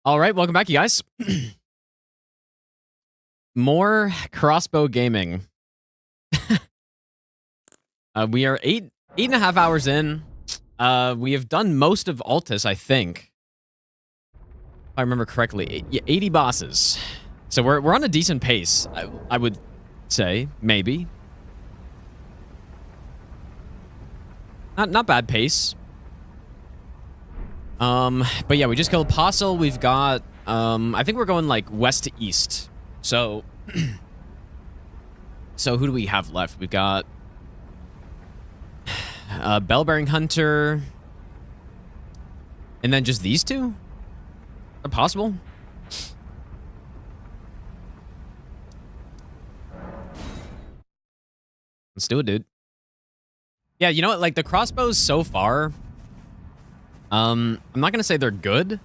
All right, welcome back, you guys. More Crossbow gaming. We are eight and a half hours in. We have done most of Altus, I think. If I remember correctly, 80 bosses. So we're on a decent pace, I would say, maybe. Not bad pace. But yeah, we just killed Apostle. We've got, I think we're going like west to east. So, who do we have left? We've got Bell-bearing Hunter, and then just these two? Is that possible? Let's do it, dude. Yeah, you know what? Like, the crossbows so far, I'm not gonna say they're good,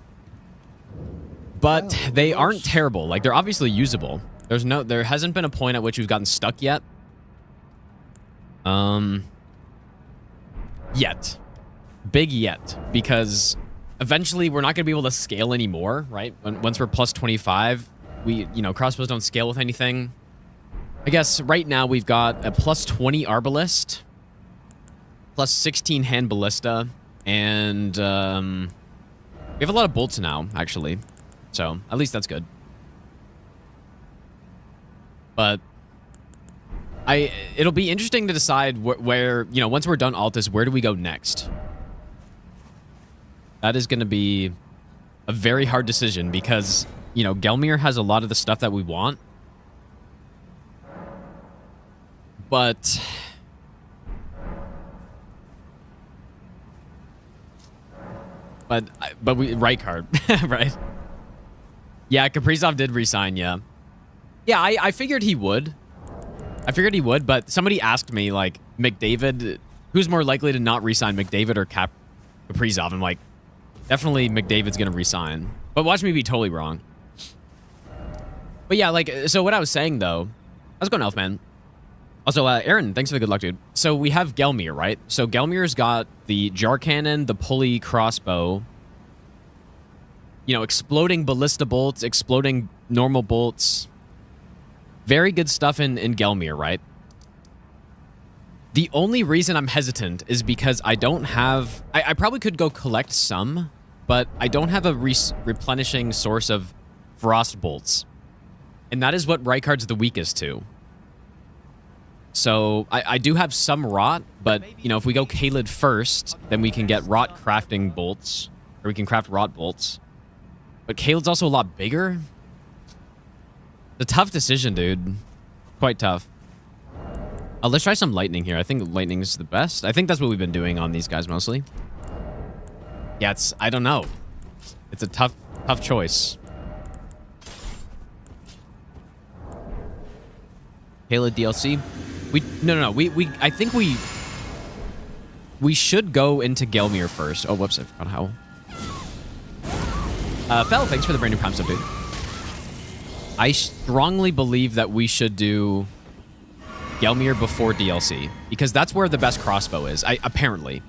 but they aren't terrible. Like, they're obviously usable. There hasn't been a point at which we've gotten stuck yet. Yet. Big yet. Because eventually we're not gonna be able to scale anymore, right? Once we're plus 25, crossbows don't scale with anything. I guess right now we've got a plus 20 arbalist, plus 16 hand ballista, and we have a lot of bolts now, actually. So, at least that's good. But it'll be interesting to decide where, once we're done Altus, where do we go next? That is going to be a very hard decision because, Gelmir has a lot of the stuff that we want. But Rykard, right? Yeah, Kaprizov did resign, yeah. Yeah, I figured he would. But somebody asked me, like, McDavid, who's more likely to not resign, McDavid or Kaprizov? I'm like, definitely McDavid's going to resign. But watch me be totally wrong. But yeah, like, so what I was saying, though, how's it going, Elfman? Also, Aaron, thanks for the good luck, dude. So we have Gelmir, right? So Gelmir's got the jar cannon, the pulley crossbow, exploding ballista bolts, exploding normal bolts. Very good stuff in Gelmir, right? The only reason I'm hesitant is because I don't have... I probably could go collect some, but I don't have a replenishing source of frost bolts. And that is what Rykard's the weakest to. So, I do have some rot, but, if we go Kaled first, then we can get rot crafting bolts. Or we can craft rot bolts. But Kaled's also a lot bigger. It's a tough decision, dude. Quite tough. Let's try some lightning here. I think lightning is the best. I think that's what we've been doing on these guys mostly. Yeah, I don't know. It's a tough choice. Kaled DLC. No. I think we should go into Gelmir first. Oh, whoops, I forgot how. Fel, thanks for the brand new prime sub, dude. I strongly believe that we should do Gelmir before DLC, because that's where the best crossbow is, apparently.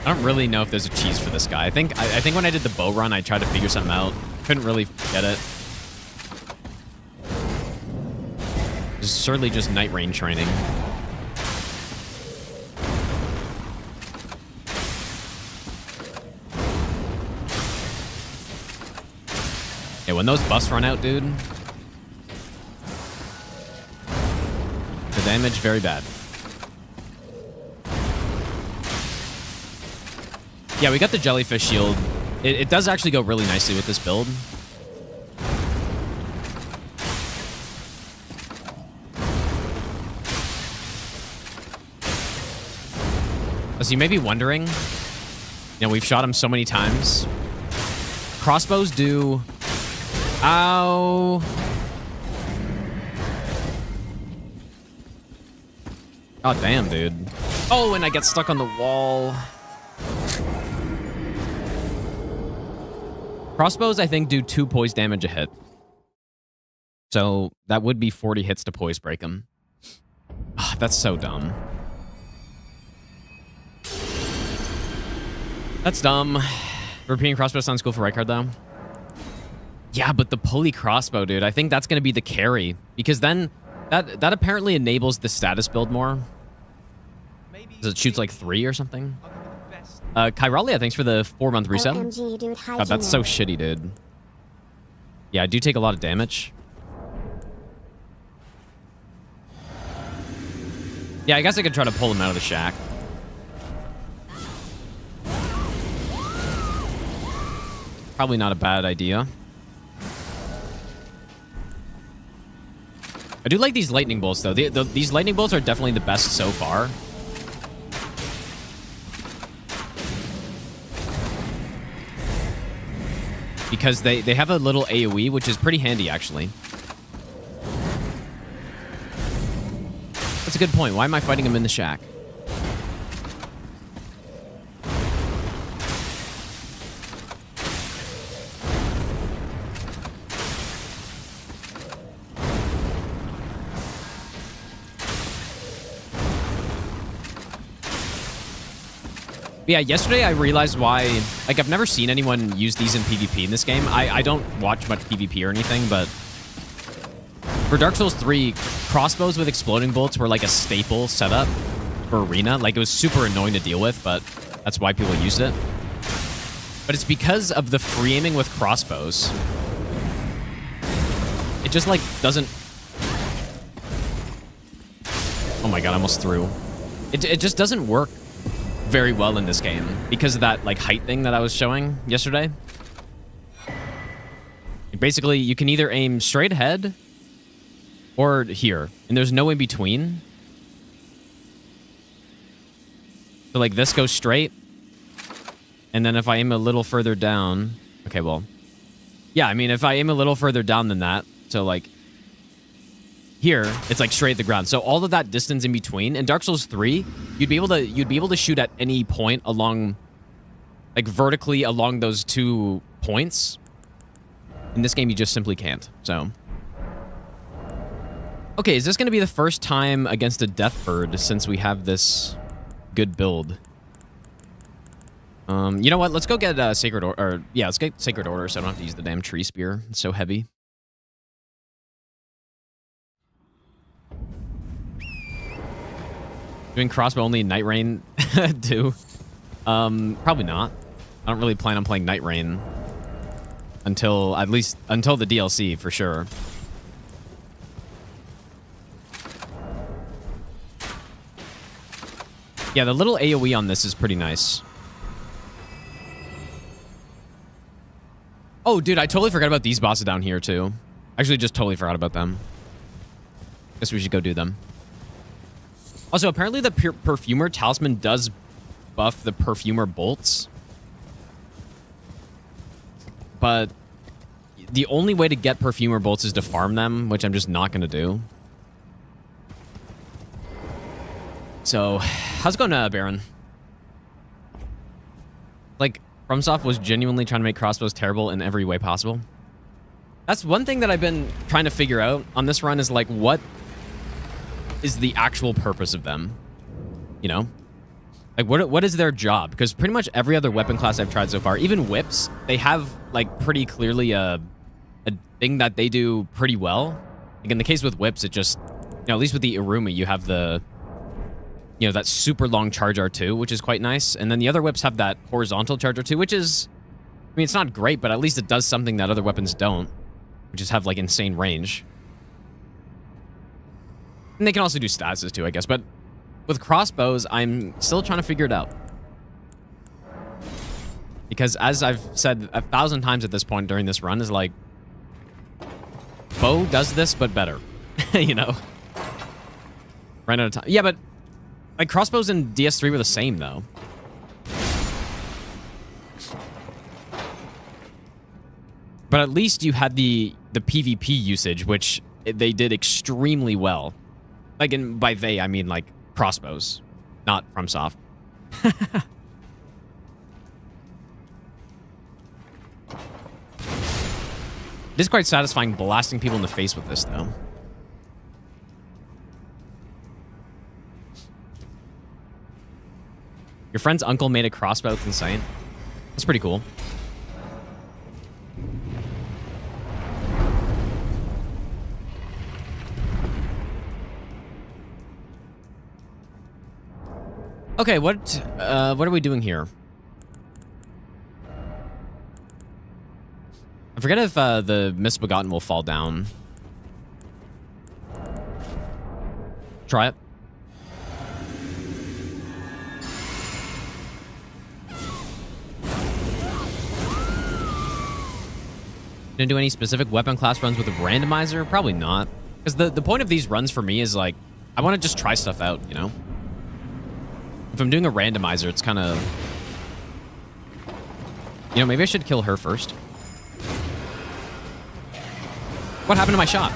I don't really know if there's a cheese for this guy. I think when I did the bow run, I tried to figure something out. Couldn't really get it. It's certainly just night rain training. Yeah, when those buffs run out, dude, the damage very bad. Yeah, we got the jellyfish shield. It does actually go really nicely with this build. As you may be wondering, we've shot him so many times. Crossbows do... Ow. God damn, dude. Oh, and I get stuck on the wall. Crossbows, I think, do 2 poise damage a hit. So that would be 40 hits to poise break him. Oh, that's so dumb. That's dumb. Repeating crossbow sounds cool for Rykard, though. Yeah, but the pulley crossbow, dude, I think that's going to be the carry. Because then that apparently enables the status build more. Because it shoots like 3 or something. Kyralia, thanks for the 4-month reset. God, that's so shitty, dude. Yeah, I do take a lot of damage. Yeah, I guess I could try to pull him out of the shack. Probably not a bad idea. I do like these lightning bolts, though. These lightning bolts are definitely the best so far. Because they have a little AoE, which is pretty handy, actually. That's a good point. Why am I fighting him in the shack? Yeah, yesterday I realized why, like, I've never seen anyone use these in PvP in this game. I don't watch much PvP or anything, but for Dark Souls 3, crossbows with exploding bolts were like a staple setup for Arena. Like, it was super annoying to deal with, but that's why people used it. But it's because of the free aiming with crossbows. It just, like, doesn't... Oh my god, I almost threw. It just doesn't work very well in this game because of that, like, height thing that I was showing yesterday. Basically, you can either aim straight ahead or here, and there's no in between. So, like, this goes straight, and then if I aim a little further down... Okay, well... Yeah, I mean, if I aim a little further down than that, so, like, here, it's like straight at the ground. So all of that distance in between, in Dark Souls 3, you'd be able to shoot at any point along, like, vertically along those 2 points. In this game, you just simply can't. So, okay, is this going to be the first time against a Death Bird since we have this good build? You know what? Let's go get Sacred Order. Yeah, let's get Sacred Order so I don't have to use the damn tree spear. It's so heavy. Doing crossbow only in Night Rain too? Probably not. I don't really plan on playing Night Rain until the DLC for sure. Yeah, the little AoE on this is pretty nice. Oh, dude, I totally forgot about these bosses down here too. Actually, just totally forgot about them. Guess we should go do them. Also, apparently the Perfumer Talisman does buff the Perfumer bolts. But the only way to get Perfumer bolts is to farm them, which I'm just not going to do. So, how's it going, Baron? Like, FromSoft was genuinely trying to make crossbows terrible in every way possible. That's one thing that I've been trying to figure out on this run is, like, what is the actual purpose of them? You know? Like, what is their job? Because pretty much every other weapon class I've tried so far, even whips, they have, like, pretty clearly a thing that they do pretty well. Like, in the case with whips, it just, you know, at least with the Irumi, you have the, you know, that super long charge R2, which is quite nice. And then the other whips have that horizontal charge R2, which is, I mean, it's not great, but at least it does something that other weapons don't, which is have, like, insane range. And they can also do statuses too, I guess. But with crossbows, I'm still trying to figure it out. Because as I've said 1,000 times at this point during this run, is like, bow does this, but better. You know? Ran out of time. Yeah, but like crossbows in DS3 were the same, though. But at least you had the PvP usage, which they did extremely well. Like, by they, I mean, like, crossbows, not FromSoft. It is quite satisfying blasting people in the face with this, though. Your friend's uncle made a crossbow. It's insane. That's pretty cool. Okay, what are we doing here? I forget if the Misbegotten will fall down. Try it. Gonna do any specific weapon class runs with a randomizer? Probably not. Because the point of these runs for me is like, I want to just try stuff out, you know? If I'm doing a randomizer, it's kind of... You know, maybe I should kill her first. What happened to my shot?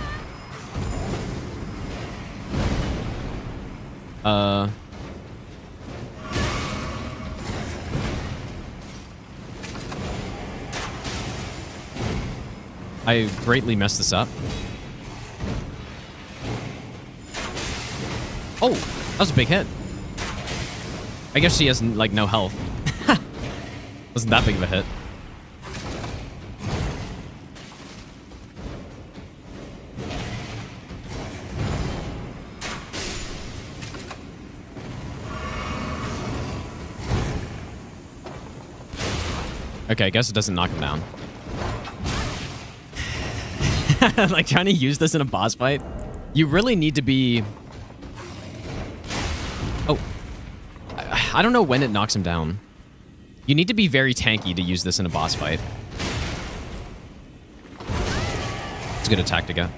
I greatly messed this up. Oh, that was a big hit. I guess she has, like, no health. Wasn't that big of a hit. Okay, I guess it doesn't knock him down. Like, trying to use this in a boss fight, you really need to be... Oh. I don't know when it knocks him down. You need to be very tanky to use this in a boss fight. It's a good attack to get.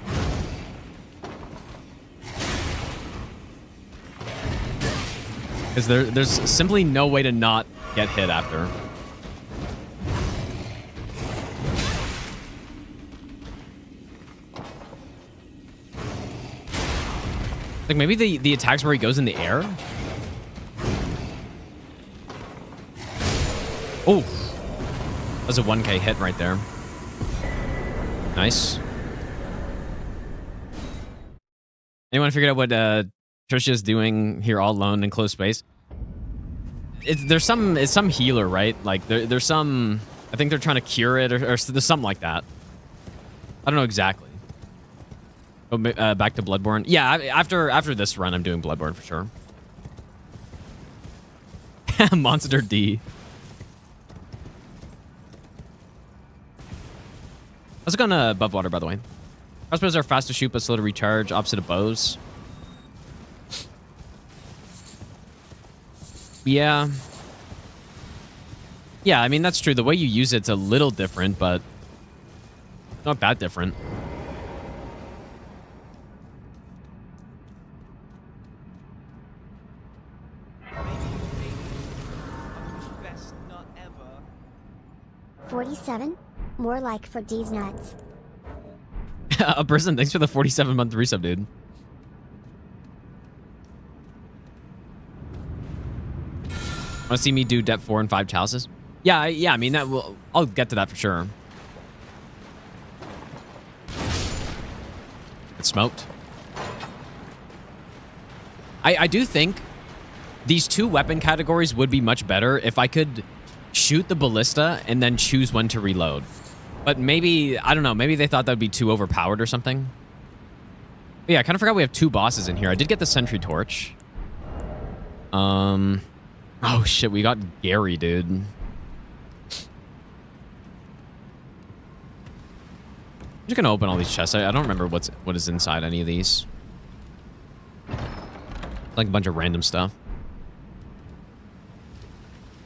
Because there's simply no way to not get hit after. Like, maybe the attacks where he goes in the air? Oh! That was a 1k hit right there. Nice. Anyone figured out what Trisha's doing here all alone in close space? It's some healer, right? Like, there's some... I think they're trying to cure it, or there's something like that. I don't know exactly. Oh, back to Bloodborne. Yeah, after this run, I'm doing Bloodborne for sure. Monster D. How's it going above water, by the way? Crossbows are fast to shoot but slow to recharge, opposite of bows. Yeah. Yeah, I mean, that's true. The way you use it's a little different, but not that different. Best not ever. 47? More like for D's nuts. A person, thanks for the 47-month resub, dude. Want to see me do depth 4 and 5 chalices? Yeah, I mean, that will. I'll get to that for sure. It's smoked. I do think these two weapon categories would be much better if I could shoot the ballista and then choose when to reload. But maybe, I don't know, maybe they thought that would be too overpowered or something. But yeah, I kind of forgot we have two bosses in here. I did get the sentry torch. Oh shit, we got Gary, dude. I'm just gonna open all these chests. I don't remember what is inside any of these. Like a bunch of random stuff.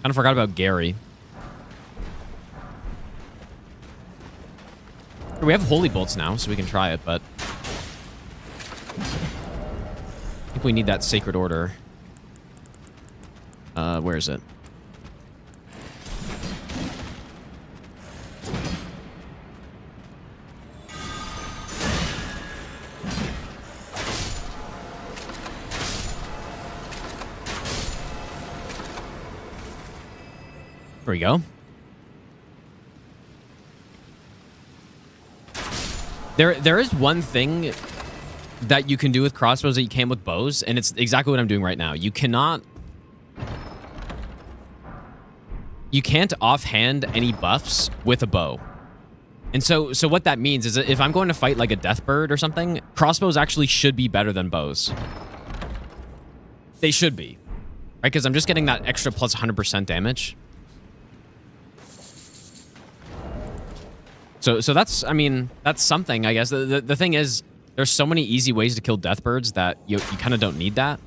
Kind of forgot about Gary. We have holy bolts now, so we can try it, but I think we need that sacred order. Where is it? There we go. There is one thing that you can do with crossbows that you can with bows, and it's exactly what I'm doing right now. You can't offhand any buffs with a bow. And so what that means is that if I'm going to fight like a death bird or something, crossbows actually should be better than bows. They should be, right? Because I'm just getting that extra plus 100% damage. So that's, I mean, that's something, I guess. The thing is, there's so many easy ways to kill death birds that you kind of don't need that.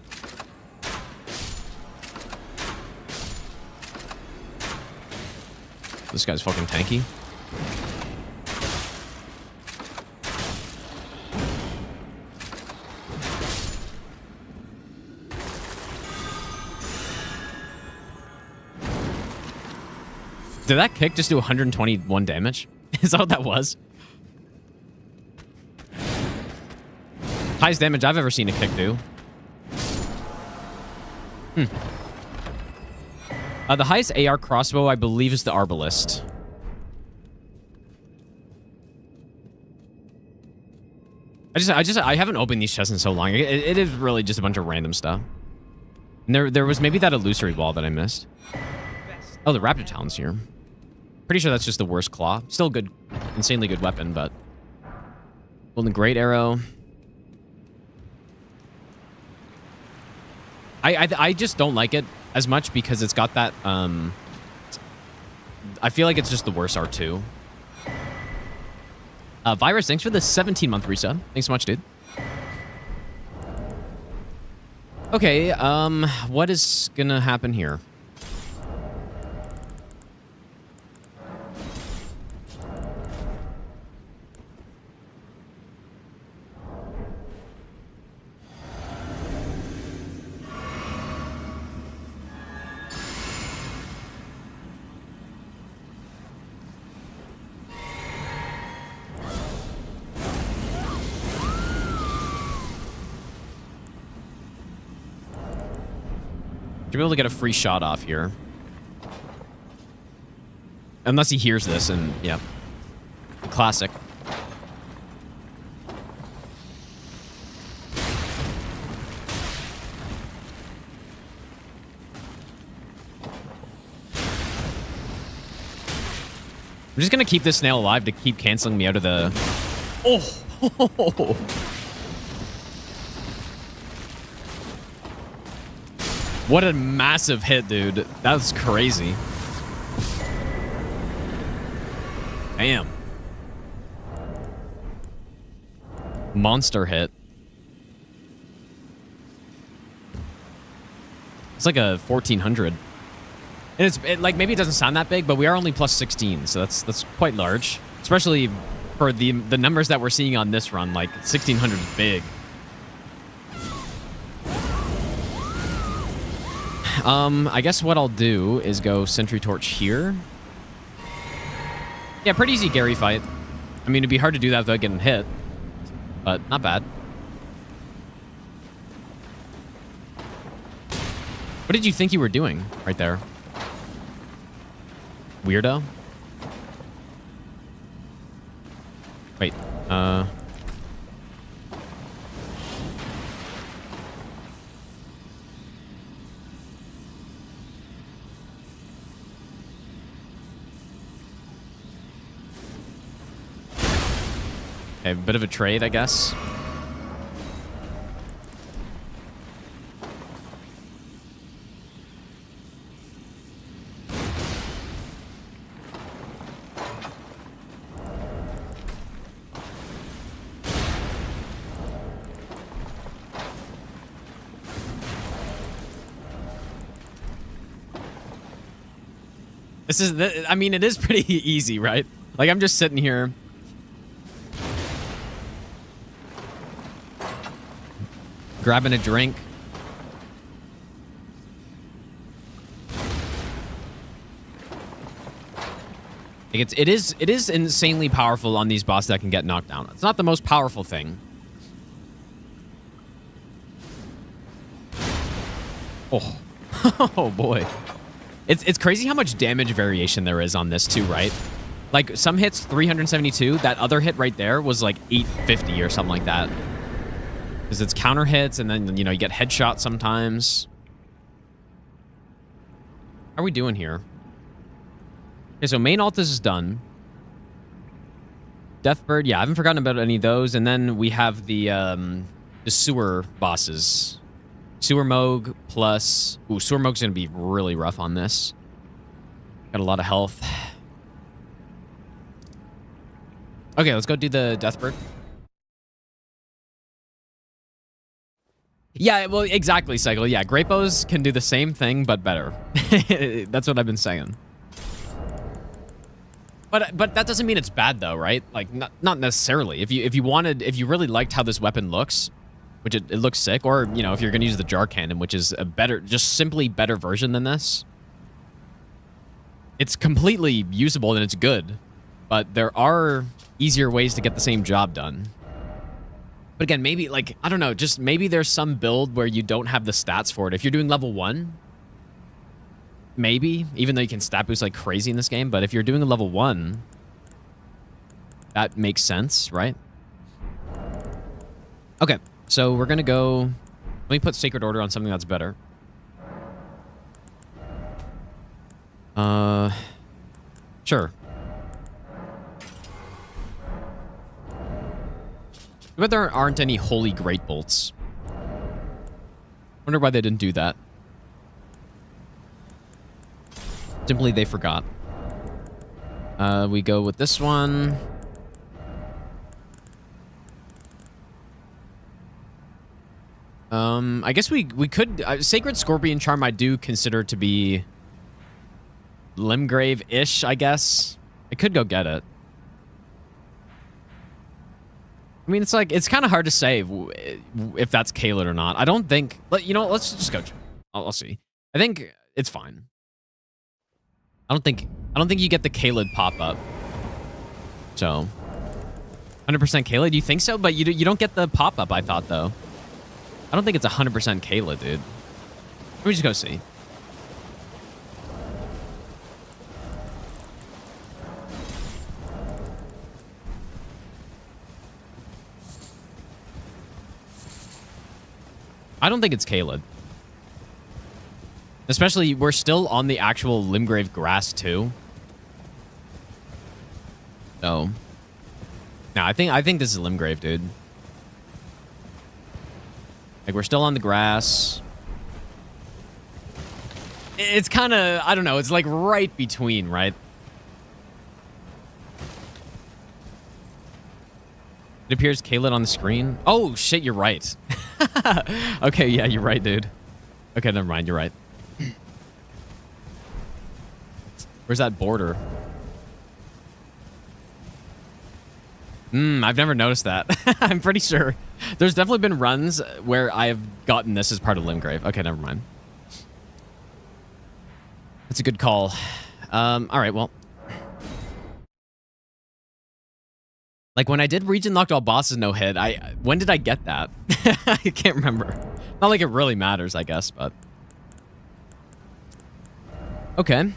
This guy's fucking tanky. Did that kick just do 121 damage? Is that what that was? Highest damage I've ever seen a kick do. The highest AR crossbow, I believe, is the Arbalist. I haven't opened these chests in so long. It is really just a bunch of random stuff. And there was maybe that illusory wall that I missed. Oh, the Raptor Talon's here. Pretty sure that's just the worst claw. Still good, insanely good weapon, but... Golden Great Arrow. I just don't like it as much because it's got that, I feel like it's just the worst R2. Virus, thanks for the 17-month resub. Thanks so much, dude. Okay, what is gonna happen here? Should be able to get a free shot off here. Unless he hears this, and yeah. Classic. I'm just gonna keep this snail alive to keep canceling me out of the... Oh! What a massive hit, dude. That was crazy. Damn. Monster hit. It's like a 1400. And like, maybe it doesn't sound that big, but we are only plus 16, so that's quite large. Especially for the numbers that we're seeing on this run, like 1600 is big. I guess what I'll do is go Sentry Torch here. Yeah, pretty easy Gary fight. I mean, it'd be hard to do that without getting hit, but not bad. What did you think you were doing right there? Weirdo? Wait, okay, a bit of a trade, I guess. This is, I mean, it is pretty easy, right? Like, I'm just sitting here. Grabbing a drink. Like it is insanely powerful on these bosses that can get knocked down. It's not the most powerful thing. Oh. Oh boy. It's crazy how much damage variation there is on this too, right? Like, some hits 372. That other hit right there was like 850 or something like that. Because it's counter hits, and then, you know, you get headshots sometimes. How are we doing here? Okay, so main Altus is done. Deathbird, yeah, I haven't forgotten about any of those. And then we have the sewer bosses. Sewer Moog plus... Ooh, Sewer Moog's going to be really rough on this. Got a lot of health. Okay, let's go do the Deathbird. Yeah, well, exactly, Cycle. Yeah, Grapos can do the same thing, but better. That's what I've been saying. But that doesn't mean it's bad, though, right? Like, not necessarily. If you really liked how this weapon looks, which it looks sick, or, you know, if you're going to use the jar cannon, which is a better, just simply better version than this, it's completely usable and it's good. But there are easier ways to get the same job done. But again, maybe, like, I don't know, just maybe there's some build where you don't have the stats for it. If you're doing level 1, maybe, even though you can stat boost like crazy in this game, but if you're doing a level 1, that makes sense, right? Okay, so we're gonna go... Let me put Sacred Order on something that's better. Sure. But there aren't any Holy Great Bolts. Wonder why they didn't do that. Simply they forgot. We go with this one. I guess we could... Sacred Scorpion Charm I do consider to be Limgrave-ish, I guess. I could go get it. I mean, it's like, it's kind of hard to say if that's Caelid or not. I don't think... You know, let's just go. I'll see. I think it's fine. I don't think you get the Caelid pop-up. So, 100% Caelid? You think so? But you don't get the pop-up, I thought, though. I don't think it's 100% Caelid, dude. Let me just go see. I don't think it's Caelid. Especially, we're still on the actual Limgrave grass, too. So. No, I think this is Limgrave, dude. Like, we're still on the grass. It's kind of, I don't know, it's like right between, right? It appears Caelid on the screen. Oh, shit, you're right. Okay, yeah, you're right, dude. Okay, never mind, you're right. Where's that border? I've never noticed that. I'm pretty sure. There's definitely been runs where I've gotten this as part of Limgrave. Okay, never mind. That's a good call. All right, well. Like, when I did region locked all bosses no hit, when did I get that? I can't remember. Not like it really matters, I guess, but... Okay.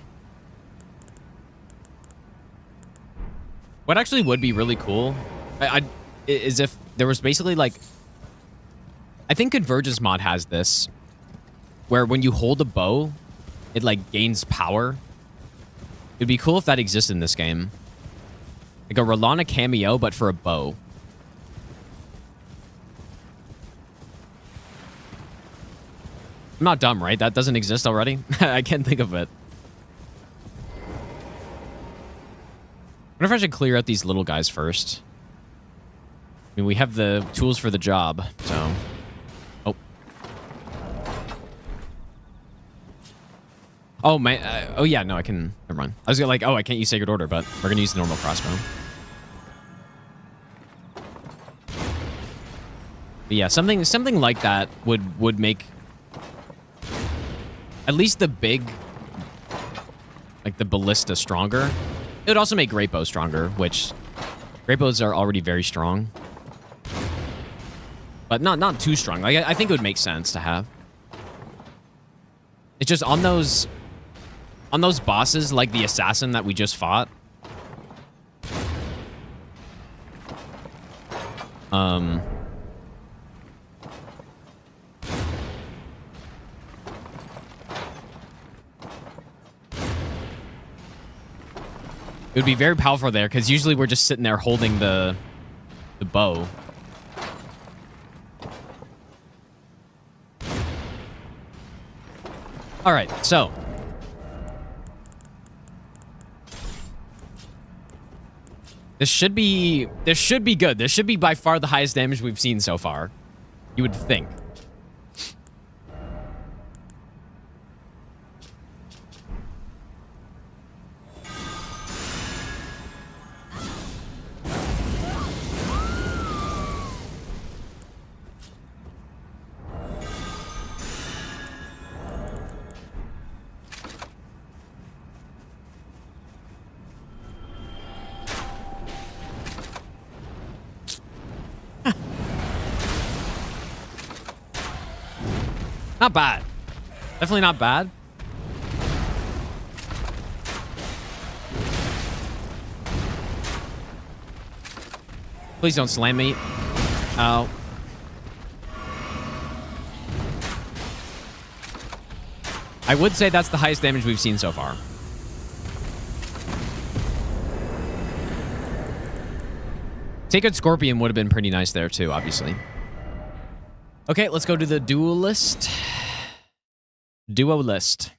What actually would be really cool is if there was basically, like... I think Convergence mod has this, where when you hold a bow, it, like, gains power. It'd be cool if that existed in this game. Like a Rolana cameo, but for a bow. I'm not dumb, right? That doesn't exist already? I can't think of it. I wonder if I should clear out these little guys first. I mean, we have the tools for the job, so... Oh. Oh, man. Oh, yeah, no, I can... Never mind. I was gonna like, oh, I can't use Sacred Order, but we're gonna use the normal crossbow. But yeah, something like that would make... At least the big... Like, the Ballista stronger. It would also make Great Bow stronger, which... Great Bows are already very strong. But not too strong. Like, I think it would make sense to have. It's just on those bosses, like the assassin that we just fought, It would be very powerful there, because usually we're just sitting there holding the bow. All right, so this should be good. This should be by far the highest damage we've seen so far. You would think. Not bad. Definitely not bad. Please don't slam me. Oh. I would say that's the highest damage we've seen so far. Sacred Scorpion would have been pretty nice there too, obviously. Okay, let's go to the duelist. Duelist.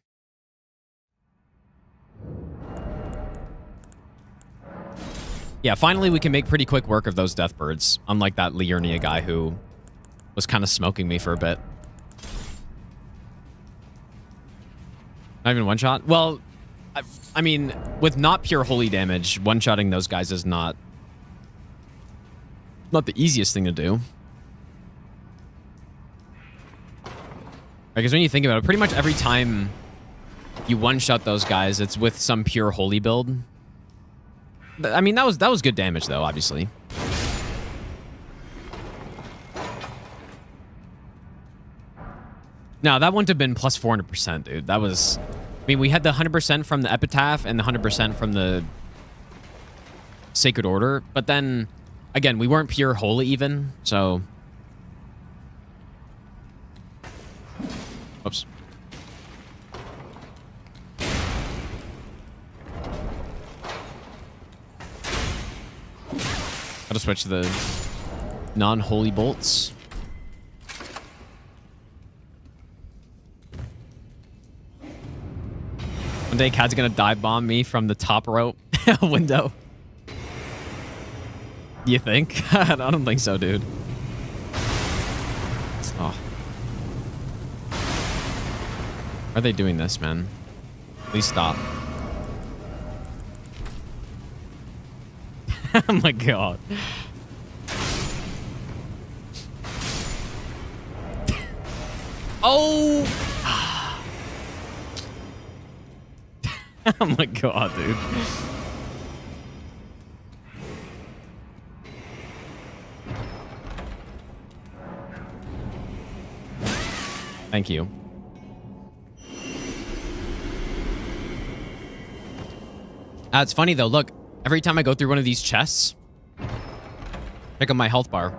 Yeah, finally we can make pretty quick work of those Deathbirds, unlike that Liurnia guy who was kind of smoking me for a bit. Not even one shot? Well, I mean, with not pure holy damage, one-shotting those guys is not the easiest thing to do. Because when you think about it, pretty much every time you one-shot those guys, it's with some pure holy build. I mean, that was good damage, though, obviously. No, that wouldn't have been plus 400%, dude. That was... I mean, we had the 100% from the Epitaph and the 100% from the Sacred Order. But then, again, we weren't pure holy even, so... Oops. I'll just switch to the non-holy bolts. One day, Cad's gonna dive bomb me from the top rope window. You think? I don't think so, dude. Oh. Why are they doing this, man? Please stop. Oh my god. Oh! Oh my god, dude. Thank you. It's funny though, look, every time I go through one of these chests, pick up my health bar.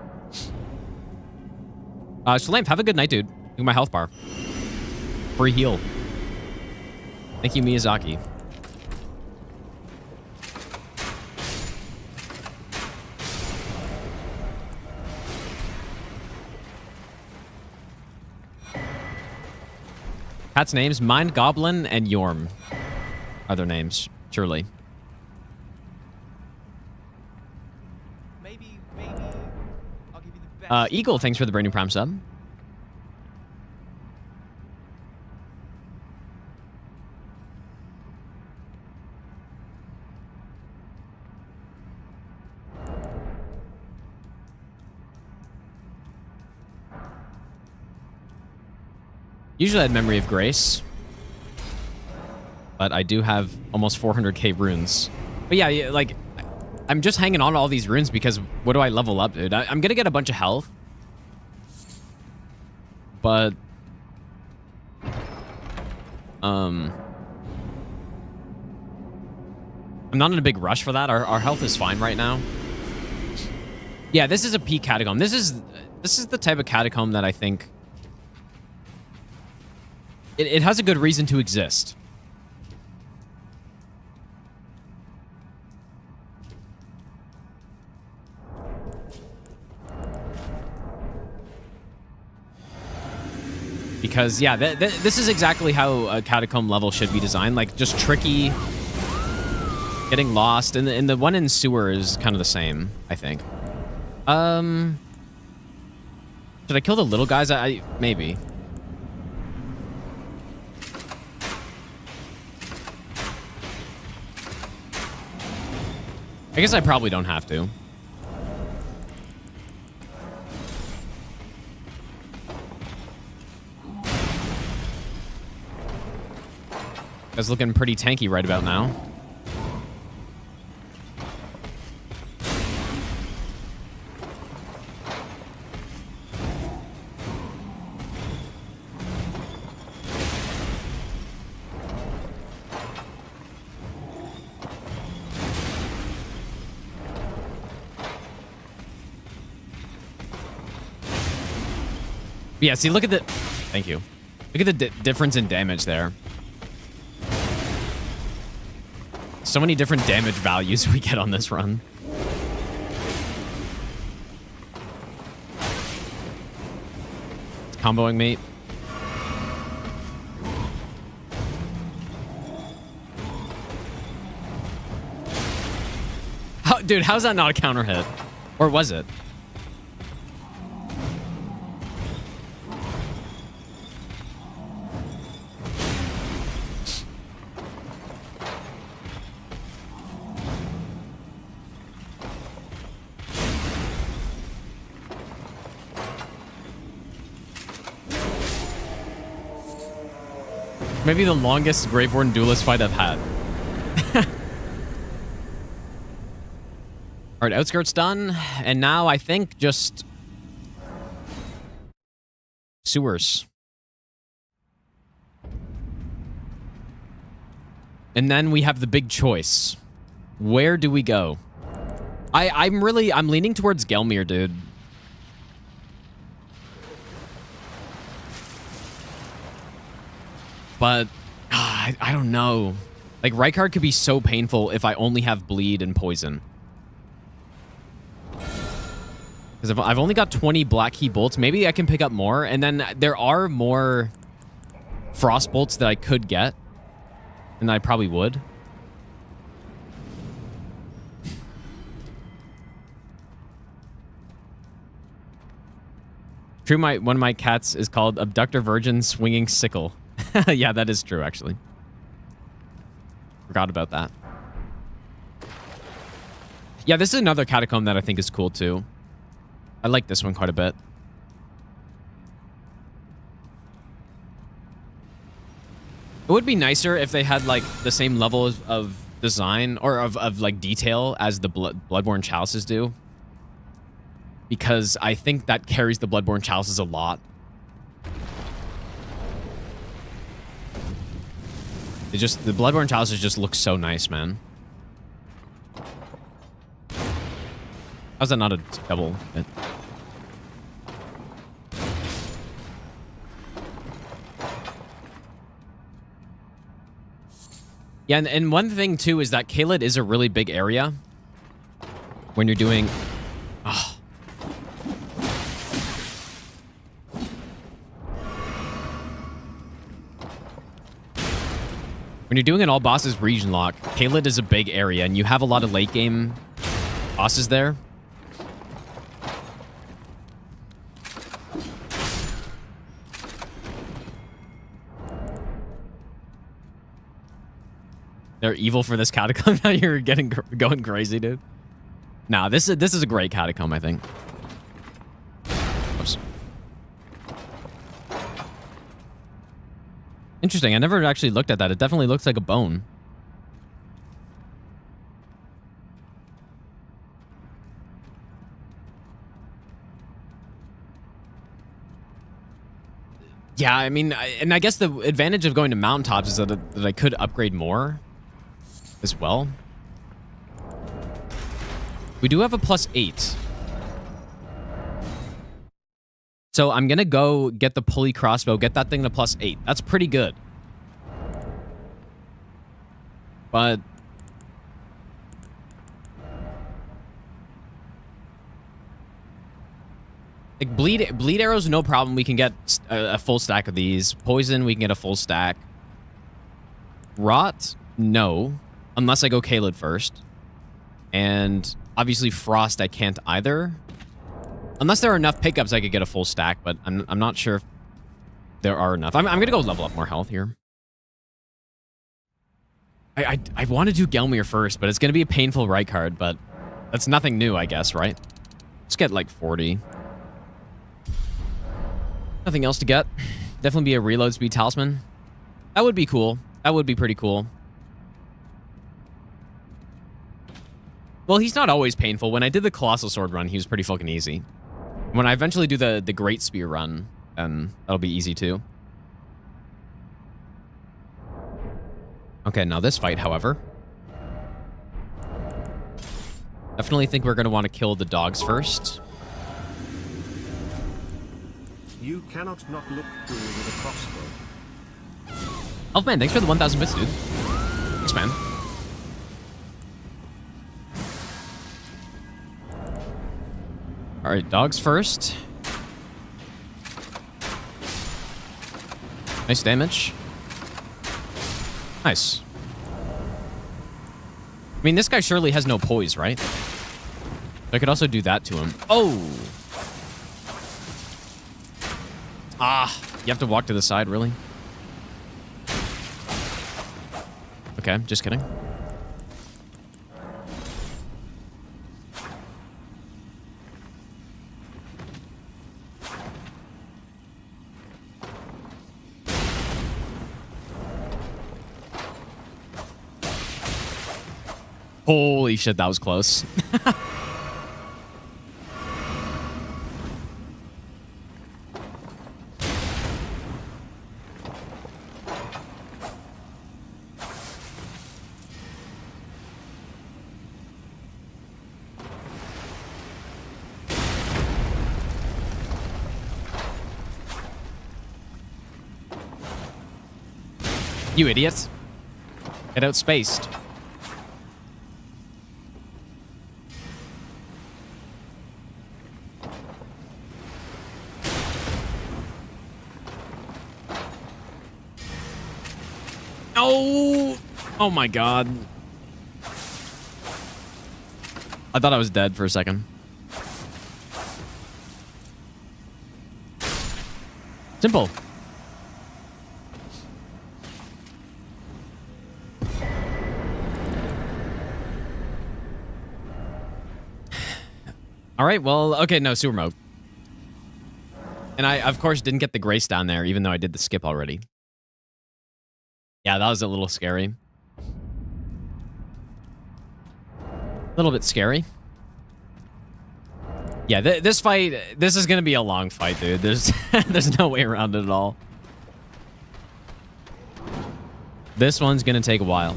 Shalamp, have a good night, dude. Look at my health bar. Free heal. Thank you, Miyazaki. Cat's names, Mind Goblin and Yorm are their names, surely. Maybe I'll give you the best. Eagle, thanks for the brand new Prime sub. Usually I had Memory of Grace, but I do have almost 400k runes. But yeah, like, I'm just hanging on to all these runes because what do I level up, dude? I'm gonna get a bunch of health, but I'm not in a big rush for that. Our health is fine right now. Yeah, this is a peak catacomb. This is the type of catacomb that I think it has a good reason to exist. Because, yeah, this is exactly how a catacomb level should be designed. Like, just tricky, getting lost. And the one in sewer is kind of the same, I think. Should I kill the little guys? Maybe. I guess I probably don't have to. That's looking pretty tanky right about now. Yeah, see, look at the... Thank you. Look at the difference in damage there. So many different damage values we get on this run. It's comboing me. Dude, how's that not a counter hit? Or was it? Maybe the longest Graveborn Duelist fight I've had. All right, outskirts done. And now I think just sewers. And then we have the big choice. Where do we go? I'm leaning towards Gelmir, dude. But I don't know. Like, Rykard could be so painful if I only have bleed and poison. Because if I've only got 20 black key bolts, maybe I can pick up more. And then there are more frost bolts that I could get. And I probably would. True, one of my cats is called Abductor Virgin Swinging Sickle. Yeah, that is true, actually. Forgot about that. Yeah, this is another catacomb that I think is cool, too. I like this one quite a bit. It would be nicer if they had, like, the same level of design or of like, detail as the Bloodborne Chalices do. Because I think that carries the Bloodborne Chalices a lot. The Bloodborne Chalices just look so nice, man. How's that not a double hit? Yeah, and one thing, too, is that Caelid is a really big area. When you're doing... Oh. When you're doing an all bosses region lock, Caelid is a big area, and you have a lot of late game bosses there. They're evil for this catacomb. Now you're going crazy, dude. Nah, this is a great catacomb, I think. Oops. Interesting. I never actually looked at that. It definitely looks like a bone. Yeah, I mean, and I guess the advantage of going to mountaintops is that I could upgrade more as well. We do have a +8. So I'm going to go get the pulley crossbow, get that thing to +8. That's pretty good. But... Like, bleed arrows, no problem. We can get a full stack of these. Poison, we can get a full stack. Rot, no. Unless I go Kaled first. And obviously Frost, I can't either. Unless there are enough pickups, I could get a full stack, but I'm not sure if there are enough. I'm going to go level up more health here. I want to do Gelmir first, but it's going to be a painful Rykard, but that's nothing new, I guess, right? Let's get like 40. Nothing else to get. Definitely be a reload speed talisman. That would be cool. That would be pretty cool. Well, he's not always painful. When I did the Colossal Sword run, he was pretty fucking easy. When I eventually do the Great Spear run, then that'll be easy too. Okay, now this fight, however. Definitely think we're going to want to kill the dogs first. You cannot not look cool with a crossbow. Elfman, thanks for the 1,000 bits, dude. Thanks, man. All right, dogs first. Nice damage. Nice. I mean, this guy surely has no poise, right? I could also do that to him. Oh! Ah, you have to walk to the side, really? Okay, just kidding. Holy shit, that was close. You idiot. Get outspaced. No! Oh my god. I thought I was dead for a second. Simple. All right, well, okay, no, sewer mode. And I, of course, didn't get the grace down there, even though I did the skip already. Yeah, that was a little scary. A little bit scary. Yeah, this fight, this is going to be a long fight, dude. There's no way around it at all. This one's going to take a while.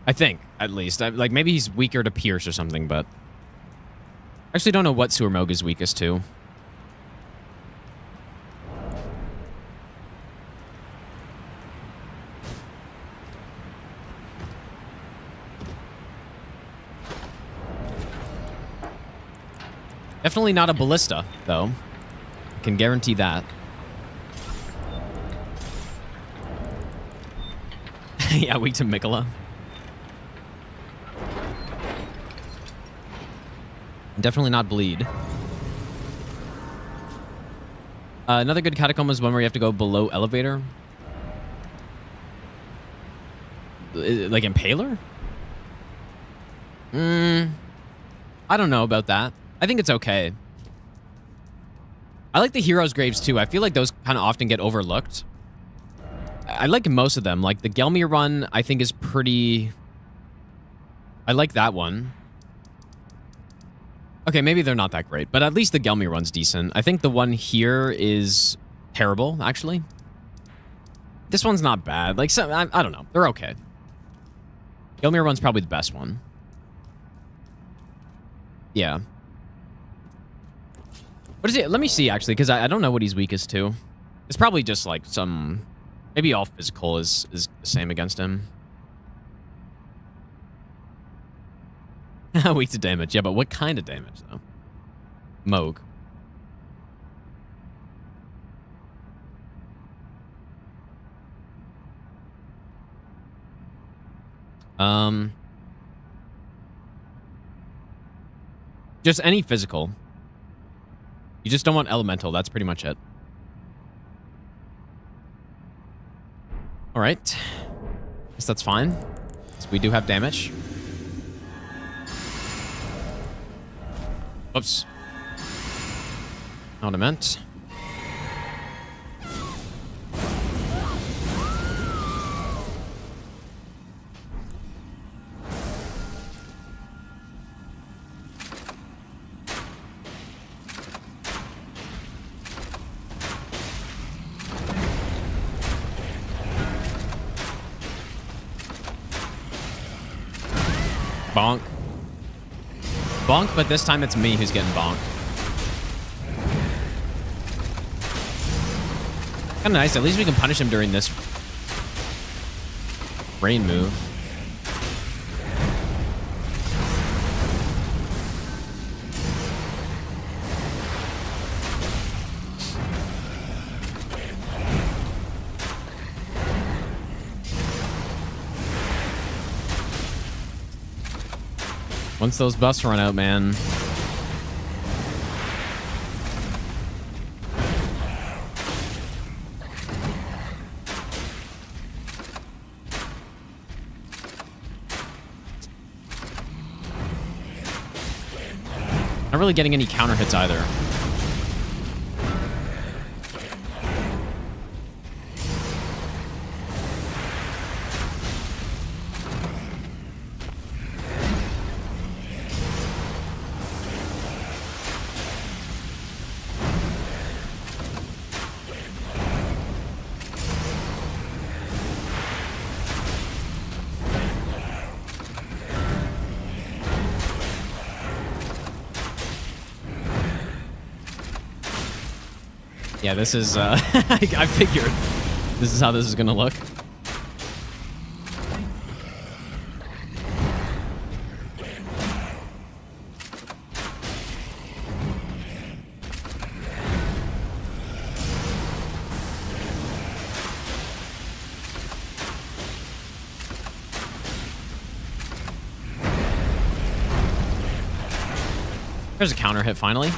I think, at least. Like, maybe he's weaker to Pierce or something, but... I actually don't know what Sewer Moog is weakest to. Definitely not a Ballista, though. I can guarantee that. Yeah, weak to Mikola. Definitely not bleed. Another good catacomb is one where you have to go below elevator. Like Impaler? I don't know about that. I think it's okay. I like the heroes' graves too. I feel like those kind of often get overlooked. I like most of them. Like the Gelmir one, I think is pretty... I like that one. Okay, maybe they're not that great, but at least the Gelmir one's decent. I think the one here is terrible, actually. This one's not bad. Like, so, I don't know. They're okay. Gelmir one's probably the best one. Yeah. What is it? Let me see, actually, because I don't know what he's weakest to. It's probably just, like, some... Maybe all physical is the same against him. Weak to damage. Yeah, but what kind of damage, though? Moog. Just any physical. You just don't want elemental. That's pretty much it. All right. Guess that's fine. So we do have damage. Oops. Not what I meant. Bonk. Bonk, but this time it's me who's getting bonked. Kind of nice. At least we can punish him during this rain move. Once those buffs run out, man. Not really getting any counter hits either. Yeah, this is, I figured this is how this is gonna look. There's a counter hit finally.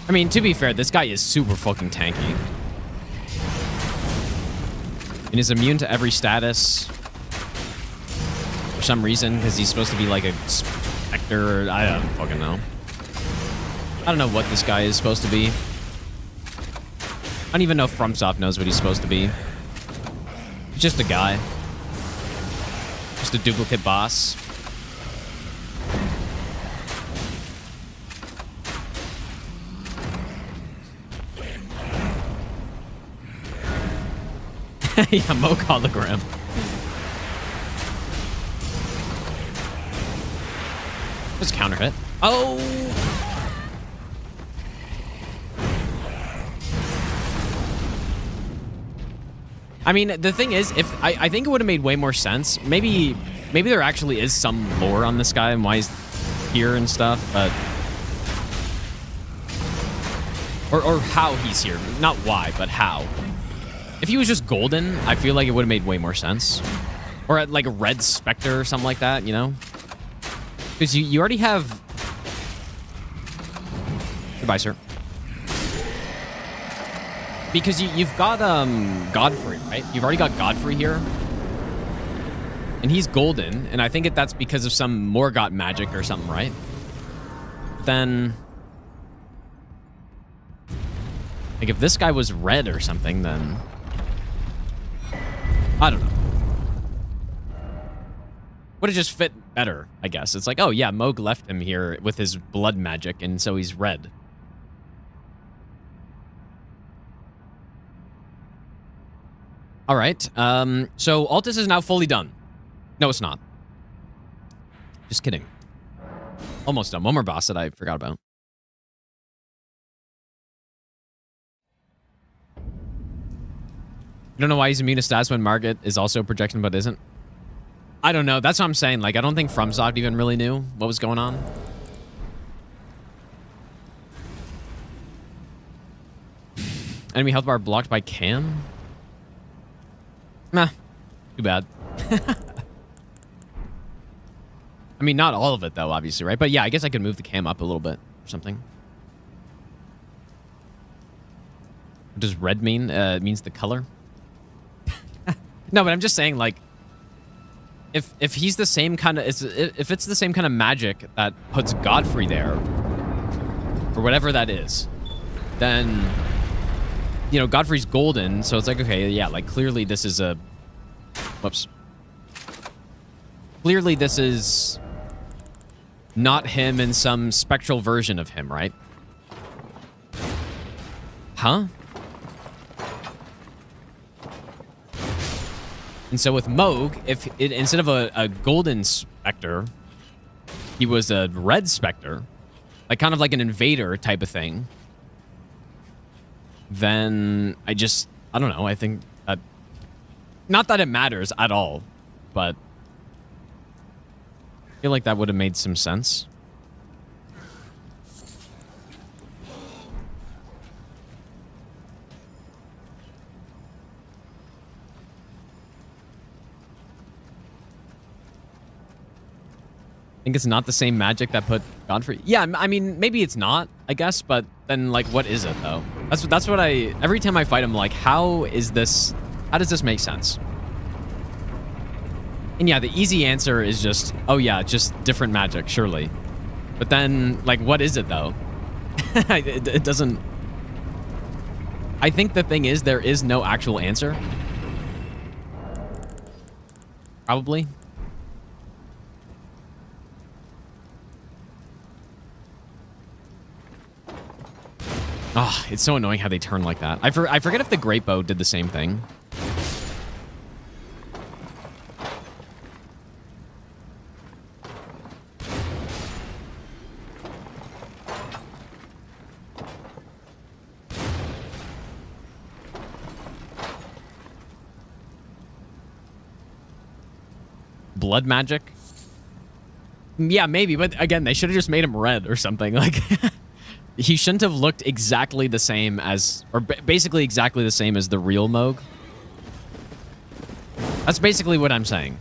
I mean, to be fair, this guy is super fucking tanky. And is immune to every status. For some reason, because he's supposed to be like a specter, or I don't fucking know. I don't know what this guy is supposed to be. I don't even know if FromSoft knows what he's supposed to be. He's just a guy. Just a duplicate boss. Yeah, Moog hologram. Just counter hit. Oh! I mean, the thing is, if I think it would have made way more sense. Maybe there actually is some lore on this guy and why he's here and stuff, but or how he's here. Not why, but how. If he was just golden, I feel like it would have made way more sense. Or like a red specter or something like that, you know? Because you already have... Goodbye, sir. Because you've got Godfrey, right? You've already got Godfrey here. And he's golden, and I think that's because of some Morgott magic or something, right? Then... Like, if this guy was red or something, then... I don't know. Would have just fit better, I guess. It's like, oh yeah, Moog left him here with his blood magic, and so he's red. All right. So Altus is now fully done. No, it's not. Just kidding. Almost done. One more boss that I forgot about. I don't know why he's immune to stats when Margit is also projection but isn't. I don't know. That's what I'm saying. Like, I don't think FromSoft even really knew what was going on. Enemy health bar blocked by cam? Nah. Too bad. I mean, not all of it, though, obviously, right? But yeah, I guess I could move the cam up a little bit or something. What does red mean? It means the color. No, but I'm just saying, like, if he's the same kind of, if it's the same kind of magic that puts Godfrey there, or whatever that is, then, you know, Godfrey's golden, so it's like, okay, yeah, like, clearly this is a, whoops. Clearly this is not him in some spectral version of him, right? Huh? And so with Moog, if it, instead of a golden specter, he was a red specter, like kind of like an invader type of thing, then I don't know, I think that, not that it matters at all, but I feel like that would have made some sense. I think it's not the same magic that put Godfrey. Yeah, I mean, maybe it's not, I guess, but then, like, what is it, though? That's what I... Every time I fight him, like, how does this make sense? And yeah, the easy answer is just, oh yeah, just different magic, surely. But then, like, what is it, though? It doesn't... I think the thing is, there is no actual answer. Probably. Ah, oh, it's so annoying how they turn like that. I forget if the Great Bow did the same thing. Blood magic? Yeah, maybe, but again, they should have just made him red or something. Like, he shouldn't have looked exactly the same as, or basically exactly the same as the real Moog. That's basically what I'm saying.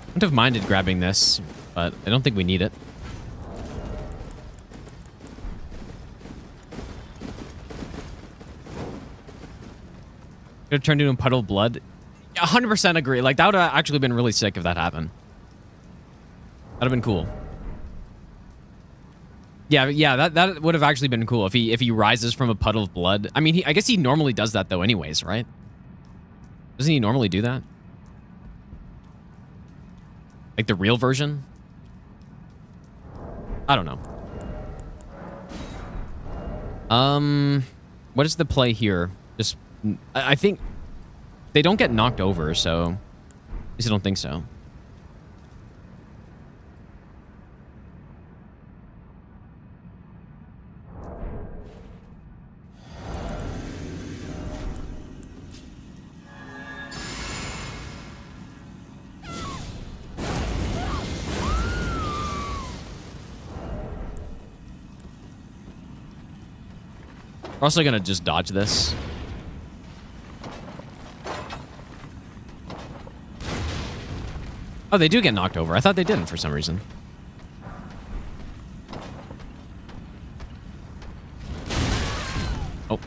I wouldn't have minded grabbing this, but I don't think we need it. Could have turned into a puddle of blood. 100% agree. Like, that would have actually been really sick if that happened. That'd have been cool. Yeah, that would have actually been cool if he rises from a puddle of blood. I mean, I guess he normally does that though anyways, right? Doesn't he normally do that? Like the real version? I don't know. What is the play here? Just, I think they don't get knocked over, so at least I don't think so. We're also gonna just dodge this. Oh, they do get knocked over. I thought they didn't for some reason. Oh.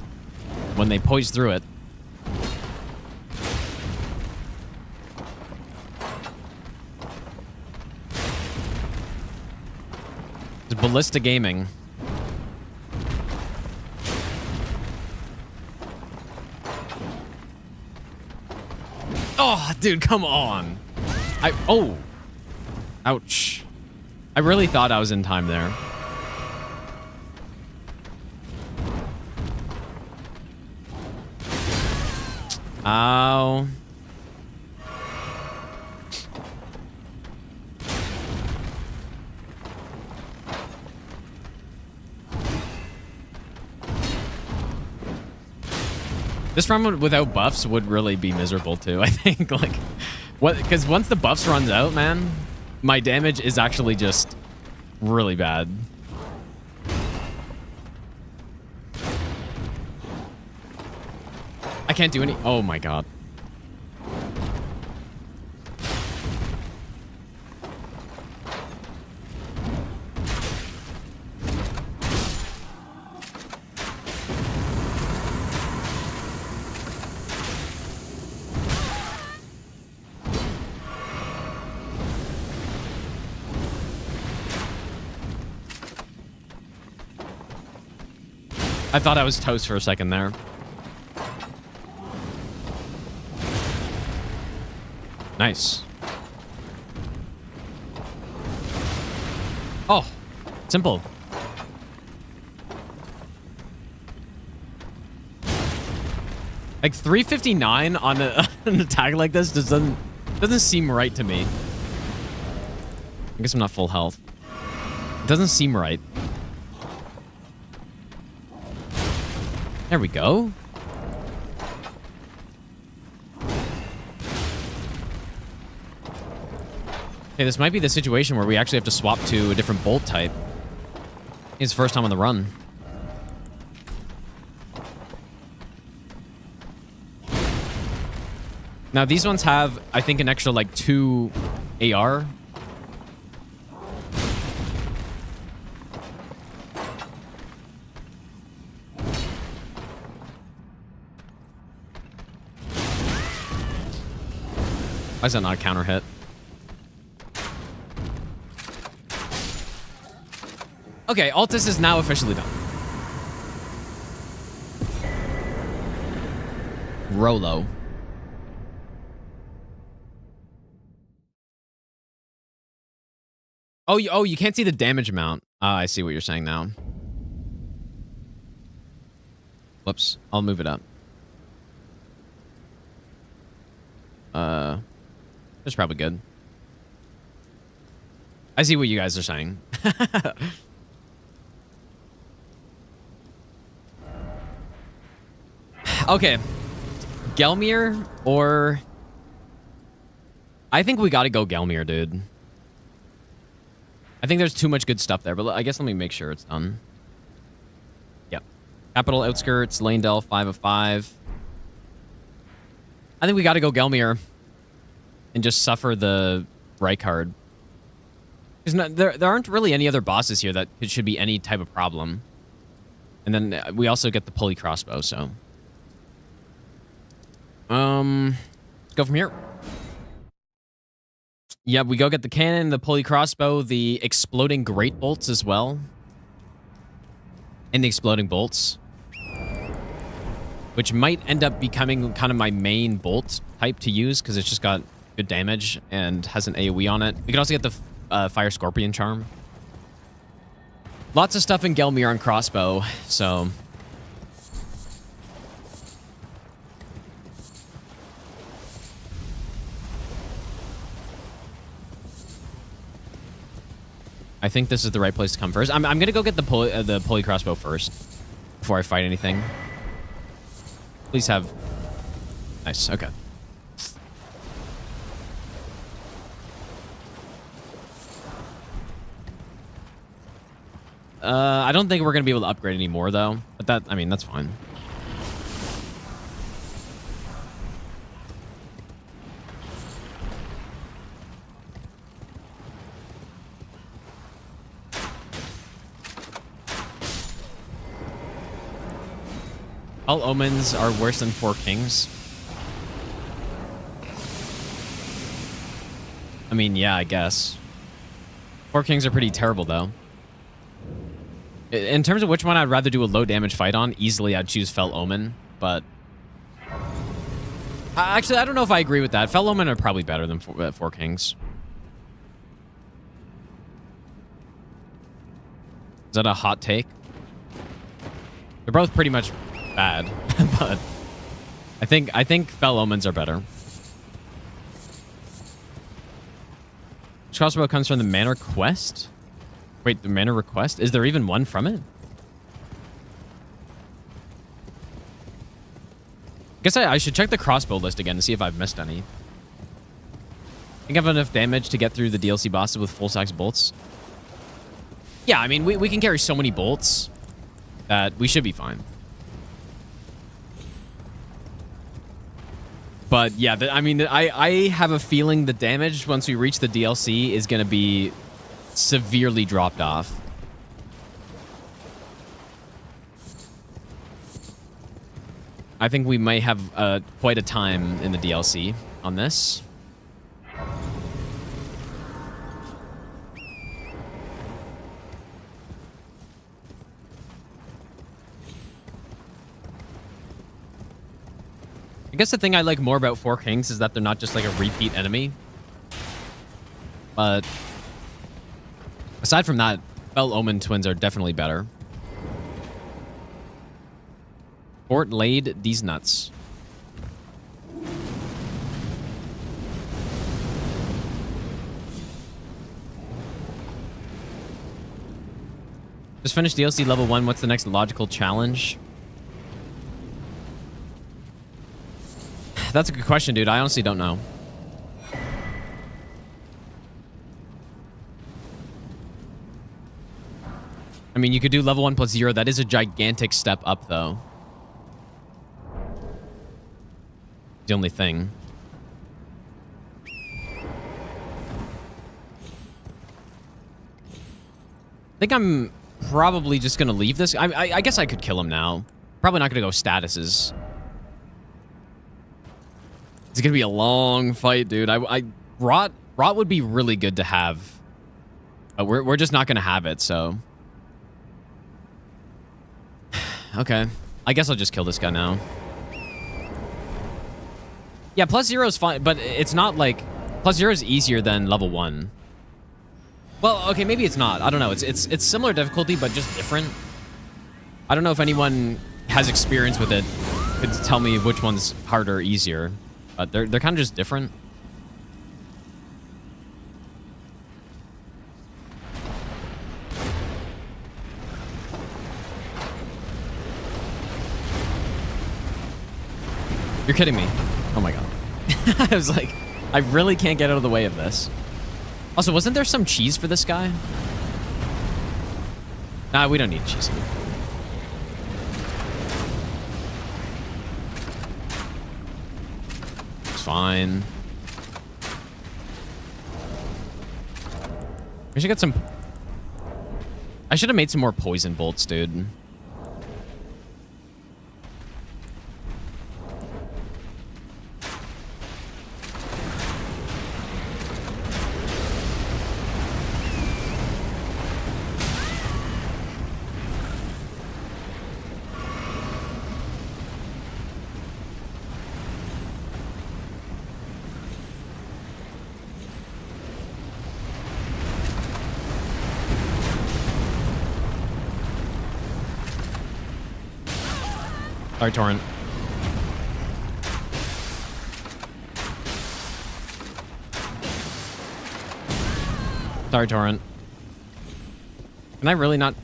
When they poise through it. It's Ballista Gaming. Oh, dude, come on. Oh. Ouch. I really thought I was in time there. Ow. This run without buffs would really be miserable too, I think. Like, what? Because once the buffs runs out, man, my damage is actually just really bad. I can't do any. Oh my god. I thought I was toast for a second there. Nice. Oh, simple. Like 359 on an attack like this just doesn't seem right to me. I guess I'm not full health. It doesn't seem right. There we go. Okay, this might be the situation where we actually have to swap to a different bolt type. It's the first time on the run. Now, these ones have, I think, an extra, like, 2 AR. Why is that not a counter hit? Okay, Altus is now officially done. Rolo. Oh, you can't see the damage amount. I see what you're saying now. Whoops. I'll move it up. That's probably good. I see what you guys are saying. Okay. Gelmir or... I think we gotta go Gelmir, dude. I think there's too much good stuff there, but I guess let me make sure it's done. Yep. Capital, outskirts, Lanedell, 5 of 5. I think we gotta go Gelmir and just suffer the Rykard. There aren't really any other bosses here that it should be any type of problem. And then we also get the pulley crossbow, so... let's go from here. Yeah, we go get the cannon, the pulley crossbow, the exploding great bolts as well. And the exploding bolts. Which might end up becoming kind of my main bolt type to use, because it's just got good damage and has an AoE on it. We can also get the Fire Scorpion Charm. Lots of stuff in Gelmir on crossbow, so... I think this is the right place to come first. I'm gonna go get the pulley crossbow first before I fight anything. Please have... Nice, okay. I don't think we're gonna be able to upgrade anymore though, but that, I mean, that's fine. All omens are worse than 4 kings. I mean, yeah, I guess. 4 kings are pretty terrible, though. In terms of which one I'd rather do a low damage fight on, easily I'd choose Fel Omen, but... Actually, I don't know if I agree with that. Fel Omen are probably better than 4 kings. Is that a hot take? They're both pretty much... bad, but I think Fel Omens are better. Which crossbow comes from the Manor Quest? Wait, the Manor Request? Is there even one from it? Guess I should check the crossbow list again to see if I've missed any. Think I have enough damage to get through the DLC bosses with full-size bolts? Yeah, I mean, we can carry so many bolts that we should be fine. But yeah, I mean, I have a feeling the damage once we reach the DLC is going to be severely dropped off. I think we might have quite a time in the DLC on this. I guess the thing I like more about Four Kings is that they're not just like a repeat enemy. But aside from that, Bell Omen twins are definitely better. Fort laid these nuts. Just finished DLC level 1. What's the next logical challenge? That's a good question, dude. I honestly don't know. I mean, you could do level 1 plus 0. That is a gigantic step up, though. The only thing. I think I'm probably just going to leave this. I guess I could kill him now. Probably not going to go statuses. It's going to be a long fight, dude. Rot would be really good to have. But we're just not going to have it, so. Okay. I guess I'll just kill this guy now. Yeah, plus 0 is fine, but it's not like... Plus 0 is easier than level 1. Well, okay, maybe it's not. I don't know. It's similar difficulty, but just different. I don't know if anyone has experience with it. Could tell me which one's harder or easier. But they're kind of just different. You're kidding me. Oh my god. I was like, I really can't get out of the way of this. Also, wasn't there some cheese for this guy? Nah, we don't need cheese. It's fine. We should get some... I should have made some more poison bolts, dude. Sorry, Torrent. Sorry, Torrent. Can I really not?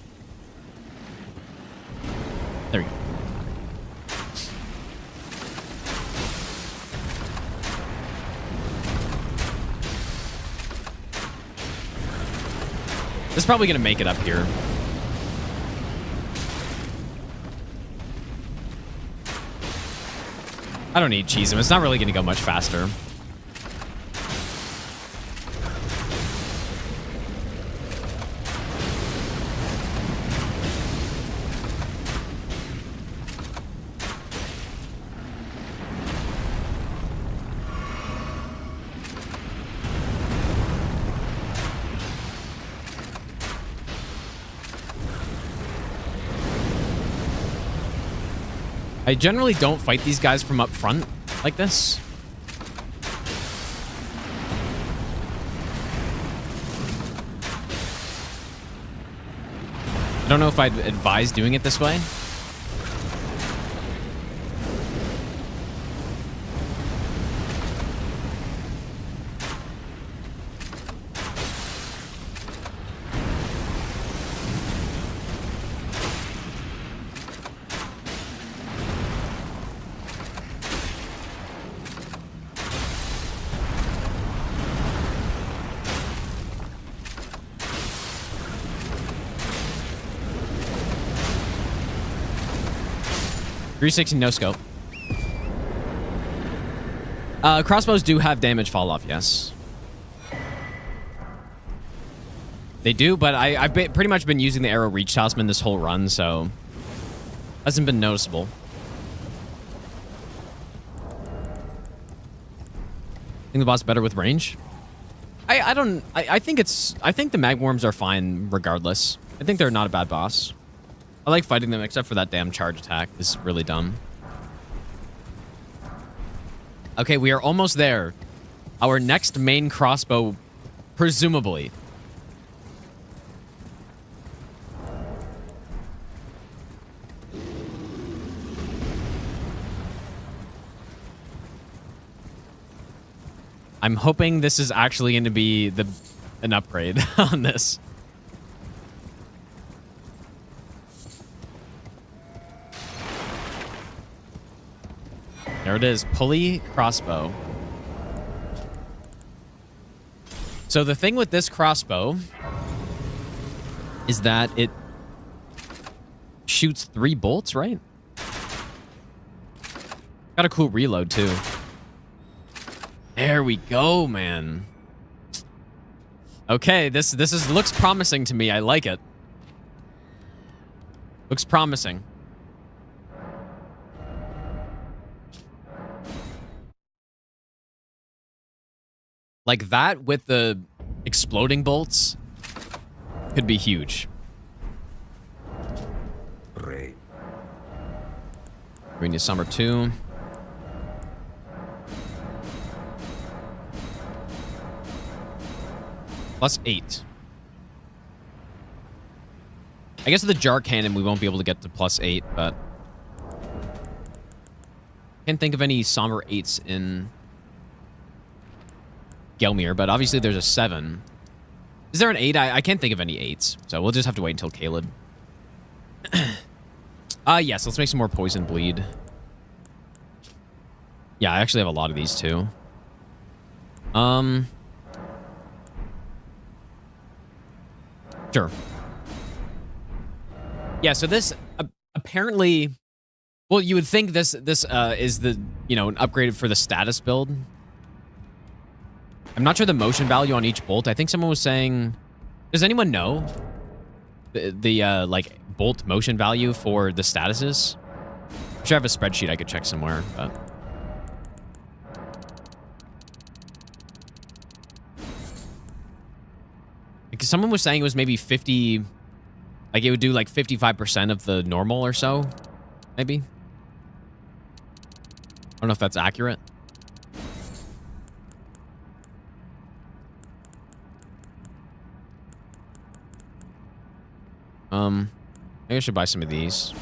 There we go. This is probably going to make it up here. I don't need cheese him. It's not really going to go much faster. I generally don't fight these guys from up front like this. I don't know if I'd advise doing it this way. 360 no scope. Crossbows do have damage fall off, yes. They do, but I've pretty much been using the arrow reach talisman this whole run, so hasn't been noticeable. Think the boss better with range? I think the magworms are fine regardless. I think they're not a bad boss. I like fighting them except for that damn charge attack. It's really dumb. Okay, we are almost there. Our next main crossbow, presumably. I'm hoping this is actually going to be an upgrade on this. There it is, pulley crossbow. So the thing with this crossbow is that it shoots 3 bolts, right? Got a cool reload too. There we go, man. Okay, this looks promising to me. I like it. Looks promising. Like that with the exploding bolts could be huge. Great. Bring you summer 2. +8. I guess with the jar cannon we won't be able to get to +8, but can't think of any somber 8s in Gelmir, but obviously there's a 7. Is there an 8? I can't think of any 8s, so we'll just have to wait until Caleb. Yes, let's make some more poison bleed. Yeah, I actually have a lot of these too. Sure. Yeah, so this apparently, well, you would think this is the, you know, an upgrade for the status build. I'm not sure the motion value on each bolt. I think someone was saying, does anyone know the like bolt motion value for the statuses? I'm sure I have a spreadsheet I could check somewhere, but because someone was saying it was maybe 50, like it would do like 55% of the normal or so, maybe. I don't know if that's accurate. Maybe I should buy some of these.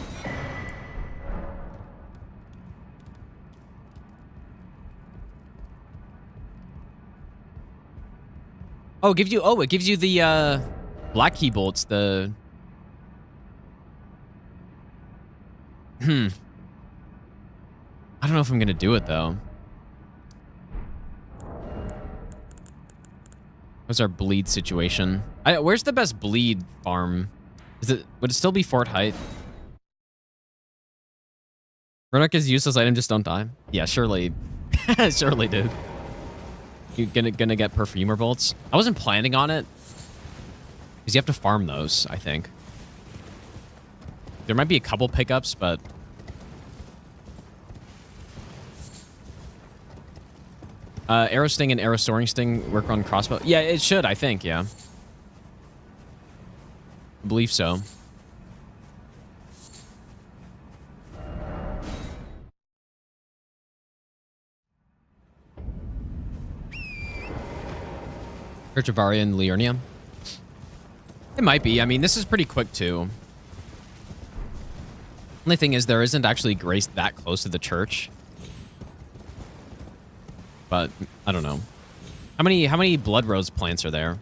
Oh, it gives you the black key bolts, the I don't know if I'm gonna do it though. What's our bleed situation? Where's the best bleed farm? Would it still be Fort Height? Runic is useless item, just don't die. Yeah, surely. Surely, dude. You gonna get perfumer bolts? I wasn't planning on it. Because you have to farm those, I think. There might be a couple pickups, but arrow sting and arrow soaring sting work on crossbow. Yeah, it should, I think, yeah. I believe so. Church of Varia and Liurnia. It might be. I mean, this is pretty quick, too. Only thing is, there isn't actually grace that close to the church. But, I don't know. How many blood rose plants are there?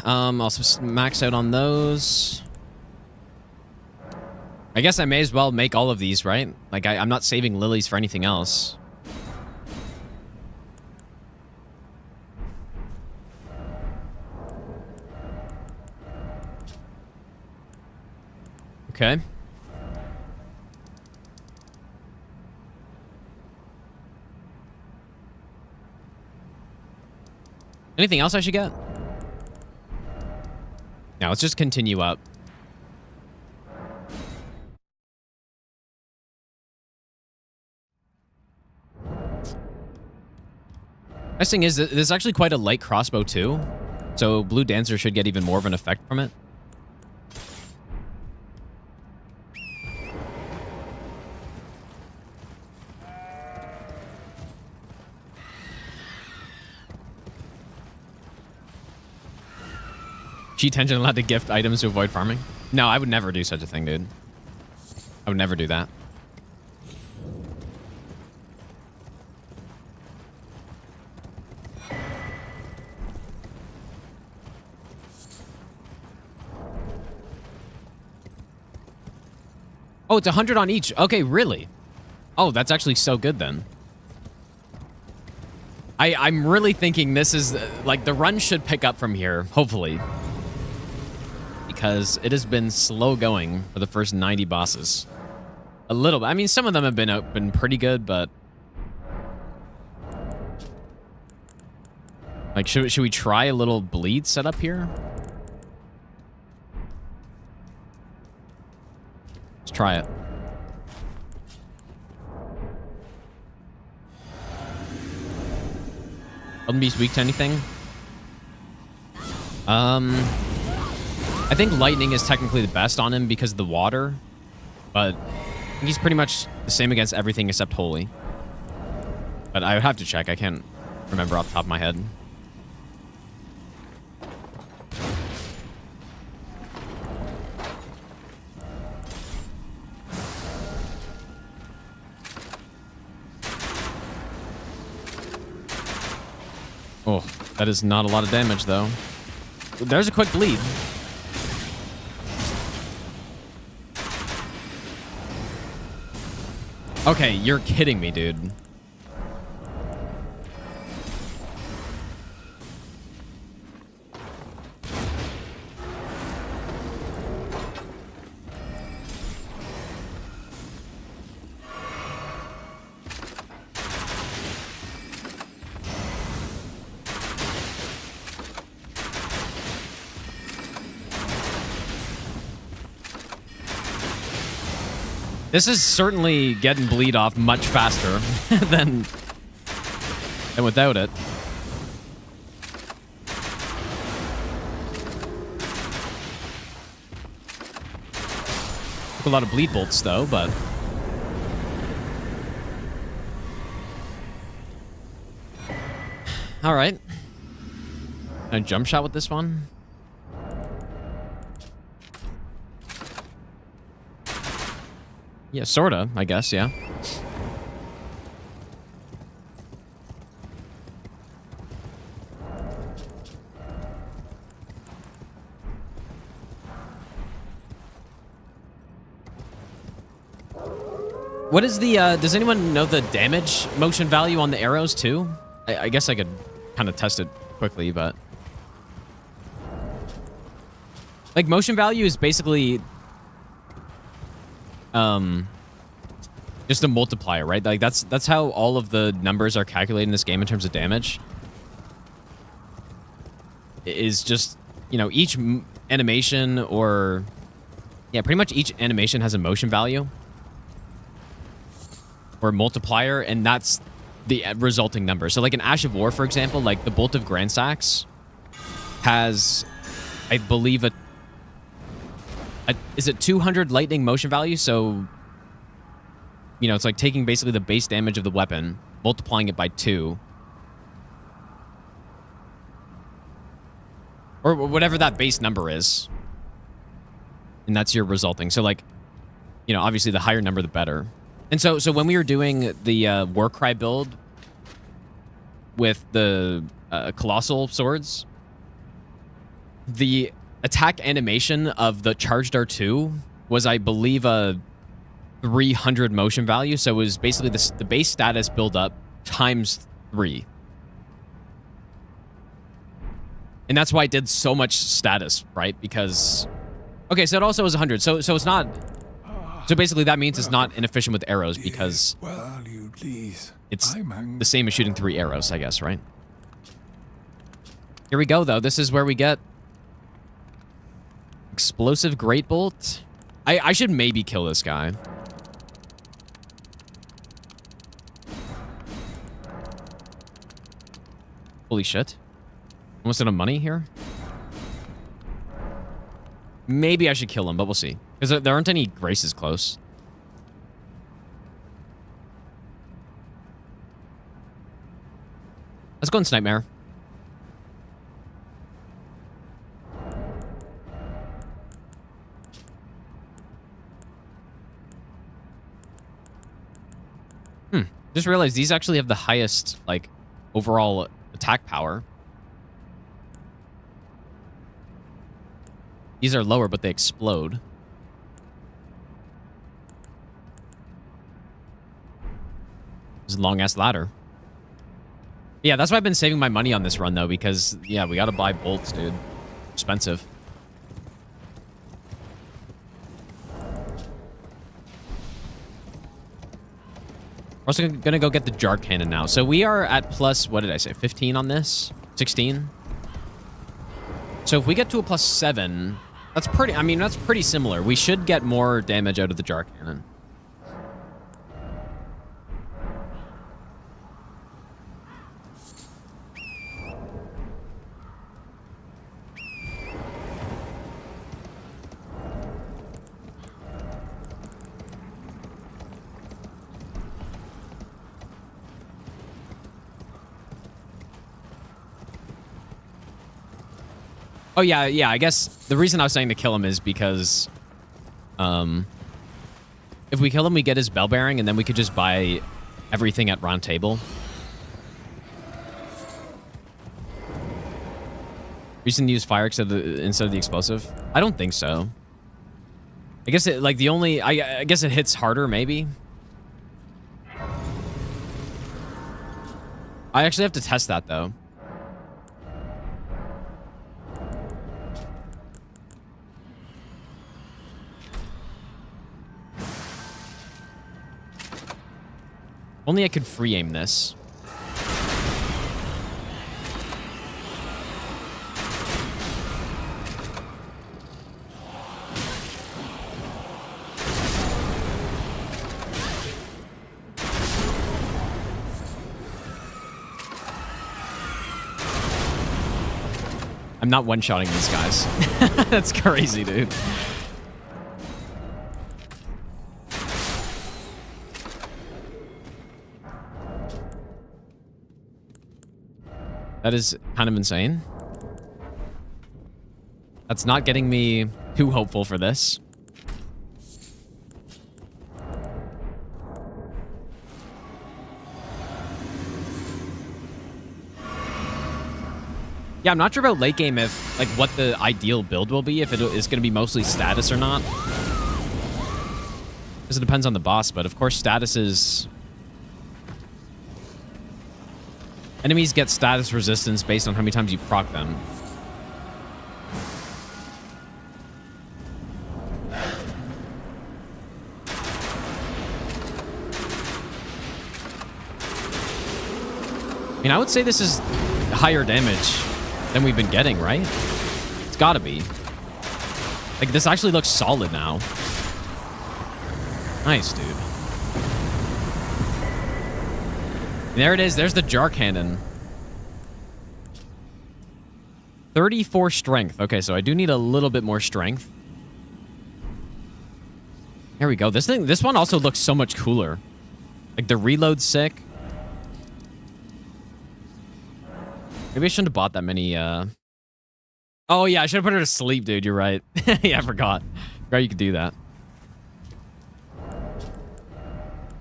Also max out on those. I guess I may as well make all of these, right? Like, I'm not saving lilies for anything else. Okay. Anything else I should get? Now let's just continue up. Nice thing is, there's actually quite a light crossbow too. So Blue Dancer should get even more of an effect from it. G-Tension allowed to gift items to avoid farming? No, I would never do such a thing, dude. I would never do that. Oh, it's 100 on each. Okay, really? Oh, that's actually so good then. I'm really thinking this is, like, the run should pick up from here, hopefully. Because it has been slow going for the first 90 bosses. A little bit. I mean, some of them have been pretty good, but... Like, should we try a little bleed setup here? Let's try it. Elden Beast weak to anything? I think lightning is technically the best on him because of the water, but I think he's pretty much the same against everything except holy. But I would have to check. I can't remember off the top of my head. Oh, that is not a lot of damage, though. There's a quick bleed. Okay, you're kidding me, dude. This is certainly getting bleed off much faster than without it. Took a lot of bleed bolts though, but all right. Can I jump shot with this one? Yeah, sorta, I guess, yeah. What is the, does anyone know the damage motion value on the arrows too? I guess I could kind of test it quickly, but... Like, motion value is basically... just a multiplier, right? Like that's how all of the numbers are calculated in this game in terms of damage. Is just, you know, each animation or yeah, pretty much each animation has a motion value or multiplier, and that's the resulting number. So like in Ash of War, for example, like the Bolt of Grandsax has, I believe, is it 200 lightning motion value? So, you know, it's like taking basically the base damage of the weapon, multiplying it by 2. Or whatever that base number is. And that's your resulting. So, like, you know, obviously the higher number, the better. And so when we were doing the Warcry build with the Colossal Swords, the attack animation of the Charged R2 was, I believe, a 300 motion value. So it was basically the base status build up times 3. And that's why it did so much status, right? Because, okay, so it also was 100. So it's not So basically that means it's not inefficient with arrows because it's the same as shooting 3 arrows, I guess, right? Here we go, though. This is where we get explosive great bolt. I should maybe kill this guy. Holy shit. Almost out of money here. Maybe I should kill him, but we'll see. Because there aren't any graces close. Let's go in Nightmare. Just realized these actually have the highest, like, overall attack power. These are lower, but they explode. This is a long-ass ladder. Yeah, that's why I've been saving my money on this run, though, because, yeah, we gotta buy bolts, dude. Expensive. We're also gonna go get the jar cannon now. So we are at plus, what did I say, 15 on this? 16? So if we get to a plus 7, that's pretty, I mean, that's pretty similar. We should get more damage out of the jar cannon. Oh, yeah, I guess the reason I was saying to kill him is because if we kill him, we get his bell bearing, and then we could just buy everything at round table. Reason to use fire instead of the explosive? I don't think so. I guess it, like, the only... I guess it hits harder, maybe? I actually have to test that, though. Only I could free aim this. I'm not one-shotting these guys. That's crazy, dude. That is kind of insane. That's not getting me too hopeful for this. Yeah, I'm not sure about late game if, like, what the ideal build will be, if it is going to be mostly status or not. Because it depends on the boss, but of course status is... Enemies get status resistance based on how many times you proc them. I mean, I would say this is higher damage than we've been getting, right? It's gotta be. Like, this actually looks solid now. Nice, dude. There it is. There's the jar cannon. 34 strength. Okay, so I do need a little bit more strength. There we go. This one also looks so much cooler. Like, the reload's sick. Maybe I shouldn't have bought that many, Oh, yeah, I should have put her to sleep, dude. You're right. Yeah, I forgot. Forgot you could do that.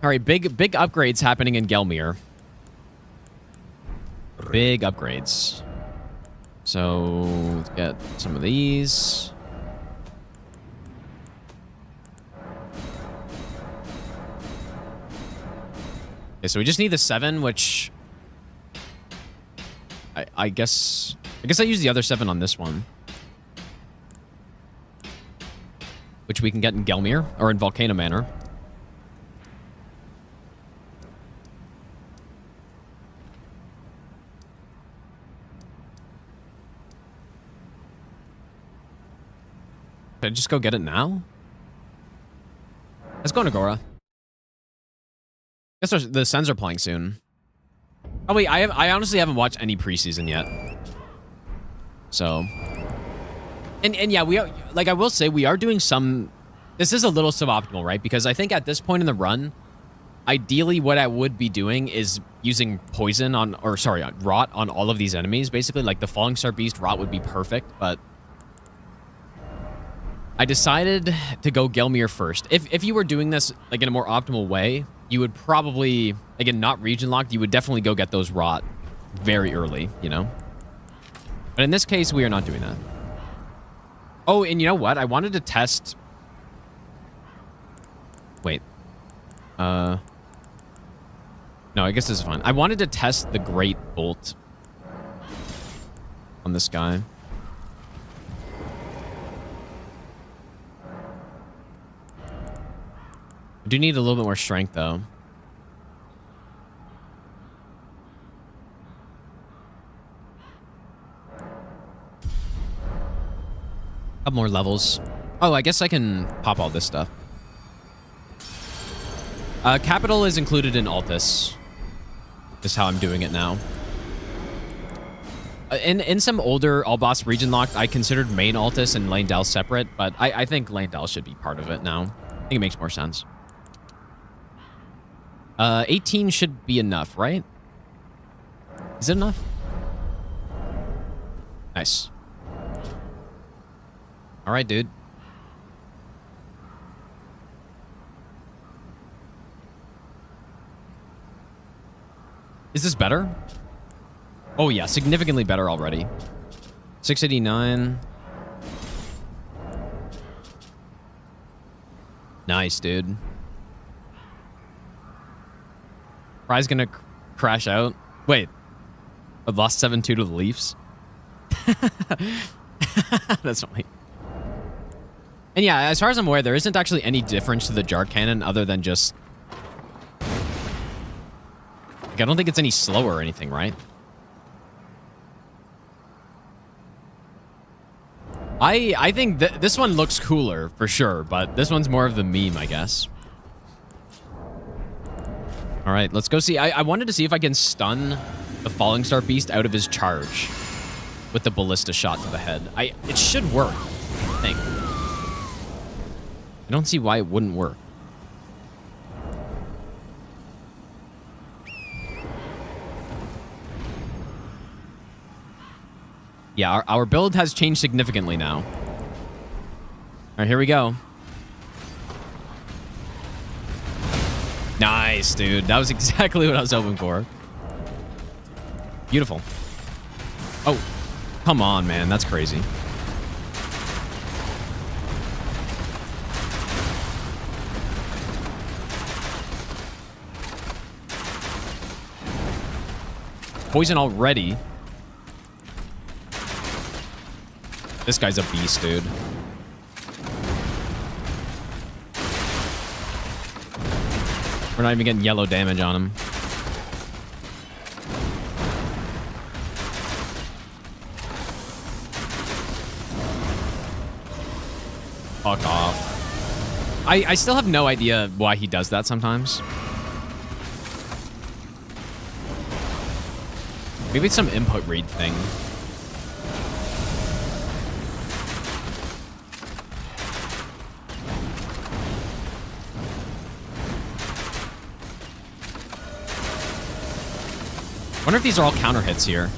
All right, big upgrades happening in Gelmir. Big upgrades. So, let's get some of these. Okay, so we just need the 7, which... I guess I use the other 7 on this one. which we can get in Gelmir or in Volcano Manor. Should I just go get it now? Let's go to Agora. Guess the Sens are playing soon. Oh wait, I honestly haven't watched any preseason yet. So, and yeah, we are, like, I will say we are doing some. This is a little suboptimal, right? Because I think at this point in the run, ideally what I would be doing is using poison on, or sorry, rot on all of these enemies. Basically, like the Falling Star Beast rot would be perfect, but I decided to go Gelmir first. If you were doing this like in a more optimal way, you would probably, again, not region locked, you would definitely go get those rot very early, you know? But in this case, we are not doing that. Oh, and you know what? I wanted to test... Wait. No, I guess this is fine. I wanted to test the Great Bolt on this guy. I do need a little bit more strength, though. Couple more levels. Oh, I guess I can pop all this stuff. Capital is included in Altus. Is how I'm doing it now. In some older all-boss region locked, I considered main Altus and Lane-Del separate, but I think Lane-Del should be part of it now. I think it makes more sense. 18 should be enough, right? Is it enough? Nice. All right, dude. Is this better? Oh, yeah, significantly better already. 689. Nice, dude. Fry's gonna crash out. Wait. I've lost 7-2 to the Leafs. That's funny. And yeah, as far as I'm aware, there isn't actually any difference to the Jar Cannon other than just... Like, I don't think it's any slower or anything, right? I think this one looks cooler, for sure, but this one's more of the meme, I guess. All right, let's go see. I wanted to see if I can stun the Falling Star Beast out of his charge with the Ballista shot to the head. It should work, I think. I don't see why it wouldn't work. Yeah, our build has changed significantly now. All right, here we go. Nice, dude. That was exactly what I was hoping for. Beautiful. Oh, come on, man. That's crazy. Poison already. This guy's a beast, dude. We're not even getting yellow damage on him. Fuck off. I still have no idea why he does that sometimes. Maybe it's some input read thing. Wonder if these are all counter hits here.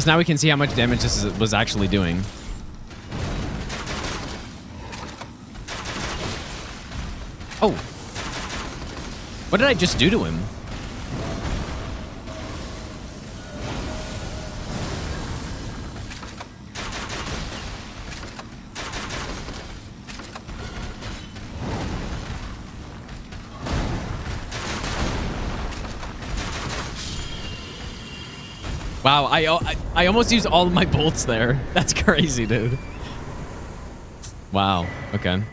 Because now we can see how much damage this was actually doing. Oh. What did I just do to him? Wow, I almost used all of my bolts there. That's crazy, dude. Wow, okay.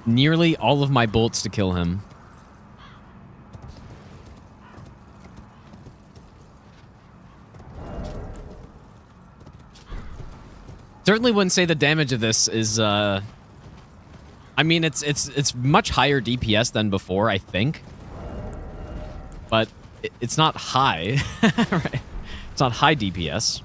Nearly all of my bolts to kill him. Certainly wouldn't say the damage of this is I mean it's much higher DPS than before, I think. But it's not high. Right? It's not high DPS.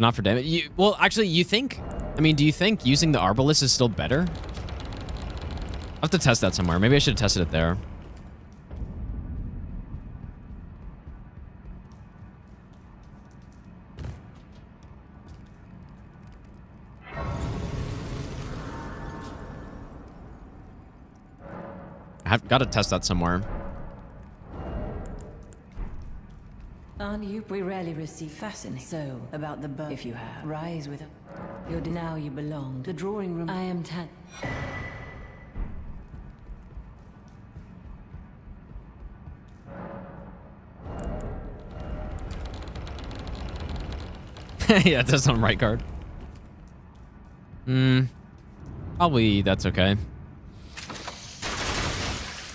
Not for damage. Well, actually, you think... I mean, do you think using the Arbalist is still better? I'll have to test that somewhere. Maybe I should have tested it there. I've got to test that somewhere. Aren't you? We rarely receive fascinating. So, about the bow, if you have. Rise with you're now you belong. The drawing room. I am Yeah, it does on Rykard. Probably that's okay.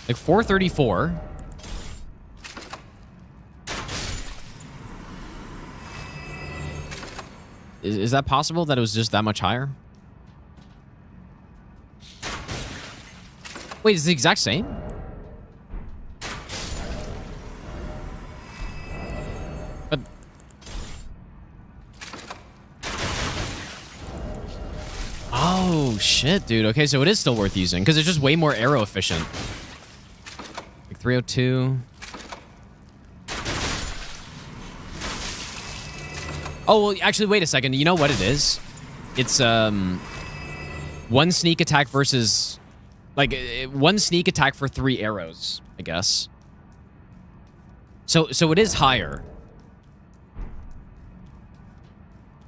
Like 434. Is that possible that it was just that much higher? Wait, is it the exact same? But... Oh, shit, dude. Okay, so it is still worth using, because it's just way more arrow efficient. Like 302... Oh, well, actually, wait a second. You know what it is? It's, one sneak attack versus... Like, one sneak attack for 3 arrows, I guess. So it is higher.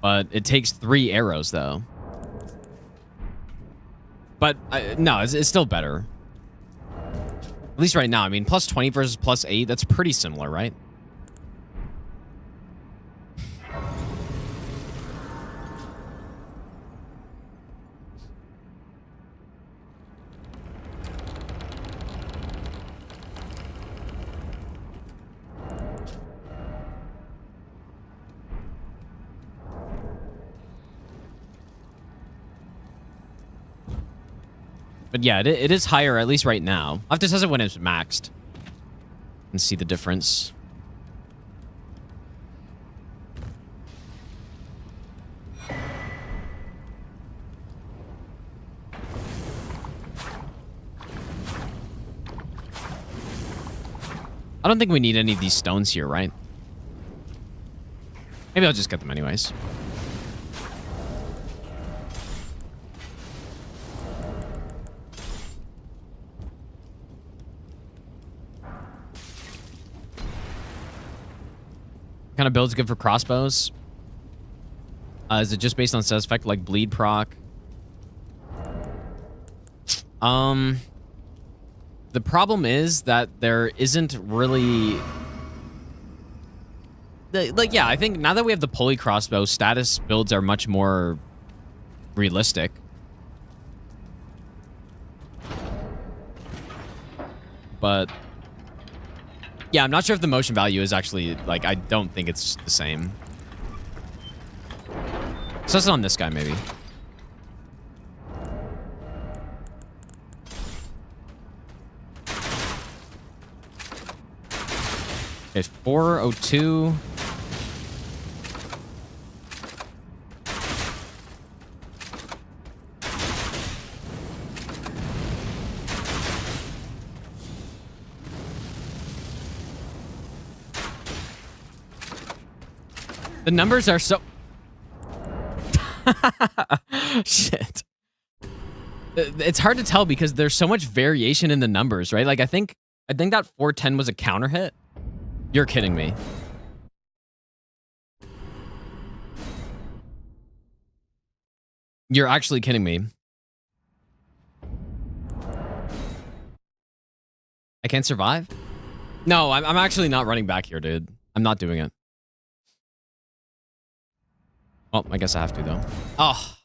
But it takes 3 arrows, though. But, no, it's still better. At least right now. I mean, plus 20 versus plus 8, that's pretty similar, right? But yeah, it is higher, at least right now. I'll have to test it when it's maxed. And see the difference. I don't think we need any of these stones here, right? Maybe I'll just get them anyways. Kind of build's good for crossbows? Is it just based on set effect like bleed proc? The problem is that there isn't really... Like, yeah, I think now that we have the pulley crossbow, status builds are much more realistic. But... yeah, I'm not sure if the motion value is actually, like, I don't think it's the same. So it's on this guy, maybe. Okay, 402. The numbers are so... Shit. It's hard to tell because there's so much variation in the numbers, right? Like, I think that 410 was a counter hit. You're kidding me. You're actually kidding me. I can't survive? No, I'm actually not running back here, dude. I'm not doing it. Oh, I guess I have to, though. Oh.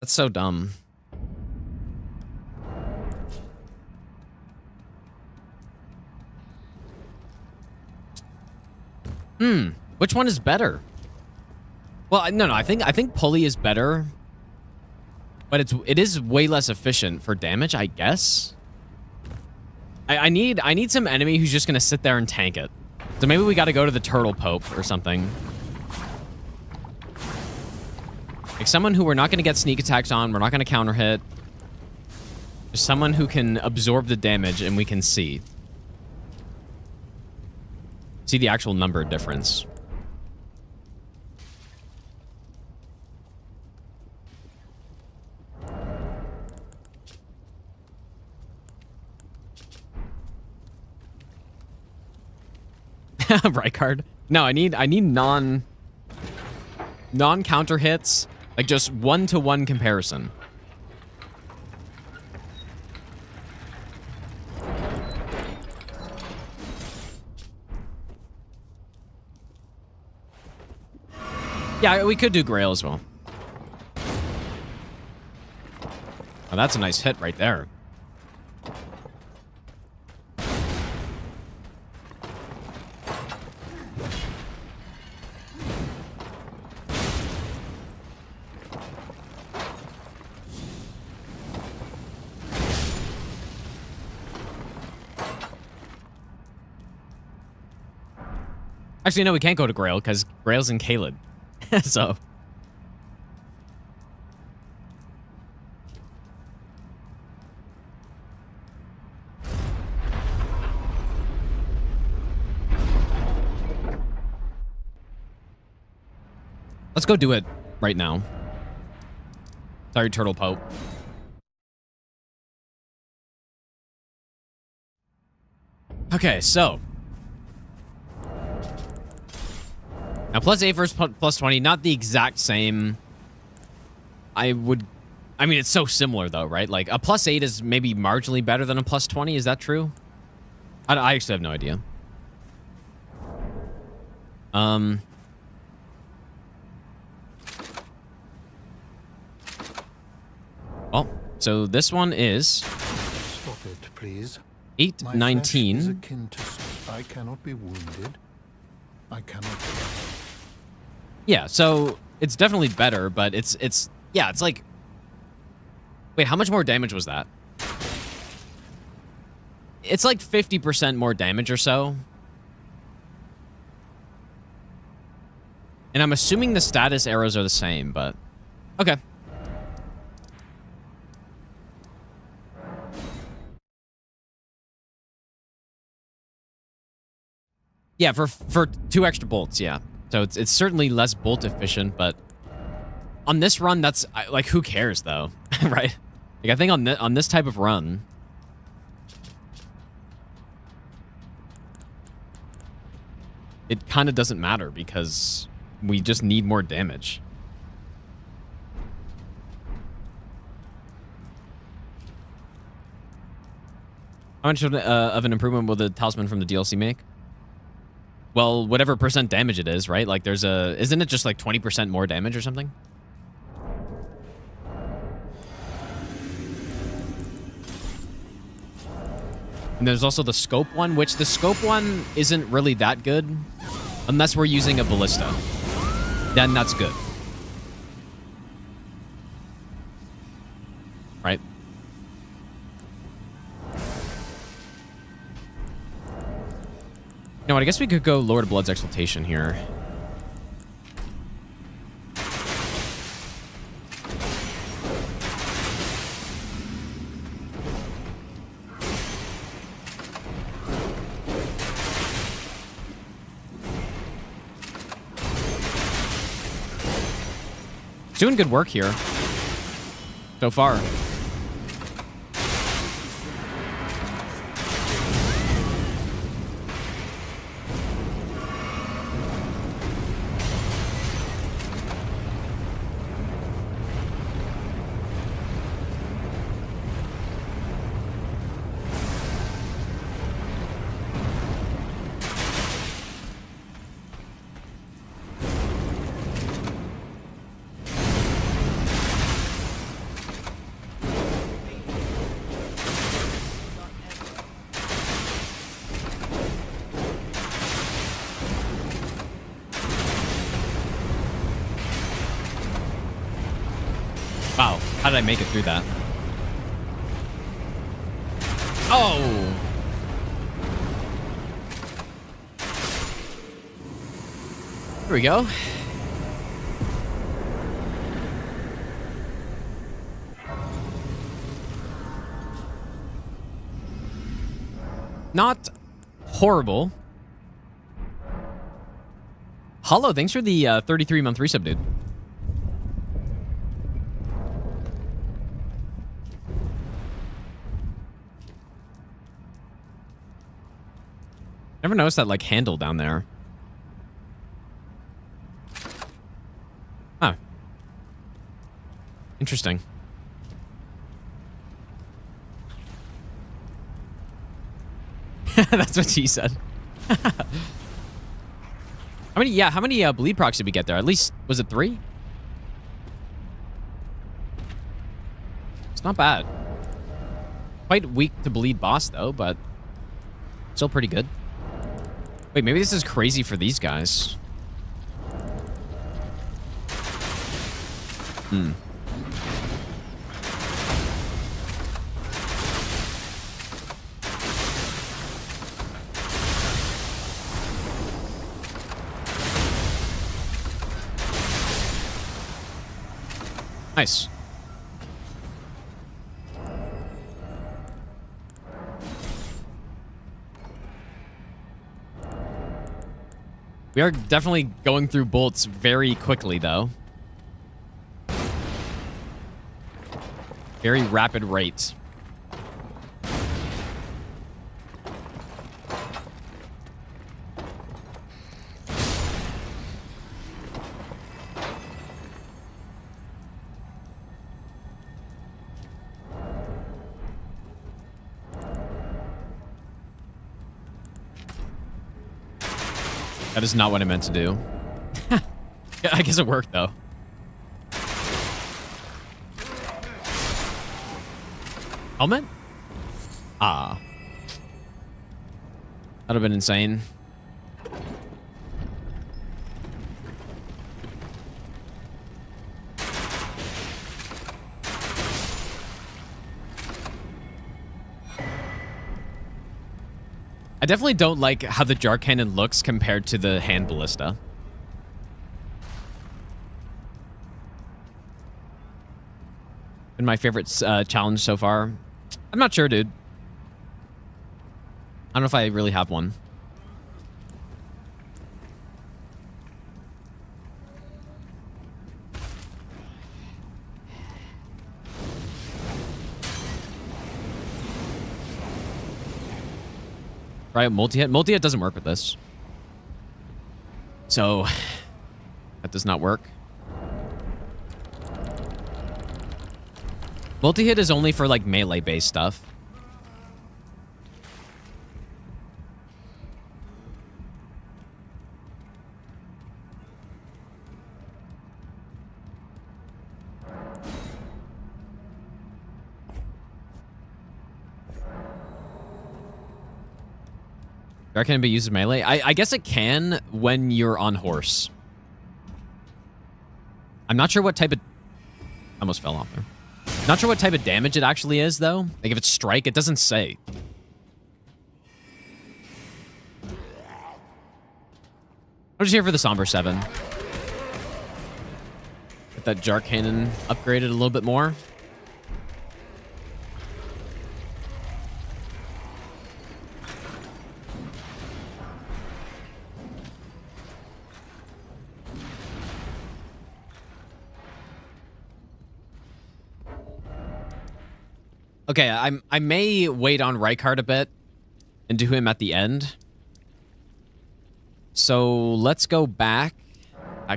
That's so dumb. Which one is better? Well, no, I think pulley is better, but it is way less efficient for damage, I guess. I need some enemy who's just gonna sit there and tank it. So maybe we got to go to the Turtle Pope or something. Like someone who we're not gonna get sneak attacks on, we're not gonna counter hit. Just someone who can absorb the damage and we can see the actual number difference. Rykard. No, I need non-counter hits, like just one-to-one comparison. Yeah, we could do Grail as well. Oh, that's a nice hit right there. Actually, no, we can't go to Grail because Grail's in Caelid. So. Let's go do it right now. Sorry, Turtle Pope. Okay, so. Now, +8 versus +20, not the exact same. I mean, it's so similar, though, right? Like, a +8 is maybe marginally better than a +20. Is that true? I actually have no idea. Well, so this one is... Stop it, please. 819. My flesh is akin to... I cannot be wounded. I cannot... Yeah, so it's definitely better, but it's like... Wait, how much more damage was that? It's like 50% more damage or so. And I'm assuming the status arrows are the same, but... Okay. Yeah, for 2 extra bolts, yeah. So it's certainly less bolt efficient, but on this run, that's like, who cares though, right? Like, I think on this type of run, it kind of doesn't matter because we just need more damage. How much of an improvement will the talisman from the DLC make? Well, whatever percent damage it is, right? Like, there's a... Isn't it just like 20% more damage or something? And there's also the scope one, which the scope one isn't really that good. Unless we're using a ballista. Then that's good. Right? No, I guess we could go Lord of Blood's Exaltation here. Doing good work here so far. Wow, how did I make it through that? Oh! Here we go. Not horrible. Hollow, thanks for the 33-month resub, dude. Never noticed that, like, handle down there. Huh. Interesting. That's what she said. How many bleed procs did we get there? At least, was it 3? It's not bad. Quite weak to bleed boss, though, but still pretty good. Wait, maybe this is crazy for these guys. Hmm. Nice. We are definitely going through bolts very quickly, though. Very rapid rate. That is not what I meant to do. I guess it worked, though. Helmet? Ah. That would have been insane. I definitely don't like how the jar cannon looks compared to the hand ballista. Been my favorite challenge so far. I'm not sure, dude. I don't know if I really have one. Right, multi-hit. Multi-hit doesn't work with this. So, that does not work. Multi-hit is only for, like, melee-based stuff. Jar can be used as melee? I guess it can when you're on horse. I'm not sure what type of... I almost fell off there. Not sure what type of damage it actually is, though. Like, if it's strike, it doesn't say. I'm just here for the Somber 7. Get that Jar Cannon upgraded a little bit more. Okay, I may wait on Rykard a bit and do him at the end. So let's go back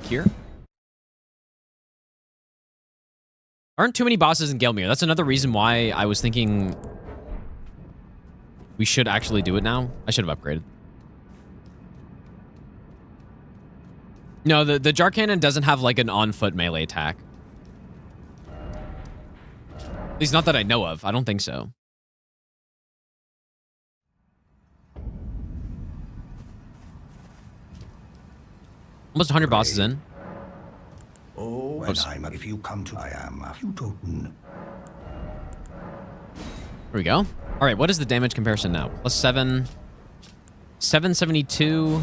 here. Aren't too many bosses in Gelmir. That's another reason why I was thinking we should actually do it now. I should have upgraded. No, the Jar Cannon doesn't have like an on-foot melee attack. At least not that I know of. I don't think so. Almost 100 bosses in. Oh, and if you come to, I am. You don't know. Here we go. All right, what is the damage comparison now? Plus 7, 772,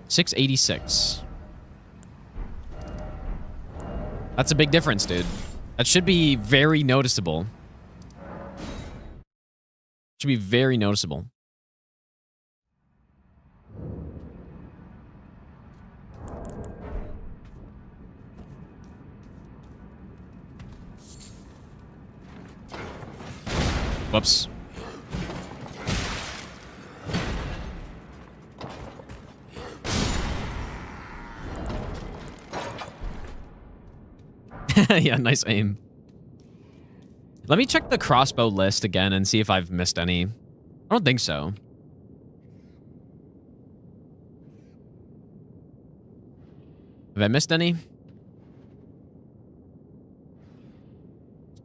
686. That's a big difference, dude. That should be very noticeable. Should be very noticeable. Whoops. Yeah, nice aim. Let me check the crossbow list again and see if I've missed any. I don't think so. Have I missed any?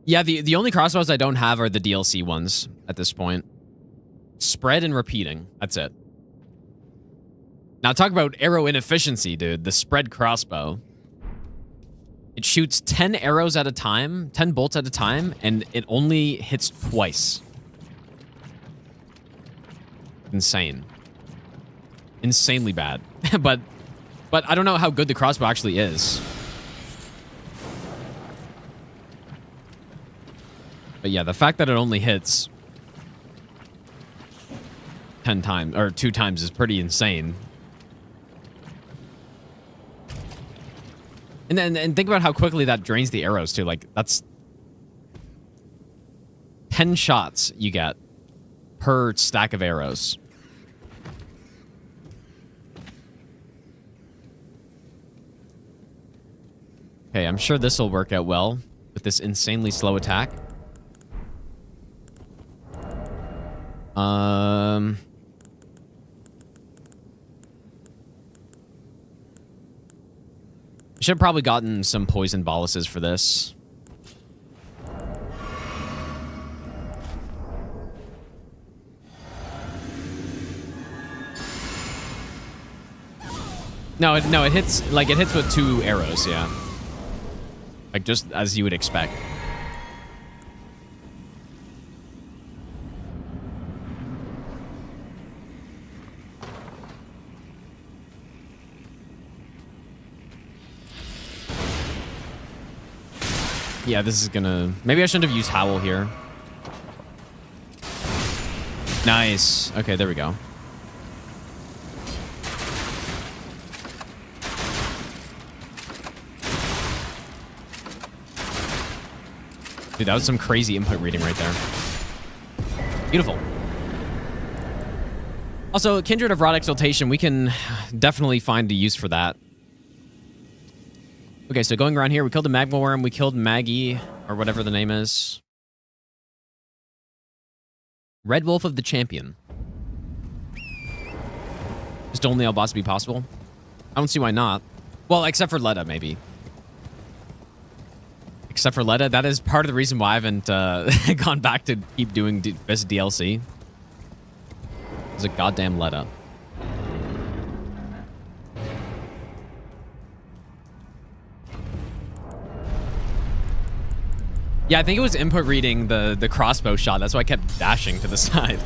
Yeah, the only crossbows I don't have are the DLC ones at this point. Spread and repeating. That's it. Now talk about arrow inefficiency, dude. The spread crossbow. It shoots 10 arrows at a time, 10 bolts at a time, and it only hits twice. Insane. Insanely bad. but I don't know how good the crossbow actually is. But yeah, the fact that it only hits 10 times, or 2 times is pretty insane. And then think about how quickly that drains the arrows too. Like, that's 10 shots you get per stack of arrows. Okay, I'm sure this will work out well with this insanely slow attack. I should have probably gotten some poison ballistas for this. No, it hits with 2 arrows, yeah. Like just as you would expect. Yeah, this is gonna... Maybe I shouldn't have used Howl here. Nice. Okay, there we go. Dude, that was some crazy input reading right there. Beautiful. Also, Kindred of Rod Exaltation, we can definitely find a use for that. Okay, so going around here, we killed a magma worm, we killed Maggie, or whatever the name is. Red Wolf of the Champion. Just only all boss be possible? I don't see why not. Well, except for Letta, maybe. Except for Letta, that is part of the reason why I haven't gone back to keep doing this DLC. It's a goddamn Letta. Yeah, I think it was input reading the crossbow shot. That's why I kept dashing to the side.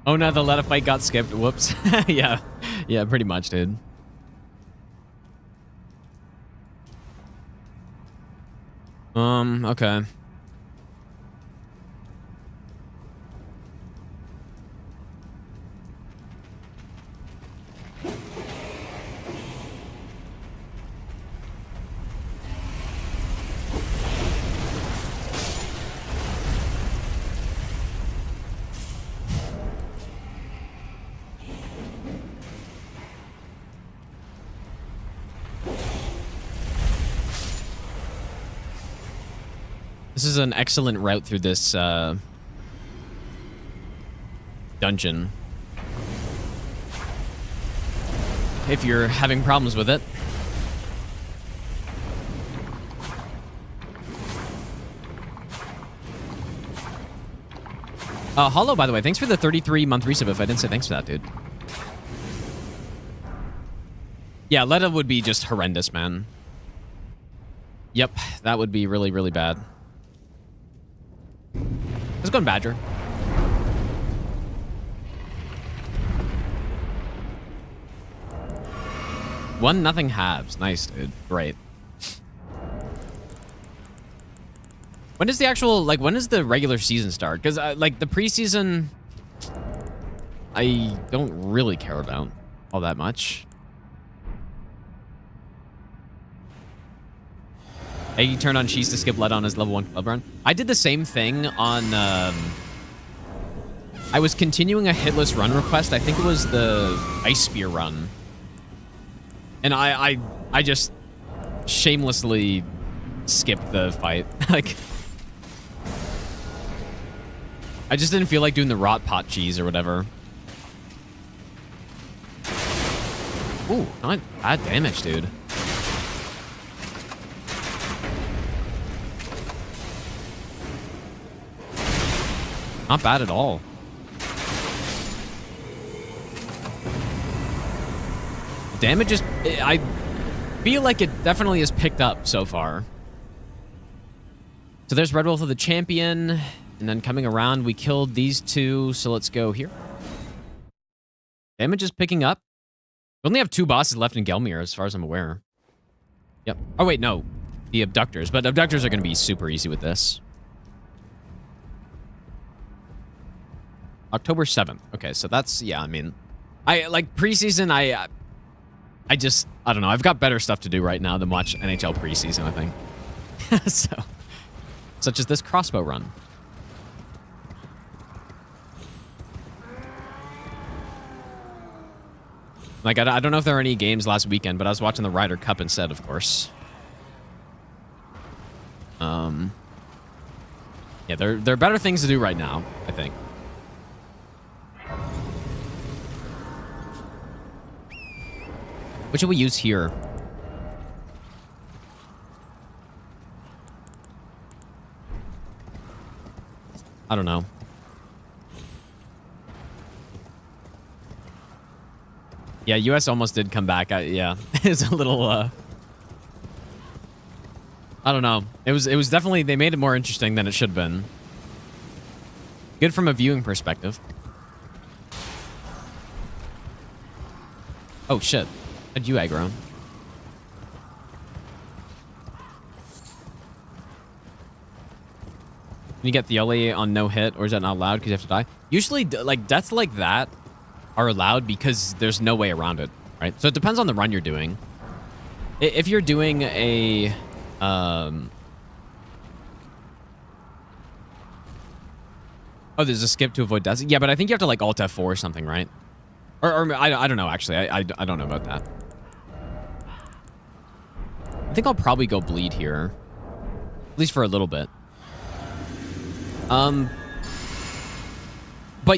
Oh no, the Letta fight got skipped. Whoops. Yeah, pretty much, dude. Okay. This is an excellent route through this dungeon. If you're having problems with it. Hollow, by the way, thanks for the 33-month resub. If I didn't say thanks for that, dude. Yeah, Letta would be just horrendous, man. Yep, that would be really, really bad. Let's go on Badger. One nothing halves. Nice, dude. Great. When does the actual, like, when does the regular season start? Because, like, the preseason, I don't really care about all that much. Hey, you turned on Cheese to skip Led on his level 1 club run. I did the same thing on, I was continuing a hitless run request. I think it was the Ice Spear run. And I just shamelessly skipped the fight. Like, I just didn't feel like doing the rot pot cheese or whatever. Ooh, not bad damage, dude. Not bad at all. Damage is... I feel like it definitely has picked up so far. So there's Red Wolf of the Champion. And then coming around, we killed these two. So let's go here. Damage is picking up. We only have 2 bosses left in Gelmir, as far as I'm aware. Yep. Oh, wait, no. The Abductors. But Abductors are going to be super easy with this. October 7th. Okay, so that's... Yeah, I mean... like, preseason, I don't know. I've got better stuff to do right now than watch NHL preseason, I think. So, such as this crossbow run. Like, I don't know if there were any games last weekend, but I was watching the Ryder Cup instead, of course. Yeah, there are better things to do right now, I think. What should we use here? I don't know. Yeah, US almost did come back. Yeah, it's a little, I don't know. It was definitely, they made it more interesting than it should have been. Good from a viewing perspective. Oh, shit. How'd you aggro? Can you get the LA on no hit, or is that not allowed because you have to die? Usually, like, deaths like that are allowed because there's no way around it, right? So it depends on the run you're doing. If you're doing a... Oh, there's a skip to avoid deaths. Yeah, but I think you have to, like, Alt F4 or something, right? Or I don't know, actually. I don't know about that. I think I'll probably go bleed here. At least for a little bit. But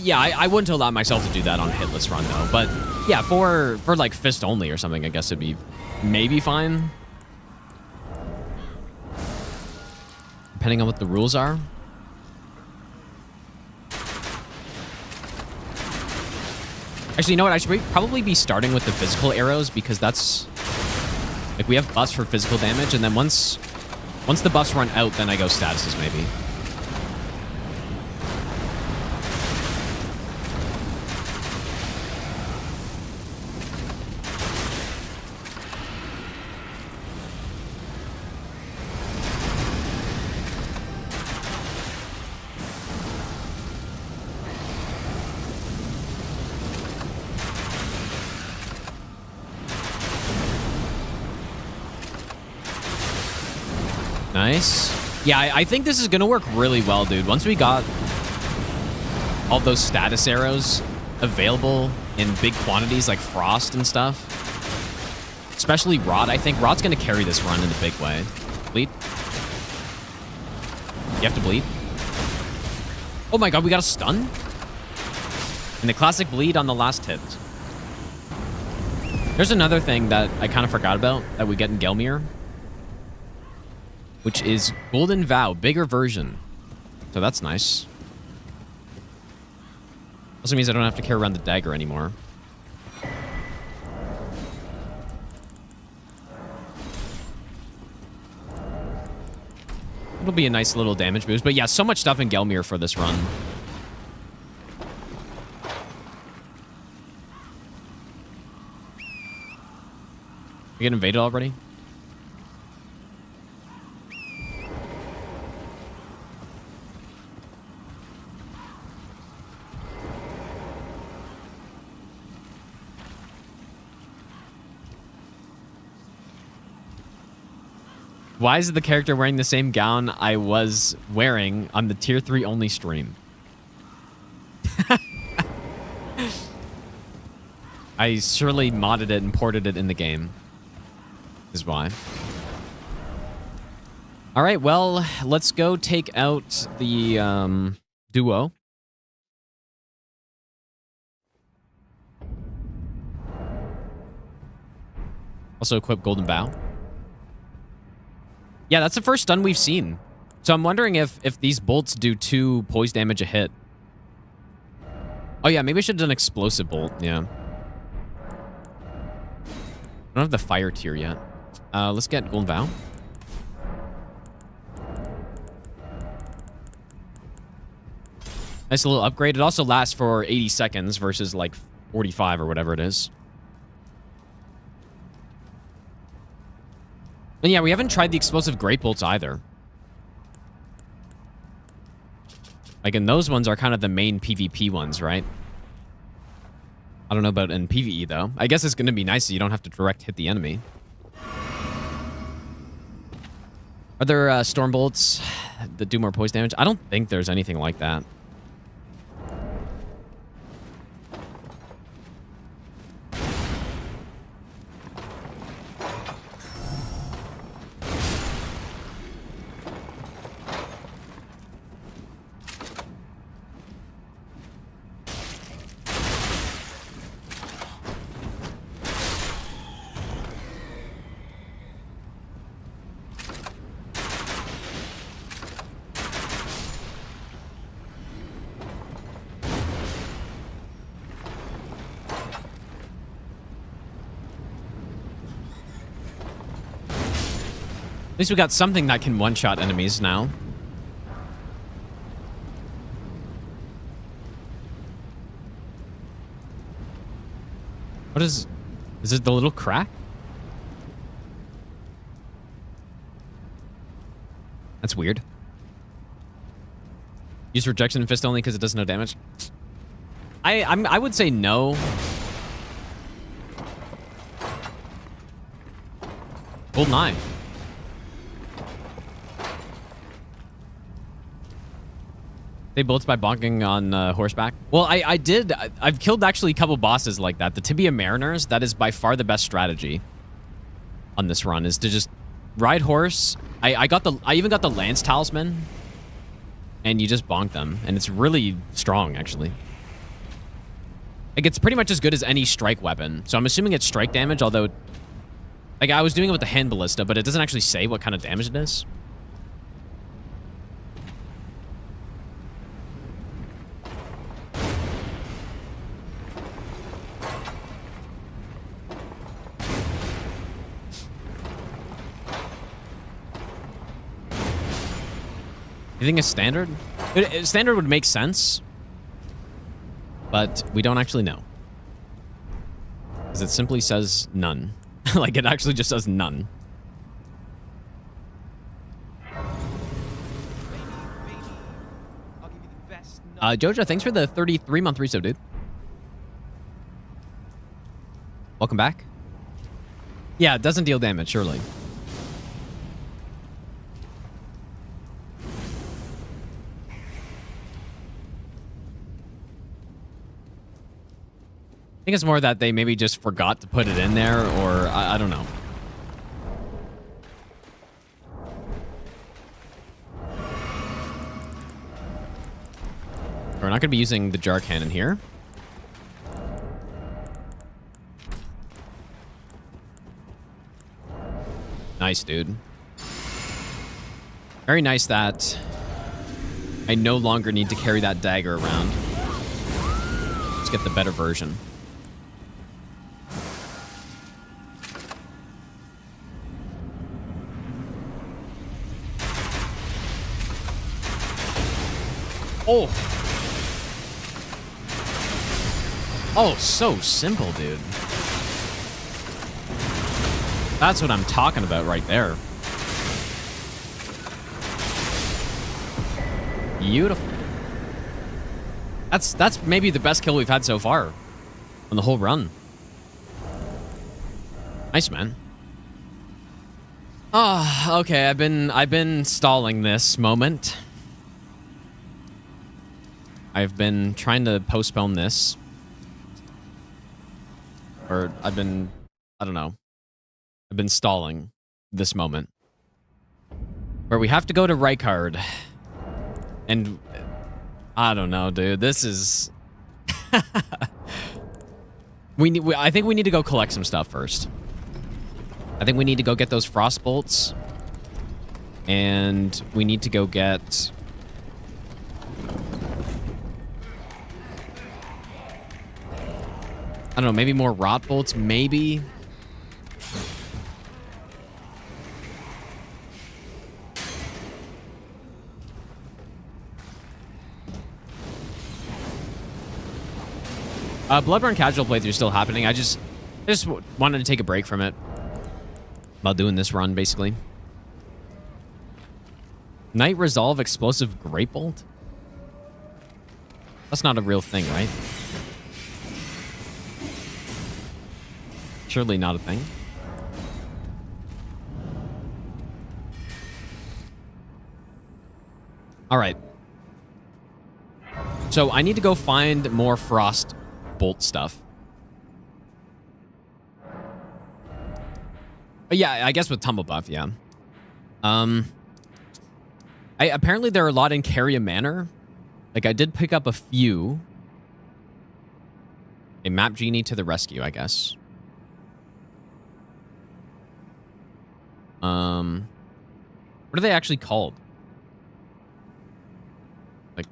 yeah, I wouldn't allow myself to do that on hitless run, though. But yeah, for like fist only or something, I guess it'd be maybe fine. Depending on what the rules are. Actually, you know what? I should probably be starting with the physical arrows because that's... Like, we have buffs for physical damage, and then once the buffs run out, then I go statuses, maybe. Nice. Yeah, I think this is going to work really well, dude. Once we got all those status arrows available in big quantities like Frost and stuff, especially Rot, I think Rot's going to carry this run in a big way. Bleed. You have to bleed. Oh my god, we got a stun? And the classic bleed on the last hit. There's another thing that I kind of forgot about that we get in Gelmir, which is Golden Vow, bigger version. So that's nice. Also means I don't have to carry around the dagger anymore. It'll be a nice little damage boost. But yeah, so much stuff in Gelmir for this run. We get invaded already? Why is the character wearing the same gown I was wearing on the tier 3 only stream? I surely modded it and ported it in the game. Is why. All right, well, let's go take out the duo. Also equip Golden Bow. Yeah, that's the first stun we've seen. So I'm wondering if these bolts do 2 poise damage a hit. Oh yeah, maybe I should have done explosive bolt. Yeah. I don't have the fire tier yet. Let's get Golden Vow. Nice little upgrade. It also lasts for 80 seconds versus like 45 or whatever it is. And yeah, we haven't tried the explosive great bolts either. Like, and those ones are kind of the main PvP ones, right? I don't know about in PvE, though. I guess it's going to be nice so you don't have to direct hit the enemy. Are there storm bolts that do more poise damage? I don't think there's anything like that. At least we got something that can one-shot enemies now. What is it the little crack? That's weird. Use rejection and fist only because it does no damage. I would say no. Golden Eye. They bullets by bonking on horseback. Well, I've killed actually a couple bosses like that. The Tibia Mariners, that is by far the best strategy on this run, is to just ride horse. I even got the Lance Talisman, and you just bonk them, and it's really strong actually. Like, it's pretty much as good as any strike weapon. So I'm assuming it's strike damage, although like I was doing it with the hand ballista, but it doesn't actually say what kind of damage it is. You think it's standard? Standard would make sense, but we don't actually know. Because it simply says none. Like, it actually just says none. Jojo, thanks for the 33-month resub, dude. Welcome back. Yeah, it doesn't deal damage, surely. think it's more that they maybe just forgot to put it in there, or I don't know. We're not going to be using the jar cannon here. Nice, dude. Very nice that I no longer need to carry that dagger around. Let's get the better version. Oh! Oh, so simple, dude. That's what I'm talking about right there. Beautiful. That's maybe the best kill we've had so far on the whole run. Nice, man. Ah, okay. I've been stalling this moment. I've been trying to postpone this. Or I don't know. I've been stalling this moment. Where we have to go to Rykard. And I don't know, dude. This is... I think we need to go collect some stuff first. I think we need to go get those frost bolts. And we need to go get... I don't know, maybe more rot bolts, maybe. Bloodborne casual playthrough is still happening. I just wanted to take a break from it while doing this run, basically. Night Resolve Explosive Great Bolt? That's not a real thing, right? Surely not a thing. All right. So I need to go find more frost bolt stuff. But yeah, I guess with tumble buff, yeah. Apparently there are a lot in Caria Manor. Like I did pick up a few. A map genie to the rescue, I guess. What are they actually called? Like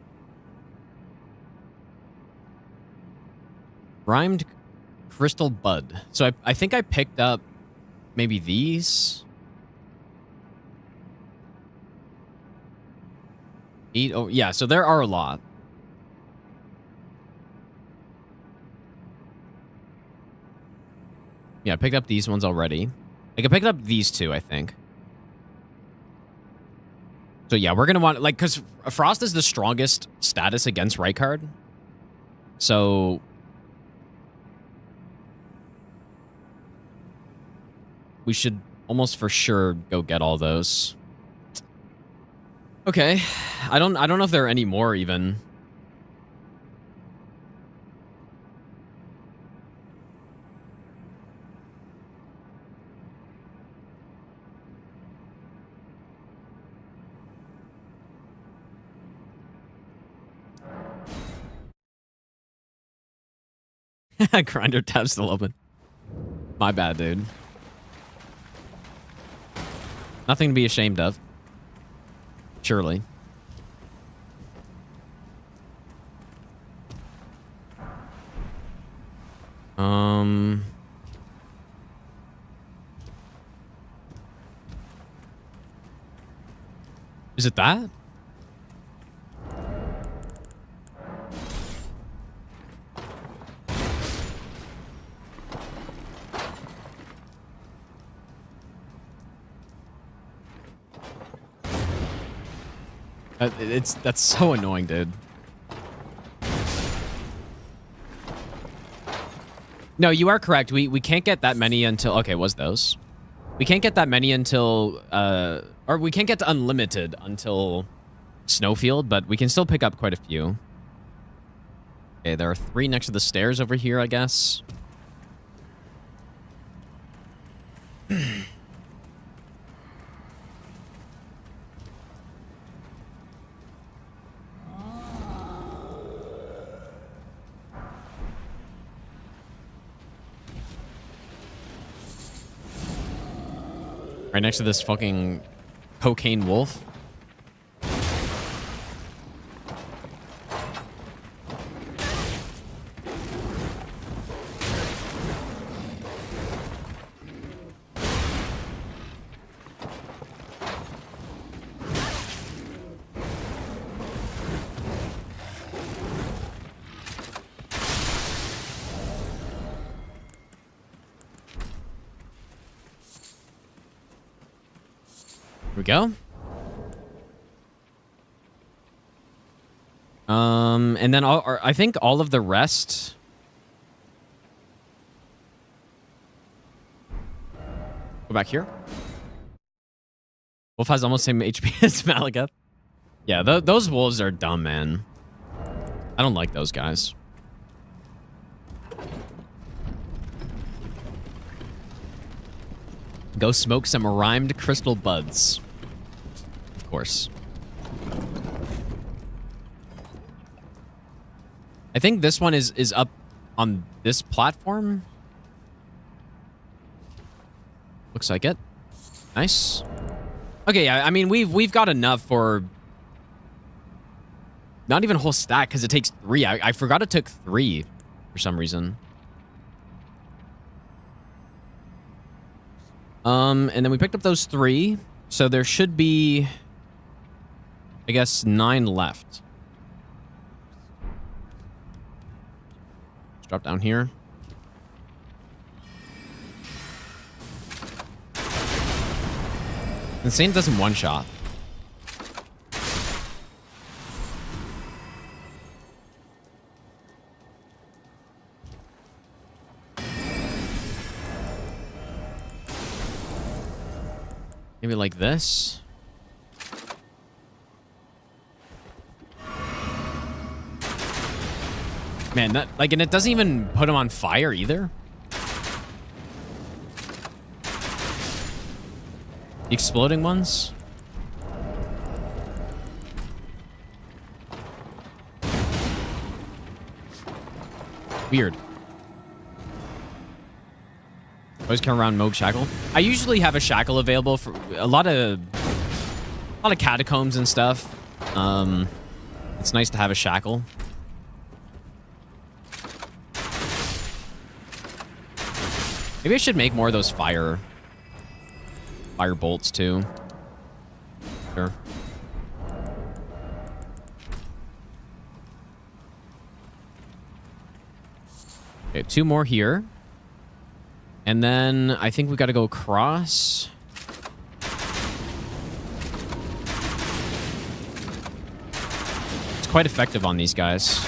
rhymed crystal bud. So I think I picked up maybe these. Oh yeah, so there are a lot. Yeah, I picked up these ones already. I picked up these two, I think. So yeah, we're gonna want, like, because Frost is the strongest status against Rykard. So we should almost for sure go get all those. Okay. I don't know if there are any more even. Grinder tab's still open. My bad, dude. Nothing to be ashamed of. Surely. Is it that? That's so annoying, dude. No, you are correct. We can't get that many until... Okay, was those? We can't get that many until... or we can't get to unlimited until Snowfield, but we can still pick up quite a few. Okay, there are 3 next to the stairs over here, I guess. Right next to this fucking cocaine wolf. Here we go. And then I think all of the rest. Go back here. Wolf has almost the same HP as Malagath. Yeah, those wolves are dumb, man. I don't like those guys. Go smoke some rhymed crystal buds. Of course. I think this one is up on this platform. Looks like it. Nice. Okay, yeah, I mean we've got enough for not even a whole stack because it takes 3. I forgot it took 3 for some reason. And then we picked up those 3, so there should be, I guess, 9 left. Let's drop down here. Insane doesn't one-shot. Maybe like this. Man, that like, and it doesn't even put him on fire either. The exploding ones. Weird. Always come around Moog Shackle. I usually have a shackle available for a lot of catacombs and stuff. It's nice to have a shackle. Maybe I should make more of those fire bolts too. Sure. Okay, 2 more here. And then I think we got to go across. It's quite effective on these guys.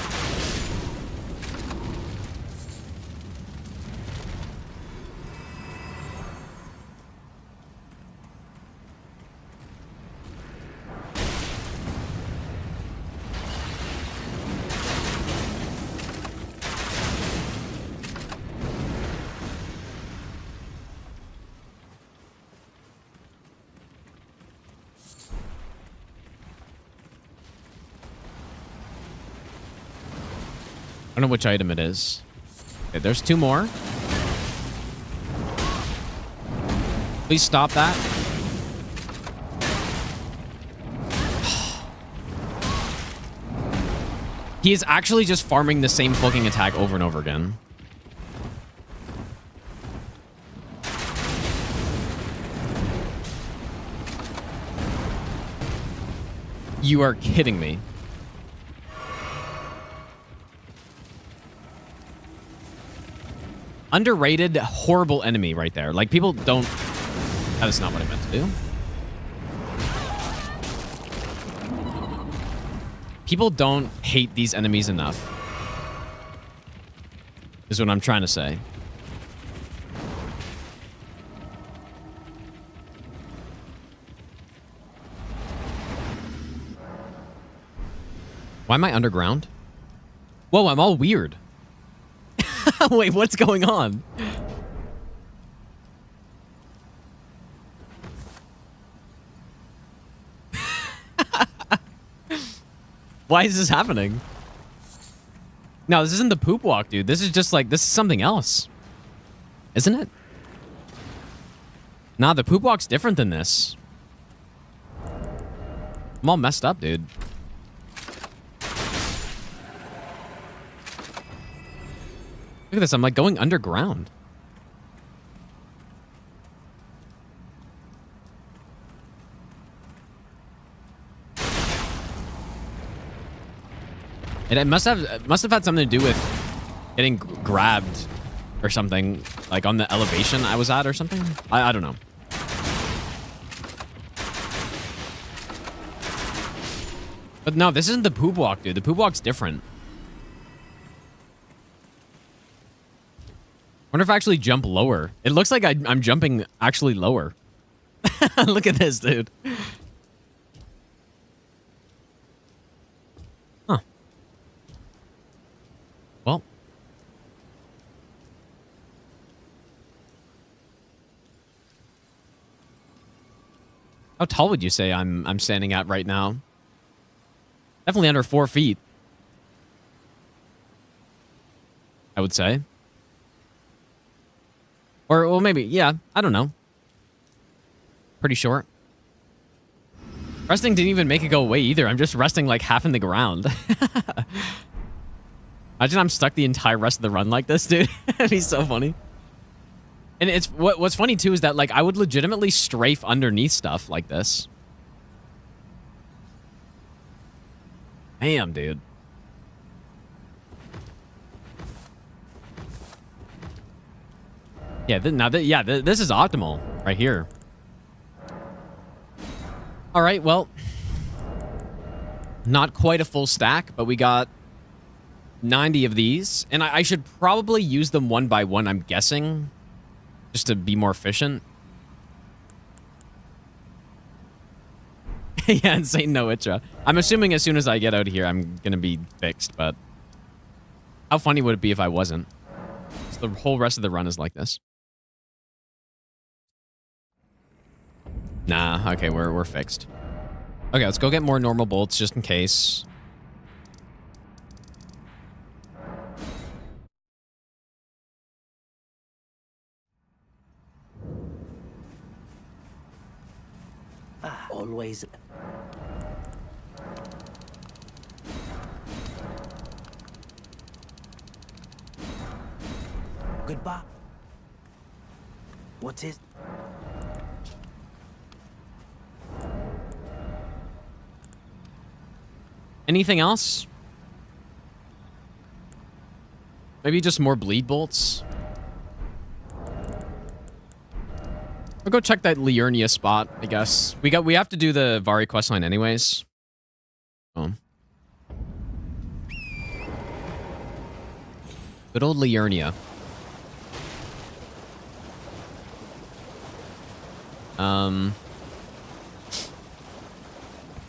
I don't know which item it is. Okay, there's 2 more. Please stop that. He is actually just farming the same fucking attack over and over again. You are kidding me. Underrated, horrible enemy right there. Like, people don't... That is not what I meant to do. People don't hate these enemies enough. Is what I'm trying to say. Why am I underground? Whoa, I'm all weird. Wait, what's going on? Why is this happening? No, this isn't the poop walk, dude. This is just like, this is something else. Isn't it? Nah, the poop walk's different than this. I'm all messed up, dude. Look at this, I'm like going underground. And it must have had something to do with getting grabbed or something, like on the elevation I was at or something. I don't know. But no, this isn't the poop walk, dude. The poop walk's different. Wonder if I actually jump lower. It looks like I'm jumping actually lower. Look at this, dude. Huh. Well. How tall would you say I'm standing at right now? Definitely under 4 feet. I would say. Or, well, maybe, yeah, I don't know. Pretty short. Resting didn't even make it go away either. I'm just resting like half in the ground. Imagine I'm stuck the entire rest of the run like this, dude. It'd be so funny. And it's what's funny too is that like I would legitimately strafe underneath stuff like this. Damn, dude. Yeah, this is optimal right here. All right, well, not quite a full stack, but we got 90 of these, and I should probably use them one by one, I'm guessing, just to be more efficient. Yeah, insane no itcha. I'm assuming as soon as I get out of here, I'm gonna be fixed, but how funny would it be if I wasn't? So the whole rest of the run is like this. Nah, okay, we're fixed. Okay, let's go get more normal bolts just in case. Always. Goodbye. What's his? Anything else? Maybe just more bleed bolts? We'll go check that Liurnia spot, I guess. We have to do the Vari questline anyways. Oh. Good old Liurnia.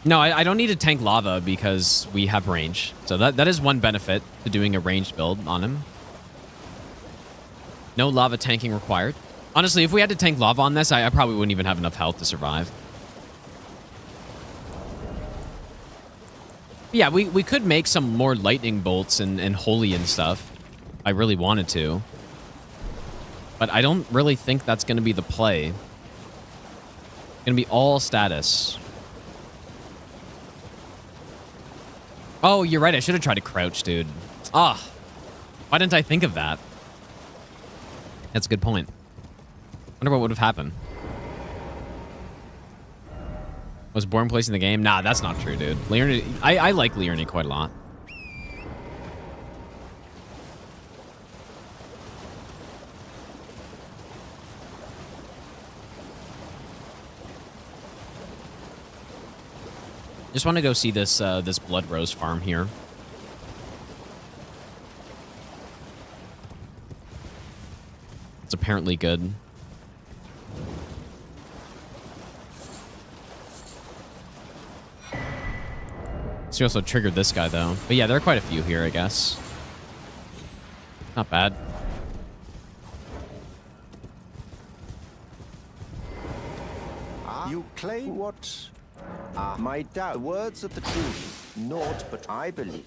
No, I don't need to tank lava because we have range. So that is one benefit to doing a ranged build on him. No lava tanking required. Honestly, if we had to tank lava on this, I probably wouldn't even have enough health to survive. Yeah, we could make some more lightning bolts and holy and stuff. If I really wanted to. But I don't really think that's going to be the play. It's going to be all status. Oh, you're right. I should have tried to crouch, dude. Ah, why didn't I think of that? That's a good point. Wonder what would have happened. Was born place in the game? Nah, that's not true, dude. Liurnia, I like Liurnia quite a lot. Just want to go see this this Blood Rose farm here. It's apparently good. So we also triggered this guy though. But yeah, there are quite a few here, I guess. Not bad. You claim what? My doubt. Words of the truth. Naught but I believe.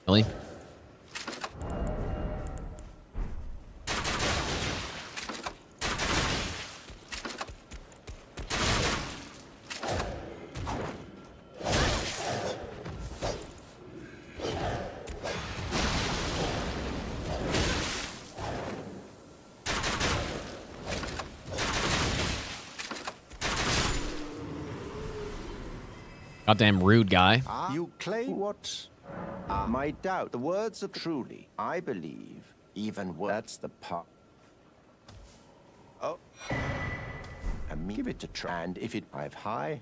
Really? Goddamn rude guy. You claim what? My doubt. The words of truly, I believe. Even that's the part. Oh. I mean, give it to try. And if it dive high.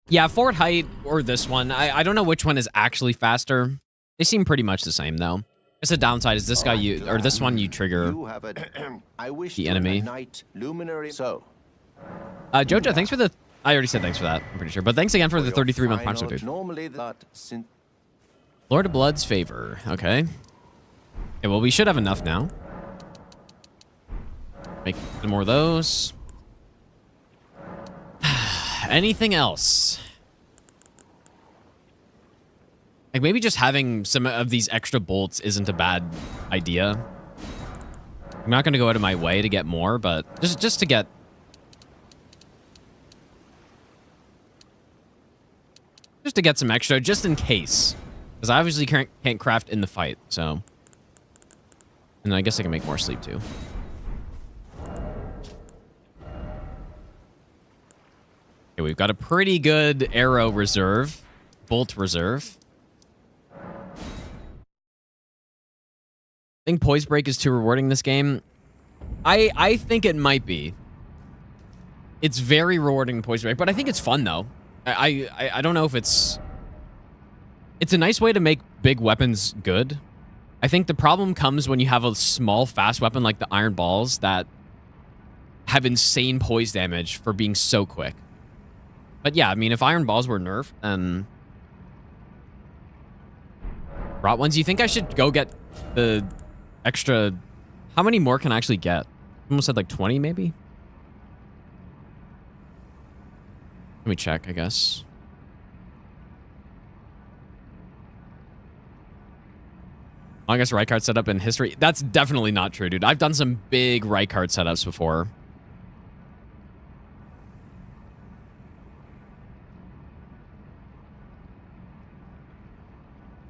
Yeah, Fort Height or this one. I don't know which one is actually faster. They seem pretty much the same though. Just the downside is this guy this one you trigger You have a I wish the enemy. night luminary. So Jojo, thanks for the... I already said thanks for that, I'm pretty sure. But thanks again for the 33-month punch, dude. Normally that Lord of Blood's favor. Okay. Okay, well, we should have enough now. Make some more of those. Anything else? Like, maybe just having some of these extra bolts isn't a bad idea. I'm not going to go out of my way to get more, but just to get... Just to get some extra, just in case. Because I obviously can't craft in the fight, so... And I guess I can make more sleep, too. Okay, we've got a pretty good arrow reserve. Bolt reserve. I think Poise Break is too rewarding this game. I think it might be. It's very rewarding, Poise Break, but I think it's fun, though. I don't know if it's a nice way to make big weapons good. I think the problem comes when you have a small fast weapon like the iron balls that have insane poise damage for being so quick. But yeah, I mean, if iron balls were nerfed, then rot ones. You think I should go get the extra? How many more can I actually get? Almost said like 20 maybe. Let me check, I guess. Longest Rykard setup in history. That's definitely not true, dude. I've done some big Rykard setups before.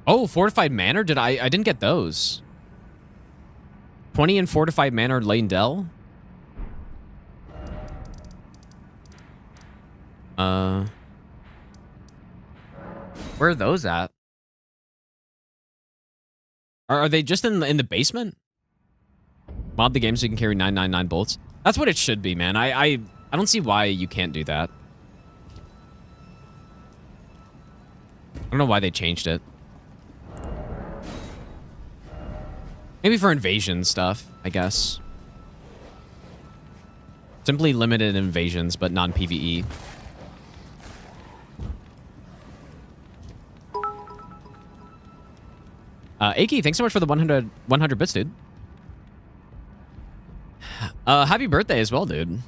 Oh, Fortified Manor? I didn't get those. 20 in Fortified Manor Lane Dell? Where are those at? Are they just in the basement? Mod the game so you can carry 999 bolts. That's what it should be, man. I don't see why you can't do that. I don't know why they changed it. Maybe for invasion stuff, I guess. Simply limited invasions, but non-PvE. Aki, thanks so much for the 100 bits, dude. Happy birthday as well, dude.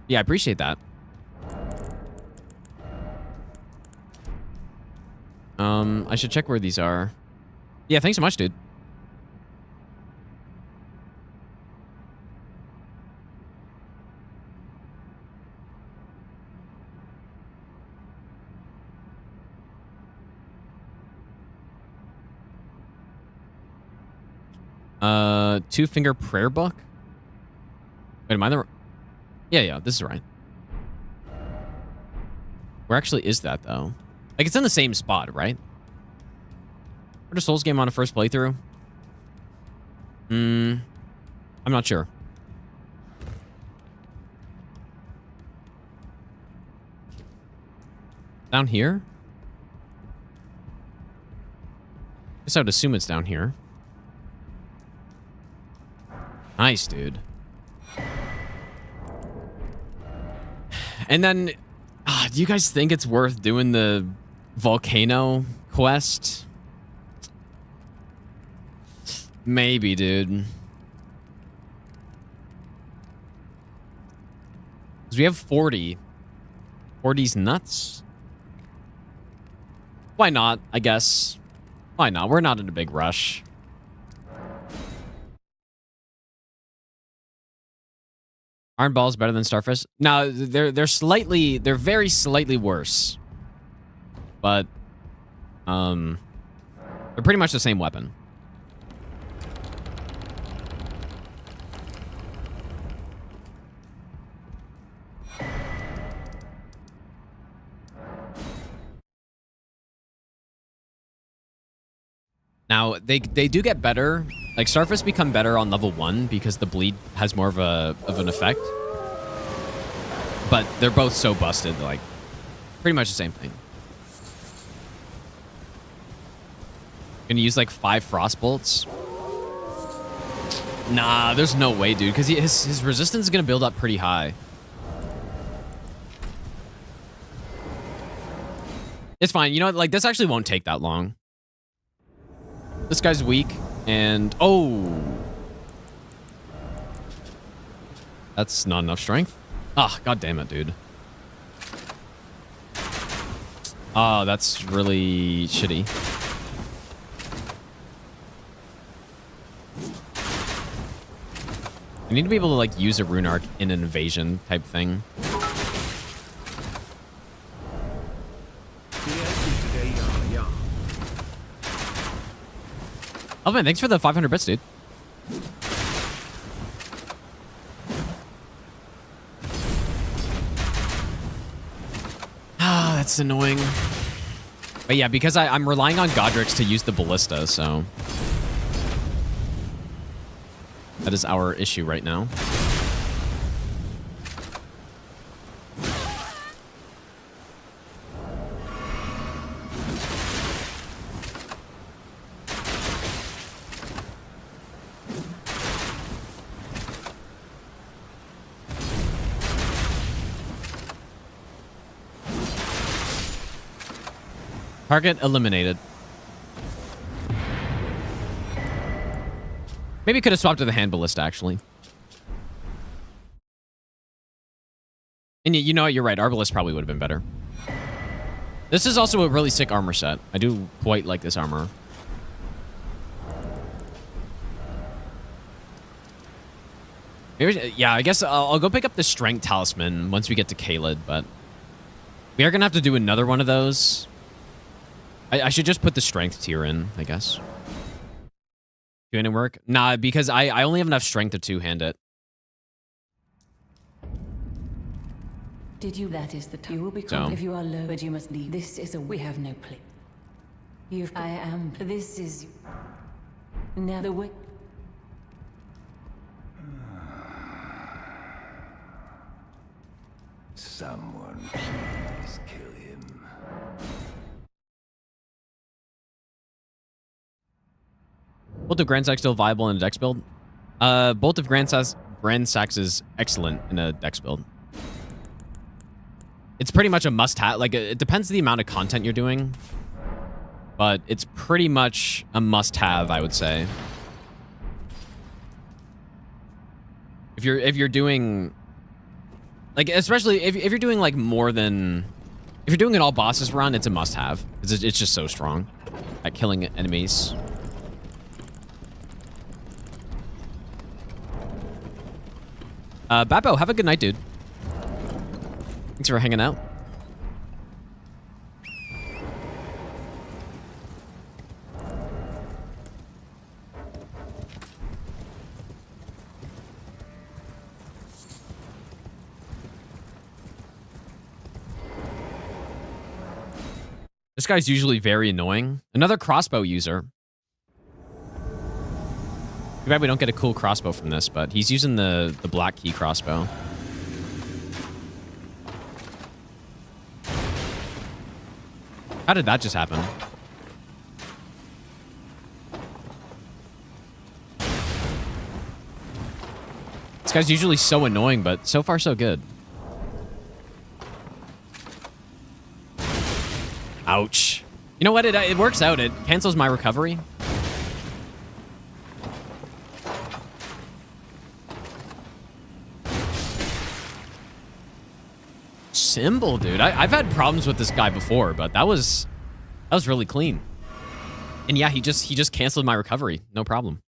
Yeah, I appreciate that. I should check where these are. Yeah, thanks so much, dude. Two-finger prayer book? Wait, am I the... Yeah, this is right. Where actually is that, though? Like, it's in the same spot, right? Where'd a Souls game on a first playthrough? I'm not sure. Down here? Guess I would assume it's down here. Nice, dude. And then, do you guys think it's worth doing the Volcano quest? Maybe, dude. Because we have 40. 40's nuts. Why not, I guess? Why not? We're not in a big rush. Iron Ball's better than Starfish? No, they're very slightly worse. But they're pretty much the same weapon. Now, they do get better. Like, Starfish become better on level 1 because the bleed has more of an effect. But they're both so busted, like, pretty much the same thing. Gonna use, like, 5 frost bolts. Nah, there's no way, dude, because his resistance is gonna build up pretty high. It's fine. You know what? Like, this actually won't take that long. This guy's weak, and... Oh! That's not enough strength. Ah, god damn it, dude. Oh, that's really shitty. I need to be able to, like, use a rune arc in an invasion type thing. Oh man, thanks for the 500 bits, dude. Ah, that's annoying. But yeah, because I'm relying on Godric's to use the Ballista, so... That is our issue right now. Target eliminated. Maybe could have swapped to the hand ballista, actually. And you know what? You're right. Arbalest probably would have been better. This is also a really sick armor set. I do quite like this armor. Maybe, yeah, I guess I'll go pick up the Strength Talisman once we get to Kaled, but... We are going to have to do another one of those. I should just put the Strength tier in, I guess. Two-handed work? Nah, because I only have enough strength to two-hand it. Did you? That is the time. You will become. So. If you are low, but you must leave. This is a. We have no place. You've. I am. This is. Now the way. Someone please kill him. Bolt of Grandsack still viable in a dex build? Bolt of Grandsack is excellent in a dex build. It's pretty much a must-have. Like, it depends on the amount of content you're doing, but it's pretty much a must-have, I would say. If you're doing, like, especially if you're doing like more than, if you're doing an all bosses run, it's a must-have. It's just so strong at killing enemies. Babbo, have a good night, dude. Thanks for hanging out. This guy's usually very annoying. Another crossbow user. Too bad we don't get a cool crossbow from this, but he's using the black key crossbow. How did that just happen? This guy's usually so annoying, but so far so good. Ouch. You know what? It works out. It cancels my recovery. Symbol, dude. I've had problems with this guy before, but that was really clean. And yeah, he just canceled my recovery. No problem.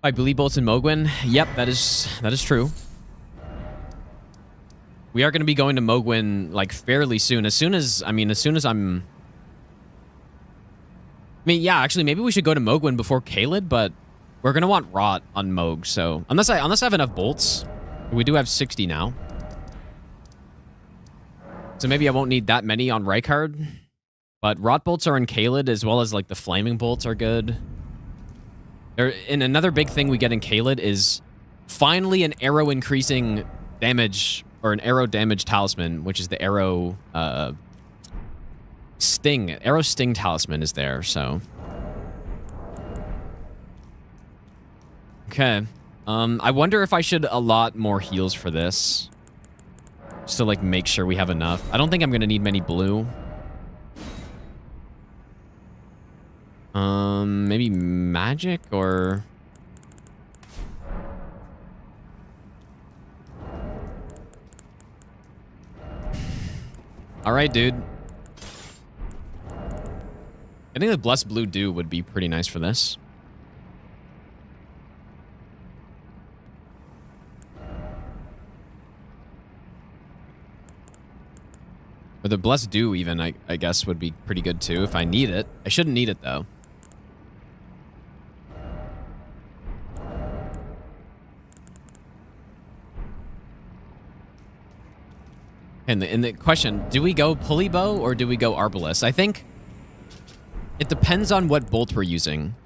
I believe bolts in Mogwin. Yep, that is true. We are going to be going to Mogwin like fairly soon. As soon as I'm... yeah, actually, maybe we should go to Mogwin before Caelid, but we're going to want Rot on Mog, so... Unless I have enough bolts. We do have 60 now. So maybe I won't need that many on Rykard. But Rot bolts are in Caelid, as well as like the Flaming bolts are good. And another big thing we get in Caelid is finally an arrow increasing damage, or an arrow damage talisman, which is the arrow sting. Arrow sting talisman is there, so. Okay. I wonder if I should allot more heals for this. Just to like make sure we have enough. I don't think I'm gonna need many blue. Maybe magic or... Alright, dude. I think the Blessed Blue Dew would be pretty nice for this. Or the Blessed Dew even, I guess, would be pretty good too if I need it. I shouldn't need it, though. And the question, do we go pulley bow or do we go arbalest? I think it depends on what bolt we're using.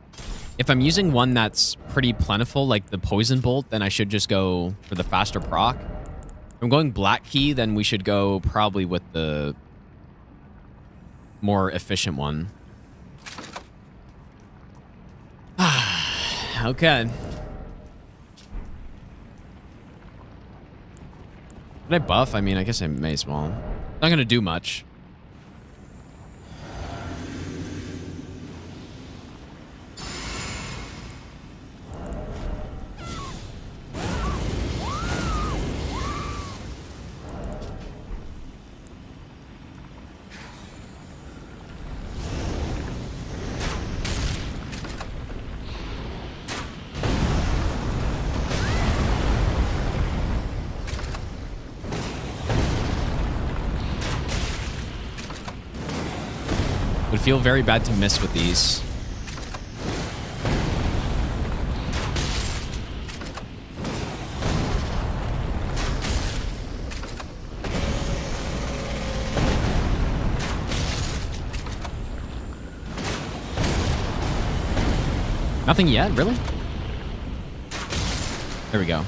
If I'm using one that's pretty plentiful, like the poison bolt, then I should just go for the faster proc. If I'm going black key, then we should go probably with the more efficient one. Okay. Did I buff? I mean, I guess I may as well. Not gonna do much. Would feel very bad to miss with these. Nothing yet, really? There we go.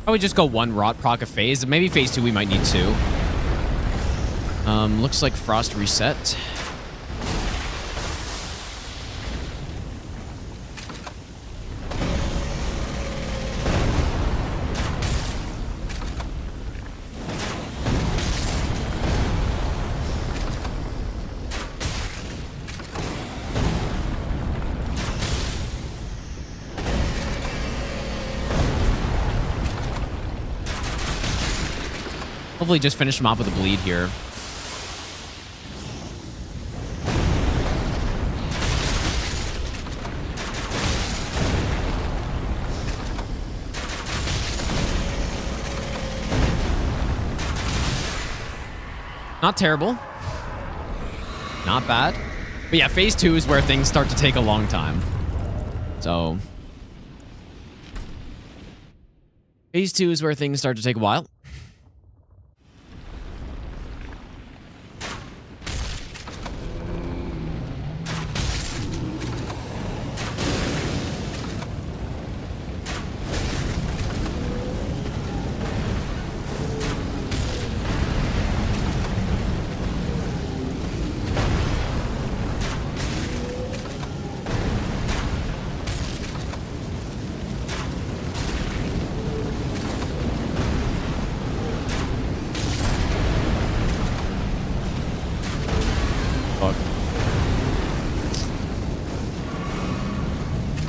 Probably just go one rot proc a phase. Maybe phase 2 we might need 2. Looks like frost reset. Hopefully just finish him off with a bleed here. Not terrible. Not bad. But yeah, phase 2 is where things start to take a long time. So... phase 2 is where things start to take a while.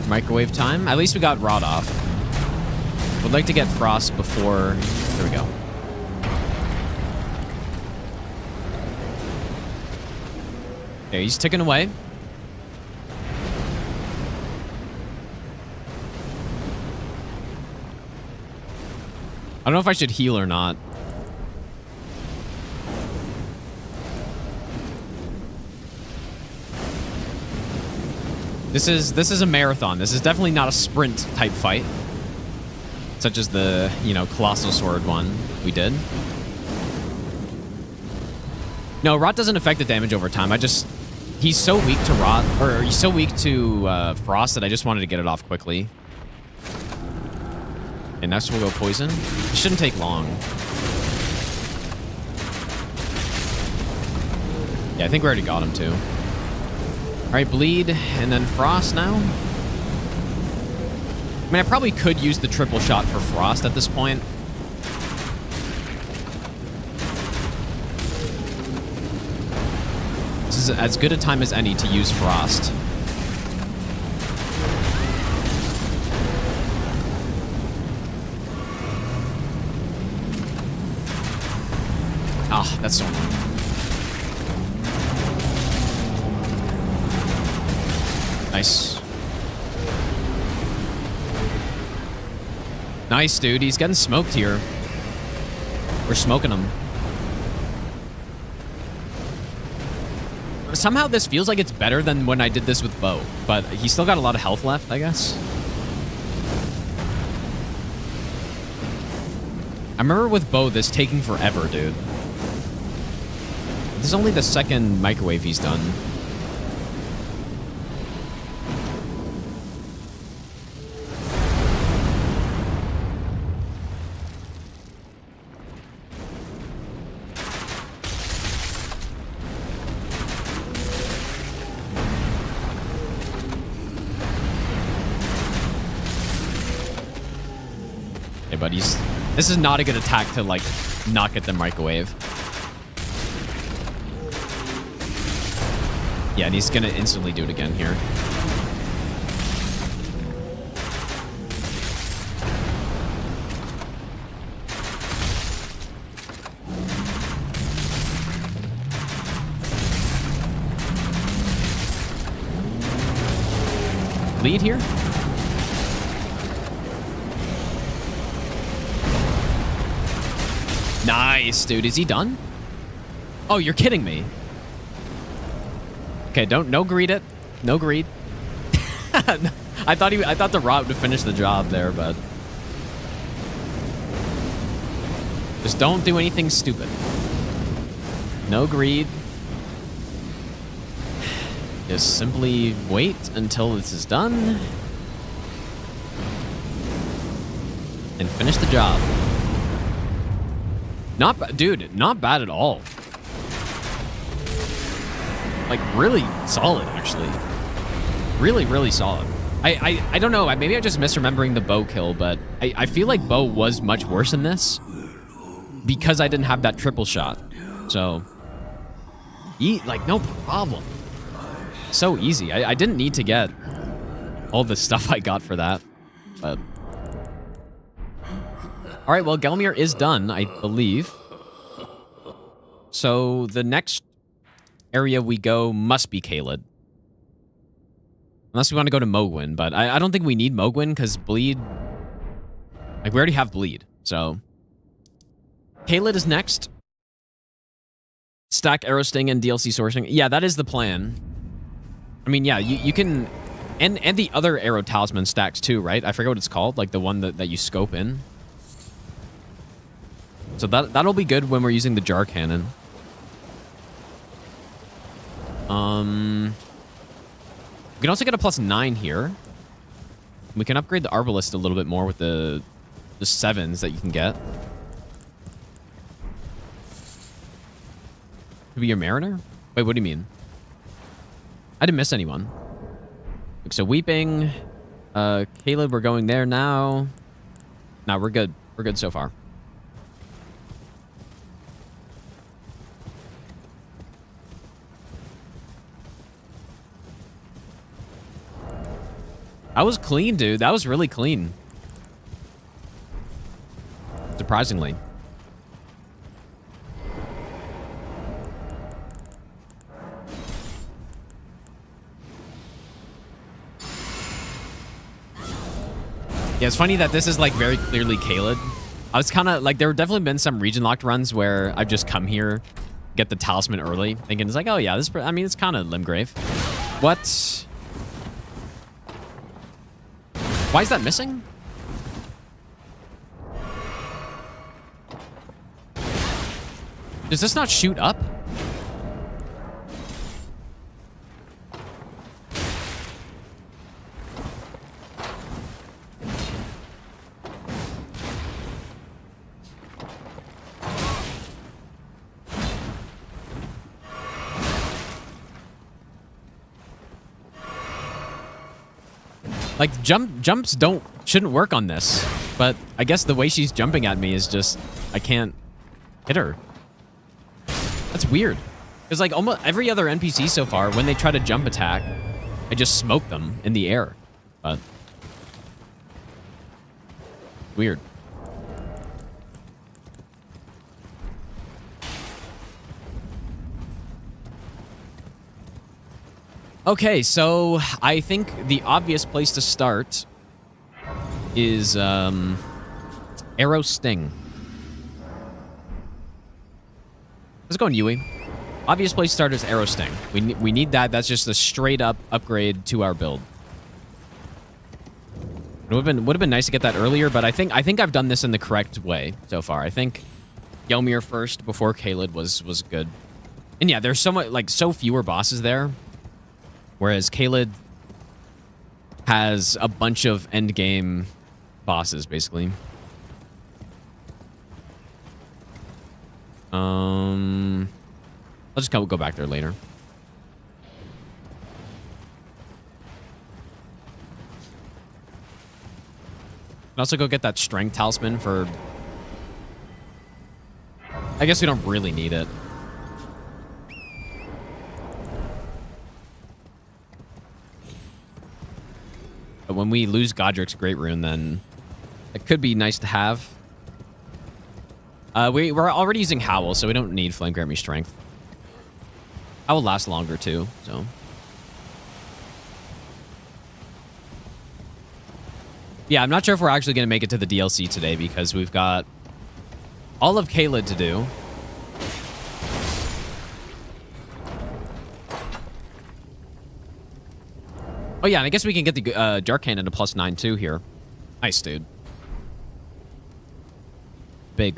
Microwave time. At least we got Rod off. Would like to get Frost before... There we go. Okay, he's ticking away. I don't know if I should heal or not. This is a marathon. This is definitely not a sprint type fight. Such as the, you know, Colossal Sword one we did. No, Rot doesn't affect the damage over time. He's so weak to Rot, or he's so weak to Frost that I just wanted to get it off quickly. And next we'll go Poison. It shouldn't take long. Yeah, I think we already got him too. Alright, Bleed, and then Frost now. I mean, I probably could use the triple shot for Frost at this point. This is as good a time as any to use Frost. Ah, that's so annoying. Nice. Nice, dude. He's getting smoked here. We're smoking him. Somehow this feels like it's better than when I did this with Bo, but he's still got a lot of health left, I guess. I remember with Bo, this taking forever, dude. This is only the second microwave he's done. But this is not a good attack to, like, not get the microwave. Yeah, and he's gonna instantly do it again here. Lead here? Nice, dude. Is he done? Oh, you're kidding me. Okay, no greed it. No greed. I thought the Rot would finish the job there, but just don't do anything stupid. No greed. Just simply wait until this is done and finish the job. Dude, not bad at all. Like, really solid, actually. Really, really solid. I don't know, maybe I'm just misremembering the Bow kill, but I feel like Bow was much worse in this because I didn't have that triple shot. So, like, no problem. So easy. I didn't need to get all the stuff I got for that, but... All right, well, Gelmir is done, I believe. So the next area we go must be Caelid. Unless we want to go to Mogwin, but I don't think we need Mogwin because Bleed... Like, we already have Bleed, so... Caelid is next. Stack Arrow Sting and DLC sourcing. Yeah, that is the plan. I mean, yeah, you can... And the other Arrow Talisman stacks too, right? I forget what it's called. Like, the one that you scope in. So that'll be good when we're using the Jar Cannon. We can also get a +9 here. We can upgrade the Arbalist a little bit more with the 7s that you can get. Could be your Mariner? Wait, what do you mean? I didn't miss anyone. So Weeping, Caelid, we're going there now. No, we're good. We're good so far. That was clean, dude. That was really clean. Surprisingly. Yeah, it's funny that this is like very clearly Caelid. I was kind of like, there have definitely been some region locked runs where I've just come here, get the talisman early, thinking it's like, oh yeah, this. I mean, it's kind of Limgrave. What? Why is that missing? Does this not shoot up? Like, jumps shouldn't work on this. But I guess the way she's jumping at me is just, I can't hit her. That's weird. Because like almost every other NPC so far, when they try to jump attack, I just smoke them in the air. But weird. Okay, so I think the obvious place to start is Arrow Sting. Let's go on Yui. Obvious place to start is Arrow Sting. We need that. That's just a straight up upgrade to our build. It would have been nice to get that earlier, but I think I've done this in the correct way so far. I think Gelmir first before Caelid was good. And yeah, there's so fewer bosses there. Whereas Caelid has a bunch of endgame bosses, basically. I'll just go back there later. Can also go get that strength talisman for... I guess we don't really need it. But when we lose Godric's Great Rune, then it could be nice to have. We're already using Howl, so we don't need Flame Grant Me Strength. Howl lasts longer, too, so... Yeah, I'm not sure if we're actually going to make it to the DLC today, because we've got all of Caelid to do. Oh, yeah, and I guess we can get the Jar Cannon to +9, too, here. Nice, dude. Big.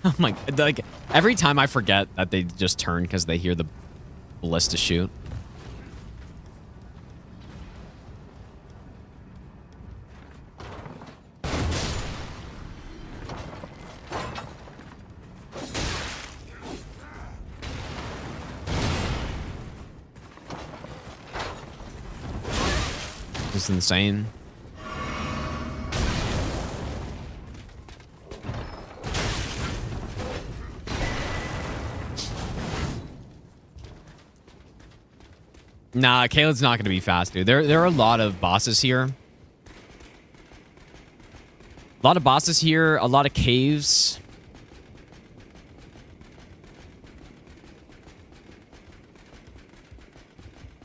Oh, my... Like, every time I forget that they just turn because they hear the Ballista shoot. This is insane. Nah, Caelid's not going to be fast, dude. There are a lot of bosses here A lot of bosses here, a lot of caves.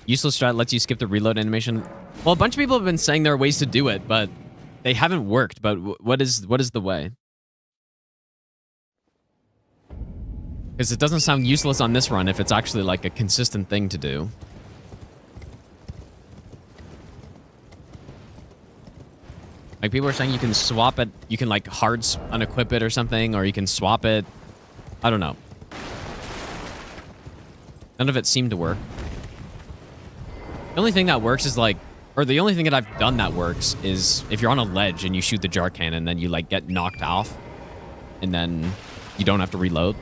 Useless strat lets you skip the reload animation. Well, a bunch of people have been saying there are ways to do it, but they haven't worked. But what is the way? Because it doesn't sound useless on this run if it's actually like a consistent thing to do. Like people are saying you can swap it, you can like hard unequip it or something, or you can swap it. I don't know. None of it seemed to work. The only thing that works is like, or the only thing that I've done that works is if you're on a ledge and you shoot the jar cannon, then you like get knocked off and then you don't have to reload.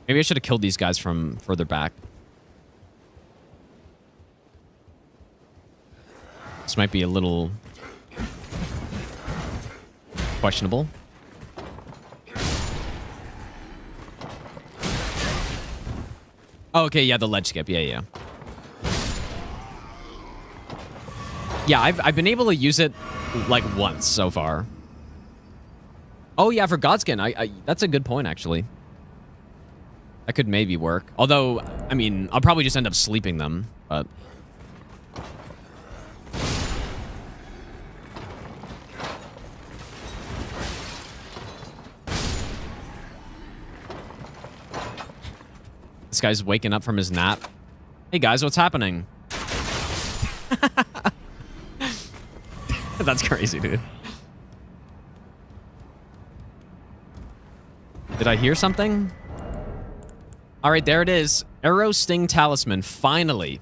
Maybe I should have killed these guys from further back. This might be a little questionable. Oh, okay, yeah, the ledge skip. Yeah. Yeah, I've been able to use it like once so far. Oh yeah, for Godskin. I that's a good point actually. That could maybe work. Although, I mean, I'll probably just end up sleeping them, but this guy's waking up from his nap. Hey guys, what's happening? That's crazy, dude. Did I hear something? All right, there it is. Arrow Sting Talisman, finally.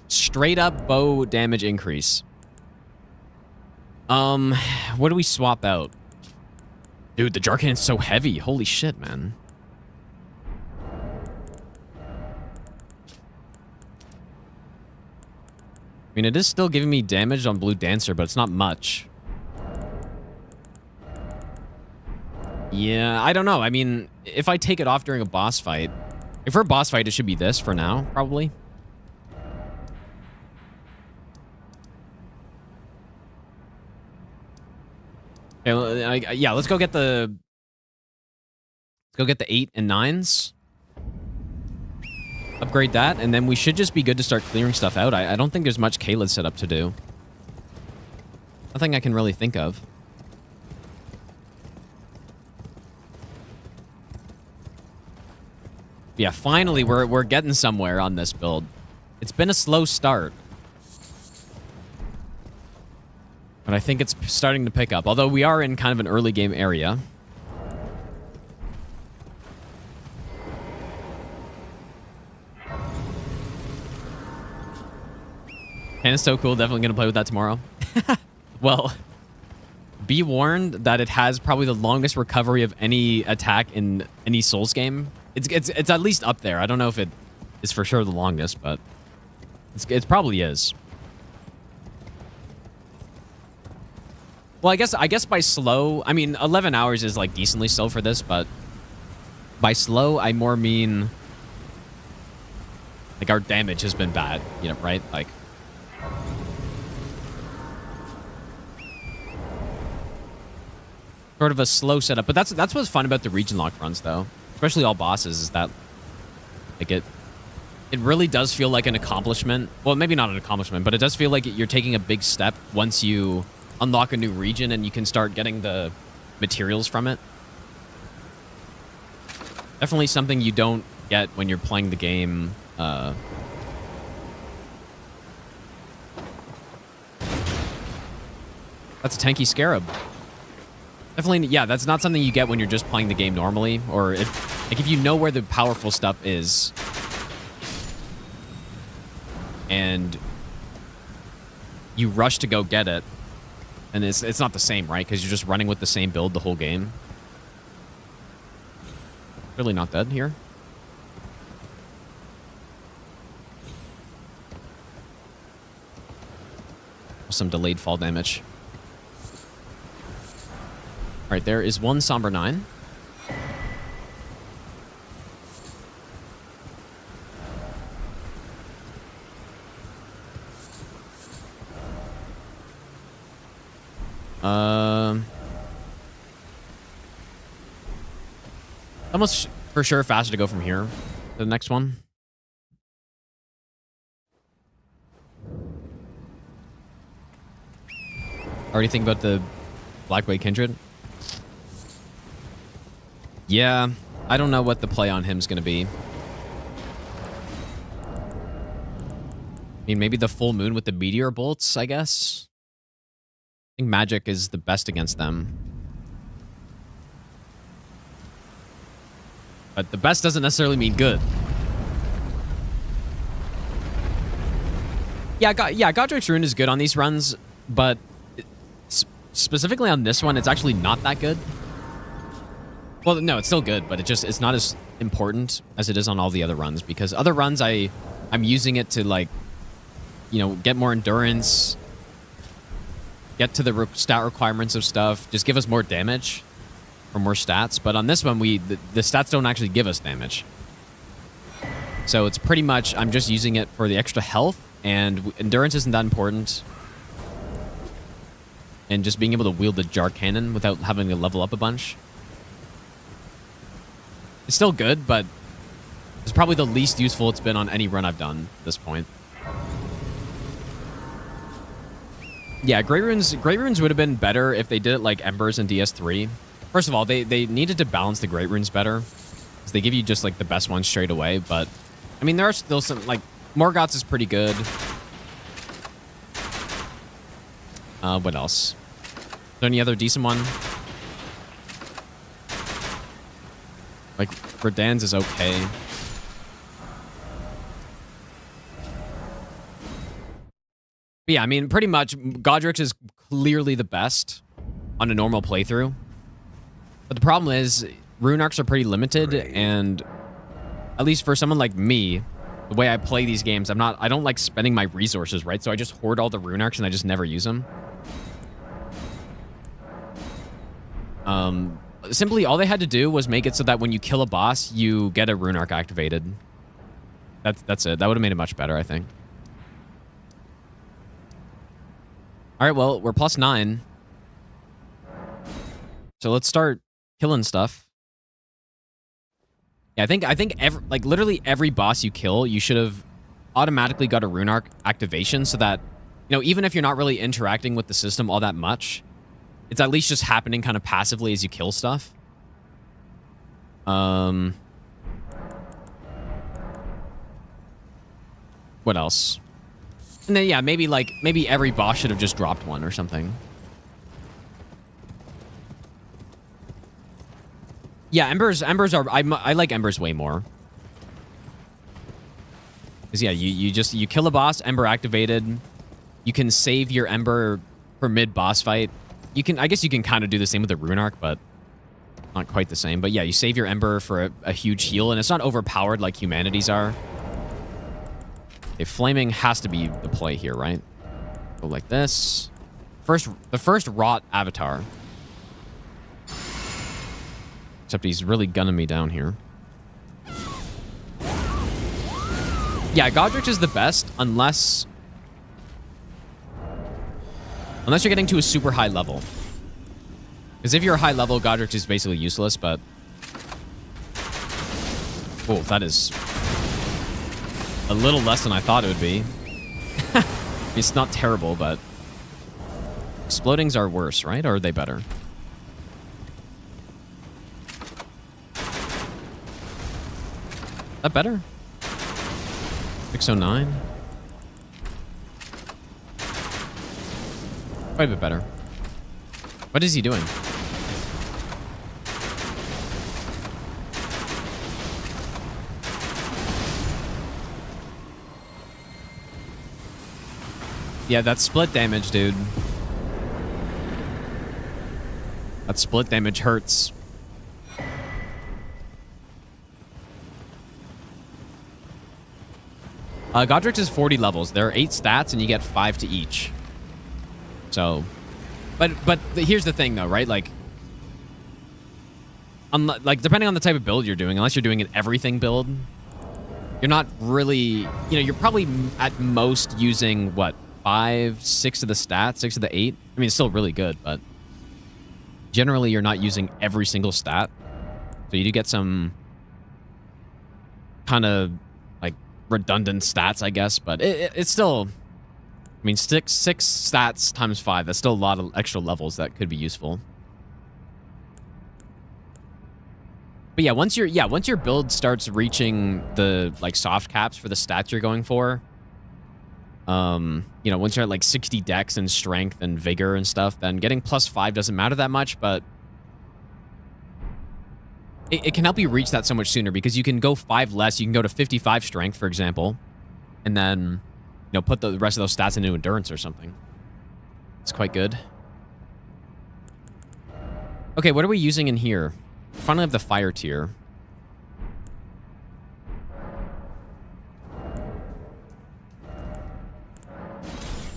Straight up bow damage increase. What do we swap out? Dude, the jar cannon's so heavy. Holy shit, man. I mean, it is still giving me damage on Blue Dancer, but it's not much. Yeah, I don't know. I mean, if I take it off during a boss fight... If for a boss fight, it should be this for now, probably. Okay, yeah, let's go get the... Let's go get the 8 and 9s. Upgrade that, and then we should just be good to start clearing stuff out. I don't think there's much Caelid set up to do. Nothing I can really think of. Yeah, finally, we're getting somewhere on this build. It's been a slow start. But I think it's starting to pick up. Although we are in kind of an early game area. And it's so cool. Definitely going to play with that tomorrow. Well, be warned that it has probably the longest recovery of any attack in any Souls game. It's at least up there. I don't know if it is for sure the longest, but it probably is. Well, I guess by slow, I mean 11 hours is like decently slow for this, but by slow I more mean like our damage has been bad, you know, right? Like sort of a slow setup, but that's what's fun about the region lock runs though. Especially all bosses, is that like it really does feel like an accomplishment. Well, maybe not an accomplishment, but it does feel like you're taking a big step once you unlock a new region and you can start getting the materials from it. Definitely something you don't get when you're playing the game. That's a tanky scarab. Definitely, yeah, that's not something you get when you're just playing the game normally, or if you know where the powerful stuff is, and you rush to go get it, and it's not the same, right? Because you're just running with the same build the whole game. Really not dead here. Some delayed fall damage. All right, there is one Somber 9. Almost for sure faster to go from here to the next one. Already think about the Blackway Kindred? Yeah, I don't know what the play on him's going to be. I mean, maybe the full moon with the meteor bolts, I guess. I think magic is the best against them. But the best doesn't necessarily mean good. Yeah, Godric's Rune is good on these runs, but specifically on this one, it's actually not that good. Well, no, it's still good, but it's not as important as it is on all the other runs, because other runs I'm using it to, like, you know, get more endurance, get to the stat requirements of stuff, just give us more damage for more stats. But on this one, the stats don't actually give us damage. So it's pretty much, I'm just using it for the extra health, and endurance isn't that important. And just being able to wield the jar cannon without having to level up a bunch. It's still good, but it's probably the least useful it's been on any run I've done at this point. Yeah, Great Runes would have been better if they did it like Embers and DS3. First of all, they needed to balance the Great Runes better, because they give you just like the best ones straight away. But I mean, there are still some, like, Morgoth's is pretty good. What else? Is there any other decent one? Like, Verdan's is okay. But yeah, I mean, pretty much, Godric's is clearly the best on a normal playthrough. But the problem is, rune arcs are pretty limited, and at least for someone like me, the way I play these games, I don't like spending my resources, right? So I just hoard all the rune arcs and I just never use them. Simply, all they had to do was make it so that when you kill a boss, you get a rune arc activated. That's it. That would have made it much better, I think. All right, well, we're +9. So let's start killing stuff. Yeah, I think literally every boss you kill, you should have automatically got a rune arc activation, so that, you know, even if you're not really interacting with the system all that much, it's at least just happening kind of passively as you kill stuff. What else? And then, yeah, maybe every boss should have just dropped one or something. Yeah, Embers are... I like Embers way more. Because, yeah, you kill a boss, Ember activated. You can save your Ember for mid-boss fight. I guess you can kind of do the same with the rune arc, but not quite the same. But yeah, you save your Ember for a huge heal, and it's not overpowered like Humanities are. Okay, flaming has to be the play here, right? Go like this. The first rot avatar. Except he's really gunning me down here. Yeah, Godrich is the best unless you're getting to a super high level. Because if you're a high level, Godrich is basically useless, but... Oh, that is a little less than I thought it would be. It's not terrible, but... Explodings are worse, right? Or are they better? Is that better? 609? Quite a bit better. What is he doing? Yeah, that's split damage, dude. That split damage hurts. Godrich is 40 levels. There are 8 stats, and you get 5 to each. So, but here's the thing, though, right? Like, depending on the type of build you're doing, unless you're doing an everything build, you're not really, you know, you're probably at most using, what, 5, 6 of the stats, 6 of the 8? I mean, it's still really good, but generally you're not using every single stat. So So you do get some kind of like redundant stats, I guess, but it's still, I mean, six stats times 5, that's still a lot of extra levels that could be useful. But yeah, once your build starts reaching the like soft caps for the stats you're going for, you know, once you're at like 60 dex and strength and vigor and stuff, then getting +5 doesn't matter that much, but it can help you reach that so much sooner because you can go 5 less. You can go to 55 strength, for example, and then, you know, put the rest of those stats into endurance or something. It's quite good. Okay, what are we using in here? Finally have the fire tier.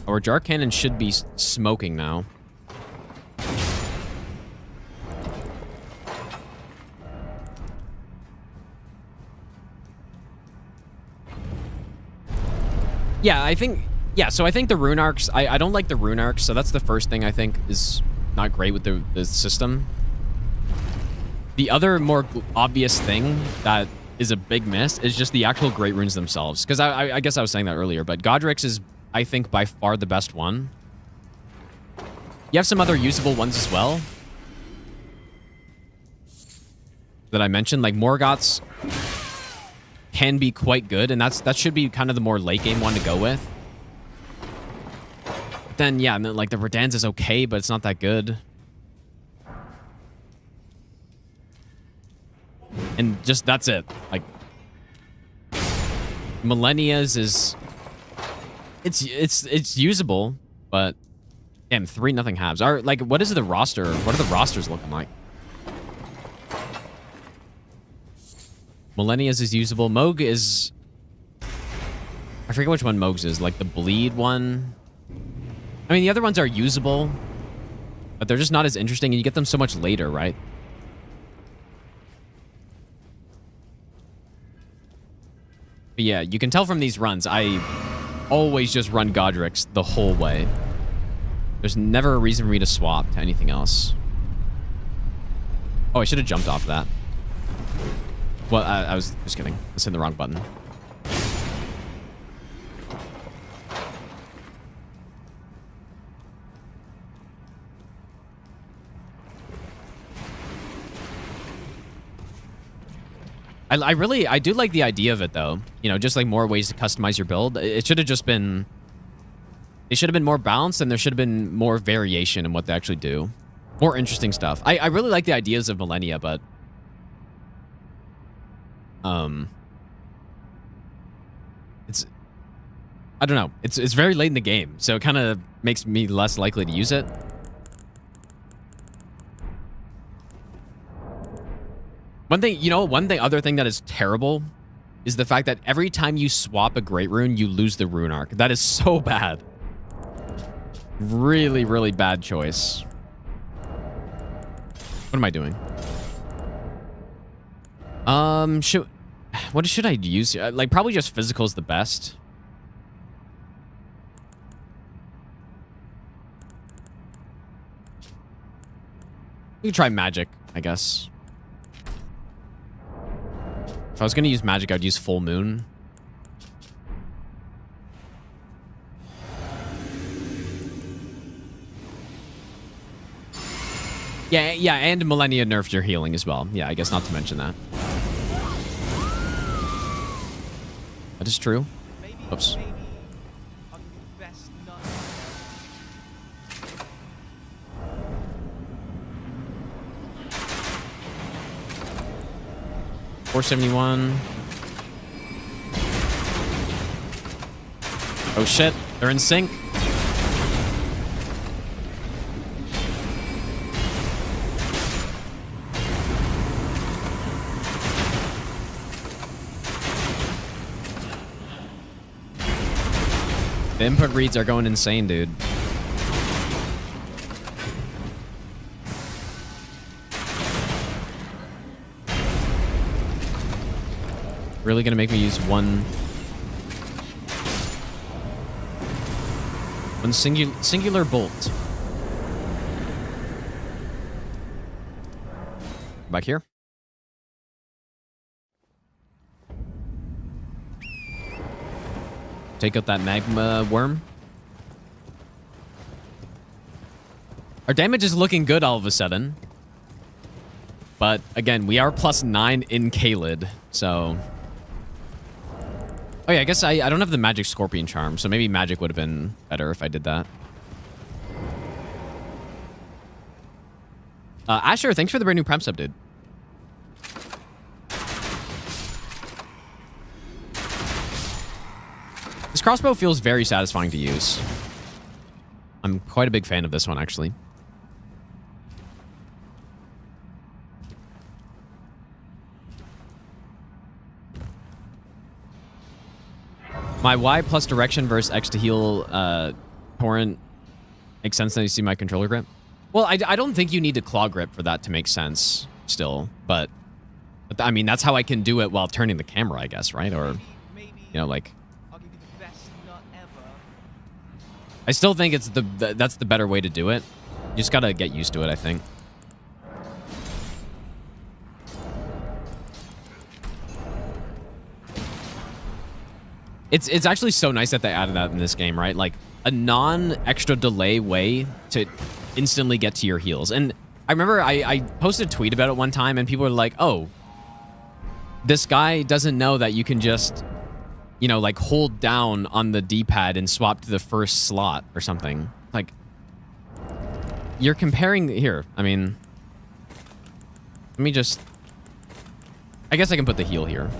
Our jar cannon should be smoking now. Yeah, I think... Yeah, so I think the rune arcs... I don't like the rune arcs, so that's the first thing I think is not great with the system. The other more obvious thing that is a big miss is just the actual great runes themselves. Because I guess I was saying that earlier, but Godric's is, I think, by far the best one. You have some other usable ones as well that I mentioned, like Morgoth's can be quite good, and that should be kind of the more late game one to go with. But then, yeah, and then, like the Verdansk is okay, but it's not that good. And just that's it. Like Millennia's is it's usable, but damn, 3-0 halves. Are like what is the roster? What are the rosters looking like? Millennia's is usable. Moog is, I forget which one Moog's is, like the bleed one. I mean, the other ones are usable, but they're just not as interesting, and you get them so much later, right? But yeah, you can tell from these runs, I always just run Godric's the whole way. There's never a reason for me to swap to anything else. Oh, I should have jumped off that. Well, I was just kidding. I was hitting the wrong button. I do like the idea of it, though. You know, just like more ways to customize your build. It should have just been... It should have been more balanced, and there should have been more variation in what they actually do. More interesting stuff. I really like the ideas of Millennia, but... It's... I don't know. It's very late in the game, so it kind of makes me less likely to use it. One other thing that is terrible is the fact that every time you swap a Great Rune, you lose the Rune Arc. That is so bad. Really, really bad choice. What am I doing? What should I use? Like, probably just physical is the best. You can try magic, I guess. If I was going to use magic, I'd use Full Moon. Yeah, and Millennia nerfed your healing as well. Yeah, I guess not to mention that. That is true. Oops. Maybe I'll give you the best nut. 471. Oh shit, they're in sync. The input reads are going insane, dude. Really gonna make me use one singular bolt. Back here. Take out that magma worm. Our damage is looking good all of a sudden. But again, we are +9 in Kaled, so... Oh yeah, I guess I don't have the magic scorpion charm, so maybe magic would have been better if I did that. Asher, thanks for the brand new Prime sub, dude. This crossbow feels very satisfying to use. I'm quite a big fan of this one, actually. My Y plus direction versus X to heal torrent makes sense now you see my controller grip. Well, I don't think you need to claw grip for that to make sense still, but I mean, that's how I can do it while turning the camera, I guess, right? Or, you know, like... I'll give you the best nut ever. I still think it's that's the better way to do it. You just gotta get used to it, I think. It's actually so nice that they added that in this game, right? Like, a non-extra delay way to instantly get to your heals. And I remember I posted a tweet about it one time, and people were like, oh, this guy doesn't know that you can just, you know, like, hold down on the D-pad and swap to the first slot or something. Like, you're comparing... Here, I mean... Let me just... I guess I can put the heal here.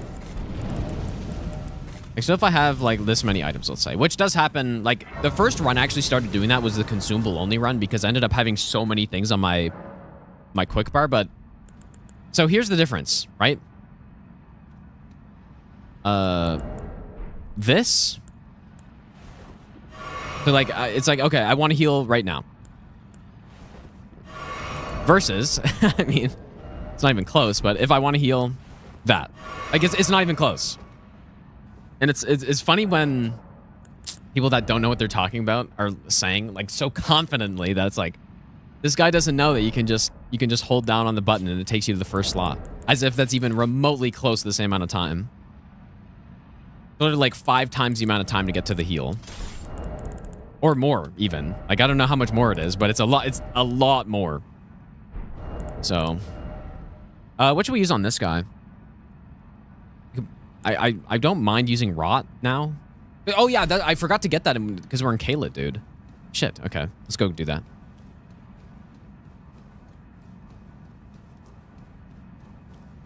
So if I have, like, this many items, let's say, which does happen, like, the first run I actually started doing that was the consumable-only run because I ended up having so many things on my quick bar, but... So here's the difference, right? This... So, like, it's like, okay, I want to heal right now. Versus, I mean, it's not even close, but if I want to heal that. Like, it's not even close. And it's funny when people that don't know what they're talking about are saying, like, so confidently that it's like, this guy doesn't know that you can just hold down on the button and it takes you to the first slot. As if that's even remotely close to the same amount of time. Literally like 5 times the amount of time to get to the heal. Or more, even. Like, I don't know how much more it is, but it's a lot more. So, what should we use on this guy? I don't mind using rot now. Oh yeah, I forgot to get that because we're in Kaled, dude. Shit. Okay, let's go do that.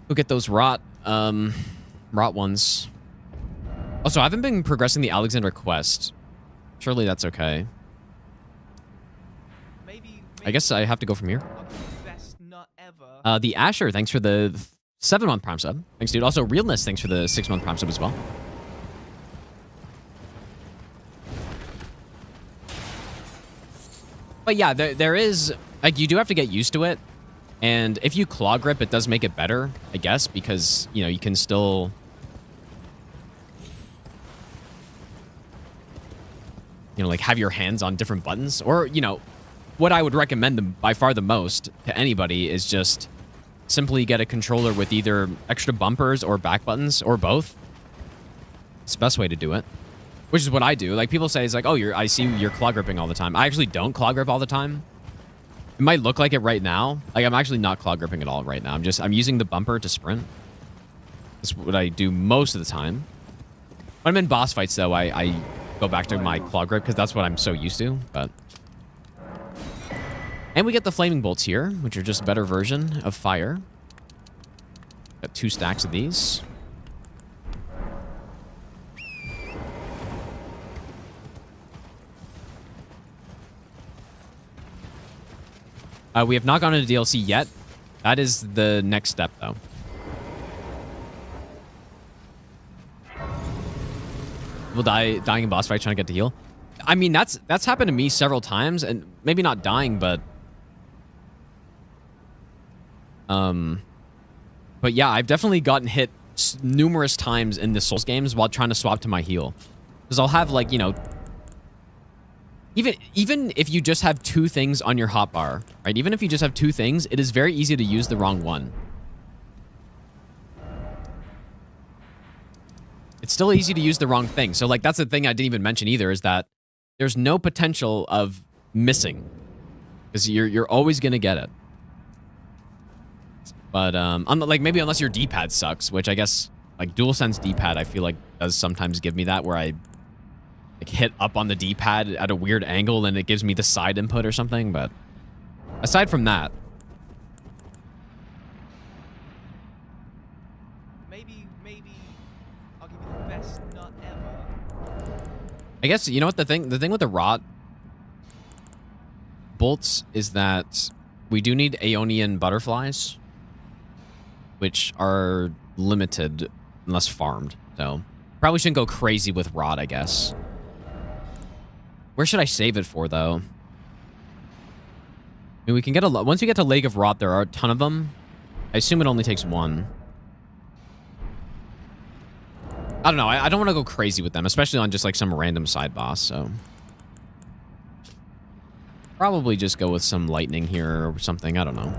Go get those rot ones. Also, I haven't been progressing the Alexander quest. Surely that's okay. Maybe I guess I have to go from here. I'll give you the best nut ever. The Asher, thanks for the 7-month Prime sub. Thanks, dude. Also, Realness, thanks for the 6-month Prime sub as well. But yeah, there is... Like, you do have to get used to it. And if you claw grip, it does make it better, I guess, because, you know, you can still... You know, like, have your hands on different buttons. Or, you know, what I would recommend by far the most to anybody is just... simply get a controller with either extra bumpers or back buttons or both. It's the best way to do it. Which is what I do. Like, people say, it's like, oh, I see you're claw gripping all the time. I actually don't claw grip all the time. It might look like it right now. Like, I'm actually not claw gripping at all right now. I'm using the bumper to sprint. That's what I do most of the time. When I'm in boss fights, though, I go back to my claw grip because that's what I'm so used to, but... And we get the flaming bolts here, which are just a better version of fire. Got 2 stacks of these. We have not gone into DLC yet. That is the next step, though. People dying in boss fights trying to get to heal. I mean, that's happened to me several times, and maybe not dying, but yeah, I've definitely gotten hit numerous times in the Souls games while trying to swap to my heal. Because I'll have, like, you know, even if you just have 2 things on your hotbar, right? Even if you just have 2 things, it is very easy to use the wrong one. it's still easy to use the wrong thing. So like that's the thing I didn't even mention either, is that there's no potential of missing, because you're always gonna get it. But like maybe unless your D-pad sucks, which I guess like DualSense D-pad I feel like does sometimes give me that, where I like hit up on the D-pad at a weird angle and it gives me the side input or something. But aside from that, Maybe I'll give you the best nut ever. I guess you know what the thing with the rot bolts is that we do need Aeonian butterflies, which are limited unless farmed. So probably shouldn't go crazy with rot, I guess. Where should I save it for, though? I mean, we can get once we get to Lake of Rot, there are a ton of them. I assume it only takes one. I don't know. I don't want to go crazy with them, especially on just like some random side boss, so probably just go with some lightning here or something. I don't know.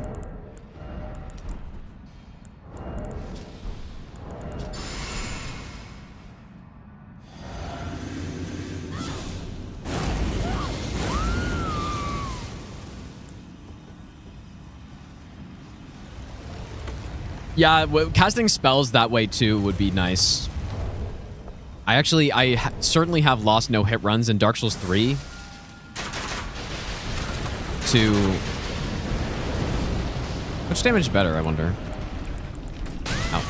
Yeah, casting spells that way too would be nice. I certainly have lost no hit runs in Dark Souls 3 to... Which damage is better, I wonder? Oh.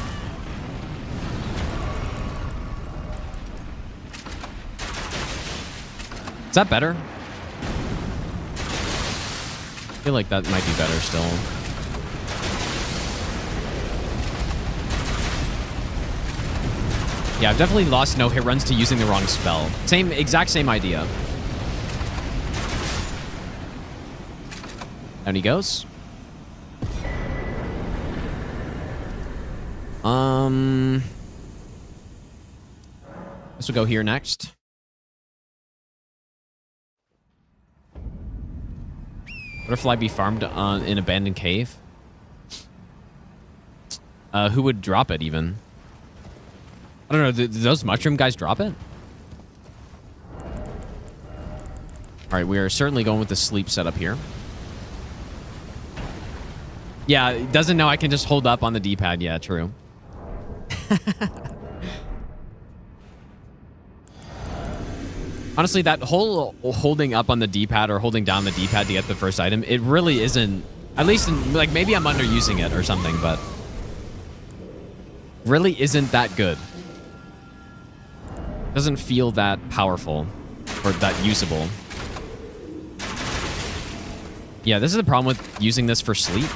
Is that better? I feel like that might be better still. Yeah, I've definitely lost no hit runs to using the wrong spell. Exact same idea. Down he goes. This will go here next. Butterfly be farmed in abandoned cave. Who would drop it even? I don't know. Do those mushroom guys drop it? All right, we are certainly going with the sleep setup here. Yeah, it doesn't know I can just hold up on the D-pad. Yeah, true. Honestly, that whole holding up on the D-pad or holding down the D-pad to get the first item, it really isn't, at least in, like maybe I'm underusing it or something, but really isn't that good. Doesn't feel that powerful or that usable. Yeah, this is the problem with using this for sleep.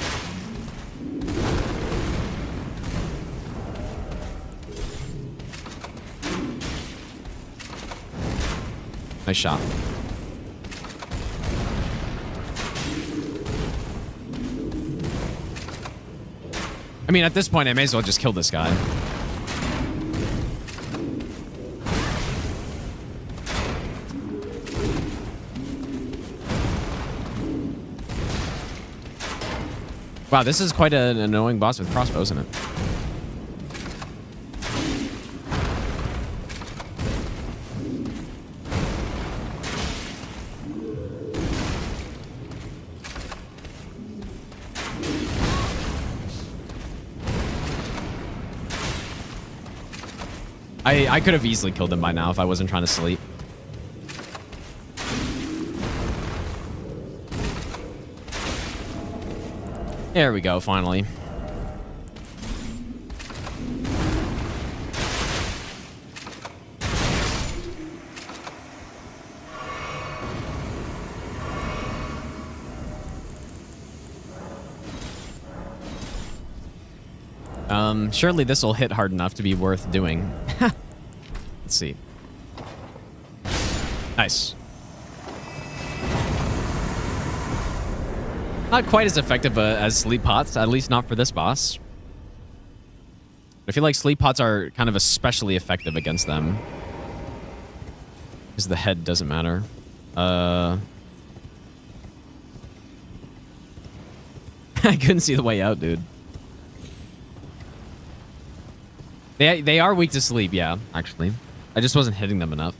Nice shot. I mean, at this point, I may as well just kill this guy. Wow, this is quite an annoying boss with crossbow, isn't it? I could have easily killed him by now if I wasn't trying to sleep. There we go, finally. Surely this will hit hard enough to be worth doing. Let's see. Nice. Not quite as effective as sleep pots, at least not for this boss. I feel like sleep pots are kind of especially effective against them, because the head doesn't matter. I couldn't see the way out, dude. They are weak to sleep, yeah, actually. I just wasn't hitting them enough.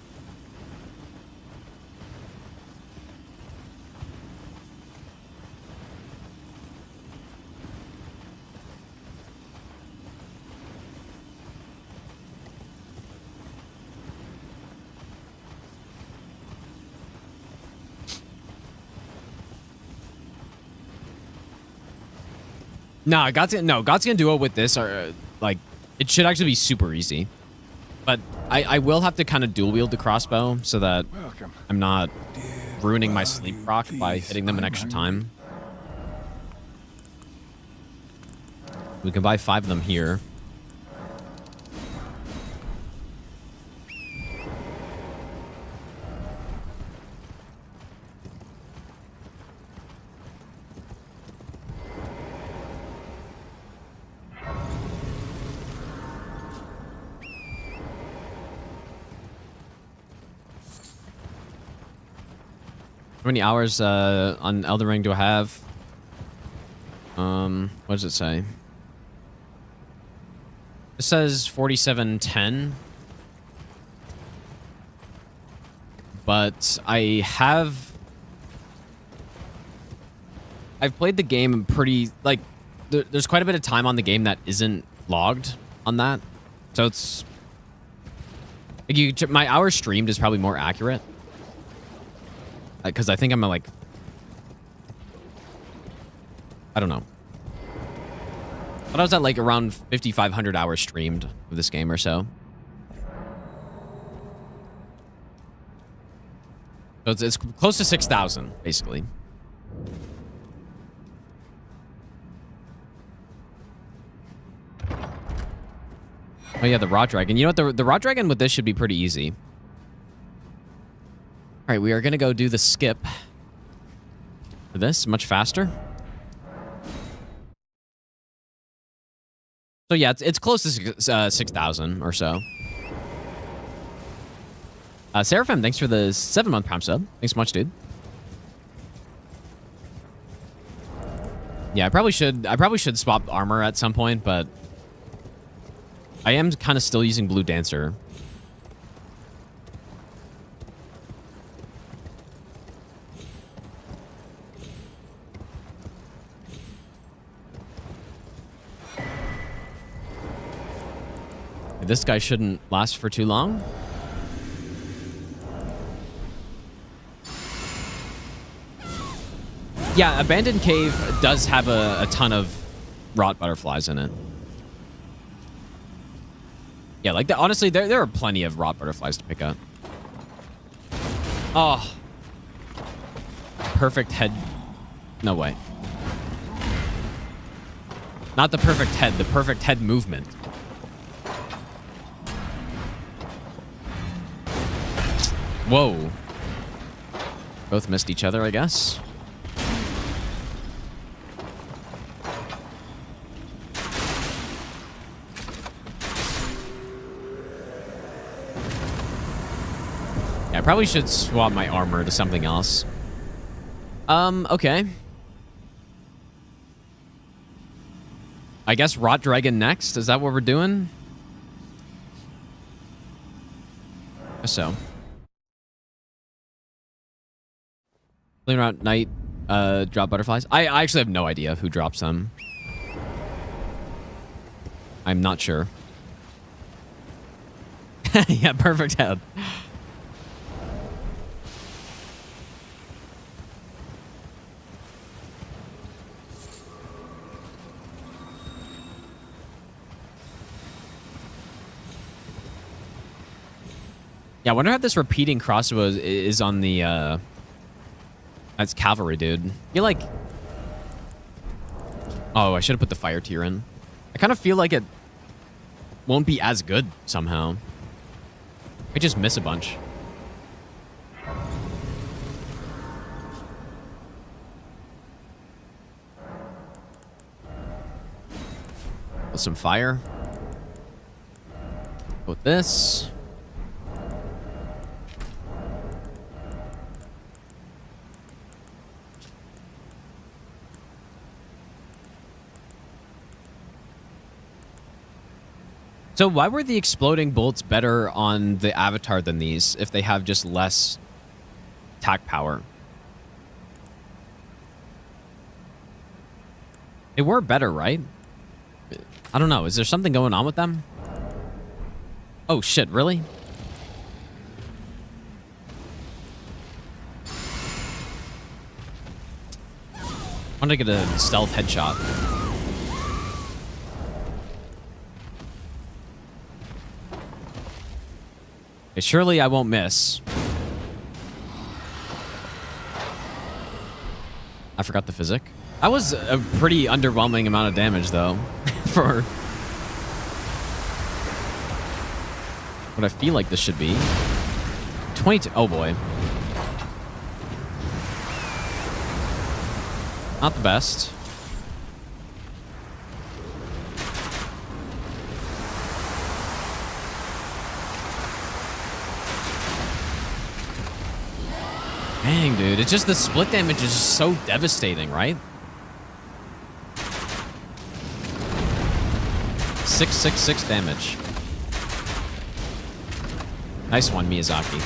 No, God's gonna duo with this are like it should actually be super easy. But I will have to kind of dual wield the crossbow so that I'm not ruining my sleep proc by hitting them an extra time. We can buy 5 of them here. How many hours on Elden Ring do I have? What does it say? It says 47:10. But I've played the game pretty like there's quite a bit of time on the game that isn't logged on that. So it's like my hours streamed is probably more accurate. Because I think I'm like, I don't know. But I was at like around 5,500 hours streamed of this game or so. So it's close to 6,000 basically. Oh yeah, the raw dragon. You know what? The raw dragon with this should be pretty easy. All right, we are going to go do the skip for this, much faster. So yeah, it's close to 6,000 or so. Seraphim, thanks for the 7-month Prime sub. Thanks so much, dude. Yeah, I probably should swap armor at some point, but I am kind of still using Blue Dancer. This guy shouldn't last for too long. Yeah, Abandoned Cave does have a ton of rot butterflies in it. Yeah, like honestly, there are plenty of rot butterflies to pick up. Oh. Perfect head. No way. Not the perfect head, the perfect head movement. Whoa. Both missed each other, I guess. Yeah, I probably should swap my armor to something else. Okay. I guess Rot Dragon next? Is that what we're doing? I guess so. Clean out night, drop butterflies. I actually have no idea who drops them. I'm not sure. Yeah, perfect head. Yeah, I wonder how this repeating crossbow is on the, that's cavalry, dude. You're like... Oh, I should have put the fire tier in. I kind of feel like it won't be as good somehow. I just miss a bunch. With some fire. With this. So why were the exploding bolts better on the Avatar than these if they have just less attack power? They were better, right? I don't know. Is there something going on with them? Oh, shit. Really? I want to get a stealth headshot. Okay, surely I won't miss. I forgot the physic. That was a pretty underwhelming amount of damage, though, for what I feel like this should be. 22. Oh, boy. Not the best. Dang, dude. It's just the split damage is just so devastating, right? 666 damage. Nice one, Miyazaki.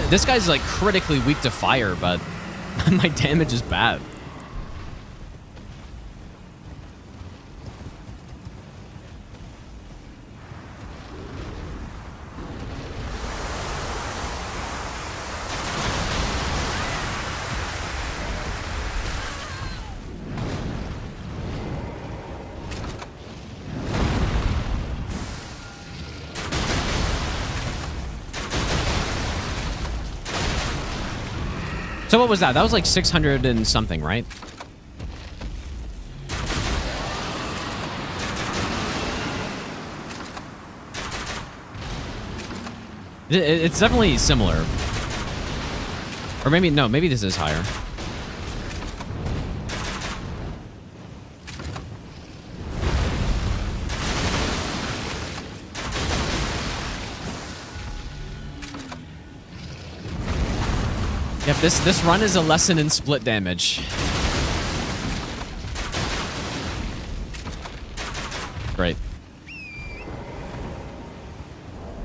This guy's like critically weak to fire, but my damage is bad. So what was that? That was like 600 and something, right? It's definitely similar. Or maybe, no, maybe this is higher. Yep, this run is a lesson in split damage. Great.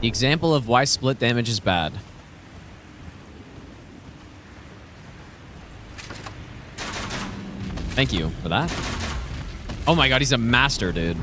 The example of why split damage is bad. Thank you for that. Oh my god, he's a master, dude.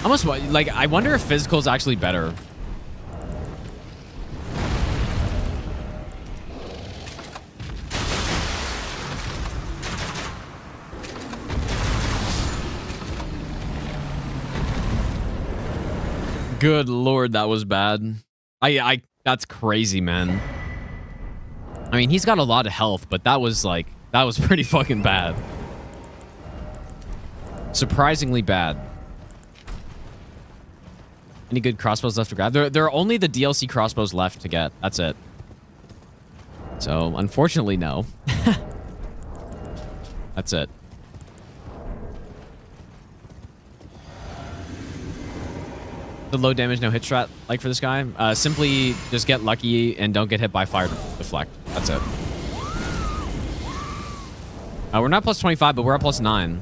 Almost like I wonder if physical is actually better. Good lord, that was bad. That's crazy, man. I mean, he's got a lot of health, but that was pretty fucking bad. Surprisingly bad. Any good crossbows left to grab? There are only the DLC crossbows left to get. That's it. So, unfortunately, no. That's it. The low damage, no hit strat like for this guy? Simply just get lucky and don't get hit by fire deflect. That's it. We're not plus 25, but we're at plus 9.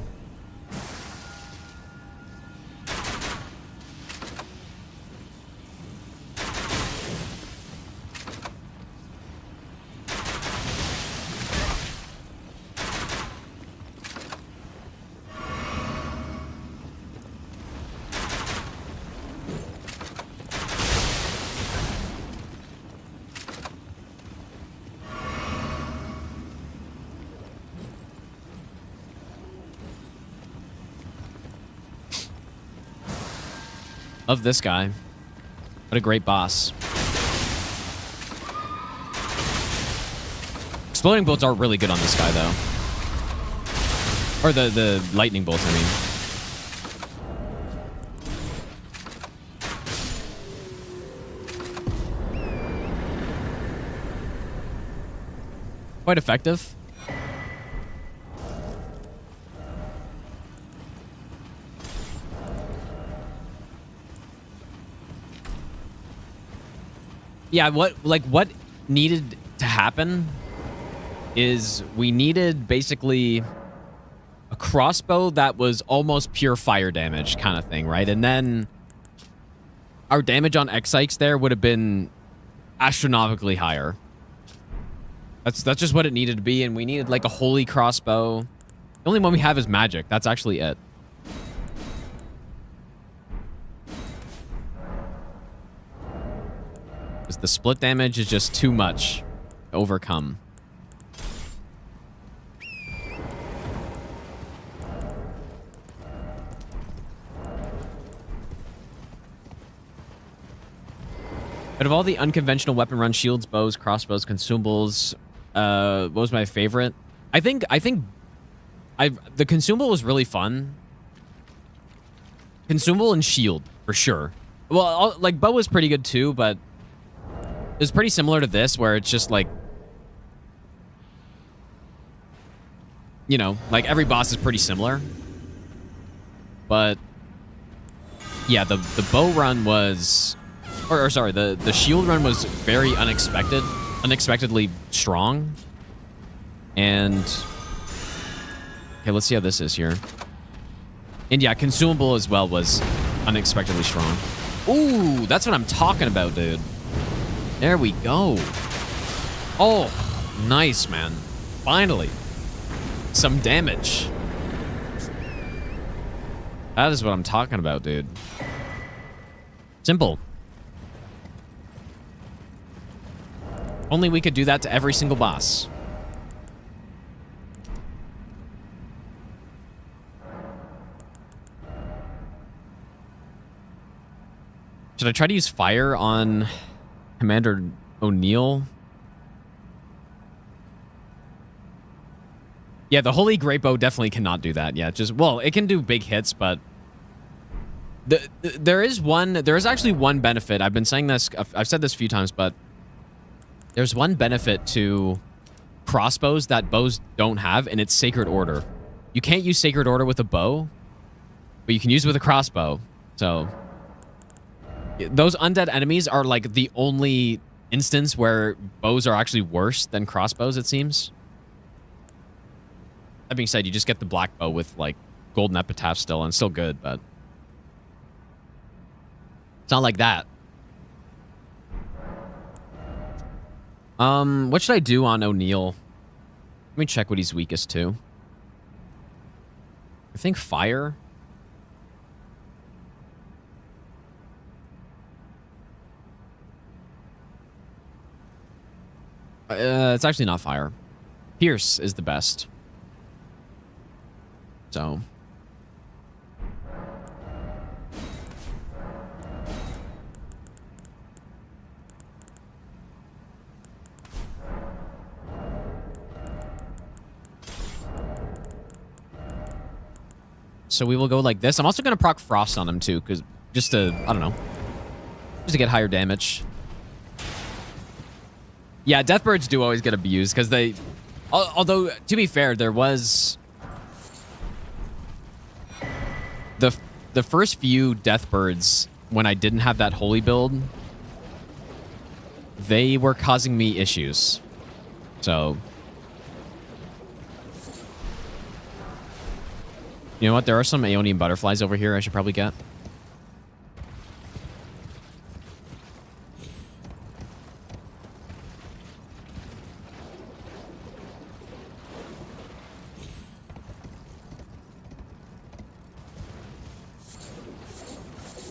Love this guy. What a great boss. Exploding bolts are really good on this guy, though. Or the lightning bolts, I mean. Quite effective. Yeah, what needed to happen is we needed basically a crossbow that was almost pure fire damage kind of thing, right? And then our damage on X-Sikes there would have been astronomically higher. That's just what it needed to be, and we needed like a holy crossbow. The only one we have is magic. That's actually it. Because the split damage is just too much to overcome. Out of all the unconventional weapon run, shields, bows, crossbows, consumables, what was my favorite? I think the consumable was really fun. Consumable and shield for sure. Well, like bow was pretty good too, but it was pretty similar to this, where it's just like, you know, like every boss is pretty similar. But yeah, the bow run was, or sorry, the shield run was very unexpectedly strong. And okay, let's see how this is here. And yeah, consumable as well was unexpectedly strong. Ooh, that's what I'm talking about, dude. There we go. Oh, nice, man. Finally. Some damage. That is what I'm talking about, dude. Simple. Only we could do that to every single boss. Should I try to use fire on Commander O'Neill? Yeah, the Holy Great Bow definitely cannot do that. Yeah, just, well, it can do big hits, but there is actually one benefit. I've been saying this, I've said this a few times, but there's one benefit to crossbows that bows don't have, and it's Sacred Order. You can't use Sacred Order with a bow, but you can use it with a crossbow. So those undead enemies are like the only instance where bows are actually worse than crossbows, it seems. That being said, you just get the black bow with like golden epitaph still, and it's still good, but it's not like that. What should I do on O'Neill? Let me check what he's weakest to. I think fire. It's actually not fire. Pierce is the best. So. So we will go like this. I'm also going to proc Frost on him too, because just to, I don't know, just to get higher damage. Yeah, Deathbirds do always get abused because they, although to be fair, there was the first few Deathbirds when I didn't have that holy build, they were causing me issues. So you know what? There are some Aeonian butterflies over here I should probably get.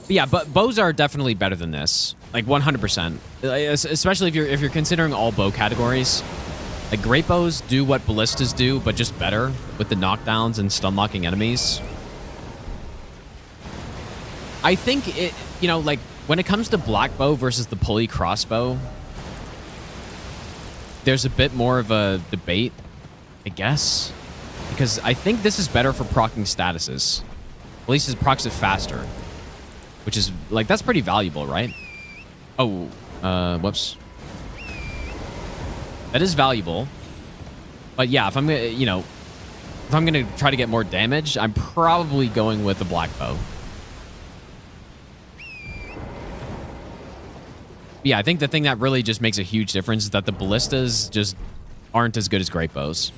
But yeah, but bows are definitely better than this. Like 100%. Especially if you're considering all bow categories. Like great bows do what ballistas do, but just better with the knockdowns and stun locking enemies. I think it, you know, like when it comes to black bow versus the pulley crossbow, there's a bit more of a debate, I guess. because I think this is better for proccing statuses. At least it procs it faster, which is like, that's pretty valuable, right? Oh, whoops. That is valuable. But yeah, if I'm gonna, you know, if I'm gonna try to get more damage, I'm probably going with the black bow. Yeah, I think the thing that really just makes a huge difference is that the ballistas just aren't as good as great bows.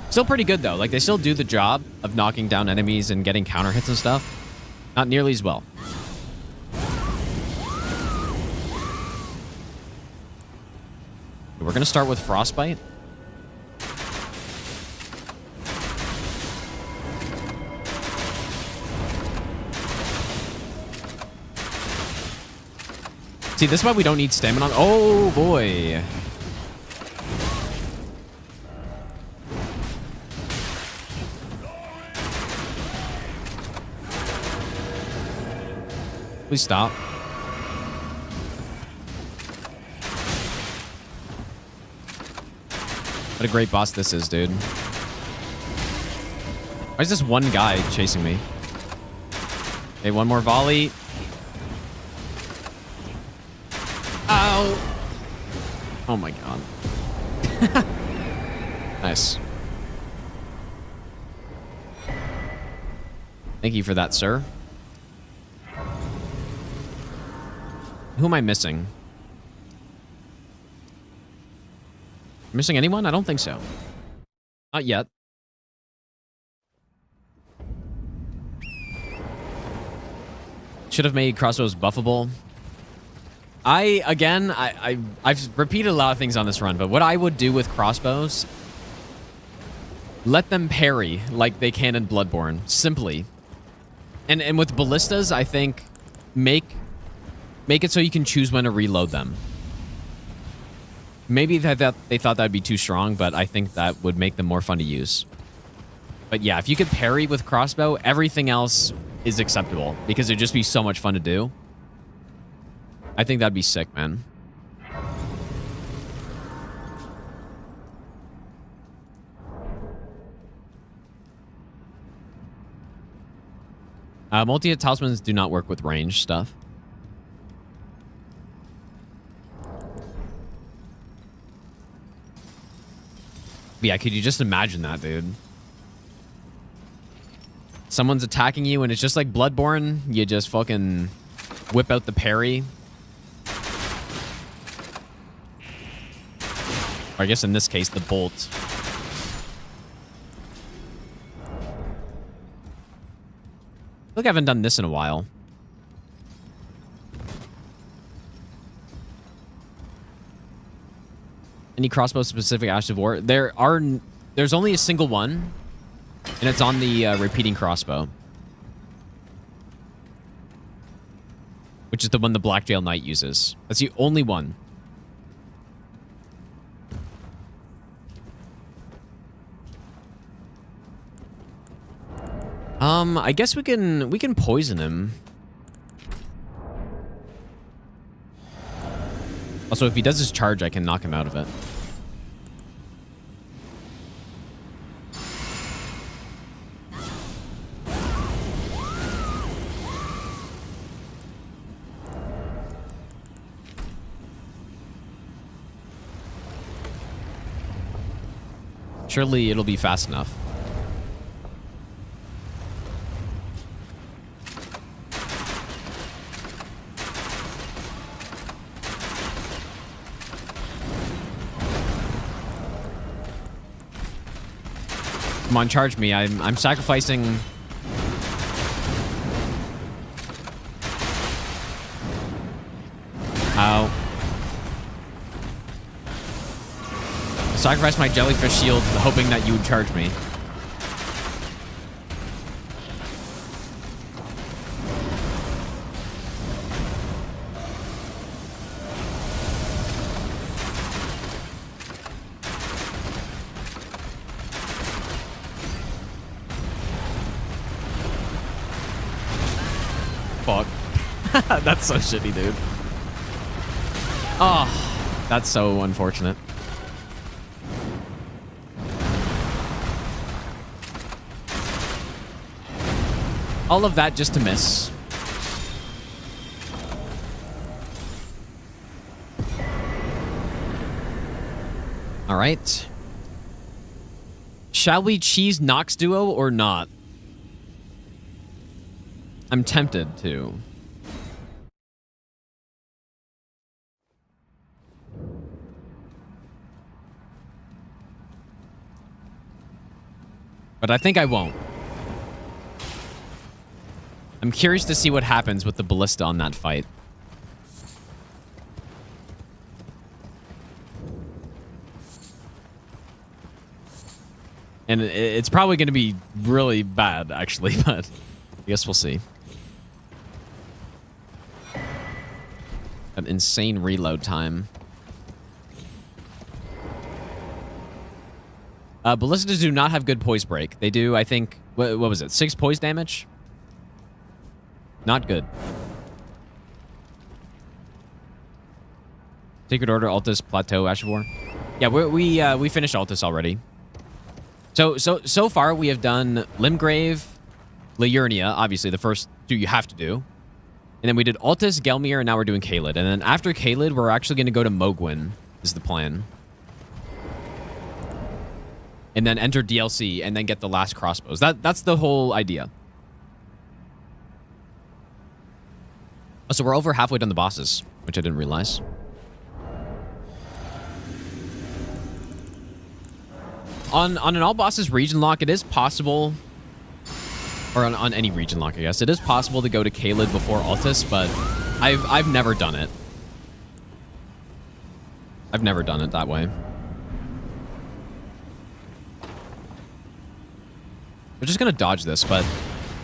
Still pretty good though. Like, they still do the job of knocking down enemies and getting counter hits and stuff. Not nearly as well. We're gonna start with Frostbite. See, this is why we don't need stamina. Oh boy. Please stop. What a great boss this is, dude. Why is this one guy chasing me? Okay, one more volley. Ow! Oh my god. Nice. Thank you for that, sir. Who am I missing? Missing anyone? I don't think so. Not yet. Should have made crossbows buffable. I've repeated a lot of things on this run, but what I would do with crossbows, let them parry like they can in Bloodborne, simply. And with ballistas, I think make it so you can choose when to reload them. Maybe they thought that'd be too strong, but I think that would make them more fun to use. But yeah, if you could parry with crossbow, everything else is acceptable because it'd just be so much fun to do. I think that'd be sick, man. Multi-hit talismans do not work with range stuff. But yeah, could you just imagine that, dude? Someone's attacking you and it's just like Bloodborne. You just fucking whip out the parry. Or I guess in this case, the bolt. I feel like I haven't done this in a while. Any crossbow specific Ash of War? There's only a single one, and it's on the repeating crossbow, which is the one the Blackjail Knight uses. That's the only one. I guess we can poison him. Also, if he does his charge, I can knock him out of it. Surely it'll be fast enough. Come on, charge me. I'm sacrificing. Ow. I sacrificed my jellyfish shield hoping that you would charge me. Fuck. That's so shitty, dude. Oh, that's so unfortunate. All of that just to miss. All right. Shall we cheese Nox duo or not? I'm tempted to. But I think I won't. I'm curious to see what happens with the Ballista on that fight. And it's probably going to be really bad, actually, but I guess we'll see. An insane reload time. Ballistas do not have good poise break. They do, I think, what was it? 6 poise damage? Not good. Sacred Order, Altus, Plateau, Ash of War. Yeah, we finished Altus already. So far we have done Limgrave, Liurnia, obviously the first 2 you have to do. And then we did Altus, Gelmir, and now we're doing Caelid. And then after Caelid, we're actually going to go to Mogwin, is the plan. And then enter DLC, and then get the last crossbows. That's the whole idea. Oh, so we're over halfway done the bosses, which I didn't realize. On an all bosses region lock, it is possible, or on any region lock, I guess, it is possible to go to Caelid before Altus, but I've never done it. I've never done it that way. We're just gonna dodge this, but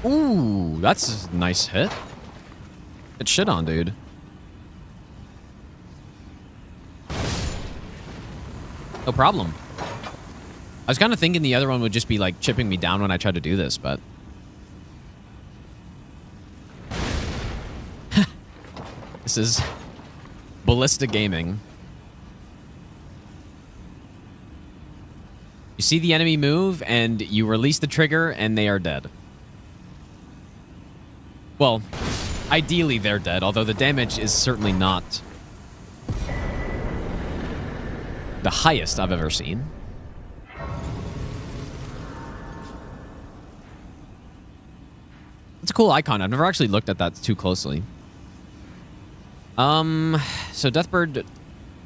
ooh, that's a nice hit. Get shit on, dude. No problem. I was kind of thinking the other one would just be like chipping me down when I tried to do this, but this is Ballista gaming. You see the enemy move and you release the trigger and they are dead. Well, ideally they're dead, although the damage is certainly not the highest I've ever seen. It's a cool icon. I've never actually looked at that too closely. So Deathbird,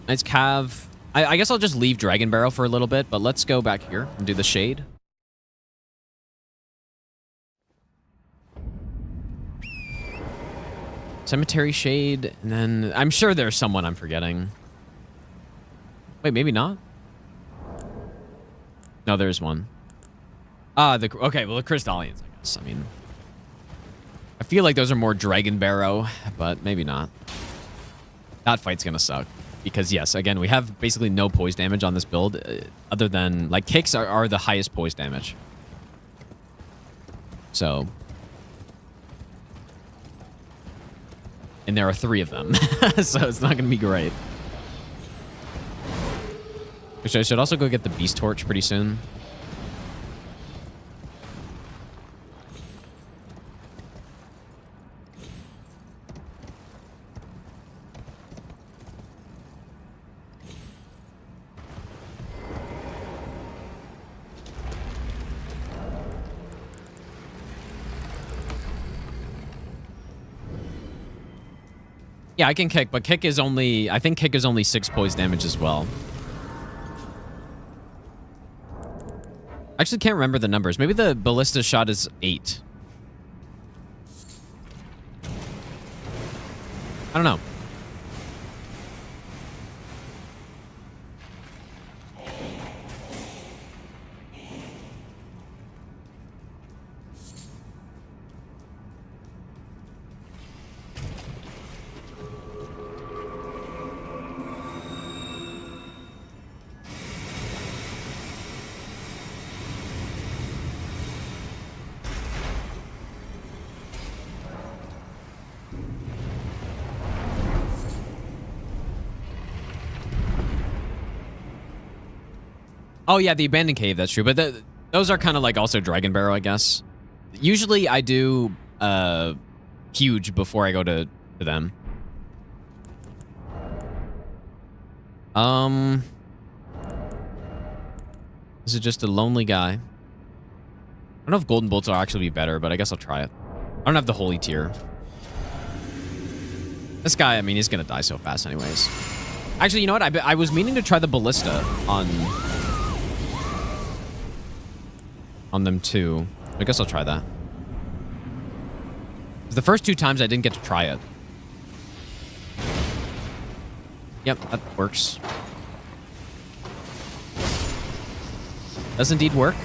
Knight's Cav. I guess I'll just leave Dragon Barrow for a little bit, but let's go back here and do the Shade. Cemetery Shade, and then I'm sure there's someone I'm forgetting. Wait, maybe not? No, there's one. Okay, well, the Crystallians, I guess. I mean, I feel like those are more Dragon Barrow, but maybe not. That fight's gonna suck. Because, yes, again, we have basically no poise damage on this build, other than, like, kicks are the highest poise damage. So. And there are 3 of them, so it's not going to be great. Which I should also go get the Beast Torch pretty soon. Yeah, I can kick, but kick is only... I think kick is only 6 poise damage as well. I actually can't remember the numbers. Maybe the Ballista shot is 8. I don't know. Oh, yeah, the abandoned cave, that's true. But those are kind of like also Dragon Barrow, I guess. Usually I do huge before I go to them. Is it just a lonely guy? I don't know if golden bolts will actually be better, but I guess I'll try it. I don't have the holy tier. This guy, I mean, he's gonna die so fast anyways. Actually, you know what? I was meaning to try the ballista on them too. I guess I'll try that. The first 2 times I didn't get to try it. Yep, that works. Does indeed work.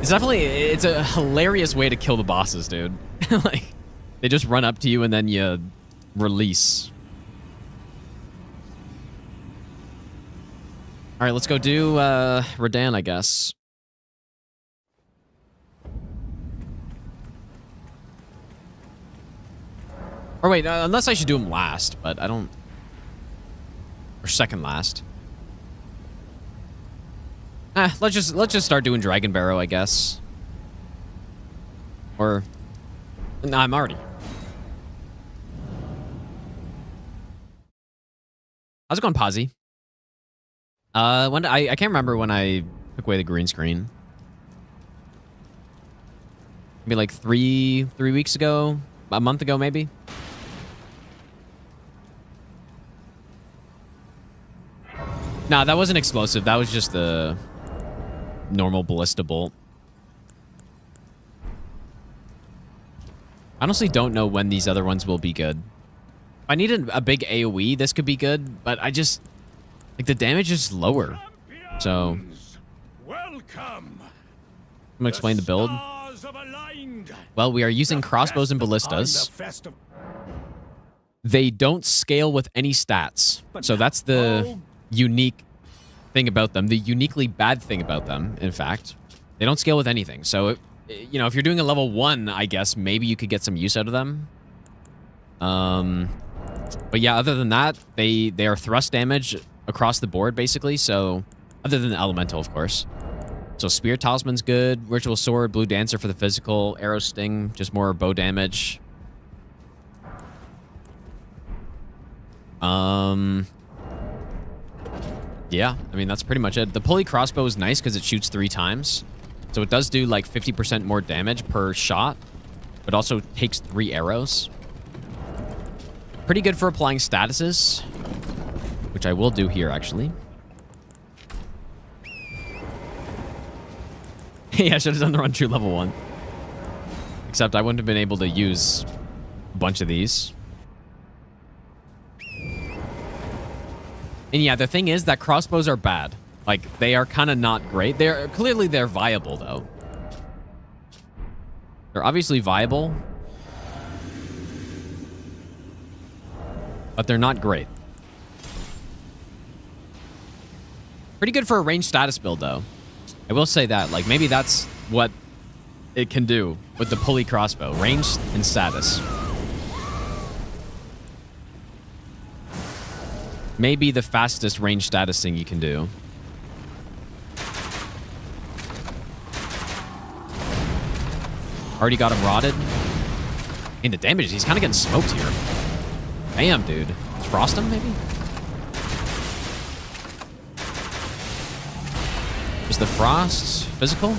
It's a hilarious way to kill the bosses, dude. Like, they just run up to you and then you release. All right, let's go do Radan, I guess. Or wait, unless I should do him last, but I don't... Or second last. Let's just start doing Dragon Barrow, I guess. Or... No, I'm already... How's it going, Posy? I can't remember when I took away the green screen. Maybe like three weeks ago? A month ago, maybe? Nah, that wasn't explosive. That was just the normal ballista bolt. I honestly don't know when these other ones will be good. If I needed a big AoE, this could be good, but I just... Like, the damage is lower. So... Welcome. I'm gonna explain the build. Well, we are using crossbows and ballistas. They don't scale with any stats. So that's the unique thing about them. The uniquely bad thing about them, in fact. They don't scale with anything. So, you know, if you're doing a level 1, I guess, maybe you could get some use out of them. But yeah, other than that, they are thrust damage across the board, basically. So, other than the elemental, of course. So, Spear Talisman's good. Ritual Sword, Blue Dancer for the physical. Arrow Sting, just more bow damage. Yeah, I mean, that's pretty much it. The pulley crossbow is nice because it shoots 3 times. So it does do like 50% more damage per shot, but also takes 3 arrows. Pretty good for applying statuses, which I will do here, actually. Yeah, I should have done the run true level 1. Except I wouldn't have been able to use a bunch of these. And yeah, the thing is that crossbows are bad. Like, they are kind of not great. Clearly they're viable, though. They're obviously viable. But they're not great. Pretty good for a ranged status build, though. I will say that. Like, maybe that's what it can do with the pulley crossbow. Ranged and status. Maybe the fastest range status thing you can do. Already got him rotted. And the damage, he's kind of getting smoked here. Damn, dude. Let's frost him, maybe? Is the frost physical?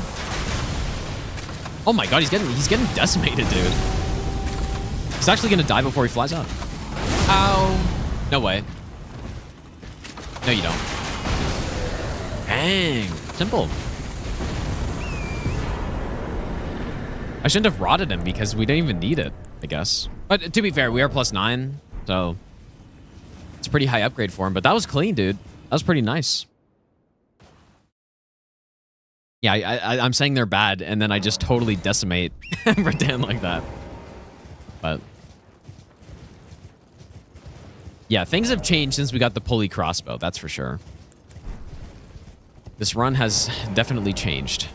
Oh my god, he's getting decimated, dude. He's actually gonna die before he flies up. Ow. No way. No, you don't. Dang. Simple. I shouldn't have rotted him because we didn't even need it, I guess. But to be fair, we are +9, so it's a pretty high upgrade for him. But that was clean, dude. That was pretty nice. Yeah, I'm saying they're bad, and then I just totally decimate Radan like that. But yeah, things have changed since we got the pulley crossbow, that's for sure. This run has definitely changed.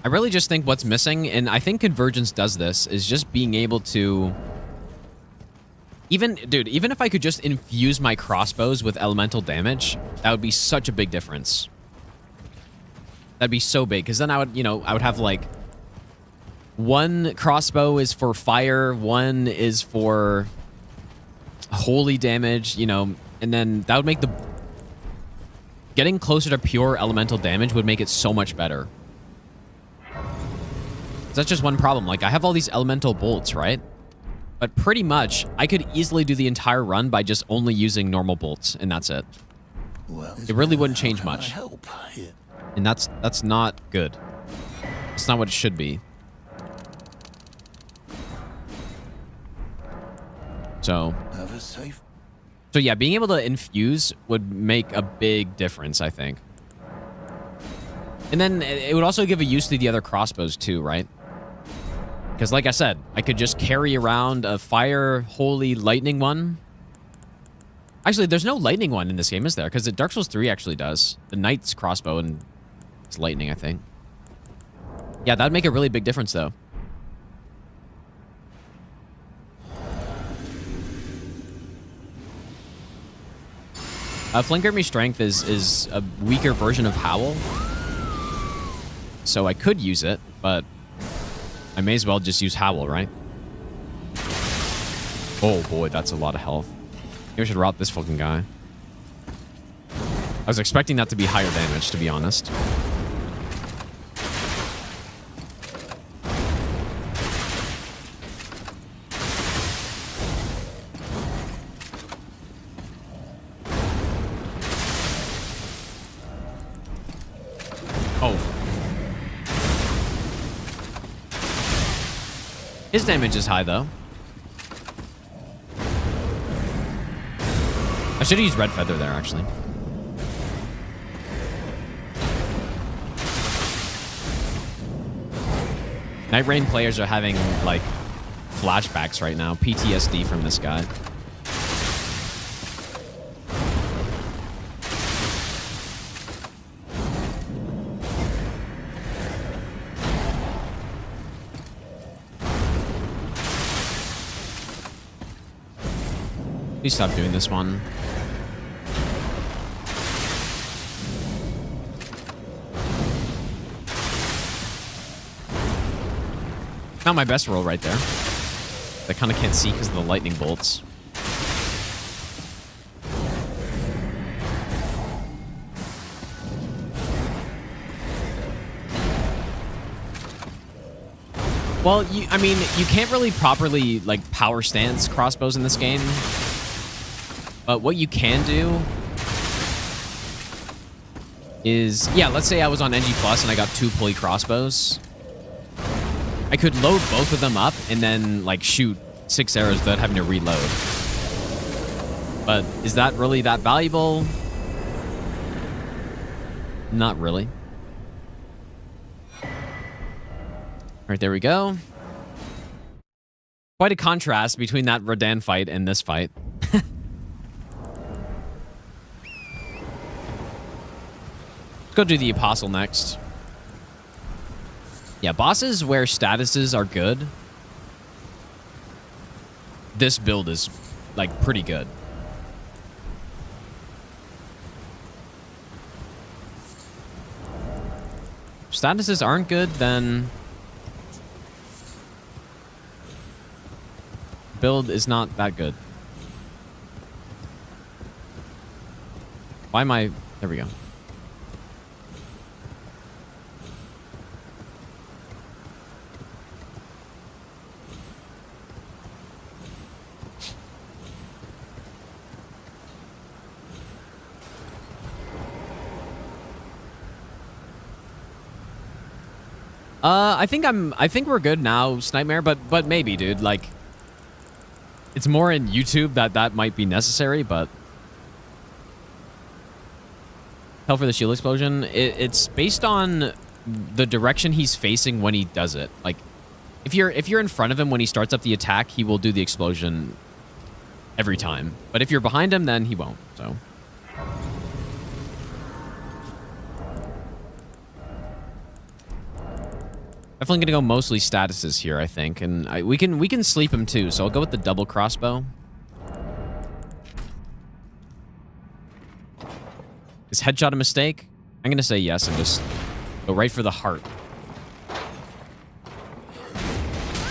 I really just think what's missing, and I think Convergence does this, is just being able to... Even if I could just infuse my crossbows with elemental damage, that would be such a big difference. That'd be so big, because then I would, I would have like... One crossbow is for fire, one is for holy damage, and then that would make the... Getting closer to pure elemental damage would make it so much better. That's just one problem. Like, I have all these elemental bolts, right? But pretty much, I could easily do the entire run by just only using normal bolts, and that's it. Well, It really wouldn't change much. Help here. And that's not good. It's not what it should be. So yeah, being able to infuse would make a big difference, I think. And then it would also give a use to the other crossbows too, right? Because like I said, I could just carry around a fire, holy, lightning one. Actually, there's no lightning one in this game, is there? Because Dark Souls 3 actually does. The knight's crossbow and it's lightning, I think. Yeah, that'd make a really big difference, though. Flank Army Strength is a weaker version of Howl. So I could use it, but I may as well just use Howl, right? Oh boy, that's a lot of health. Maybe I should route this fucking guy. I was expecting that to be higher damage, to be honest. His damage is high, though. I should have used Red Feather there, actually. Night Rain players are having, like, flashbacks right now. PTSD from this guy. Please stop doing this one. Not my best roll right there. I kind of can't see because of the lightning bolts. Well, I mean, you can't really properly, like, power stance crossbows in this game. But what you can do is, yeah, let's say I was on NG Plus and I got 2 pulley crossbows. I could load both of them up and then, like, shoot 6 arrows without having to reload. But is that really that valuable? Not really. All right, there we go. Quite a contrast between that Rodan fight and this fight. Go do the Apostle next. Yeah, bosses where statuses are good. This build is, like, pretty good. If statuses aren't good, then build is not that good. Why am I... There we go. I think we're good now, Snightmare, but maybe, dude, like, it's more in YouTube that might be necessary, but Hell for the Shield Explosion, it's based on the direction he's facing when he does it. Like, if you're in front of him when he starts up the attack, he will do the explosion every time. But if you're behind him, then he won't, so. Definitely gonna go mostly statuses here, I think, and we can sleep him too. So I'll go with the double crossbow. Is headshot a mistake? I'm gonna say yes and just go right for the heart.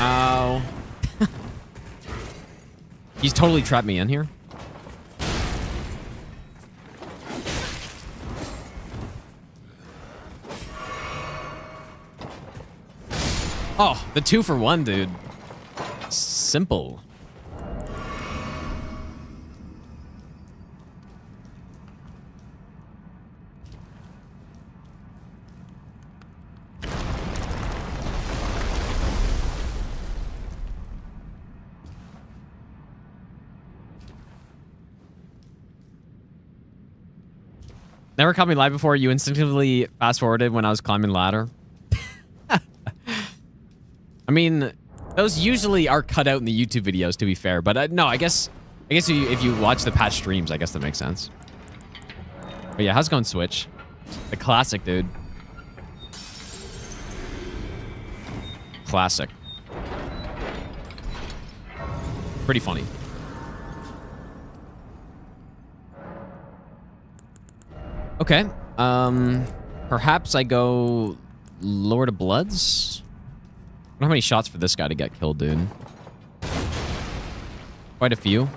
Ow. He's totally trapped me in here. Oh, the 2-for-1, dude. Simple. Never caught me live before. You instinctively fast-forwarded when I was climbing ladder. I mean, those usually are cut out in the YouTube videos, to be fair. But no, I guess if you watch the patch streams, I guess that makes sense. But yeah, how's it going, Switch? The classic, dude. Classic. Pretty funny. Okay. Perhaps I go Lord of Bloods? I don't know how many shots for this guy to get killed, dude. Quite a few.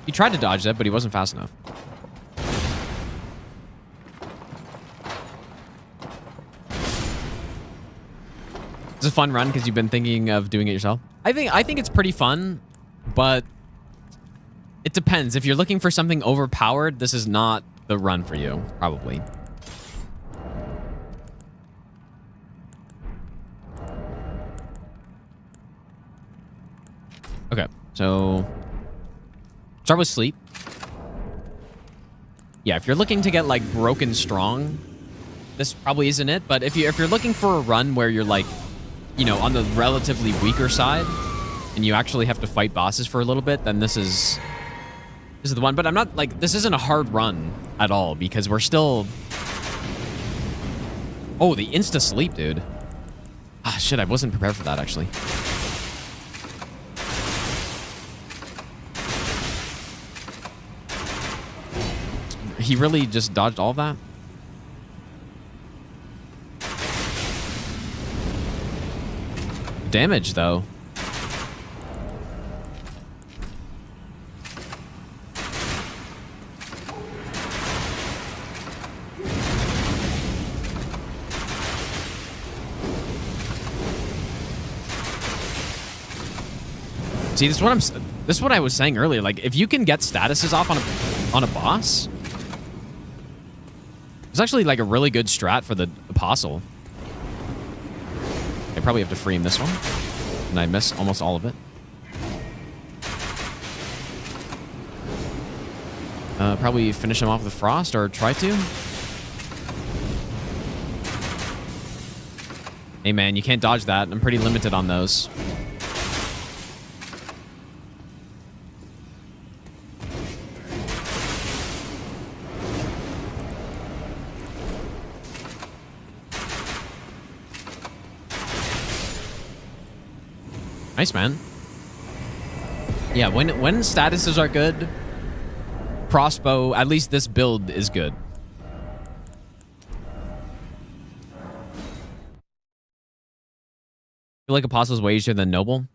He tried to dodge that, but he wasn't fast enough. It's a fun run because you've been thinking of doing it yourself. I think it's pretty fun, but it depends. If you're looking for something overpowered, this is not the run for you, probably. Okay, so start with sleep. Yeah, if you're looking to get like broken strong, this probably isn't it. But if you're looking for a run where you're like, you know, on the relatively weaker side, and you actually have to fight bosses for a little bit, then this is the one. But I'm not like, this isn't a hard run at all because we're still. Oh, the insta sleep, dude. Ah, shit, I wasn't prepared for that actually. He really just dodged all of that? Damage, though. See, this is what I was saying earlier. Like, if you can get statuses off on a boss, it's actually like a really good strat for the apostle. I probably have to free him this one, and I miss almost all of it. Probably finish him off with frost or try to. Hey man, you can't dodge that. I'm pretty limited on those. Nice, man. Yeah, when statuses are good, Crossbow, at least this build, is good. Feel like Apostle's way easier than Noble?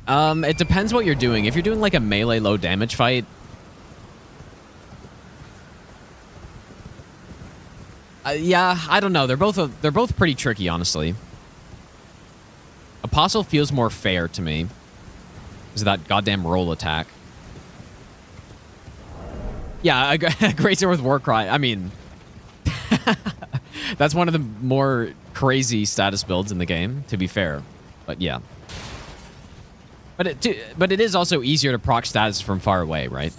It depends what you're doing. If you're doing like a melee low damage fight, yeah, I don't know. They're both pretty tricky, honestly. Apostle feels more fair to me. Is that goddamn roll attack? Yeah, a Great Sword with Warcry. I mean, that's one of the more crazy status builds in the game, to be fair. But yeah. But it is also easier to proc status from far away, right?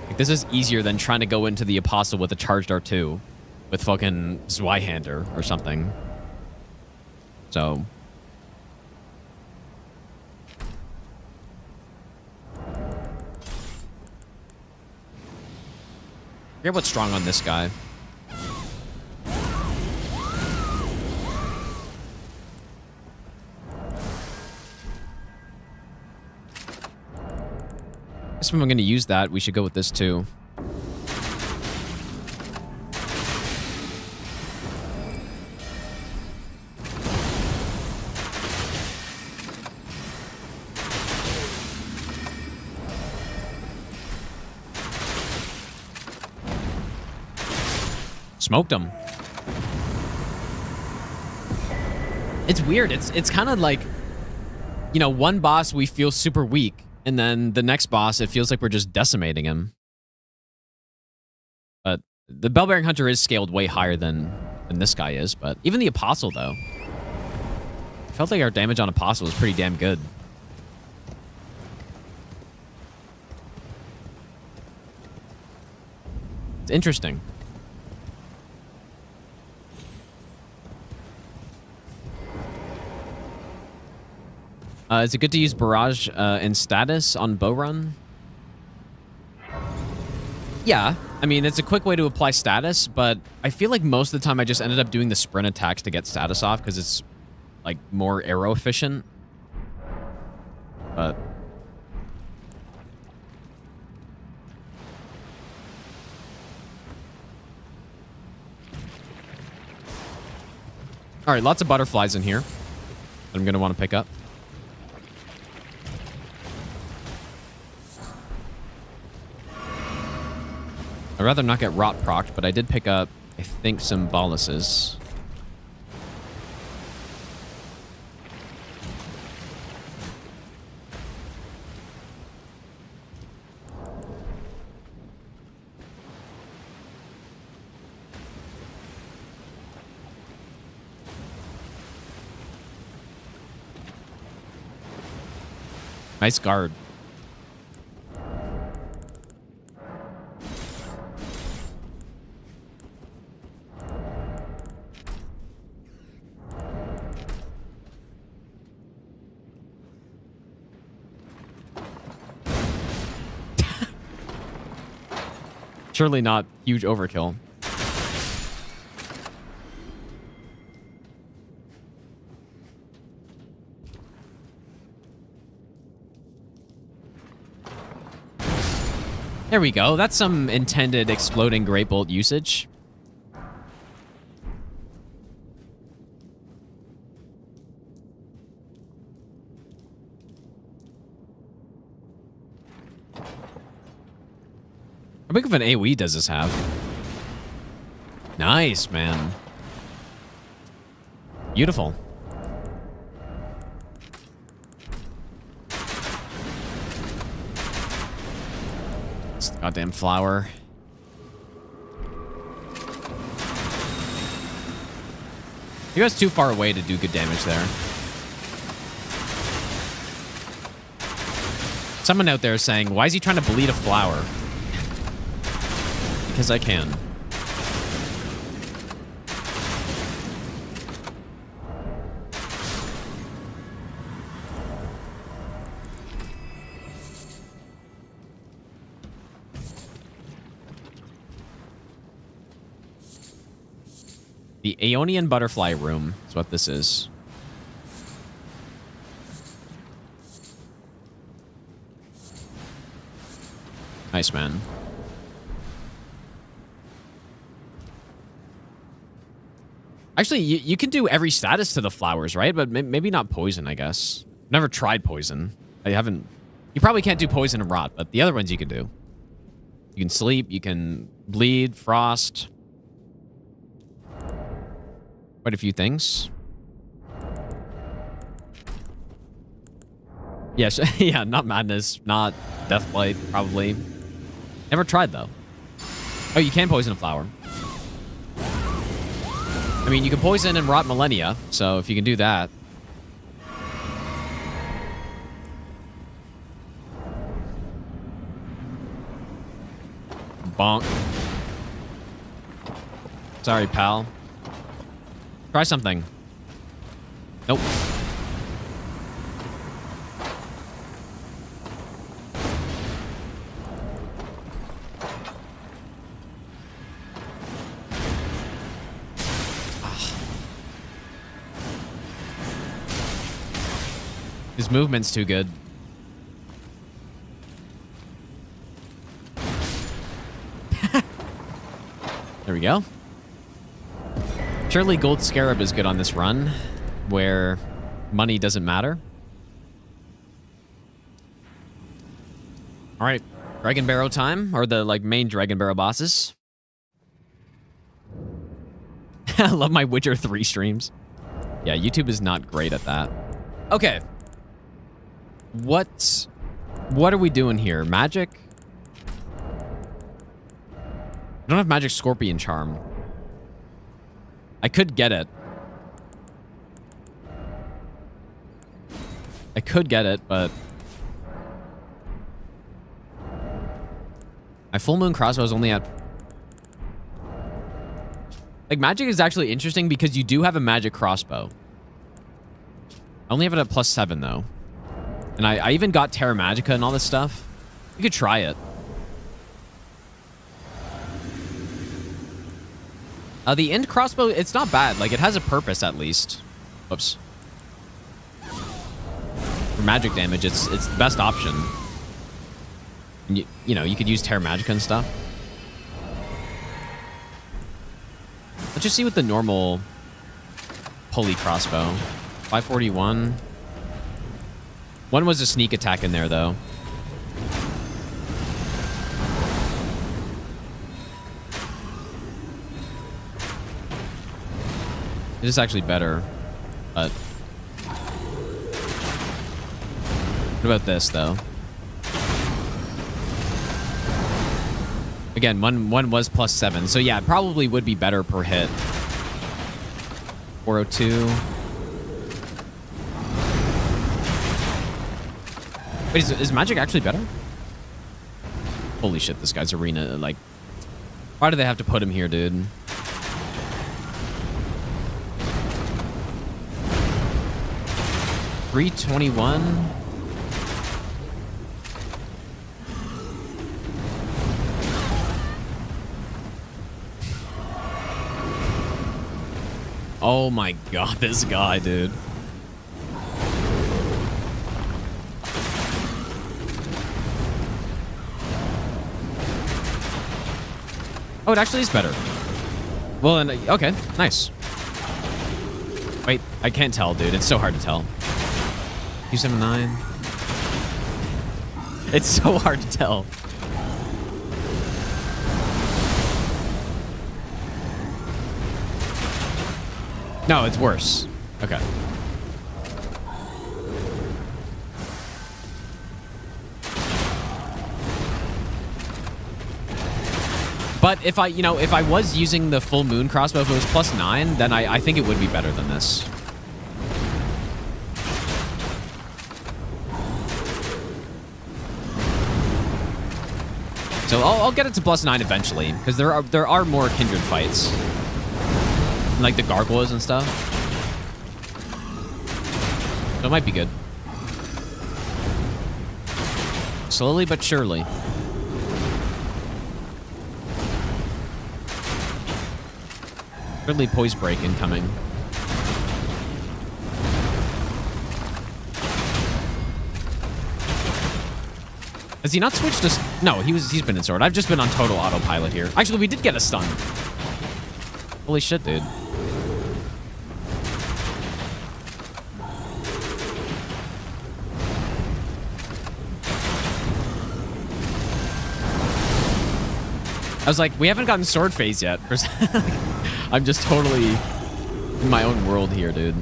Like, this is easier than trying to go into the Apostle with a charged R2 with fucking Zweihander or something. So forget what's strong on this guy. I guess if I'm going to use that, we should go with this too. Smoked him. It's weird. It's kind of like, you know, one boss we feel super weak, and then the next boss it feels like we're just decimating him. But the Bellbearing Hunter is scaled way higher than this guy is. But even the Apostle, though, I felt like our damage on Apostle was pretty damn good. It's interesting. Is it good to use Barrage in status on bow run? Yeah. I mean, it's a quick way to apply status, but I feel like most of the time I just ended up doing the sprint attacks to get status off because it's, like, more arrow efficient. But... Alright, lots of butterflies in here that I'm going to want to pick up. I'd rather not get rot procced, but I did pick up, I think, some ballists. Nice guard. Surely not huge overkill. There we go. That's some intended exploding great bolt usage. How big of an AoE does this have? Nice, man. Beautiful. This goddamn flower. He was too far away to do good damage there. Someone out there is saying, why is he trying to bleed a flower? Because I can. The Aeonian Butterfly Room is what this is. Nice, man. Actually, you can do every status to the flowers, right? But maybe not poison, I guess. Never tried poison. I haven't... You probably can't do poison and rot, but the other ones you can do. You can sleep, you can bleed, frost. Quite a few things. Yes, yeah, not madness, not deathblight, probably. Never tried, though. Oh, you can poison a flower. I mean, you can poison and rot millennia, so if you can do that. Bonk. Sorry, pal. Try something. Nope. His movement's too good. There we go. Surely Gold Scarab is good on this run, where money doesn't matter. All right, Dragon Barrow time, or the like main Dragon Barrow bosses. I love my Witcher 3 streams. Yeah, YouTube is not great at that. Okay. What are we doing here? Magic? I don't have Magic Scorpion Charm. I could get it. I could get it, but... my Full Moon Crossbow is only at... like, magic is actually interesting because you do have a magic crossbow. I only have it at +7, though. And I even got Terra Magica and all this stuff. You could try it. The end crossbow, it's not bad. Like, it has a purpose, at least. Whoops. For magic damage, it's the best option. And you know, you could use Terra Magica and stuff. Let's just see what the normal pulley crossbow. 541. One was a sneak attack in there, though. It is actually better, but... what about this, though? Again, one was +7, so yeah, it probably would be better per hit. 402. Wait, is magic actually better? Holy shit, this guy's arena, like... why do they have to put him here, dude? $321. Oh my god, this guy, dude. Oh, it actually is better. Well, then, okay, nice. Wait, I can't tell, dude. It's so hard to tell. 279. It's so hard to tell. No, it's worse. Okay. But if I was using the Full Moon crossbow, if it was +9, then I think it would be better than this. So I'll get it to +9 eventually, because there are more kindred fights. Like the gargoyles and stuff. So it might be good. Slowly but surely. Really poise break incoming. Has he not switched to... no, he's been in sword. I've just been on total autopilot here. Actually, we did get a stun. Holy shit, dude. I was like, we haven't gotten sword phase yet. I'm just totally in my own world here, dude.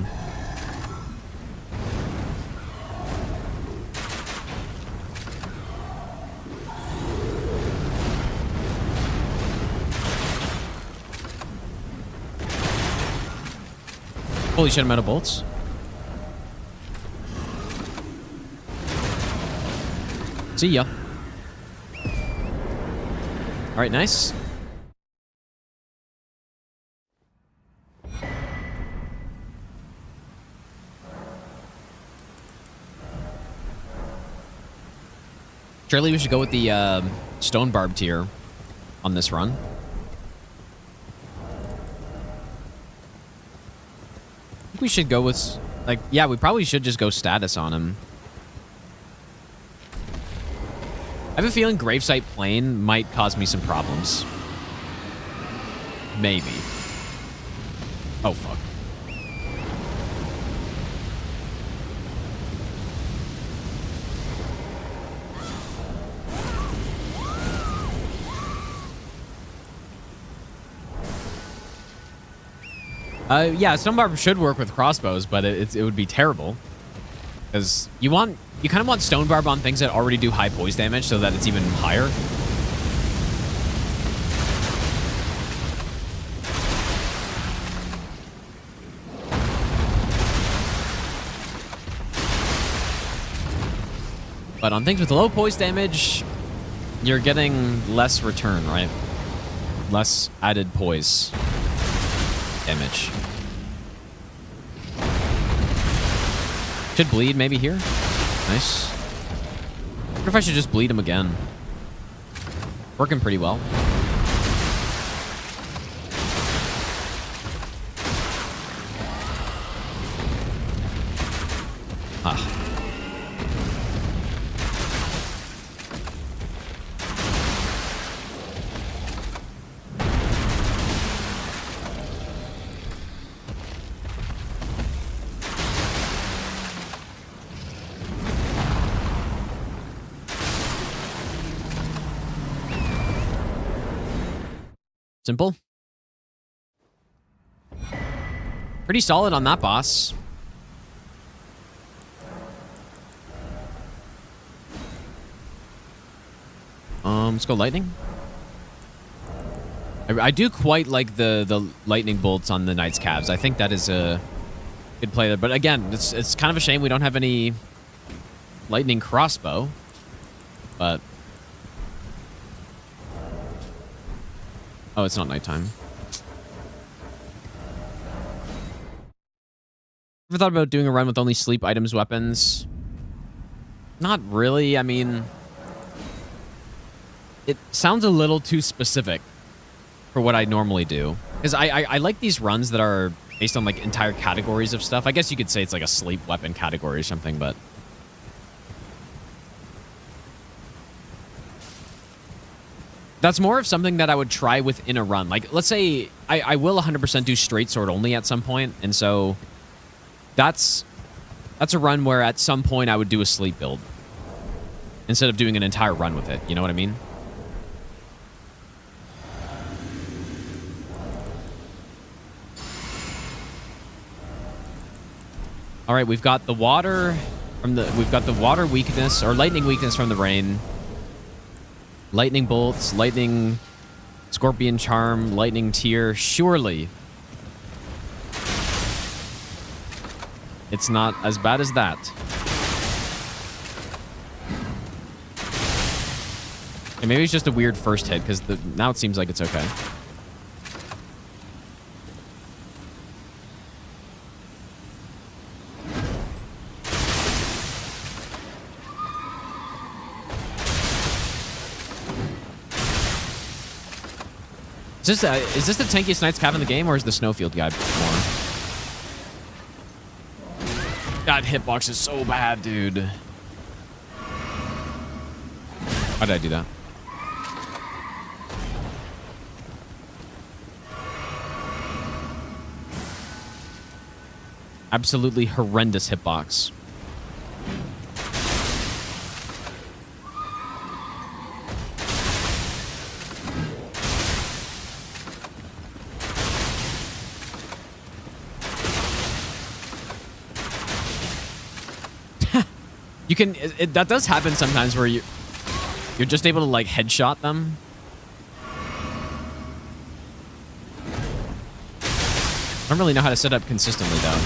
Holy shit, I'm out of bolts. See ya. All right, nice. Surely we should go with the stone barb tier on this run. I think we should go with, like, yeah, we probably should just go status on him. I have a feeling Gravesite Plain might cause me some problems. Maybe. Oh, fuck. Yeah, Stonebarb should work with crossbows, but it would be terrible. Because you kind of want Stonebarb on things that already do high poise damage so that it's even higher. But on things with low poise damage, you're getting less return, right? Less added poise damage. Should bleed maybe here. Nice. I wonder if I should just bleed him again. Working pretty well. Ah. Simple. Pretty solid on that boss. Let's go lightning. I do quite like the lightning bolts on the Knight's Calves. I think that is a good play there. But again, it's kind of a shame we don't have any lightning crossbow. But oh, it's not nighttime. Ever thought about doing a run with only sleep items, weapons? Not really. I mean, it sounds a little too specific for what I normally do. Because I like these runs that are based on like entire categories of stuff. I guess you could say it's like a sleep weapon category or something, but that's more of something that I would try within a run. Like, let's say I will 100% do straight sword only at some point, and so that's a run where at some point I would do a sleep build instead of doing an entire run with it. You know what I mean? All right, we've got the water weakness or lightning weakness from the rain. Lightning bolts, lightning scorpion charm, lightning tear. Surely it's not as bad as that. And maybe it's just a weird first hit because now it seems like it's okay. Is this the tankiest Knight's Cav in the game, or is the Snowfield guy more? That hitbox is so bad, dude. Why did I do that? Absolutely horrendous hitbox. You can, that does happen sometimes where you're just able to like headshot them. I don't really know how to set up consistently though.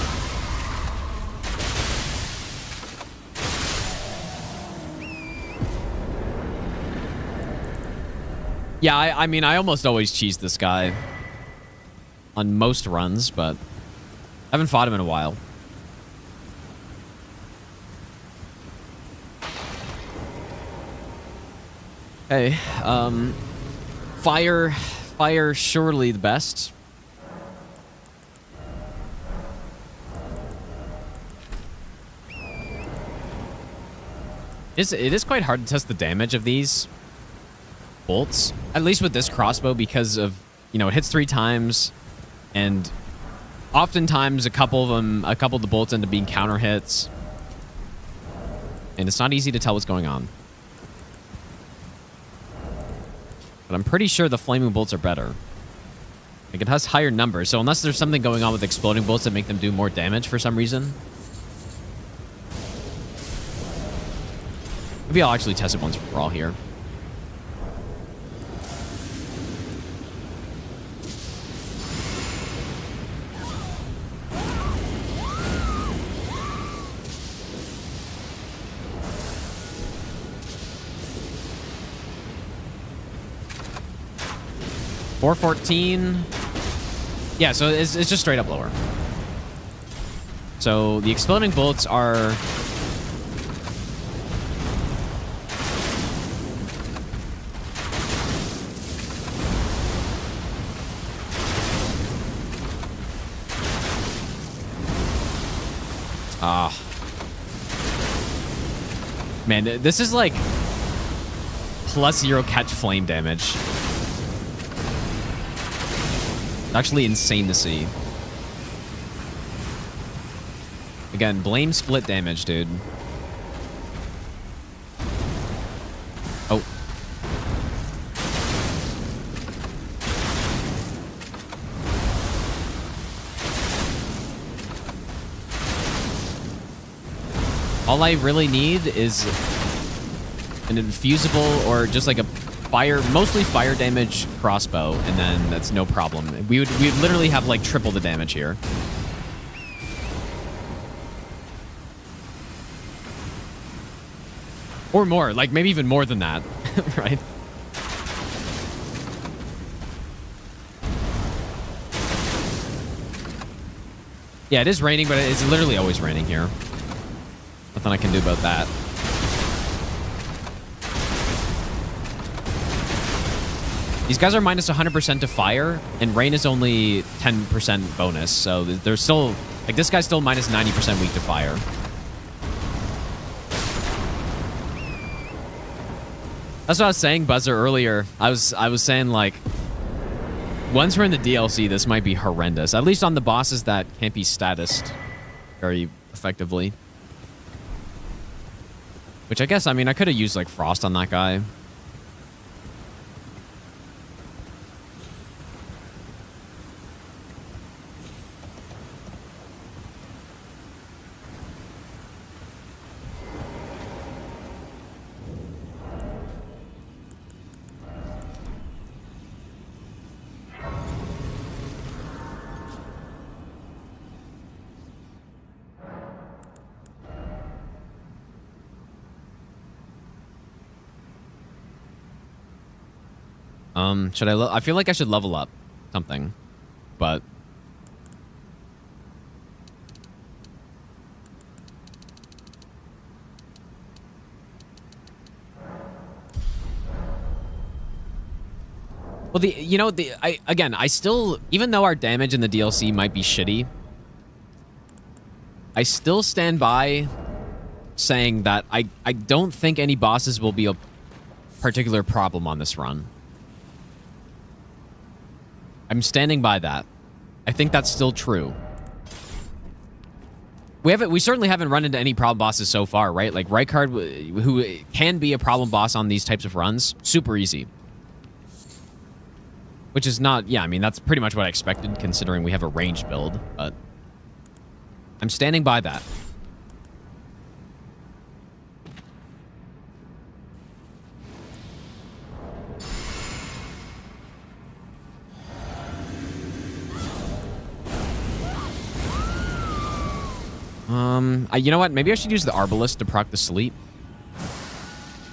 Yeah, I mean, I almost always cheese this guy on most runs, but I haven't fought him in a while. Okay, fire surely the best. It is quite hard to test the damage of these bolts, at least with this crossbow, because of, you know, it hits 3 times, and oftentimes a couple of the bolts end up being counter hits, and it's not easy to tell what's going on. But I'm pretty sure the flaming bolts are better. Like, it has higher numbers, so unless there's something going on with exploding bolts that make them do more damage for some reason. Maybe I'll actually test it once for all here. $414. Yeah, so it's just straight up lower. So the exploding bolts are... Man, this is like +0 catch flame damage. Actually insane to see. Again, blame split damage, dude. Oh. All I really need is an infusible or just like a fire, mostly fire damage crossbow, and then that's no problem. We would literally have like triple the damage here. Or more, like maybe even more than that, right? Yeah, it is raining, but it's literally always raining here. Nothing I can do about that. These guys are minus 100% to fire, and rain is only 10% bonus, so they're still... Like, this guy's still minus 90% weak to fire. That's what I was saying, Buzzer, earlier. I was saying, like, once we're in the DLC, this might be horrendous. At least on the bosses that can't be statused very effectively. Which I guess, I mean, I could have used, like, Frost on that guy. Should I feel like I should level up something, but... Well, I still, even though our damage in the DLC might be shitty, I still stand by saying that I don't think any bosses will be a particular problem on this run. I'm standing by that. I think that's still true. We certainly haven't run into any problem bosses so far, right? Like Rykard, who can be a problem boss on these types of runs, super easy. Which is not, yeah, I mean, that's pretty much what I expected considering we have a ranged build, but I'm standing by that. You know what? Maybe I should use the Arbalist to proc the sleep.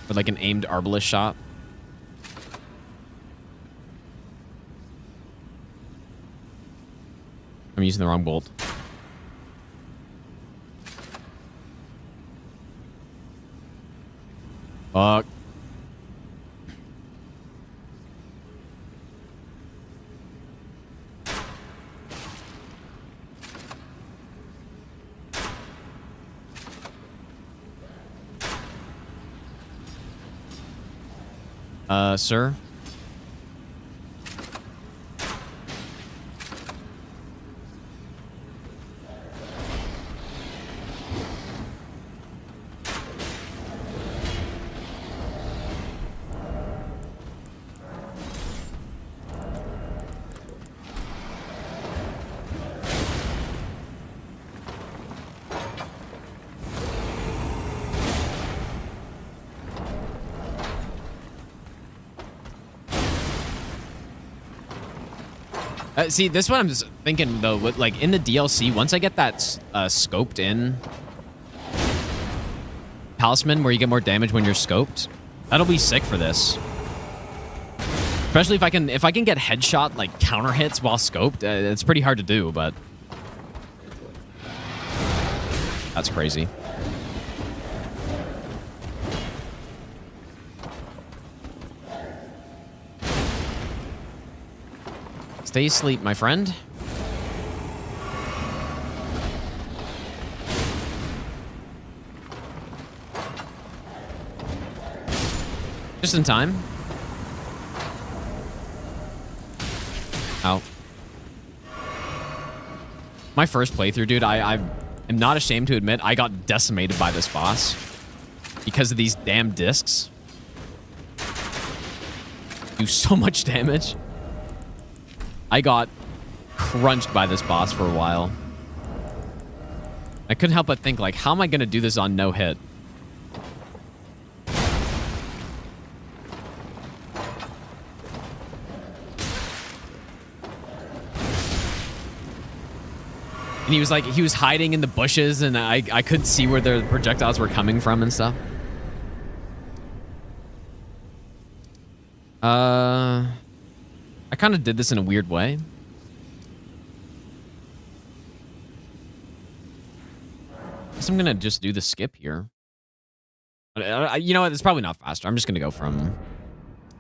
With like an aimed Arbalist shot. I'm using the wrong bolt. Fuck. Sir? See, this one I'm just thinking though, with, like in the DLC, once I get that scoped in talisman where you get more damage when you're scoped, that'll be sick for this. Especially if I can get headshot like counter hits while scoped. It's pretty hard to do, but that's crazy. Stay asleep, my friend. Just in time. Ow. My first playthrough, dude, I am not ashamed to admit I got decimated by this boss because of these damn discs. Do so much damage. I got crunched by this boss for a while. I couldn't help but think, like, how am I going to do this on no hit? And he was hiding in the bushes, and I couldn't see where the projectiles were coming from and stuff. I kind of did this in a weird way. Guess I'm gonna just do the skip here. You know what? It's probably not faster. I'm just gonna go from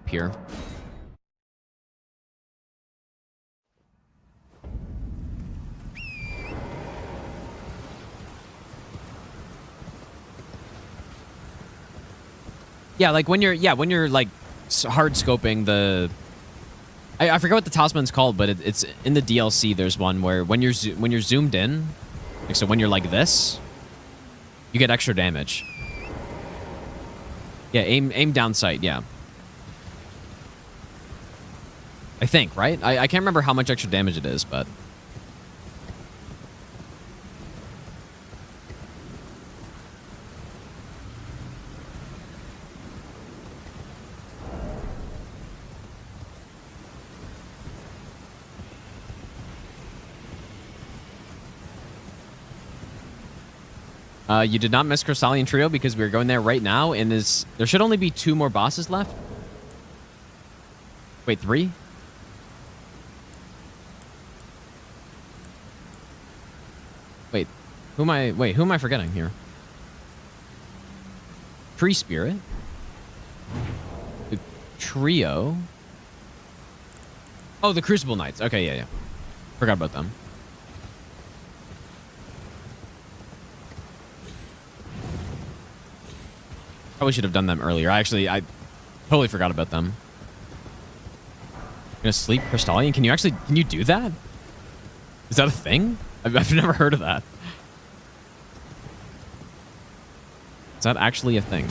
here. Yeah, like when you're like hard scoping the. I forget what the talisman's called, but it's in the DLC. There's one where when you're zoomed in, like so when you're like this, you get extra damage. Yeah, aim down sight. Yeah, I think right. I can't remember how much extra damage it is, but. You did not miss Crystallian Trio because we were going there right now, and there should only be 2 more bosses left. Wait, 3? Wait, who am I forgetting here? Tree Spirit. The Trio. Oh, the Crucible Knights. Okay, yeah. Forgot about them. Probably should have done them earlier. I totally forgot about them. Gonna sleep Crystallian? Can you do that? Is that a thing? I've never heard of that. Is that actually a thing?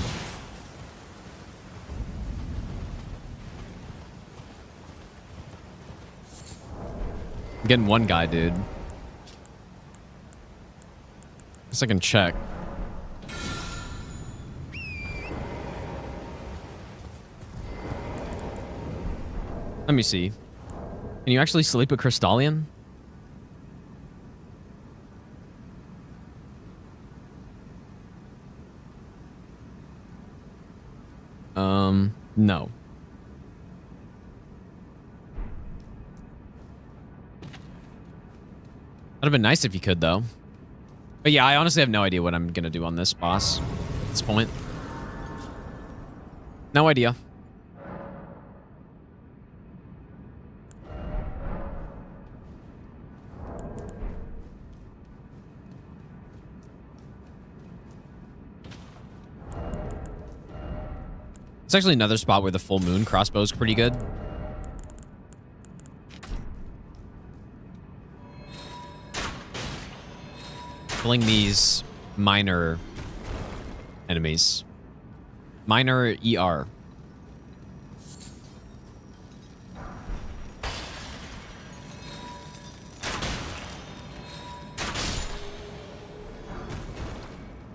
I'm getting one guy, dude. Guess I can check. Let me see. Can you actually sleep a Crystallian? No. That'd have been nice if you could, though. But yeah, I honestly have no idea what I'm gonna do on this boss at this point. No idea. It's actually another spot where the full moon crossbow is pretty good. Killing these minor enemies. Minor ER.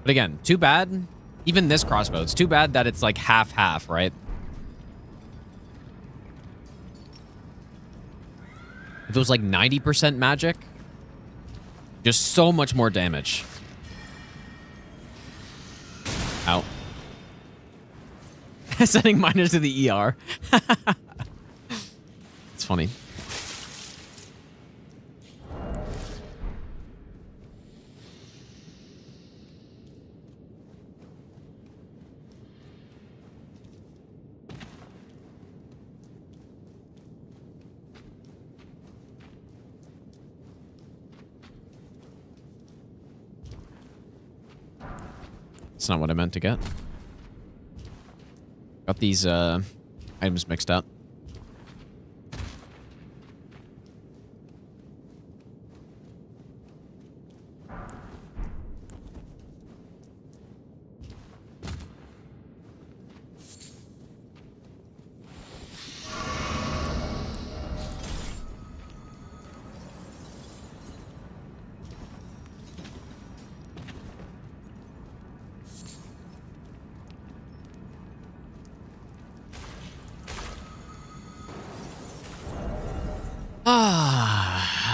But again, too bad. Even this crossbow, it's too bad that it's like half-half, right? If it was like 90% magic, just so much more damage. Out. Sending miners to the ER. It's funny. That's not what I meant to get. Got these items mixed up.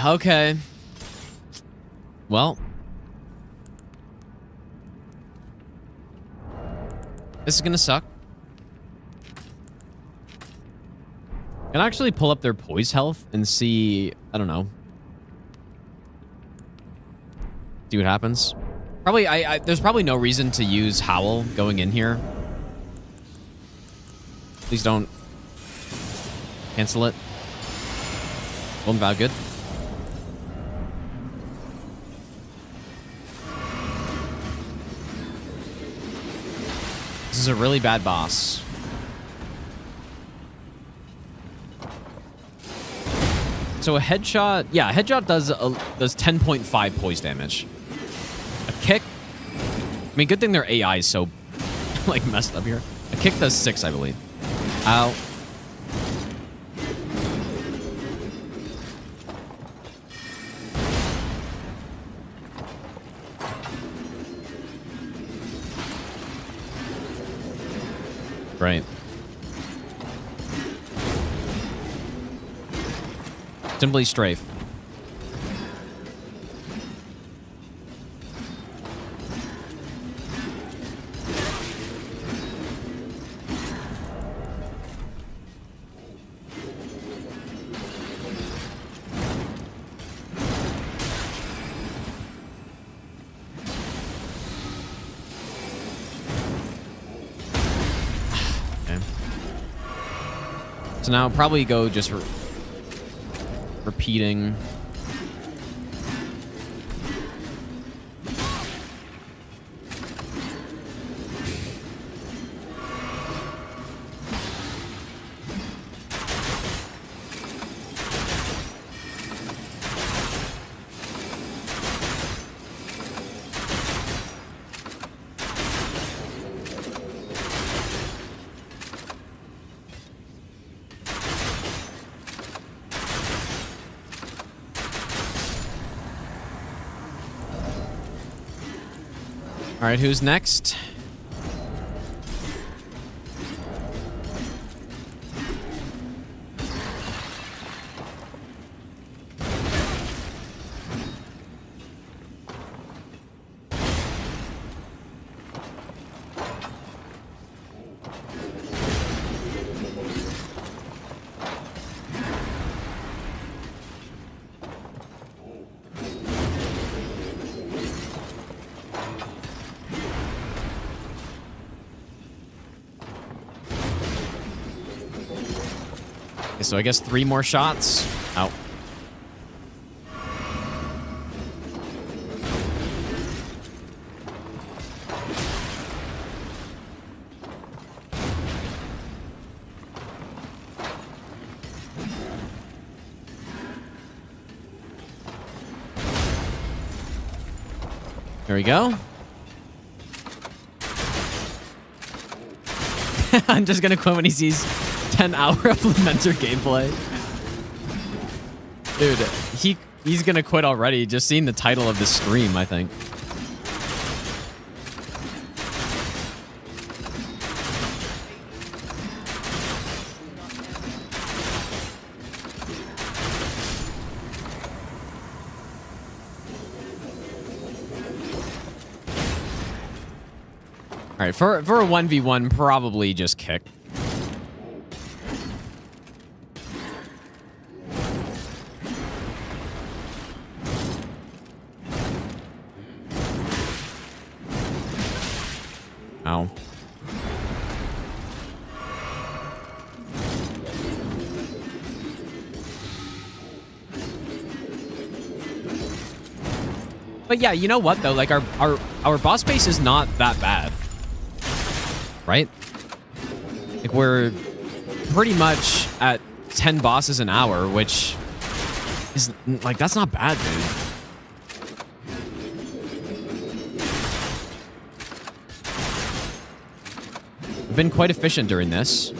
Okay. Well. This is gonna suck. Can I actually pull up their poise health and see, I don't know. See what happens. Probably, there's probably no reason to use Howl going in here. Please don't cancel it. Golden Vow, good. This is a really bad boss. So a headshot, yeah, a headshot does 10.5 poise damage. A kick, I mean, good thing their AI is so like messed up here. A kick does 6, I believe. Ow. Right. Simply strafe. So now probably go just repeating. All right, who's next? Okay, so I guess 3 more shots. Out. There we go. I'm just gonna quit when he sees 10 hour of Lamenter gameplay. Dude, he's gonna quit already just seeing the title of the stream, I think. All right, for a 1v1, probably just kick. Ow. But yeah, you know what though? Like our boss base is not that bad. Right? Like we're pretty much at 10 bosses an hour, which is like, that's not bad, dude. I've been quite efficient during this,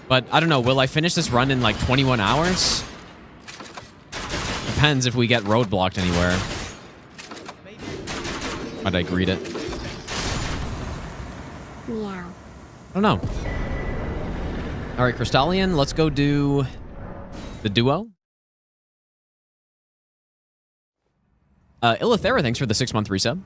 but I don't know. Will I finish this run in like 21 hours? Depends if we get roadblocked anywhere. Might I greet it? Meow. I don't know. All right, Crystallian, let's go do the duo. Illithera, thanks for the 6-month resub.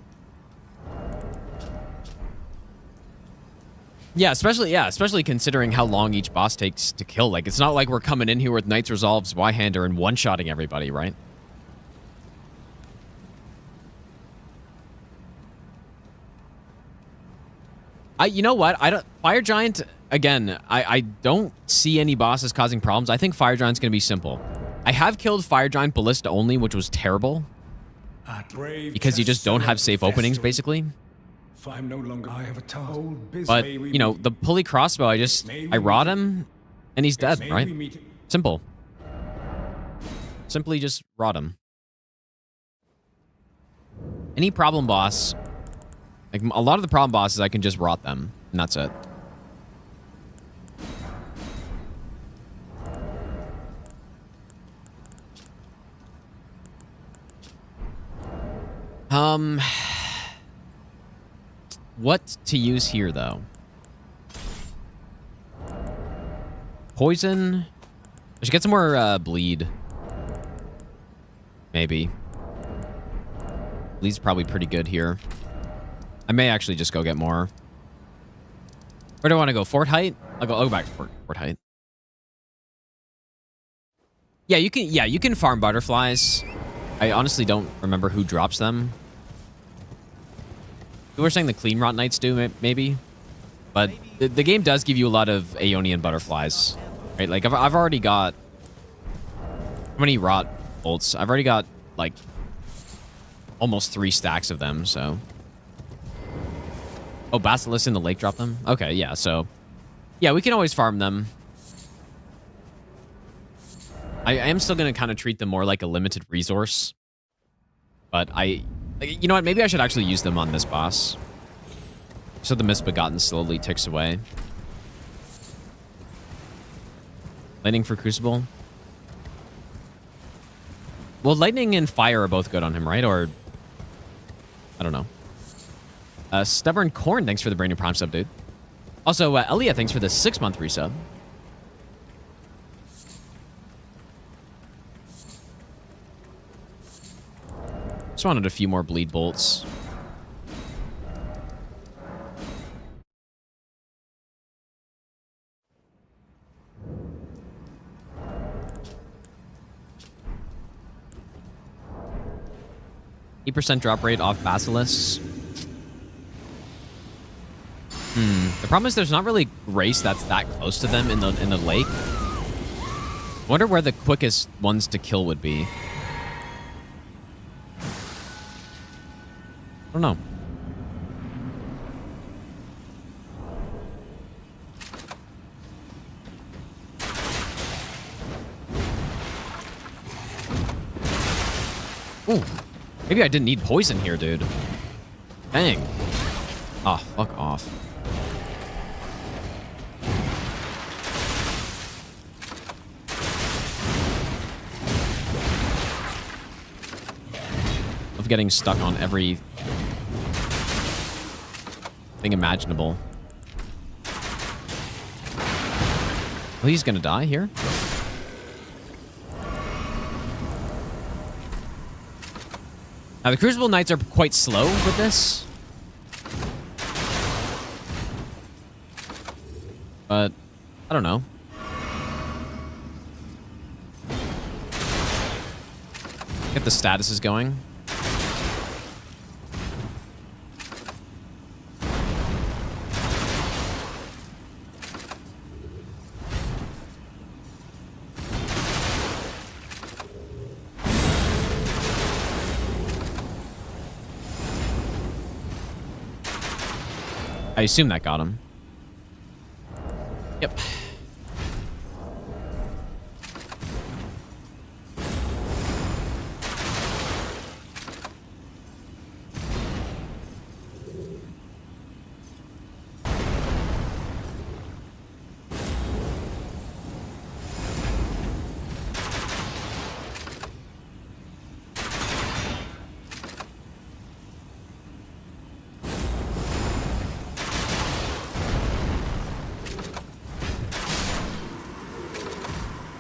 Yeah, especially considering how long each boss takes to kill. Like, it's not like we're coming in here with Knight's Resolve, Zweihander, and one-shotting everybody, right? You know what? Fire Giant, again, I don't see any bosses causing problems. I think Fire Giant's going to be simple. I have killed Fire Giant Ballista only, which was terrible. Because you just don't have safe openings, basically. I'm no longer, I have a told. But, you know, the pulley crossbow, I rot him, and he's dead, right? Simple. Simply just rot him. Any problem boss, like a lot of the problem bosses, I can just rot them, and that's it. What to use here, though? Poison? I should get some more bleed. Maybe. Bleed's probably pretty good here. I may actually just go get more. Where do I want to go? Fort Height? I'll go back to Fort Height. Yeah, you can farm butterflies. I honestly don't remember who drops them. We were saying the Clean Rot Knights do, maybe. But the game does give you a lot of Aeonian butterflies. Right? Like, I've already got... How many Rot bolts? I've already got, like, almost 3 stacks of them, so... Oh, Basilisk in the lake dropped them? Okay, yeah, so... Yeah, we can always farm them. I am still going to kind of treat them more like a limited resource. But you know what? Maybe I should actually use them on this boss. So the Misbegotten slowly ticks away. Lightning for Crucible. Well, Lightning and Fire are both good on him, right? Or... I don't know. Stubborn Corn, thanks for the brand new Prime sub, dude. Also, Elia, thanks for the 6-month resub. Just wanted a few more bleed bolts. %8 drop rate off Basilisks. The problem is there's not really grace that's that close to them in the lake. I wonder where the quickest ones to kill would be. I don't know. Ooh. Maybe I didn't need poison here, dude. Dang. Oh, fuck off. Of getting stuck on every thing imaginable. Oh, he's gonna die here? Now, the Crucible Knights are quite slow with this. But, I don't know. Get the statuses going. I assume that got him. Yep.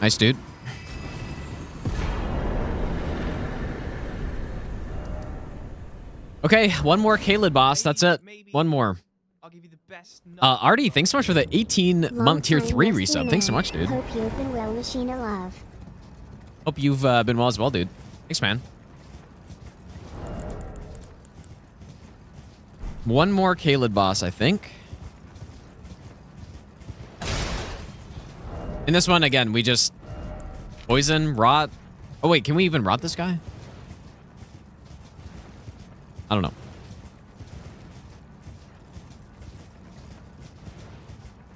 Nice, dude. Okay, one more Kaled boss. That's it. One more. I'll give you the best. Artie, thanks so much for the 18-month tier 3 resub. Thanks so much, dude. Hope you've been well, Machine of Love. Hope you've been well as well, dude. Thanks, man. One more Kaled boss, I think. In this one, again, we just poison, rot. Oh, wait, can we even rot this guy? I don't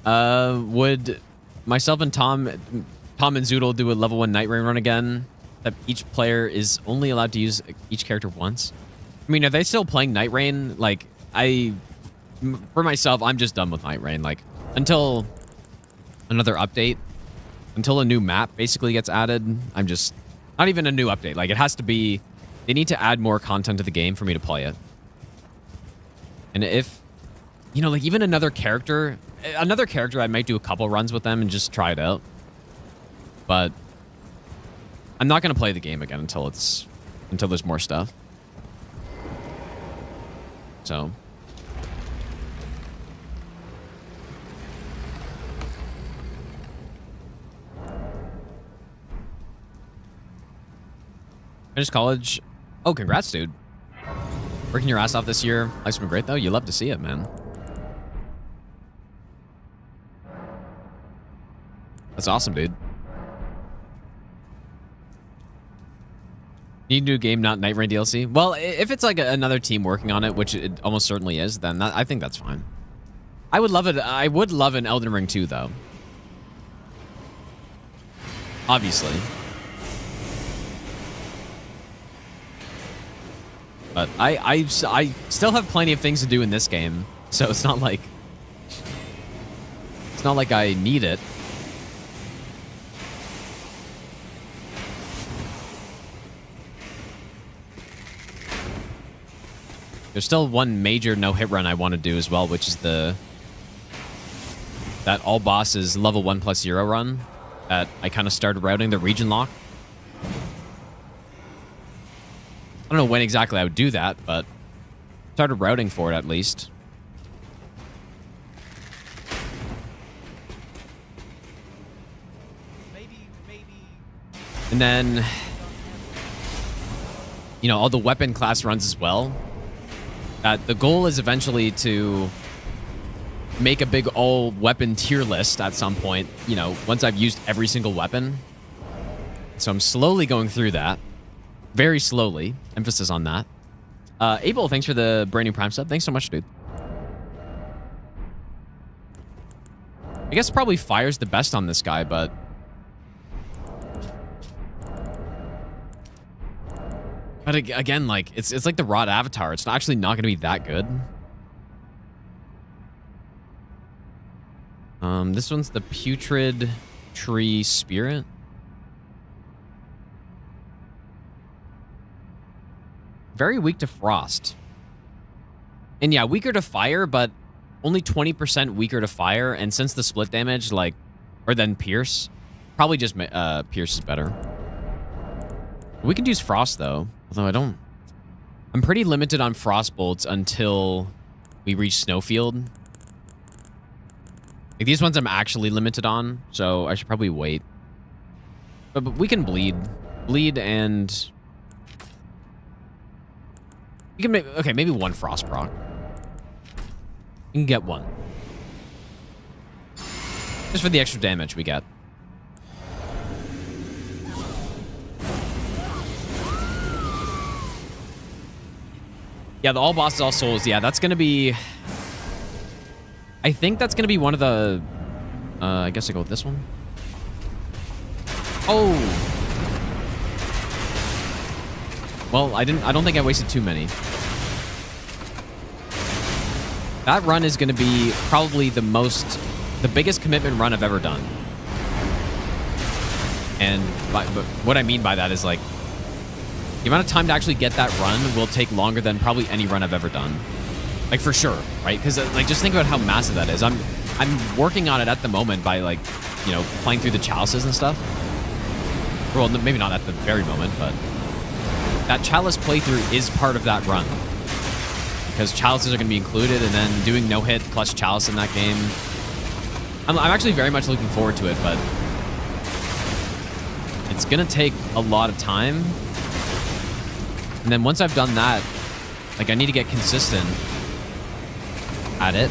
know. Would myself and Tom and Zoodle do a level 1 Night Rain run again? That each player is only allowed to use each character once? I mean, are they still playing Night Rain? Like, for myself, I'm just done with Night Rain. Like, until another update. Until a new map basically gets added, I'm just... Not even a new update. Like, it has to be... They need to add more content to the game for me to play it. And if... You know, like, even another character... Another character, I might do a couple runs with them and just try it out. But... I'm not going to play the game again until it's... Until there's more stuff. So... Finished college. Oh, congrats, dude. Working your ass off this year. Life's been great, though. You love to see it, man. That's awesome, dude. Need a new game, not Night Rain DLC? Well, if it's like another team working on it, which it almost certainly is, then I think that's fine. I would love it. I would love an Elden Ring 2, though. Obviously. But I still have plenty of things to do in this game, so it's not like I need it. There's still one major no-hit run I want to do as well, which is that all bosses level 1+0 run that I kind of started routing the region lock. I don't know when exactly I would do that, but started routing for it at least. Maybe. And then, you know, all the weapon class runs as well. The goal is eventually to make a big all weapon tier list at some point, you know, once I've used every single weapon. So I'm slowly going through that. Very slowly. Emphasis on that. Abel, thanks for the brand new Prime sub. Thanks so much, dude. I guess probably fire's the best on this guy, but... But again, like, it's like the Rod Avatar. It's actually not going to be that good. This one's the Putrid Tree Spirit. Very weak to frost. And yeah, weaker to fire, but only 20% weaker to fire. And since the split damage, like, or then pierce, probably just pierce is better. We could use frost though, although I'm pretty limited on frost bolts until we reach Snowfield. Like, these ones I'm actually limited on, so I should probably wait. But we can bleed and you can okay, maybe one frost proc. You can get one. Just for the extra damage we get. Yeah, the all bosses, all souls. Yeah, that's going to be... I think that's going to be one of the... I guess I go with this one. Oh! Well, I don't think I wasted too many. That run is going to be probably the biggest commitment run I've ever done. And what I mean by that is, like, the amount of time to actually get that run will take longer than probably any run I've ever done. Like, for sure, right? Because, like, just think about how massive that is. I'm working on it at the moment by, like, you know, playing through the chalices and stuff. Well, maybe not at the very moment, but that chalice playthrough is part of that run. Because chalices are going to be included, and then doing no-hit plus chalice in that game. I'm actually very much looking forward to it, but it's going to take a lot of time. And then once I've done that, like, I need to get consistent at it.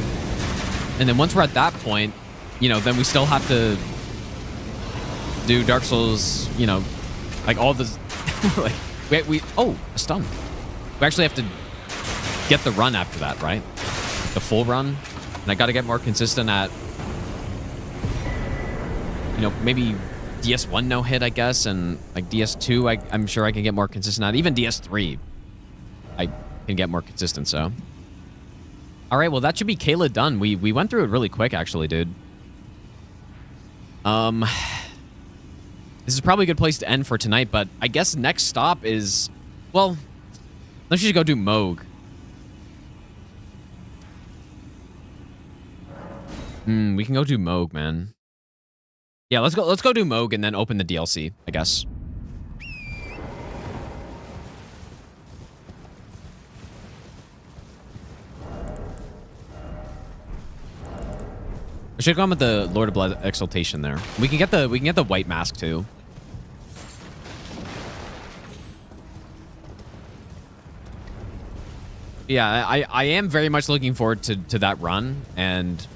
And then once we're at that point, you know, then we still have to do Dark Souls, you know, like all this, like, oh, a stun. We actually have to get the run after that, right? The full run. And I got to get more consistent at, you know, maybe DS1 no hit, I guess, and like DS2, I'm sure I can get more consistent at. Even DS3, I can get more consistent, so. All right, well, that should be Kayla done. We went through it really quick, actually, dude. This is probably a good place to end for tonight, but I guess next stop is, well, let's just go do Moog. We can go do Moog, man. Yeah, let's go do Moog and then open the DLC, I guess. I should have gone with the Lord of Blood Exaltation there. We can get the white mask too. Yeah, I am very much looking forward to that run, and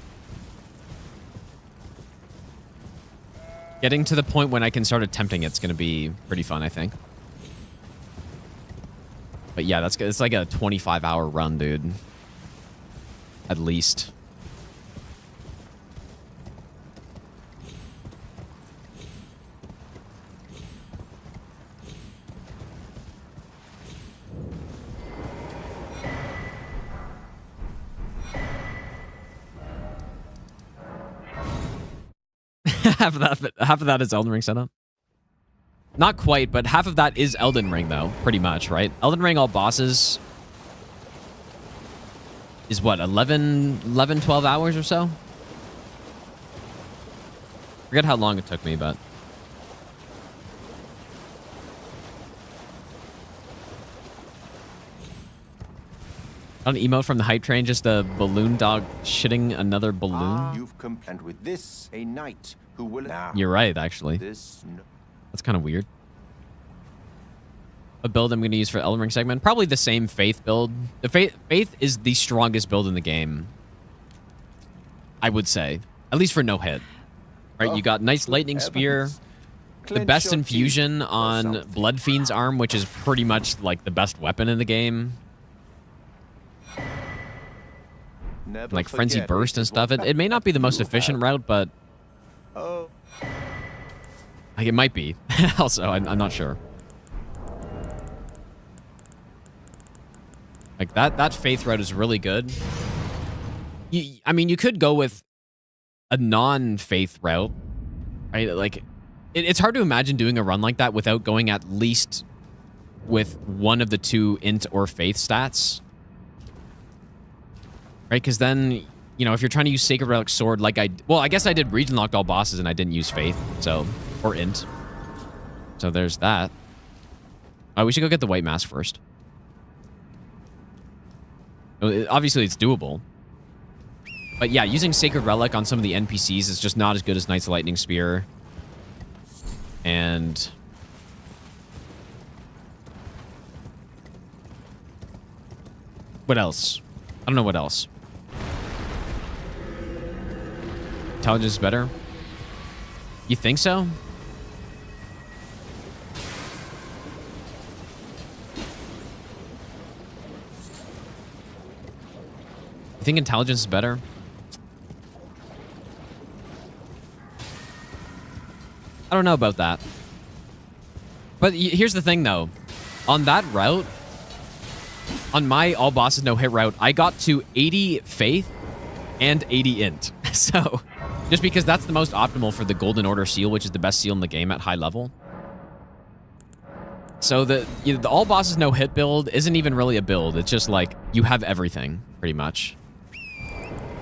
getting to the point when I can start attempting it's going to be pretty fun, I think. But yeah, it's like a 25-hour run, dude. At least. half of that is Elden Ring setup. Not quite, but half of that is Elden Ring, though, pretty much, right? Elden Ring, all bosses is what, 11, 12 hours or so? Forget how long it took me, but got an emote from the hype train, just a balloon dog shitting another balloon. You've complained with this, a knight who will now. You're right, actually. This That's kind of weird. A build I'm going to use for Elden Ring segment, probably the same Faith build. The Faith is the strongest build in the game, I would say, at least for no hit. Right, you got nice lightning spear, the best infusion on Blood Fiend's arm, which is pretty much like the best weapon in the game. Like Frenzy Burst and stuff. It may not be the most efficient route, but like it might be. Also, I'm not sure. Like, that Faith route is really good. I mean, you could go with a non-Faith route, right? Like, it's hard to imagine doing a run like that without going at least with one of the two int or Faith stats. Right? Because then, you know, if you're trying to use Sacred Relic Sword like well, I guess I did region locked all bosses and I didn't use Faith, so, or int. So there's that. We should go get the White Mask first. Obviously, it's doable. But yeah, using Sacred Relic on some of the NPCs is just not as good as Knight's Lightning Spear. And... what else? I don't know what else. Intelligence is better? You think so? You think intelligence is better? I don't know about that. But here's the thing, though. On that route, on my all bosses no hit route, I got to 80 Faith and 80 int. So, just because that's the most optimal for the Golden Order seal, which is the best seal in the game at high level. So the all bosses no hit build isn't even really a build. It's just like you have everything, pretty much.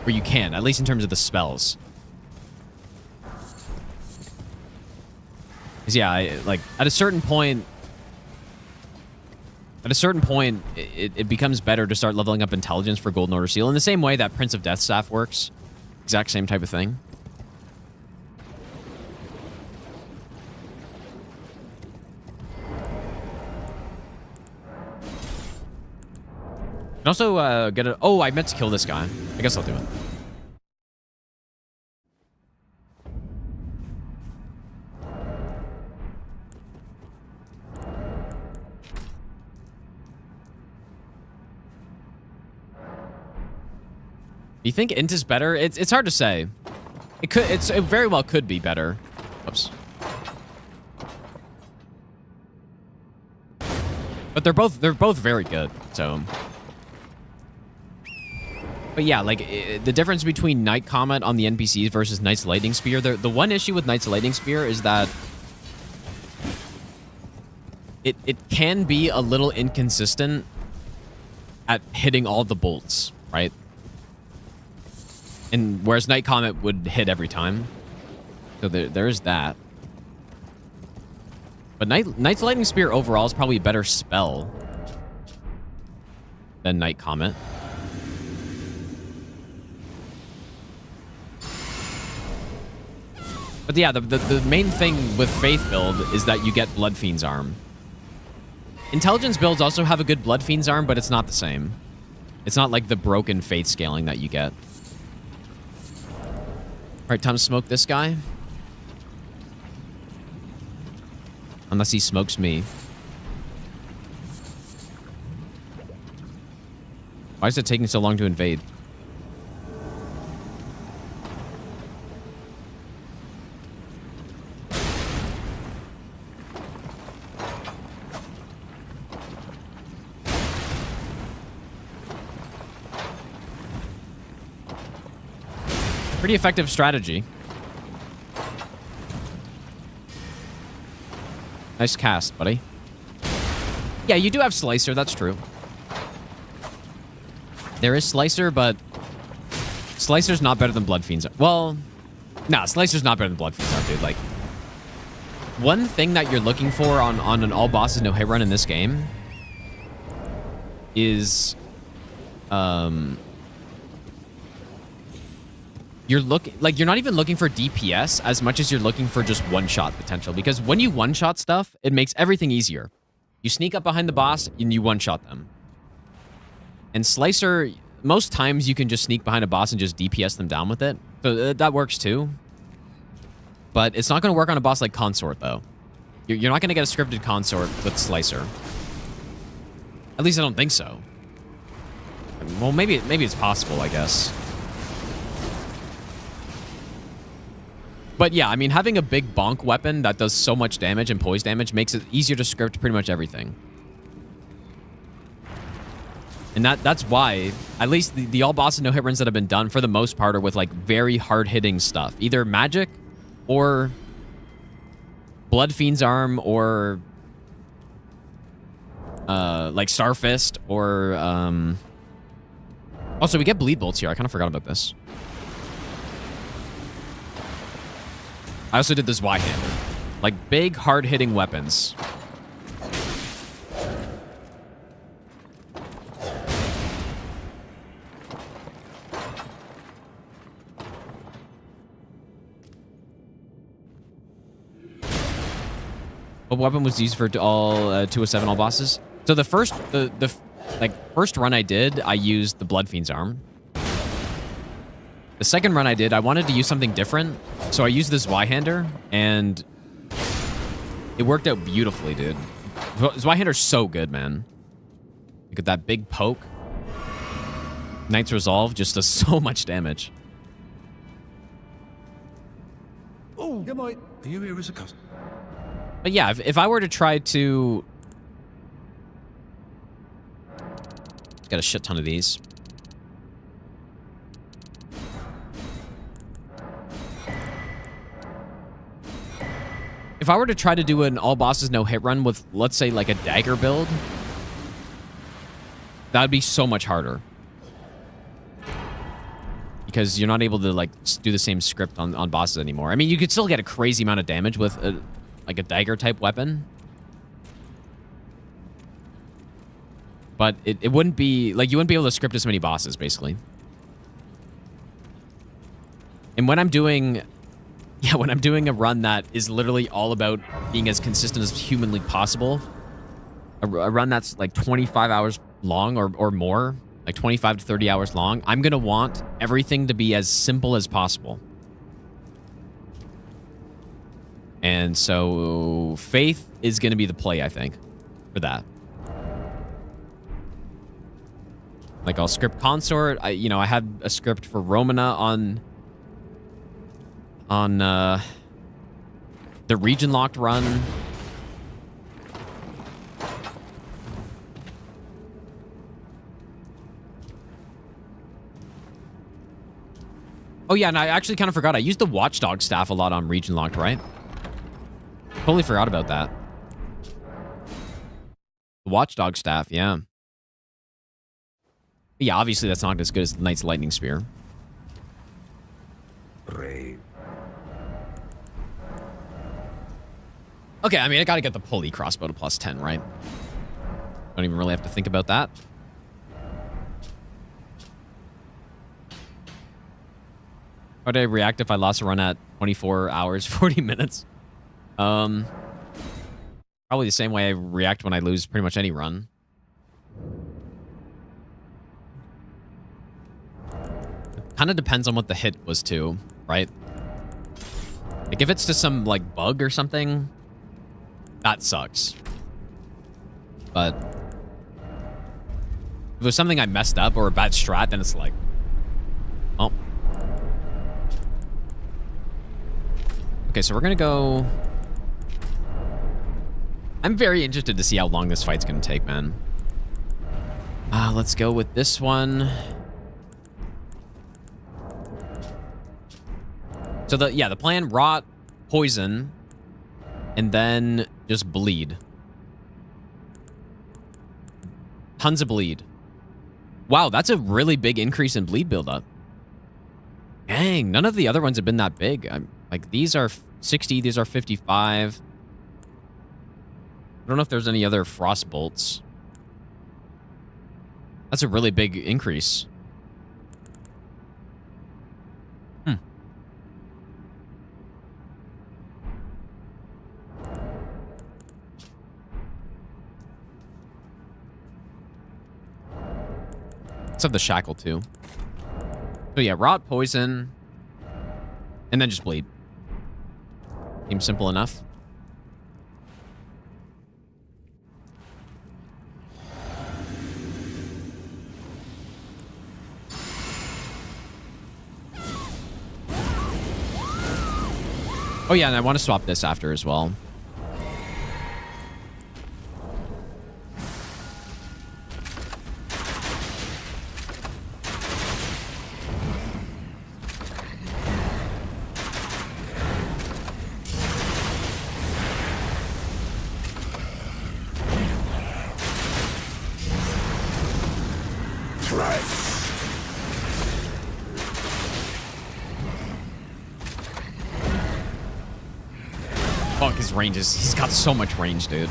Or you can, at least in terms of the spells. Because yeah, like at a certain point, it becomes better to start leveling up intelligence for Golden Order Seal in the same way that Prince of Death Staff works. Exact same type of thing. And also get a... oh, I meant to kill this guy. I guess I'll do it. You think int is better? It's hard to say. It very well could be better. Oops. But they're both very good. So. But yeah, like the difference between Night Comet on the NPCs versus Knight's Lightning Spear. The one issue with Knight's Lightning Spear is that it can be a little inconsistent at hitting all the bolts, right? And whereas Night Comet would hit every time. So there's that. But Knight's Lightning Spear overall is probably a better spell than Night Comet. But yeah, the main thing with Faith build is that you get Blood Fiend's Arm. Intelligence builds also have a good Blood Fiend's Arm, but it's not the same. It's not like the broken Faith scaling that you get. Alright, time to smoke this guy. Unless he smokes me. Why is it taking so long to invade? Pretty effective strategy. Nice cast, buddy. Yeah, you do have Slicer, that's true. There is Slicer, but Slicer's not better than Blood Fiend's. Well, nah, Slicer's not better than Blood Fiend's, dude. Like, one thing that you're looking for on an all bosses no hit run in this game is you're not even looking for DPS as much as you're looking for just one-shot potential. Because when you one-shot stuff, it makes everything easier. You sneak up behind the boss and you one-shot them. And Slicer, most times you can just sneak behind a boss and just DPS them down with it. So that works too. But it's not going to work on a boss like Consort, though. You're not going to get a scripted Consort with Slicer. At least I don't think so. Well, maybe it's possible, I guess. But yeah, I mean, having a big bonk weapon that does so much damage and poise damage makes it easier to script pretty much everything. And that's why, at least the all bosses no hit runs that have been done for the most part are with like very hard hitting stuff. Either magic or Blood Fiend's Arm or like Starfist or also we get bleed bolts here. I kind of forgot about this. I also did this Y-hander. Like big hard hitting weapons. What weapon was used for all 207 all bosses? So the first first run I did, I used the Blood Fiend's Arm. The second run I did, I wanted to use something different, so I used this Y-hander, and it worked out beautifully, dude. This Y-hander's so good, man. Look at that big poke. Knight's Resolve just does so much damage. Oh, good night. Are you here as a customer? But yeah, if I were to try to... Got a shit ton of these. If I were to try to do an all bosses no hit run with, let's say, like a dagger build, that would be so much harder. Because you're not able to like do the same script on bosses anymore. I mean, you could still get a crazy amount of damage with like a dagger type weapon. But it wouldn't be, like, you wouldn't be able to script as many bosses, basically. And when I'm doing, when I'm doing a run that is literally all about being as consistent as humanly possible, a run that's like 25 hours long or more, like 25 to 30 hours long, I'm going to want everything to be as simple as possible. And so Faith is going to be the play, I think, for that. Like, I'll script Consort. I had a script for Romana on the region locked run. Oh yeah, and I actually kind of forgot. I used the Watchdog staff a lot on region locked, right? Totally forgot about that. The Watchdog staff, yeah. Yeah, obviously that's not as good as the Knight's Lightning Spear. Brave. Okay, I mean, I gotta get the pulley crossbow to +10, right? Don't even really have to think about that. How would I react if I lost a run at 24 hours, 40 minutes? Probably the same way I react when I lose pretty much any run. Kind of depends on what the hit was to, right? Like, if it's to some, like, bug or something, that sucks. But if it was something I messed up or a bad strat, then it's like, oh. Okay, so we're gonna go... I'm very interested to see how long this fight's gonna take, man. Let's go with this one. So the plan, rot, poison, and then just bleed. Tons of bleed. Wow, that's a really big increase in bleed buildup. Dang, none of the other ones have been that big. Like, these are 60, these are 55. I don't know if there's any other frost bolts. That's a really big increase. Let's have the shackle too. So yeah, rot, poison, and then just bleed. Seems simple enough. Oh yeah, and I want to swap this after as well. Fuck, his range is... He's got so much range, dude.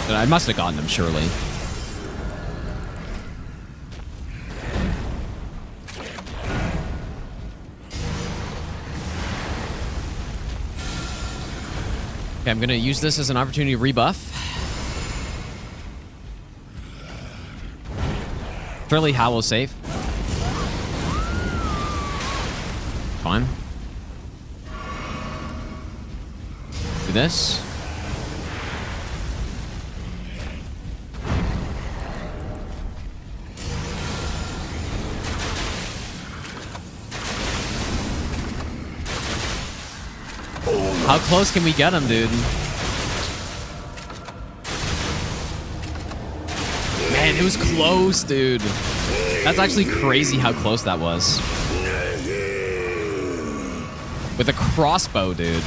But I must have gotten him, surely. Okay, I'm going to use this as an opportunity to rebuff. Surely Howell's safe. Fine. Do this. How close can we get him, dude? Man, it was close, dude. That's actually crazy how close that was. With a crossbow, dude.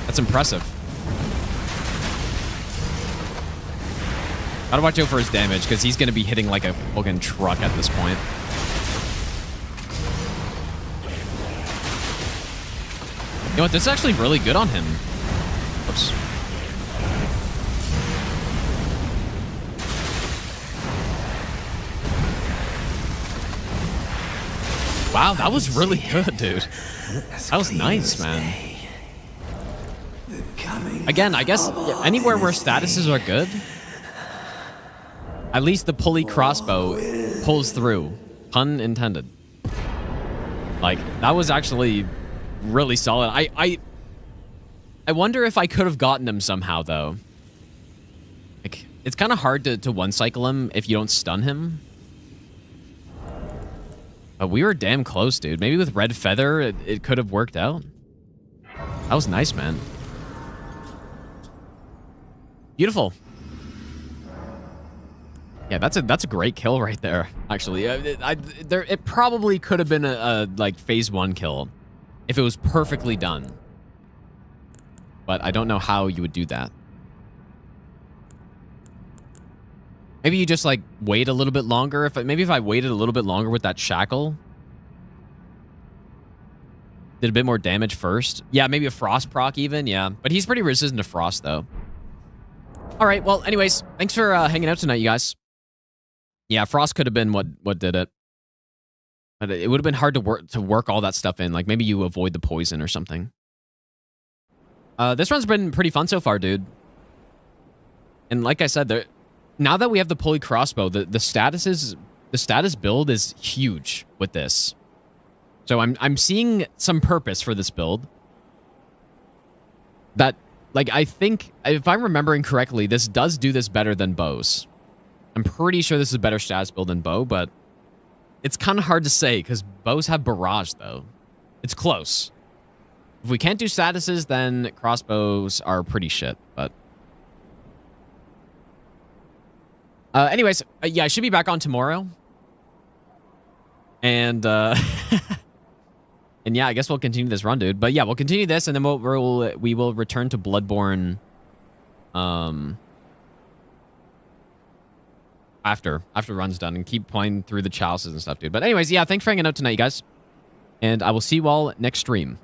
That's impressive. Gotta watch out for his damage, because he's gonna be hitting like a fucking truck at this point. You know what? This is actually really good on him. Oops. Wow, that was really good, dude. That was nice, man. Again, I guess anywhere where statuses are good, at least the pulley crossbow pulls through. Pun intended. Like, that was actually really solid. I wonder if I could have gotten him somehow, though. Like, it's kind of hard to one-cycle him if you don't stun him. But we were damn close, dude. Maybe with Red Feather, it could have worked out. That was nice, man. Beautiful. Yeah, that's a great kill right there, actually. It probably could have been a like phase 1 kill if it was perfectly done. But I don't know how you would do that. Maybe you just like wait a little bit longer. Maybe if I waited a little bit longer with that shackle, did a bit more damage first. Yeah, maybe a frost proc even. Yeah, but he's pretty resistant to frost though. All right. Well, anyways, thanks for hanging out tonight, you guys. Yeah, frost could have been what did it. But it would have been hard to work all that stuff in. Like maybe you avoid the poison or something. This run's been pretty fun so far, dude. And like I said, now that we have the pulley crossbow, the status build is huge with this. So I'm seeing some purpose for this build. That, like, I think, if I'm remembering correctly, this does do this better than bows. I'm pretty sure this is a better status build than bow, but it's kind of hard to say because bows have barrage, though. It's close. If we can't do statuses, then crossbows are pretty shit, but... anyways, yeah, I should be back on tomorrow. And, and yeah, I guess we'll continue this run, dude. But yeah, we'll continue this, and then we will return to Bloodborne, after the run's done, and keep playing through the chalices and stuff, dude. But anyways, yeah, thanks for hanging out tonight, you guys. And I will see you all next stream.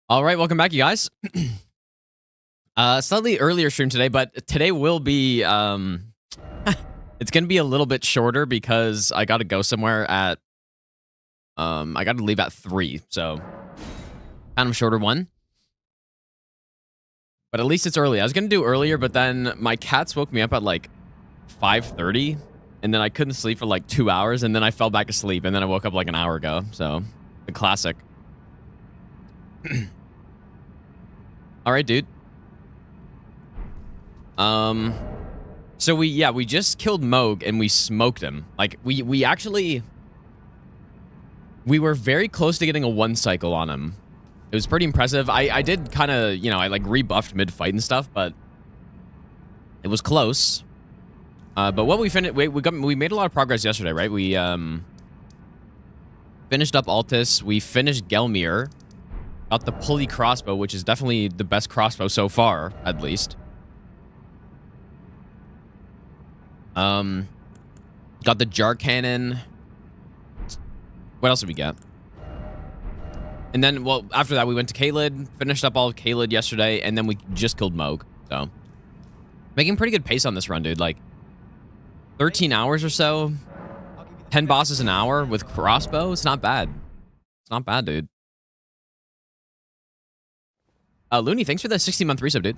All right, welcome back, you guys. Slightly earlier stream today, but today will be, it's going to be a little bit shorter because I got to go somewhere at I got to leave at 3, so kind of a shorter one. But at least it's early. I was going to do earlier, but then my cats woke me up at like 5:30, and then I couldn't sleep for like 2 hours, and then I fell back asleep, and then I woke up like an hour ago. So, the classic. All right, dude. So we just killed Moog, and we smoked him. Like, we were very close to getting a 1 cycle on him. It was pretty impressive. I did kind of, you know, I like rebuffed mid-fight and stuff, but it was close. But what we finished, we made a lot of progress yesterday, right? We finished up Altus. We finished Gelmir. Got the pulley crossbow, which is definitely the best crossbow so far, at least. Got the jar cannon. What else did we get? And then, well, after that, we went to Kaled, finished up all of Kaled yesterday, and then we just killed Moog. So, making pretty good pace on this run, dude. Like, 13 hours or so. 10 bosses an hour with crossbow. It's not bad. It's not bad, dude. Looney, thanks for the 60-month resub, dude.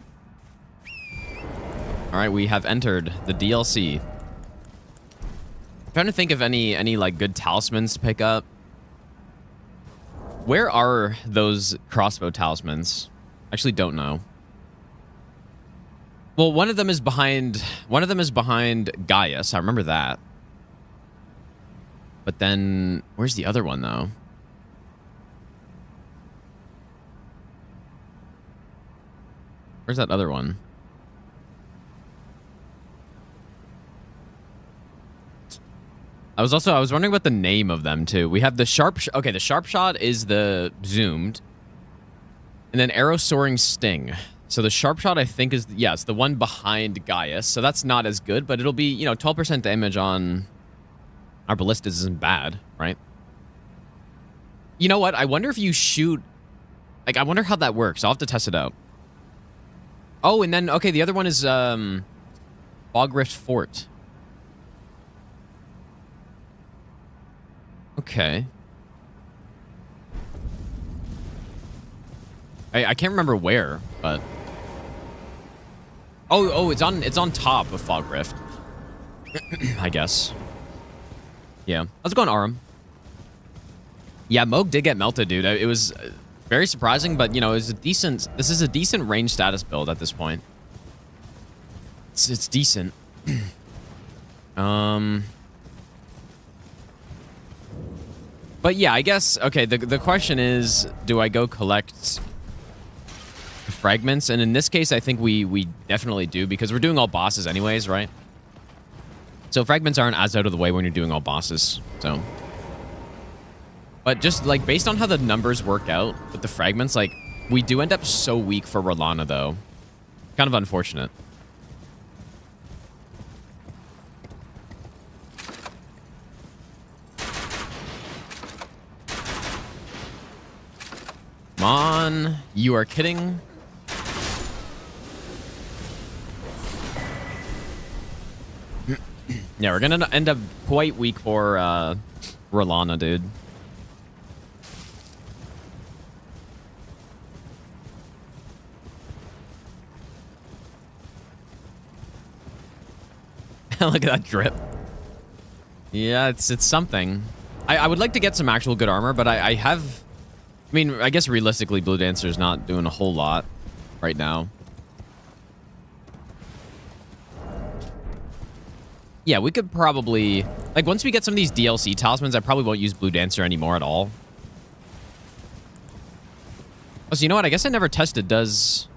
All right, we have entered the DLC. I'm trying to think of any like good talismans to pick up. Where are those crossbow talismans? I actually don't know. Well, one of them is behind Gaius. I remember that. But then where's the other one though? Where's that other one? I was wondering about the name of them too. We have the okay, the sharp shot is the zoomed. And then arrow soaring sting. So the sharp shot I think is, yes, the one behind Gaius. So that's not as good, but it'll be, you know, 12% damage on our ballistas isn't bad, right? You know what? I wonder if you shoot, like, I wonder how that works. I'll have to test it out. Oh, and then, okay, the other one is Bog Rift Fort. Okay. I can't remember where, but oh, it's on top of Fog Rift. I guess. Yeah, let's go on Arum. Yeah, Moog did get melted, dude. It was very surprising, but you know, this is a decent range status build at this point. It's decent. But yeah, I guess, okay, the question is, do I go collect fragments? And in this case, I think we definitely do, because we're doing all bosses anyways, right? So fragments aren't as out of the way when you're doing all bosses, so. But just, like, based on how the numbers work out with the fragments, like, we do end up so weak for Rolana, though. Kind of unfortunate. Come on. You are kidding. Yeah, we're gonna end up quite weak for Rolana, dude. Look at that drip. Yeah, it's something. I would like to get some actual good armor, but I have... I mean, I guess realistically, Blue Dancer's not doing a whole lot right now. Yeah, we could probably... Like, once we get some of these DLC talismans, I probably won't use Blue Dancer anymore at all. Oh, so you know what? I guess I never tested. Does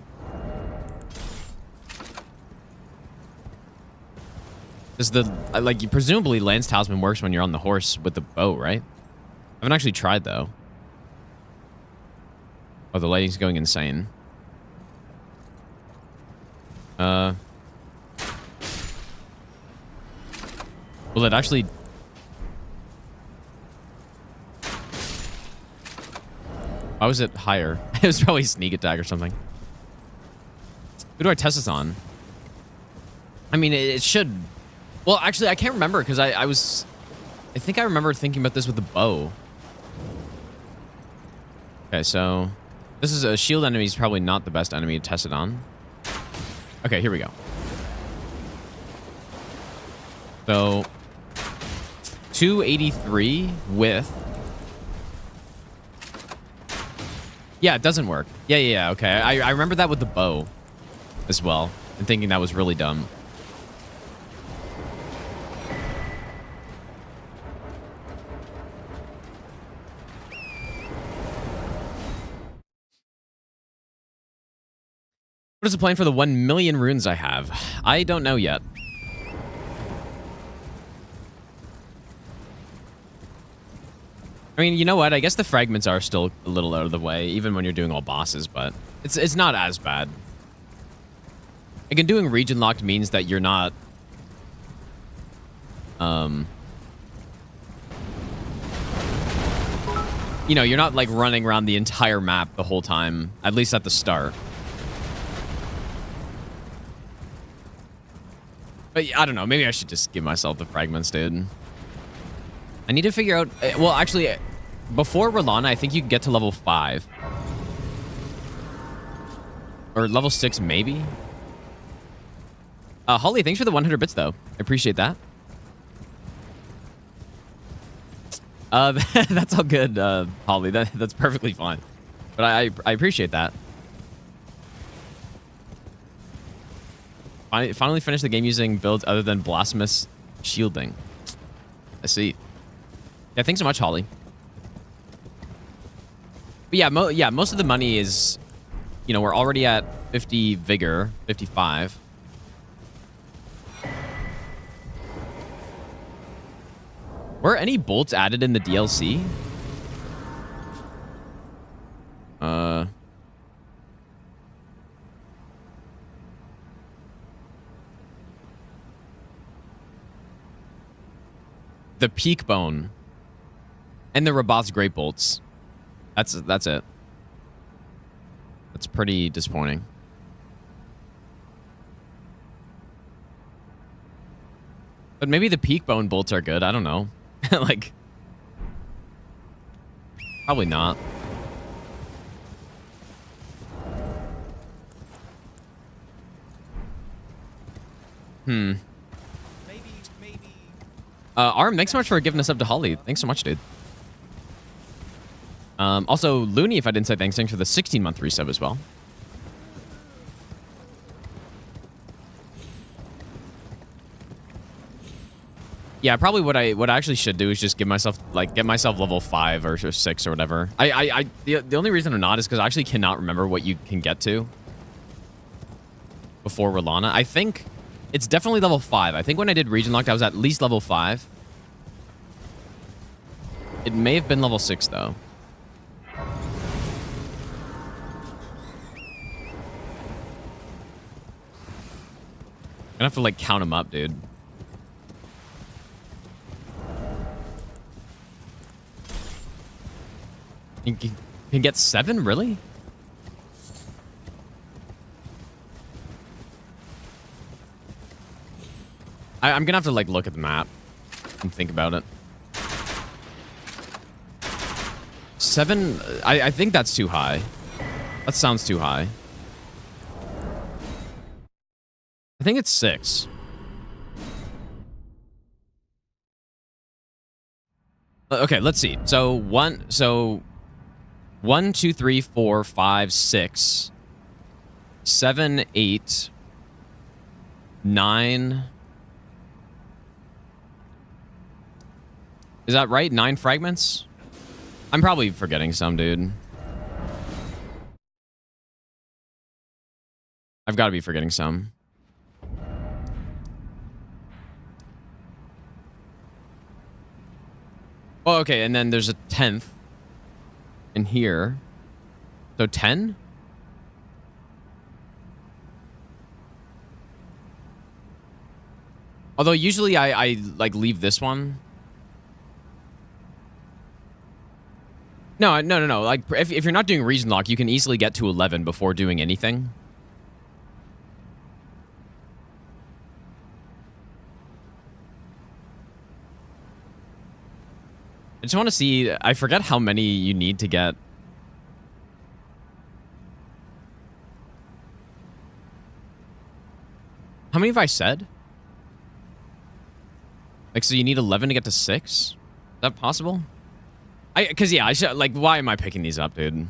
the... Like, presumably Lance Talisman works when you're on the horse with the bow, right? I haven't actually tried, though. Oh, the lighting's going insane. Will it actually... Why was it higher? It was probably sneak attack or something. Who do I test this on? I mean, it should... Well, actually, I can't remember because I think I remember thinking about this with the bow. Okay, so this is a shield enemy. Is probably not the best enemy to test it on. Okay, here we go. So 283 with. Yeah, it doesn't work. Yeah. Okay, I remember that with the bow as well, and thinking that was really dumb. What is the plan for the 1 million runes I have? I don't know yet. I mean, you know what? I guess the fragments are still a little out of the way, even when you're doing all bosses, but it's not as bad. Again, doing region locked means that you're not... You know, you're not, like, running around the entire map the whole time, at least at the start. But I don't know. Maybe I should just give myself the fragments, dude. I need to figure out... Well, actually, before Rolana, I think you can get to level 5. Or level 6, maybe? Holly, thanks for the 100 bits, though. I appreciate that. That's all good, Holly. That's perfectly fine. But I appreciate that. I finally finished the game using builds other than blasphemous shielding. I see. Yeah, thanks so much, Holly. But yeah, most of the money is, you know, we're already at 50 vigor, 55. Were any bolts added in the DLC? The peak bone and the Rabath's great bolts. That's it. That's pretty disappointing. But maybe the peak bone bolts are good. I don't know. Like, probably not. Maybe. Arm, thanks so much for giving us up to Holly. Thanks so much, dude. Also, Looney, if I didn't say thanks for the 16-month resub as well. Yeah, probably what I actually should do is just give myself get myself level 5 or 6 or whatever. The only reason I'm not is because I actually cannot remember what you can get to before Rolana. I think it's definitely level 5. I think when I did region locked, I was at least level 5. It may have been level 6 though. I'm gonna have to like count them up, dude. You can get 7, really? I'm gonna have to like look at the map and think about it. 7, I think that's too high. That sounds too high. I think it's 6. Okay, let's see. So 1, 2, 3, 4, 5, 6, 7, 8, 9. Is that right? 9 fragments? I'm probably forgetting some, dude. I've got to be forgetting some. Oh, okay, and then there's a 10th in here. So 10? Although usually I like leave this one. No. Like if you're not doing region lock, you can easily get to 11 before doing anything. I just want to see. I forget how many you need to get How many have I said? Like, so you need 11 to get to 6? Is that possible? Because, yeah, I should, like, why am I picking these up, dude?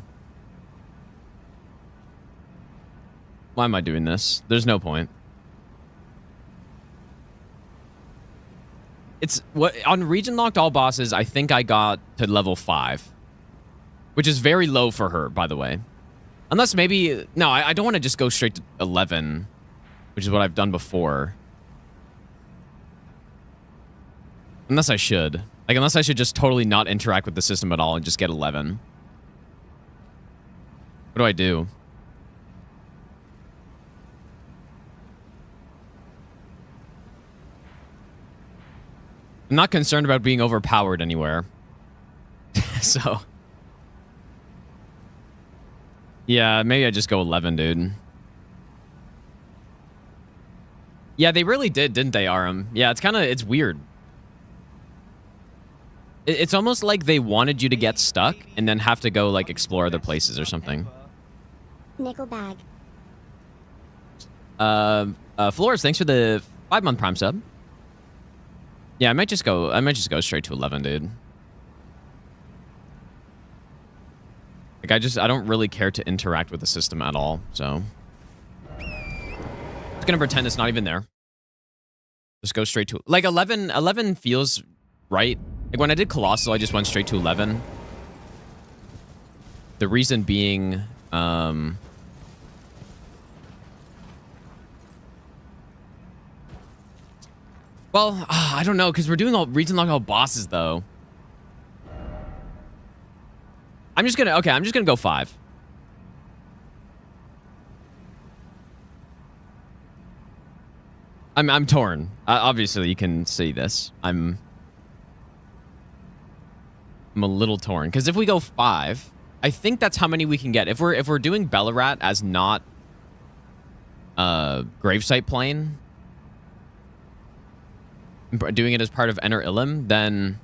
Why am I doing this? There's no point. It's, what, on region locked all bosses, I think I got to level 5. Which is very low for her, by the way. Unless maybe, no, I don't want to just go straight to 11, which is what I've done before. Unless I should. Like, unless I should just totally not interact with the system at all and just get 11. What do I do? I'm not concerned about being overpowered anywhere. So. Yeah, maybe I just go 11, dude. Yeah, they really did, didn't they, Aram? Yeah, it's weird. It's almost like they wanted you to get stuck and then have to go, like, explore other places or something. Nickel bag. Flores, thanks for the 5-month Prime sub. Yeah, I might just go straight to 11, dude. Like, I don't really care to interact with the system at all, so. Just gonna pretend it's not even there. Just go straight to, like, 11 feels right. Like, when I did Colossal, I just went straight to 11. The reason being, well, I don't know, because we're doing all region lock all bosses, though. I'm just gonna go 5. I'm torn. Obviously, you can see this. I'm a little torn, because if we go 5, I think that's how many we can get. If we're doing Bellarat as not gravesite plane, doing it as part of Enter Illim, then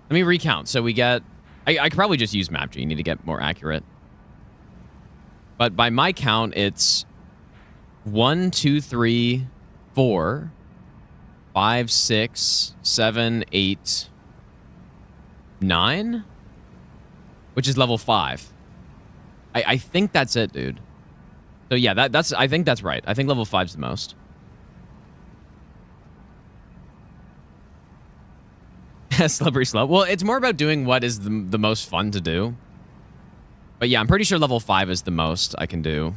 let me recount. So we get, I could probably just use map genie to get more accurate, but by my count, it's 1, 2, 3, 4, 5, 6, 7, 8, 9, which is level 5. I think that's it, dude. So yeah, I think that's right. I think level 5's the most. Slippery slope. Well, it's more about doing what is the most fun to do. But yeah, I'm pretty sure level 5 is the most I can do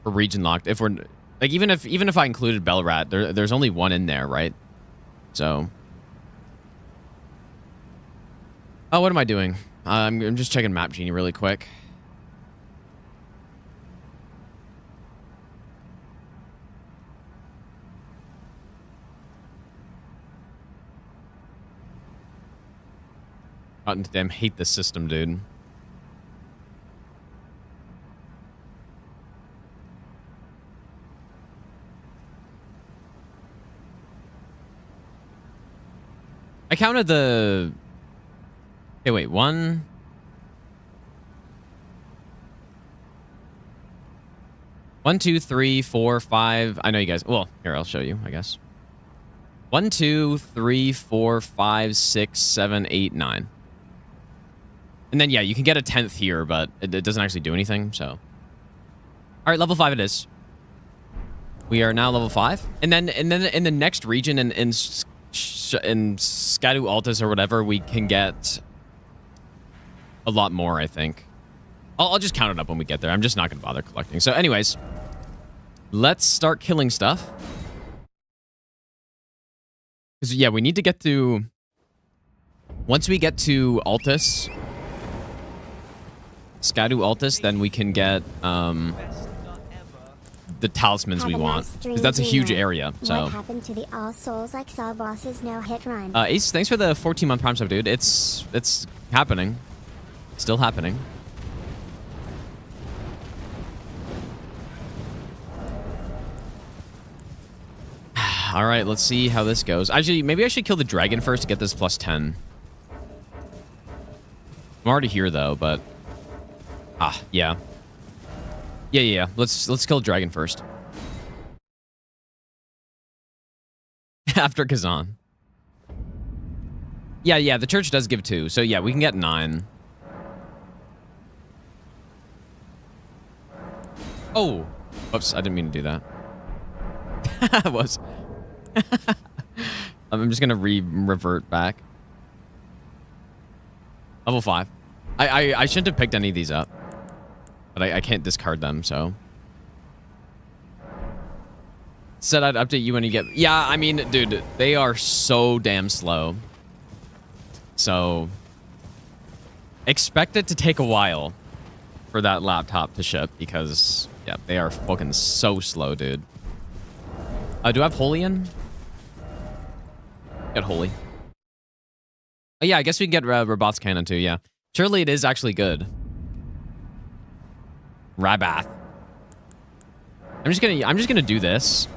for region locked. If we're like, even if I included Bellarat, there's only one in there, right? So. Oh, what am I doing? I'm just checking Map Genie really quick. God damn, hate this system, dude. I counted the... Okay, wait, 1... One, 2, 3, 4, 5. I know you guys... Well, here, I'll show you, I guess. 1, 2, 3, 4, 5, 6, 7, 8, 9. And then, yeah, you can get a 10th here, but it doesn't actually do anything, so. All right, level 5 it is. We are now level 5. And then in the next region, in Scadu Altus or whatever, we can get a lot more, I think. I'll just count it up when we get there. I'm just not going to bother collecting. So anyways, let's start killing stuff. Because, yeah, we need to get to... Once we get to Altus, Scadu Altus, then we can get the talismans we want. Because that's a huge area, so... What happened to the All Souls like Saw bosses no-hit run? Ace, thanks for the 14-month Prime sub, dude. It's happening. Still happening. All right, let's see how this goes. Actually, maybe I should kill the dragon first to get this plus 10. I'm already here, though, but... Ah, yeah. Yeah. Let's kill dragon first. After Kazan. Yeah, the church does give 2. So yeah, we can get 9. Oh. Whoops, I didn't mean to do that. I was. I'm just gonna revert back. Level 5. I shouldn't have picked any of these up. But I can't discard them, so. Said I'd update you when you get... Yeah, I mean, dude, they are so damn slow. So... expect it to take a while for that laptop to ship, because, yeah, they are fucking so slow, dude. Do I have Holy in? Get Holy. Oh, yeah, I guess we can get Robot's Cannon, too, yeah. Surely it is actually good. Rabath. I'm just gonna do this.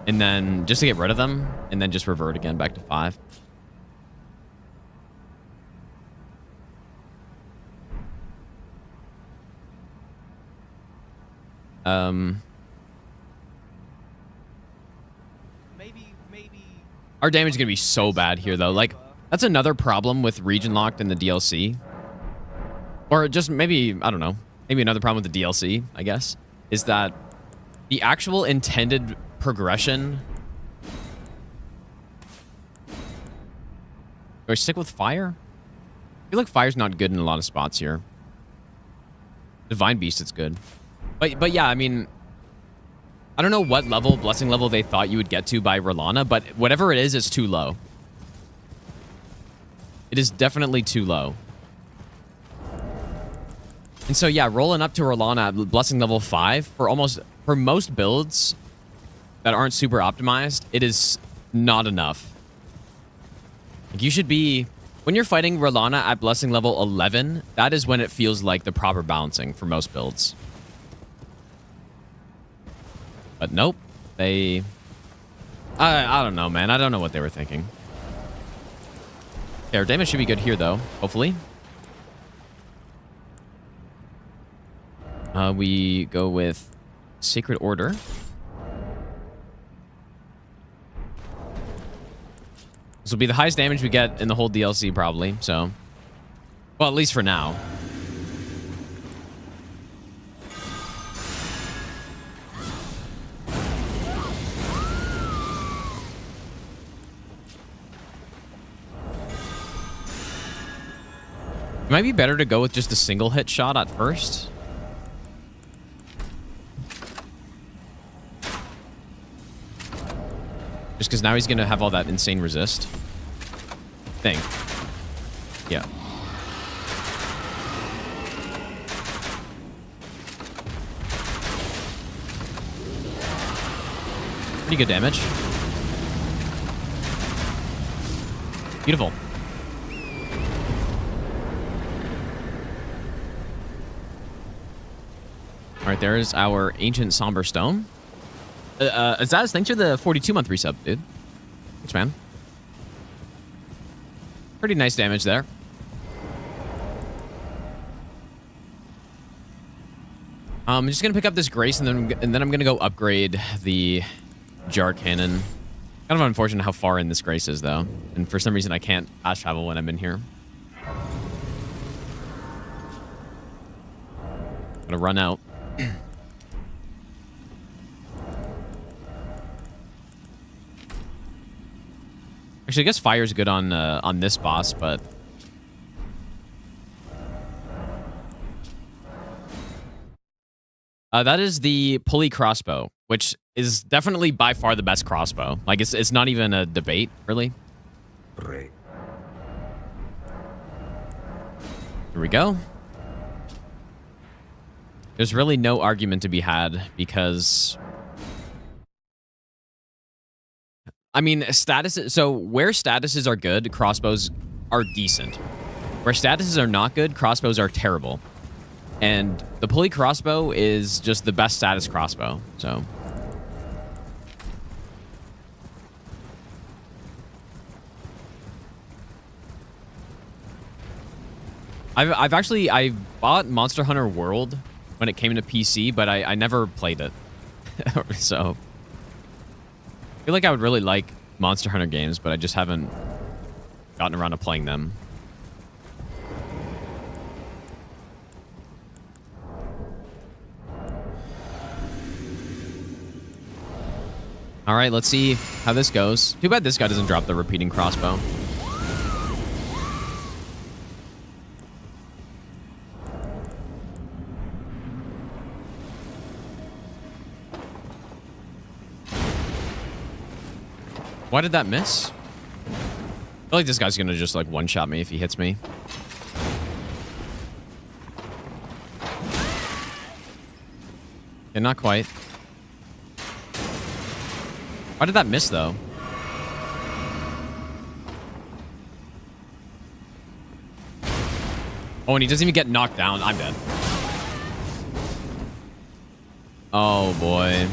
And then, just to get rid of them, and then just revert again back to 5. Maybe. Our damage is gonna be so bad here, though. Like, that's another problem with region locked in the DLC. Or just maybe, I don't know. Maybe another problem with the DLC, I guess, is that the actual intended progression. Do I stick with fire? I feel like fire's not good in a lot of spots here. Divine Beast, it's good. But yeah, I mean, I don't know what level, blessing level they thought you would get to by Rolana, but whatever it is, it's too low. It is definitely too low. And so yeah, rolling up to Rolana at blessing level 5 for most builds that aren't super optimized, it is not enough. Like, you should be, when you're fighting Rolana at blessing level 11, that is when it feels like the proper balancing for most builds. But nope, I don't know, man. I don't know what they were thinking. Okay, our damage should be good here, though, hopefully. We go with Sacred Order. This will be the highest damage we get in the whole DLC, probably, so. Well, at least for now. It might be better to go with just a single hit shot at first. Just because now he's going to have all that insane resist thing. Yeah. Pretty good damage. Beautiful. All right, there is our Ancient Somber Stone. Azaz, thanks for the 42-month resub, dude. Thanks, man. Pretty nice damage there. I'm just gonna pick up this Grace, and then I'm gonna go upgrade the Jar Cannon. Kind of unfortunate how far in this Grace is, though, and for some reason I can't fast travel when I'm in here. Gonna run out. Actually, I guess fire's good on this boss, but that is the pulley crossbow, which is definitely by far the best crossbow. Like, it's not even a debate, really. Great. Here we go. There's really no argument to be had because, I mean, statuses. So where statuses are good, crossbows are decent. Where statuses are not good, crossbows are terrible. And the pulley crossbow is just the best status crossbow. So I bought Monster Hunter World when it came to PC, but I never played it. So I feel like I would really like Monster Hunter games, but I just haven't gotten around to playing them. All right, let's see how this goes. Too bad this guy doesn't drop the repeating crossbow. Why did that miss? I feel like this guy's gonna just like one-shot me if he hits me. Yeah, not quite. Why did that miss though? Oh, and he doesn't even get knocked down. I'm dead. Oh boy.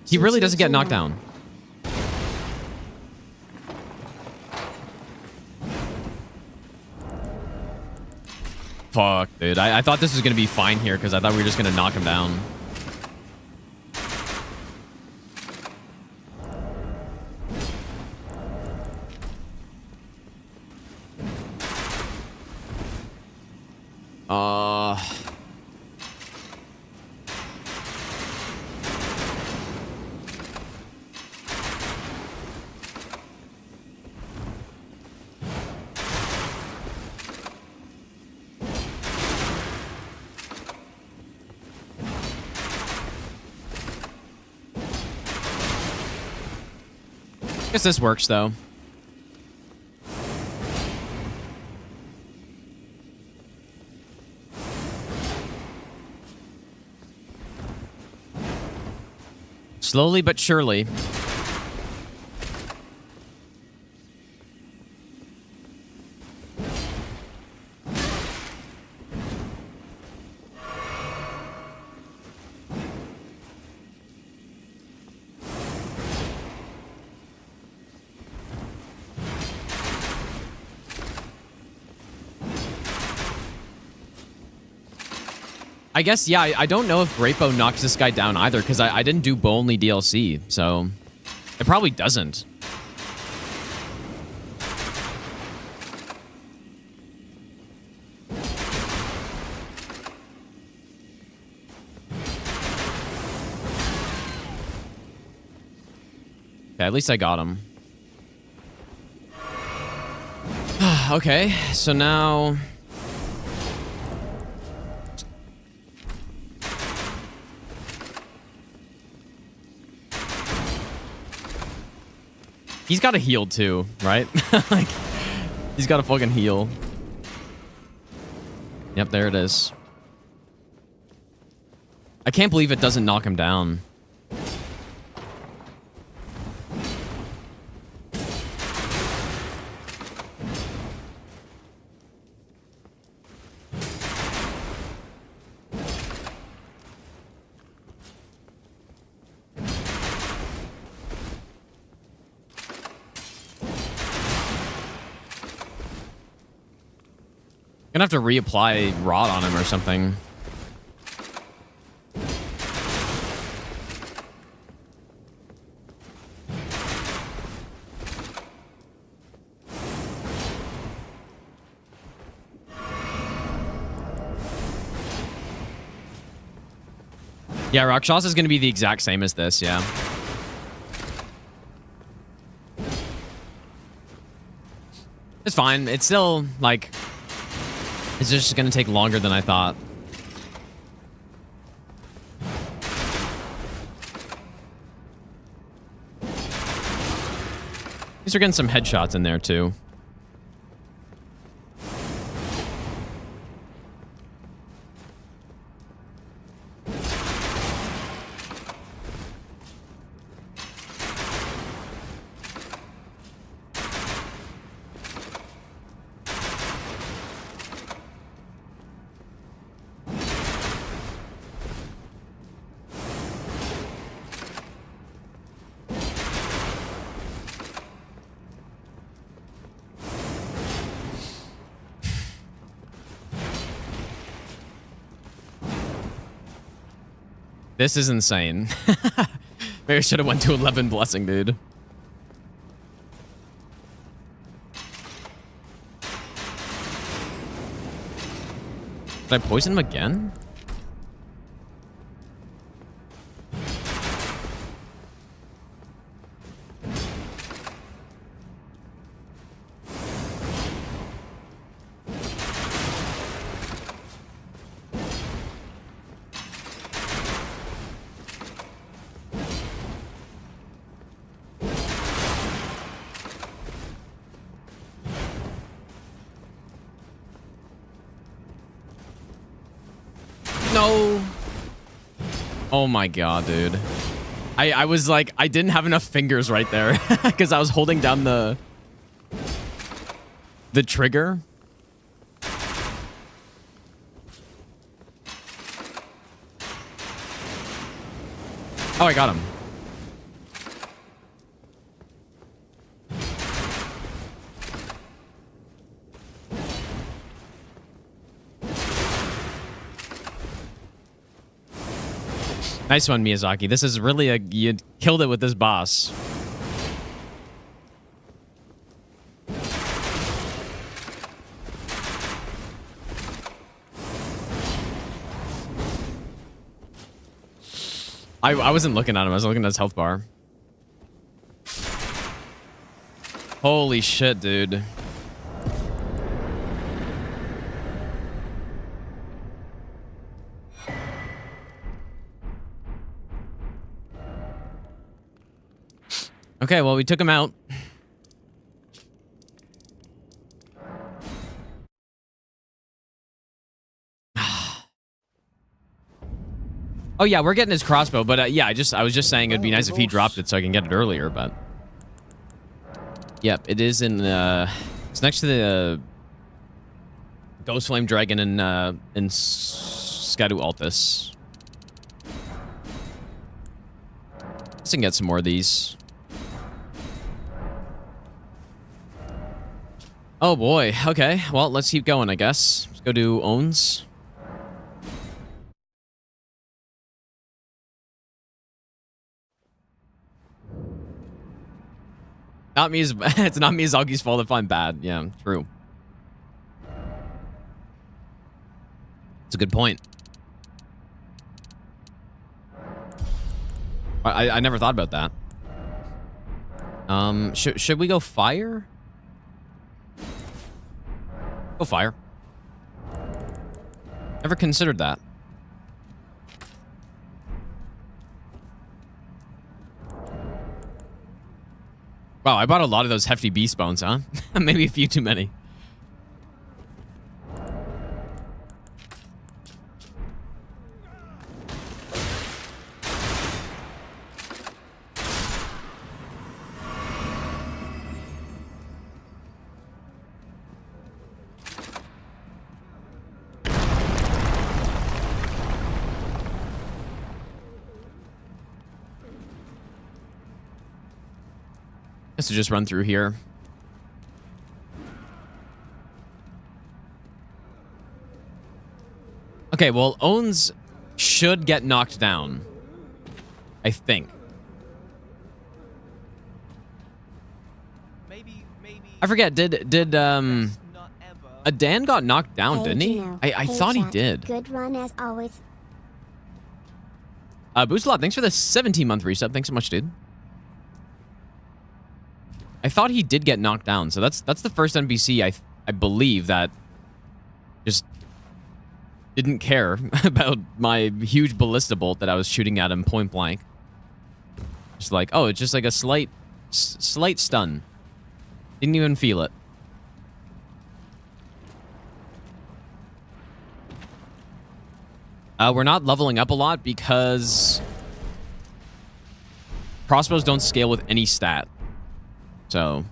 He really doesn't get knocked down. Fuck, dude. I thought this was going to be fine here because I thought we were just going to knock him down. I guess this works though. Slowly but surely. I guess, yeah, I don't know if Great Bow knocks this guy down either, because I didn't do bow only DLC, so it probably doesn't. Okay, at least I got him. Okay, so now... He's got to heal too, right? Like, he's got to fucking heal. Yep, there it is. I can't believe it doesn't knock him down. Gonna have to reapply rod on him or something. Yeah, Rakshasa is gonna be the exact same as this, yeah. It's fine. It's still, like... It's just gonna take longer than I thought. At least we're getting some headshots in there too. This is insane. Maybe I should have went to 11 blessing, dude. Did I poison him again? No. Oh my god, dude. I was like, I didn't have enough fingers right there because I was holding down the trigger. Oh, I got him. Nice one, Miyazaki. This is really you killed it with this boss. I wasn't looking at him. I was looking at his health bar. Holy shit, dude. Okay, well, we took him out. Oh yeah, we're getting his crossbow, but yeah, I was just saying it'd be nice if he dropped it so I can get it earlier, but yep, it is in it's next to the Ghost Flame Dragon in Skadu Altus. Let's get some more of these. Oh boy. Okay. Well, let's keep going, I guess. Let's go do owns. Not me. It's not Miyazaki's fault if I'm bad. Yeah, true. It's a good point. I never thought about that. Should we go fire? Go fire. Never considered that. Wow, I bought a lot of those hefty beast bones, huh? Maybe a few too many. To just run through here. Okay, well, owns should get knocked down. I think. Maybe. I forget. Did Dan got knocked down, Hey, didn't he? Gino. I Hey, thought he chat. did. Good run as always. Boostlot, thanks for the 17-month resub. Thanks so much, dude. I thought he did get knocked down, so that's the first NPC I believe that just didn't care about my huge ballista bolt that I was shooting at him point blank. Just like, oh, it's just like a slight stun. Didn't even feel it. We're not leveling up a lot because crossbows don't scale with any stat. So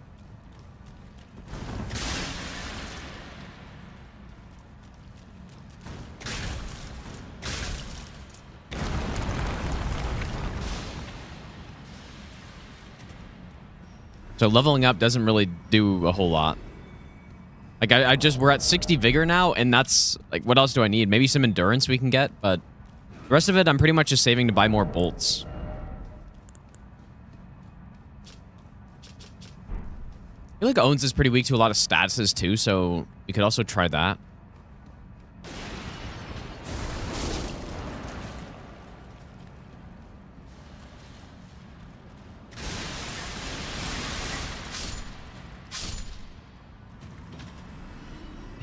leveling up doesn't really do a whole lot. Like we're at 60 vigor now, and that's like, what else do I need? Maybe some endurance we can get, but The rest of it, I'm pretty much just saving to buy more bolts. I feel like Owens is pretty weak to a lot of statuses too, so we could also try that.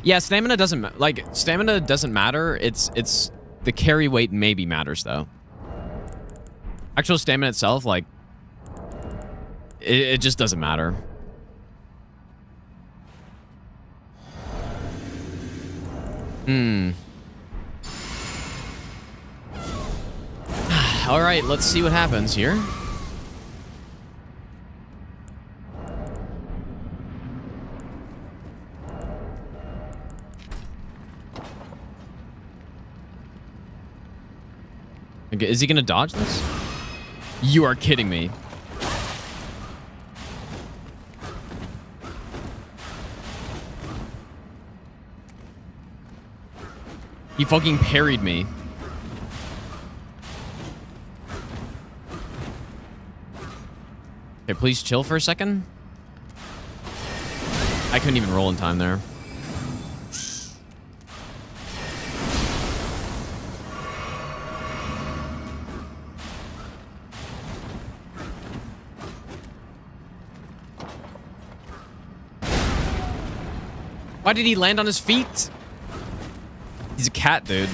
Yeah, stamina doesn't matter. It's the carry weight maybe matters though. Actual stamina itself, like it just doesn't matter. All right, let's see what happens here. Okay, is he gonna dodge this? You are kidding me. He fucking parried me. Okay, please chill for a second. I couldn't even roll in time there. Why did he land on his feet? He's a cat, dude.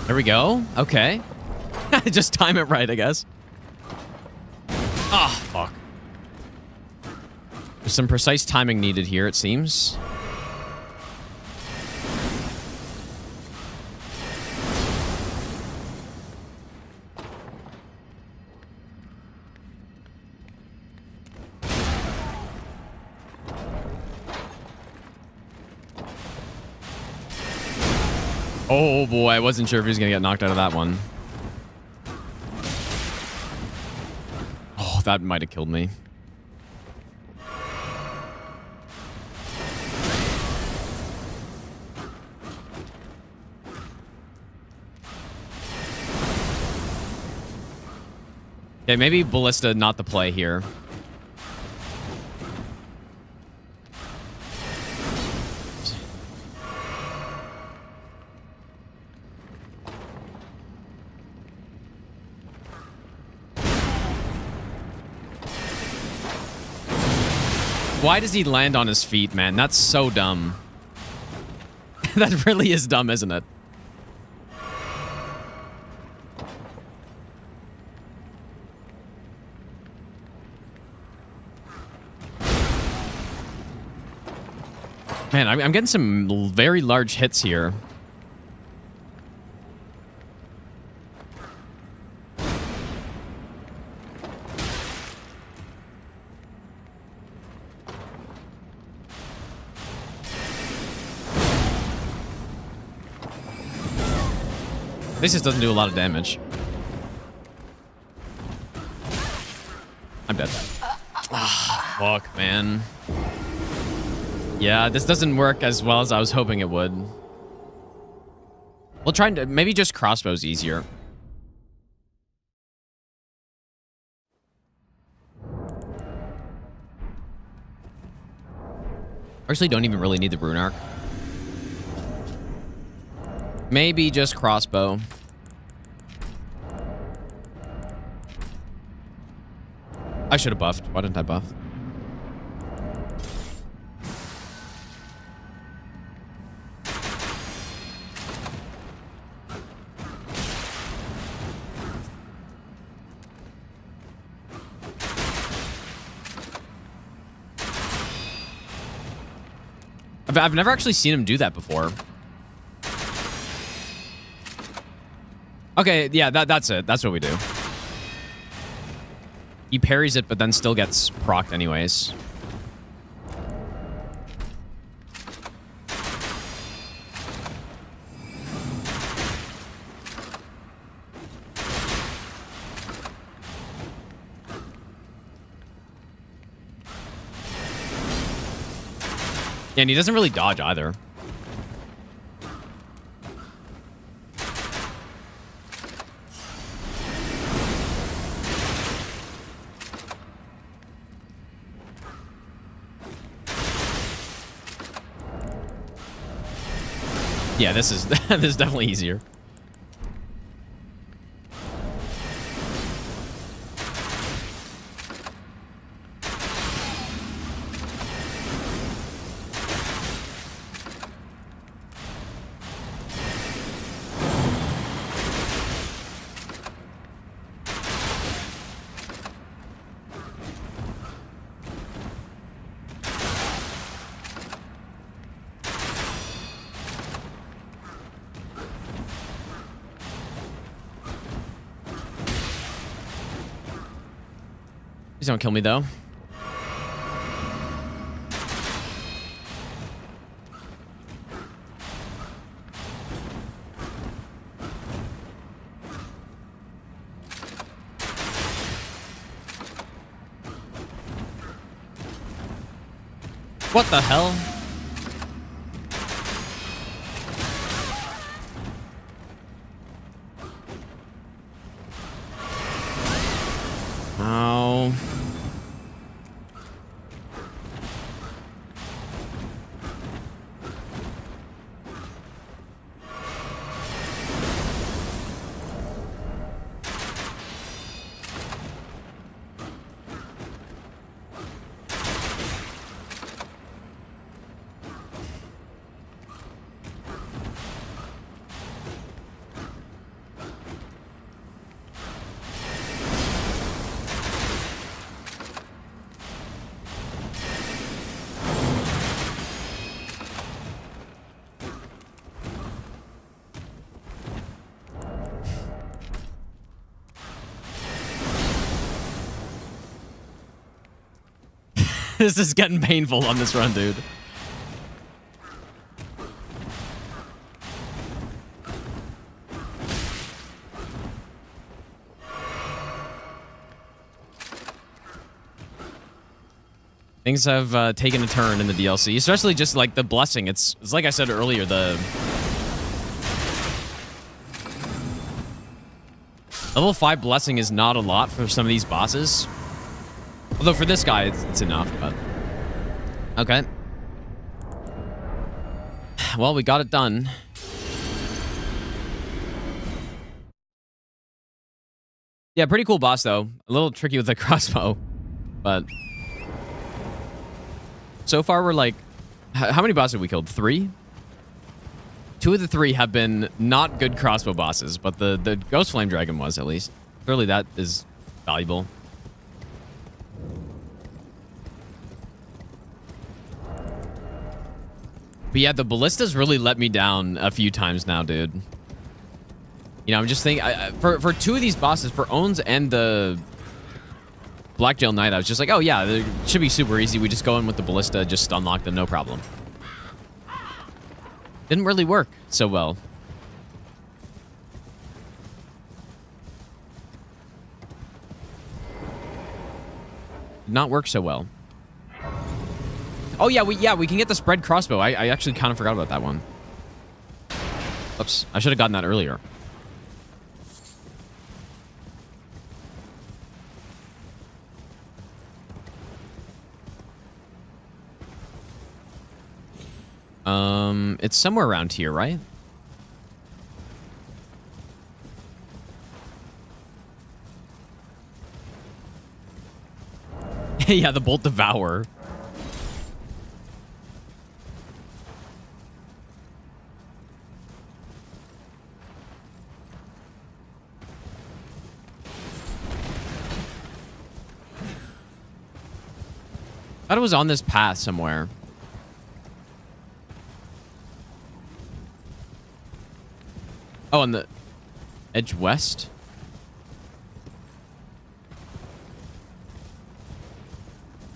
There we go. Okay. Just time it right, I guess. Ah, fuck. There's some precise timing needed here, it seems. Oh boy, I wasn't sure if he was gonna get knocked out of that one. Oh, that might have killed me. Okay, maybe Ballista not the play here. Why does he land on his feet, man? That's so dumb. That really is dumb, isn't it? Man, I'm getting some very large hits here. This just doesn't do a lot of damage. I'm dead. Ah, fuck, man. Yeah, this doesn't work as well as I was hoping it would. We'll try and maybe just crossbow's easier. Actually, don't even really need the rune arc. Maybe just crossbow. I should have buffed. Why didn't I buff? I've never actually seen him do that before. Okay, yeah, that's it. That's what we do. He parries it, but then still gets procced anyways. Yeah, and he doesn't really dodge either. Yeah, this is this is definitely easier. Please don't kill me, though. What the hell? Oh. This is getting painful on this run, dude. Things have taken a turn in the DLC, especially just like the blessing. It's like I said earlier, the level 5 blessing is not a lot for some of these bosses. Although for this guy, it's enough, but... Okay. Well, we got it done. Yeah, pretty cool boss, though. A little tricky with the crossbow, but... So far, we're like... How many bosses have we killed? 3? 2 of the 3 have been not good crossbow bosses, but the Ghost Flame Dragon was, at least. Clearly, that is valuable. But yeah, the Ballista's really let me down a few times now, dude. You know, I'm just thinking... for 2 of these bosses, for Owns and the... Black Gel Knight, I was just like, oh yeah, it should be super easy. We just go in with the Ballista, just stun lock them, no problem. Didn't really work so well. Did not work so well. Oh yeah, we can get the spread crossbow. I actually kind of forgot about that one. Oops, I should have gotten that earlier. It's somewhere around here, right? Yeah, the Bolt Devourer. I thought it was on this path somewhere. Oh, on the edge west?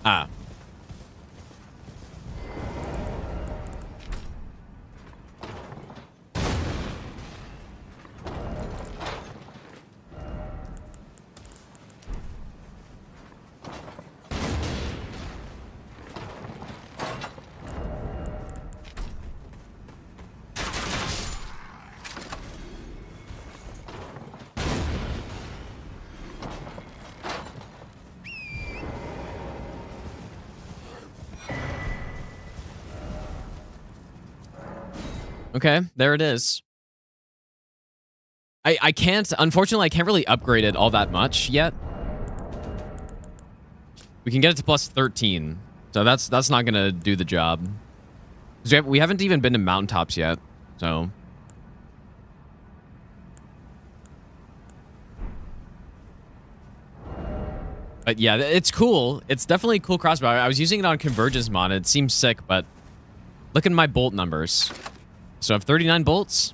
Ah. Okay, there it is. I can't, unfortunately, I can't really upgrade it all that much yet. We can get it to plus 13. So that's not going to do the job. We haven't even been to mountaintops yet, so... But yeah, it's cool. It's definitely a cool crossbow. I was using it on Convergence mod. It seems sick, but look at my bolt numbers. So I have 39 bolts,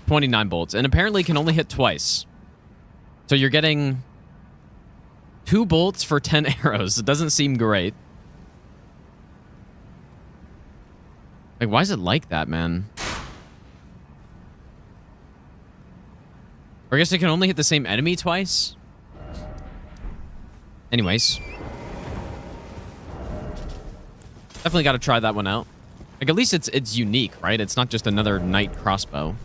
29 bolts, and apparently can only hit twice. So you're getting 2 bolts for 10 arrows. It doesn't seem great. Like, why is it like that, man? Or I guess it can only hit the same enemy twice? Anyways. Definitely got to try that one out. Like, at least it's unique, right? It's not just another knight crossbow.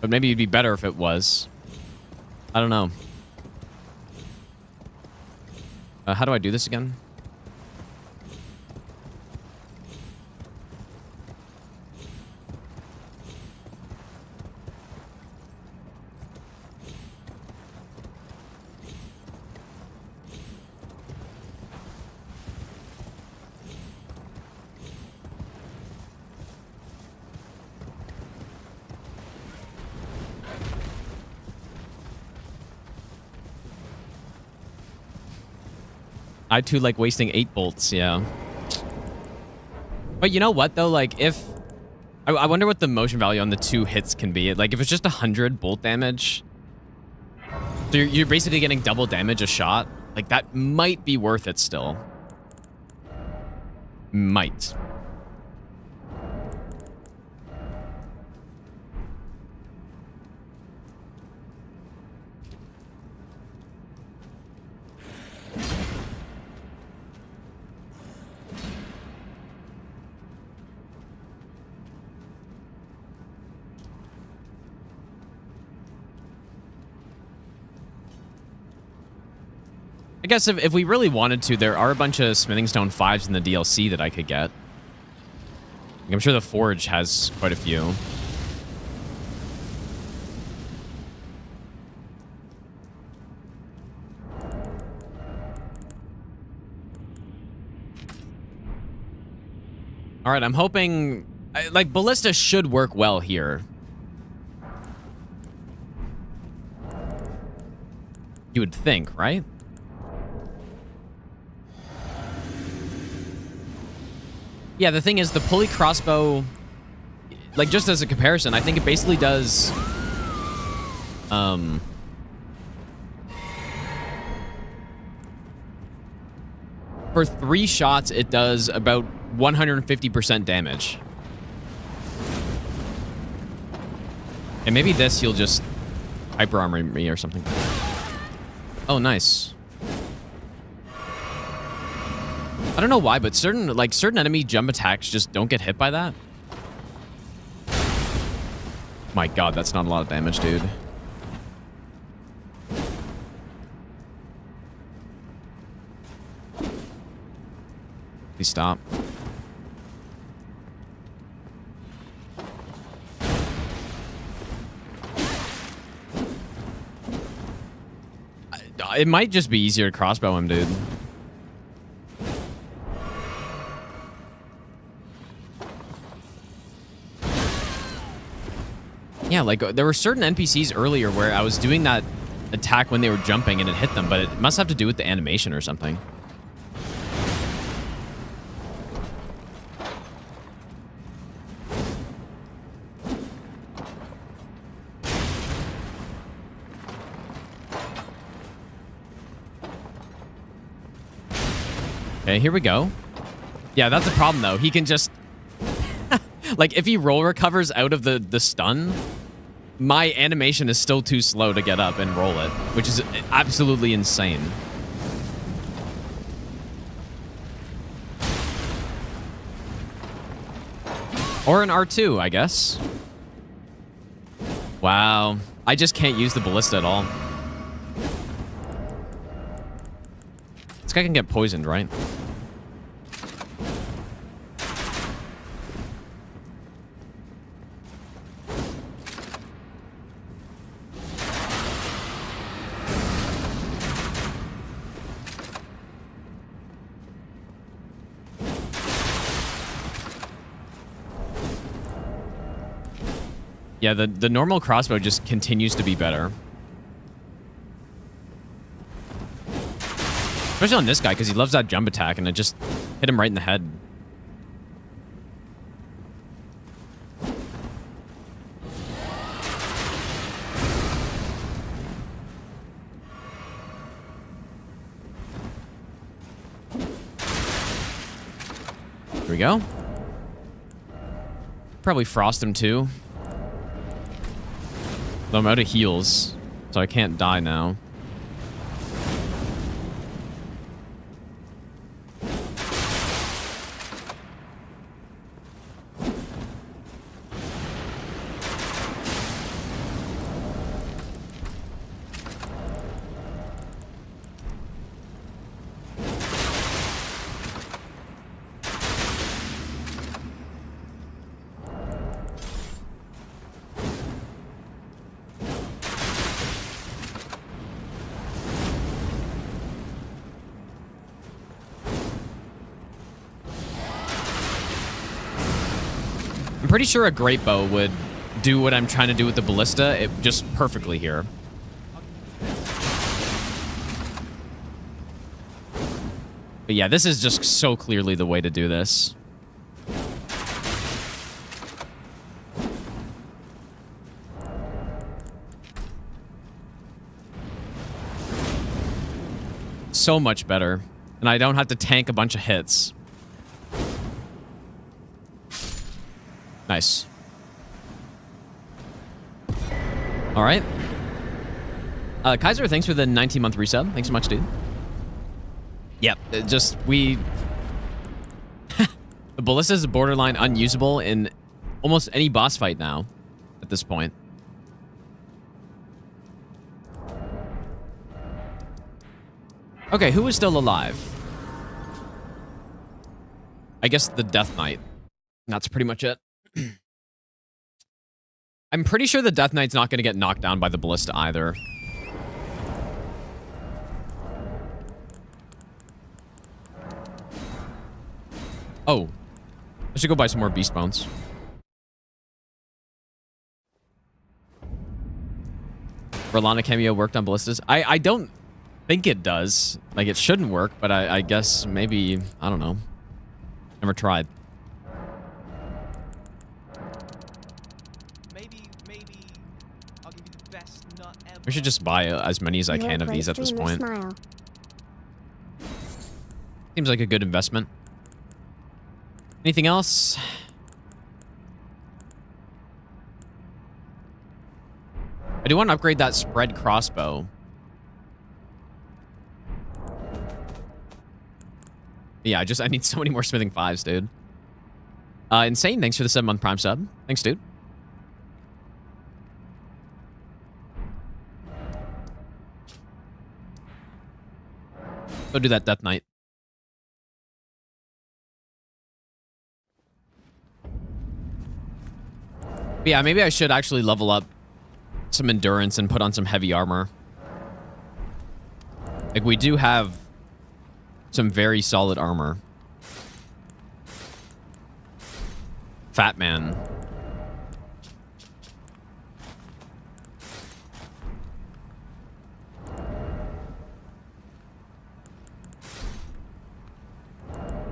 But maybe it'd be better if it was. I don't know. How do I do this again? I too like wasting 8 bolts, yeah. But you know what though, like if I wonder what the motion value on the 2 hits can be. Like if it's just 100 bolt damage, so you're basically getting double damage a shot. Like that might be worth it still. Might. I guess if we really wanted to, there are a bunch of Smithing Stone 5s in the DLC that I could get. I'm sure the Forge has quite a few. All right, I'm hoping... like, Ballista should work well here. You would think, right? Yeah, the thing is, the pulley crossbow, like, just as a comparison, I think it basically does, for 3 shots, it does about 150% damage. And maybe this, you'll just hyper armor me or something. Oh, nice. I don't know why, but certain enemy jump attacks just don't get hit by that. My god, that's not a lot of damage, dude. Please stop. It might just be easier to crossbow him, dude. Yeah, like, there were certain NPCs earlier where I was doing that attack when they were jumping and it hit them, but it must have to do with the animation or something. Okay, here we go. Yeah, that's a problem, though. He can just... like, if he roll recovers out of the stun, my animation is still too slow to get up and roll it, which is absolutely insane. Or an R2, I guess. Wow. I just can't use the Ballista at all. guy can get poisoned, right? Yeah, the normal crossbow just continues to be better. Especially on this guy, because he loves that jump attack, and it just hit him right in the head. Here we go. Probably frost him too. Though I'm out of heals, so I can't die now. I'm pretty sure a great bow would do what I'm trying to do with the ballista, it just perfectly here. But yeah, this is just so clearly the way to do this. So much better. And I don't have to tank a bunch of hits. Nice. All right. Kaiser, thanks for the 19-month resub. Thanks so much, dude. Yep, just we... The ballista is borderline unusable in almost any boss fight now at this point. Okay, who is still alive? I guess the Death Knight. That's pretty much it. I'm pretty sure the Death Knight's not going to get knocked down by the ballista either. Oh. I should go buy some more beast bones. Rolana cameo worked on ballistas. I don't think it does. Like, it shouldn't work, but I guess maybe... I don't know. Never tried. We should just buy as many as I can of these at this point. Seems like a good investment. Anything else? I do want to upgrade that spread crossbow. Yeah, I need so many more smithing 5s, dude. Insane, thanks for the 7-month Prime sub. Thanks, dude. Go do that Death Knight. But yeah, maybe I should actually level up some endurance and put on some heavy armor. Like, we do have some very solid armor. Fat man.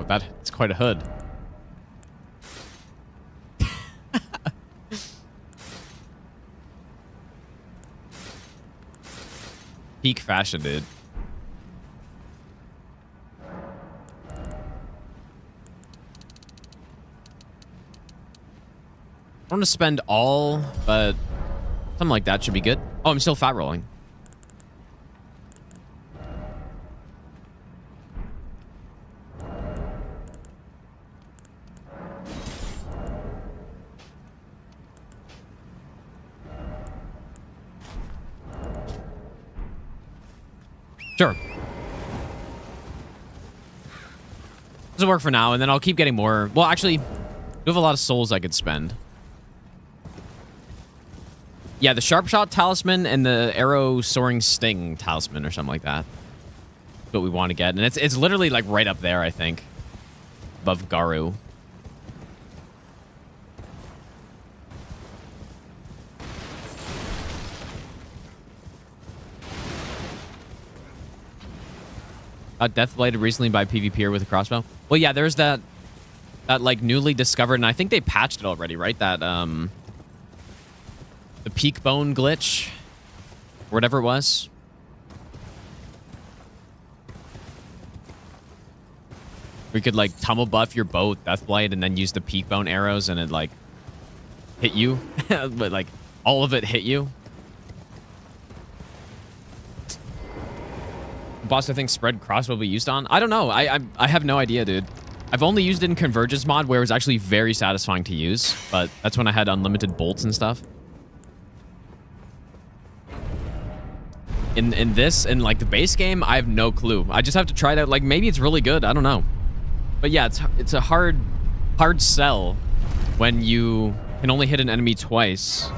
Oh, it's quite a hood. Peak fashion, dude. I want to spend all, but something like that should be good. Oh, I'm still fat rolling. Sure. This will work for now, and then I'll keep getting more. Well, actually, we have a lot of souls I could spend. Yeah, the Sharp Shot Talisman and the Arrow Soaring Sting Talisman or something like that. That's what we want to get. And it's literally like right up there, I think. Above Garu. Death Bladed recently by PvPer with a crossbow. Well, yeah, there's that like newly discovered, and I think they patched it already, right? That the peak bone glitch, or whatever it was. We could like tumble buff your bow with Deathblight and then use the peak bone arrows and it like hit you, but like all of it hit you. Boss, I think spread crossbow will be used on. I don't know. I have no idea, dude. I've only used it in Convergence mod where it was actually very satisfying to use, but that's when I had unlimited bolts and stuff. In this, in like the base game, I have no clue. I just have to try it out. Like maybe it's really good. I don't know. But yeah, it's a hard sell when you can only hit an enemy twice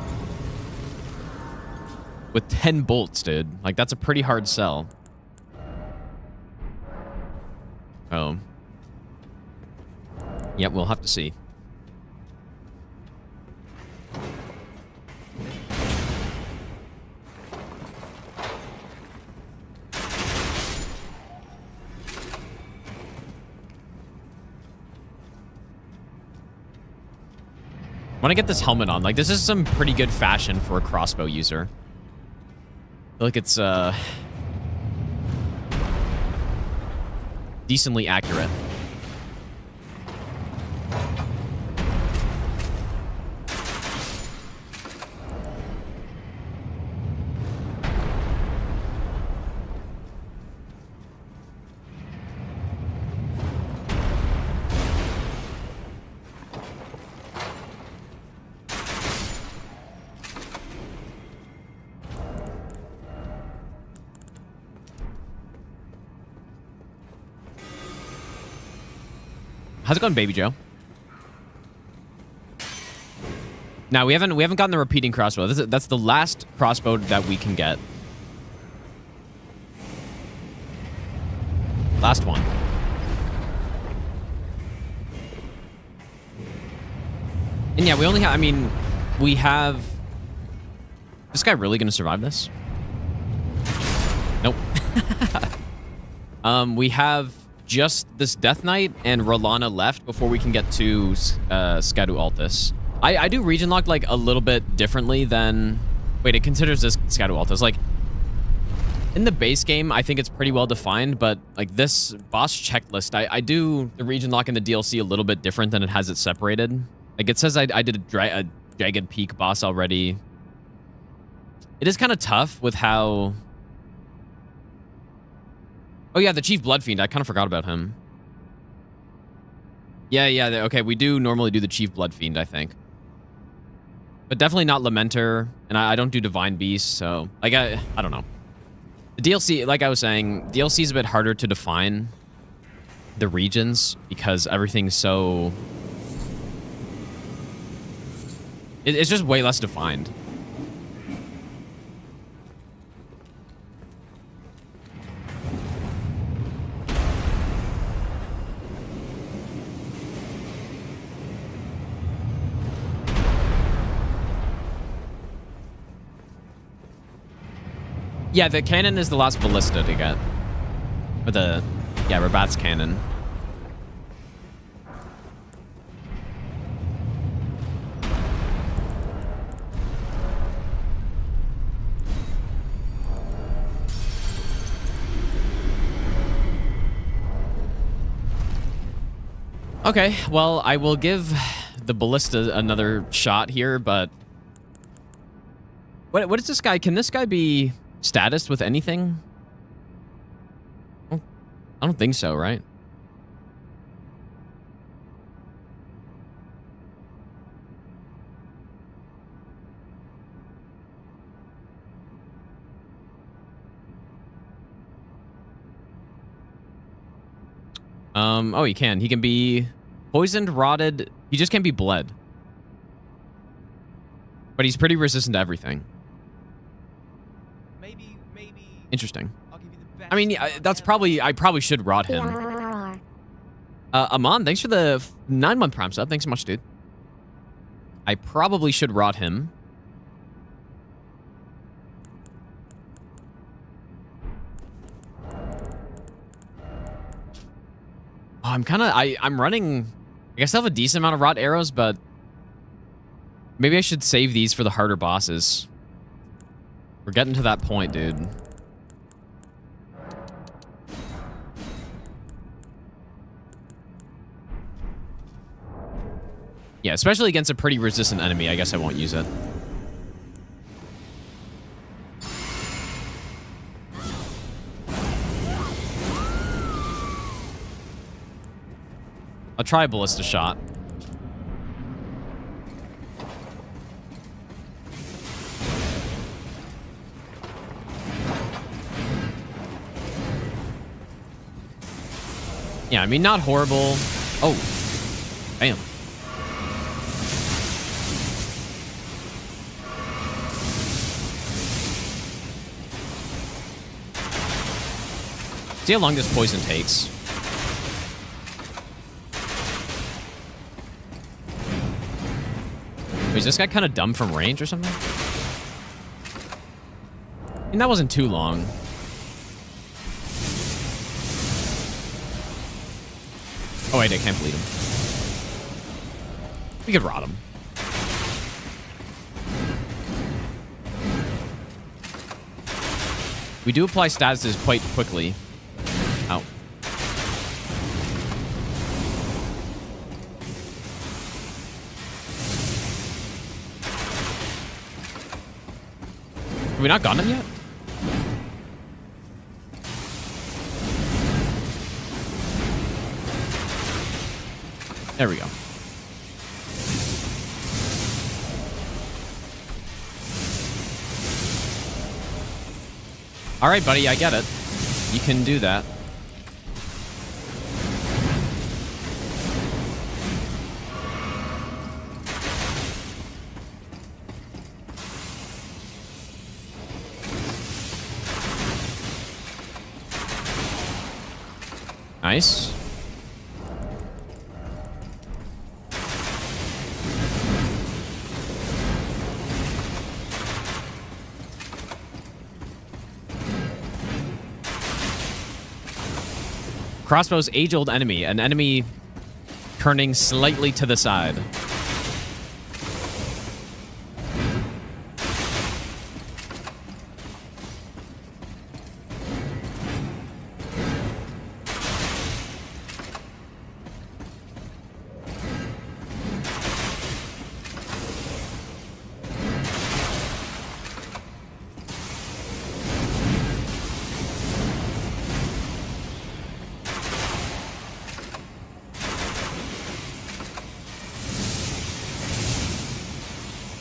with 10 bolts, dude. Like that's a pretty hard sell. Oh. Yep, we'll have to see. I want to get this helmet on. Like, this is some pretty good fashion for a crossbow user. I feel like it's, decently accurate. How's it going, Baby Joe? Now we haven't gotten the repeating crossbow. That's the last crossbow that we can get. Last one. And yeah, we only have, I mean, we have... This guy really gonna survive this? Nope. We have just this Death Knight and Rolana left before we can get to Skadu Altus. I do region lock like a little bit differently than... Wait, it considers this Skadu Altus. Like, in the base game, I think it's pretty well defined, but like this boss checklist, I do the region lock in the DLC a little bit different than it has it separated. Like it says I did a Jagged Peak boss already. It is kind of tough with how... Oh yeah, the Chief Bloodfiend. I kind of forgot about him. Yeah, okay, we do normally do the Chief Bloodfiend, I think. But definitely not Lamenter, and I don't do Divine Beast, so... Like, I don't know. The DLC, like I was saying, DLC is a bit harder to define the regions because everything's so... It's just way less defined. Yeah, the cannon is the last ballista to get. Or the... Yeah, Rabat's cannon. Okay, well, I will give the ballista another shot here, but... What is this guy? Can this guy be... status with anything? I don't think so, right? Oh, he can. He can be poisoned, rotted. He just can't be bled. But he's pretty resistant to everything. Maybe. Interesting. I'll give you the best. I mean, yeah, that's probably... I probably should rot him. Amon, thanks for the 9-month Prime sub. Thanks so much, dude. I probably should rot him. Oh, I'm running... I guess I have a decent amount of rot arrows, but... maybe I should save these for the harder bosses. We're getting to that point, dude. Yeah, especially against a pretty resistant enemy. I guess I won't use it. I'll try a Ballista shot. Yeah, I mean, not horrible. Oh, bam. See how long this poison takes. Wait, is this guy kind of dumb from range or something? I mean, that wasn't too long. Oh, wait, I can't bleed him. We could rot him. We do apply statuses quite quickly. Ow. Have we not gotten him yet? There we go. All right, buddy, I get it. You can do that. Nice. Crossbow's age-old enemy, an enemy turning slightly to the side.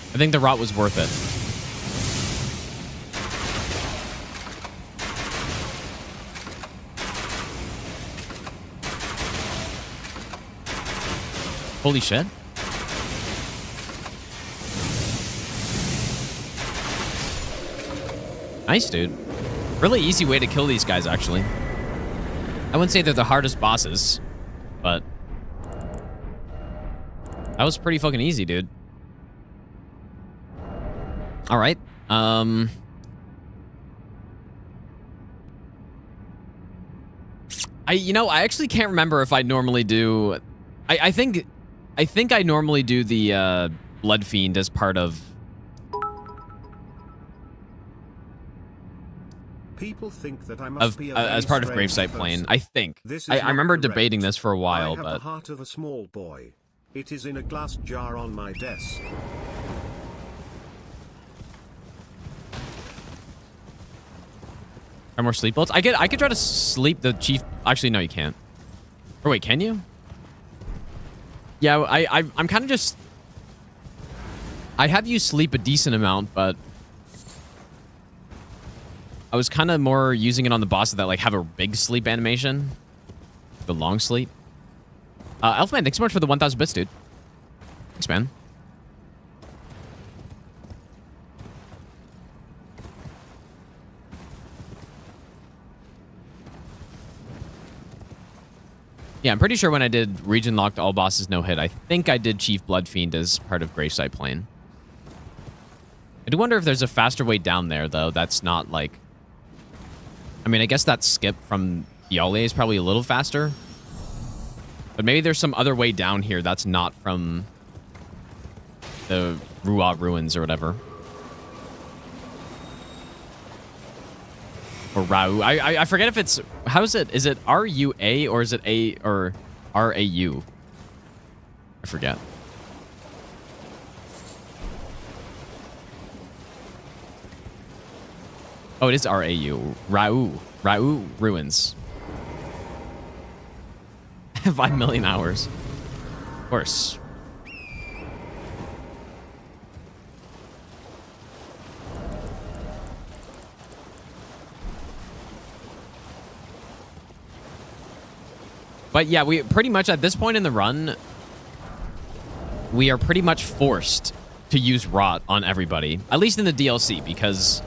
I think the rot was worth it. Holy shit. Nice, dude. Really easy way to kill these guys, actually. I wouldn't say they're the hardest bosses, but that was pretty fucking easy, dude. All right. I actually can't remember if I normally do. I think I normally do the Blood Fiend as part of. People think that I must be as part of Gravesite Plane. I think. I remember debating this for a while, I have but the heart of a small boy. It is in a glass jar on my desk. Are more sleep bullets? I could try to sleep the chief. Actually, no, you can't. Or wait, can you? Yeah, I'm kind of just. I have used sleep a decent amount, but I was kind of more using it on the bosses that like have a big sleep animation. The long sleep. Elfman, thanks so much for the 1,000 bits, dude. Thanks, man. Yeah, I'm pretty sure when I did region locked all bosses no hit, I think I did Chief Bloodfiend as part of Graveside Plain. I do wonder if there's a faster way down there, though. That's not like... I mean, I guess that skip from Yale is probably a little faster. But maybe there's some other way down here that's not from the Ruat Ruins or whatever. Or Rau. I forget if it's... How is it? Is it R-U-A or is it A or R-A-U? I forget. Oh, it is R-A-U. Rau Ruins. 5 million hours. Of course. But yeah, we pretty much at this point in the run, we are pretty much forced to use Rot on everybody. At least in the DLC, because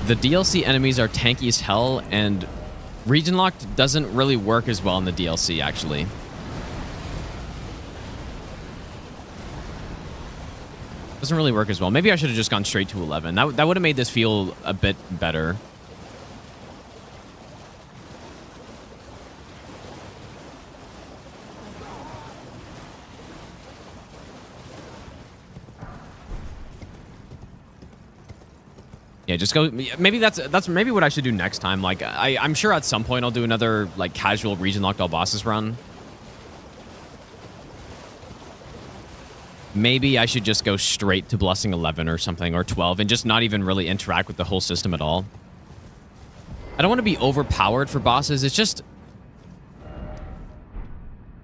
the DLC enemies are tanky as hell, and region locked doesn't really work as well in the DLC, actually. Doesn't really work as well. Maybe I should have just gone straight to 11. That would have made this feel a bit better. Yeah, just go. Maybe that's maybe what I should do next time. Like, I'm sure at some point I'll do another like casual region locked all bosses run. Maybe I should just go straight to Blessing 11 or something, or 12, and just not even really interact with the whole system at all. I don't want to be overpowered for bosses. It's just...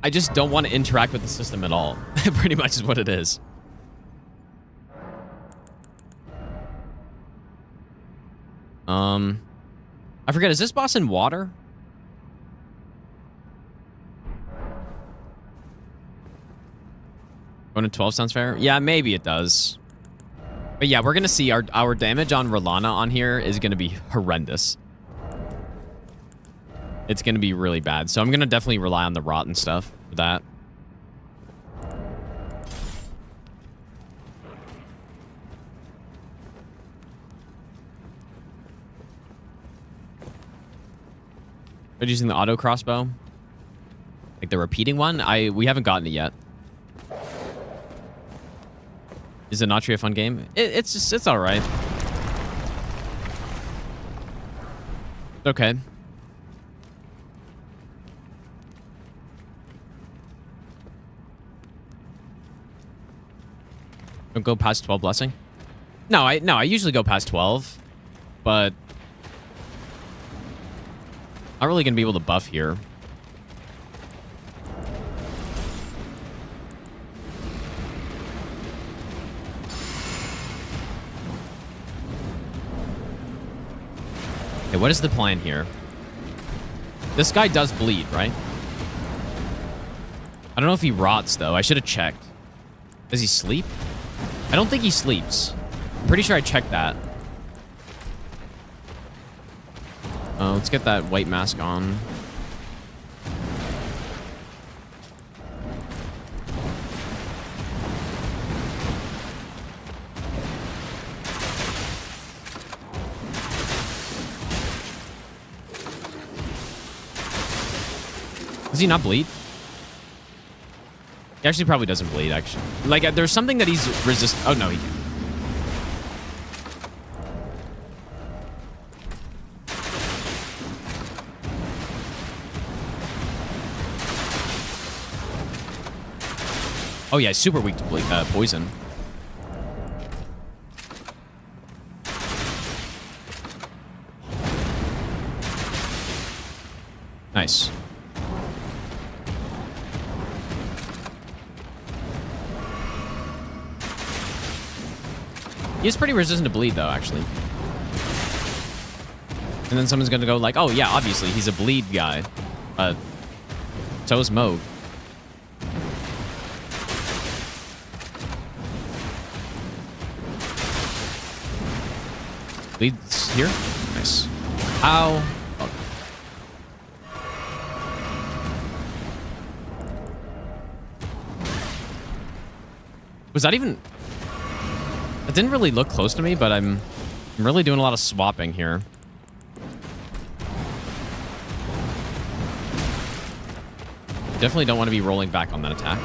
I just don't want to interact with the system at all. Pretty much is what it is. I forget, is this boss in water? Going to 12 sounds fair? Yeah, maybe it does. But yeah, we're going to see our damage on Rolana on here is going to be horrendous. It's going to be really bad. So I'm going to definitely rely on the rot and stuff for that. Are you using the auto crossbow? Like the repeating one? We haven't gotten it yet. Is it not a fun game? It's all right. It's okay. Don't go past 12 blessing? No, I usually go past 12, but not really gonna be able to buff here. Okay, what is the plan here? This guy does bleed, right? I don't know if he rots, though. I should have checked. Does he sleep? I don't think he sleeps. I'm pretty sure I checked that. Let's get that white mask on. Does he not bleed? He actually probably doesn't bleed, actually. Like, there's something that he's Oh, no, he can. Oh, yeah, super weak to poison. Nice. He is pretty resistant to bleed, though, actually. And then someone's gonna go like, oh yeah, obviously he's a bleed guy. But so is Moog. Bleed's here? Nice. Ow. Oh. Was that even... It didn't really look close to me, but I'm really doing a lot of swapping here. Definitely don't want to be rolling back on that attack.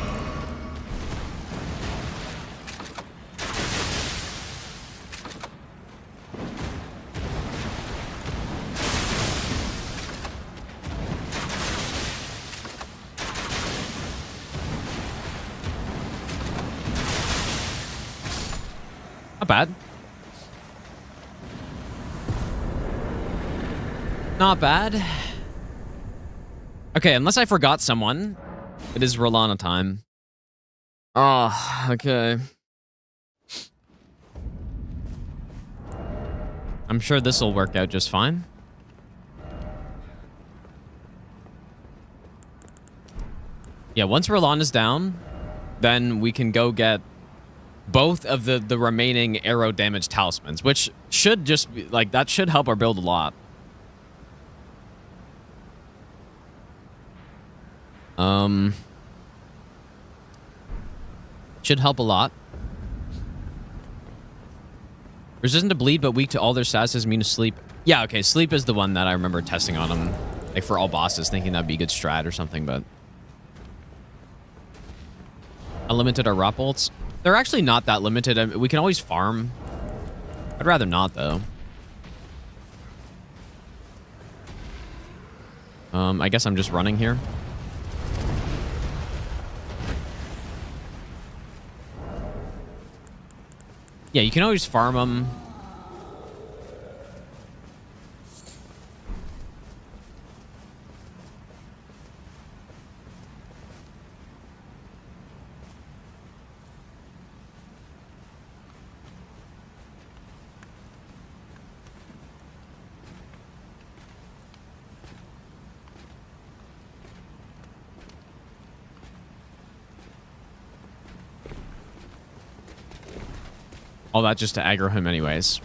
Not bad. Not bad. Okay, unless I forgot someone, it is Rolana time. Oh, okay. I'm sure this will work out just fine. Yeah, once Rolana's down, then we can go get both of the remaining arrow damage talismans, which should just be, like, that should help our build a lot. Should help a lot. Resistant to bleed, but weak to all their statuses, immune to sleep. Yeah, okay, sleep is the one that I remember testing on them, like for all bosses, thinking that'd be a good strat or something, but... Unlimited are rot bolts. They're actually not that limited. I mean, we can always farm. I'd rather not, though. I guess I'm just running here. Yeah, you can always farm them. All that just to aggro him anyways.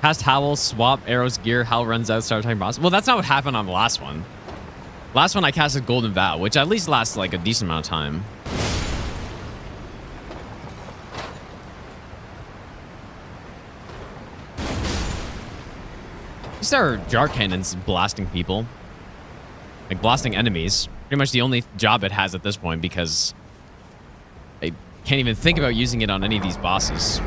Cast Howl, swap arrows, gear, Howl runs out, start attacking boss. Well, that's not what happened on the last one. Last one I casted Golden Vow, which at least lasts like a decent amount of time. These are jar cannons blasting people. Like blasting enemies. Pretty much the only job it has at this point because I can't even think about using it on any of these bosses.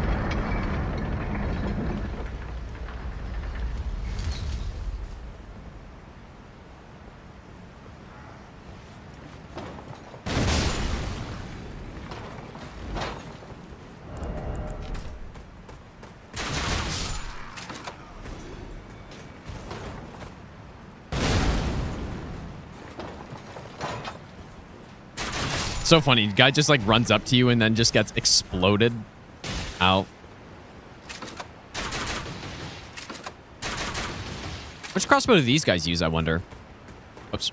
So funny. Guy just like runs up to you and then just gets exploded out. Which crossbow do these guys use, I wonder? Oops.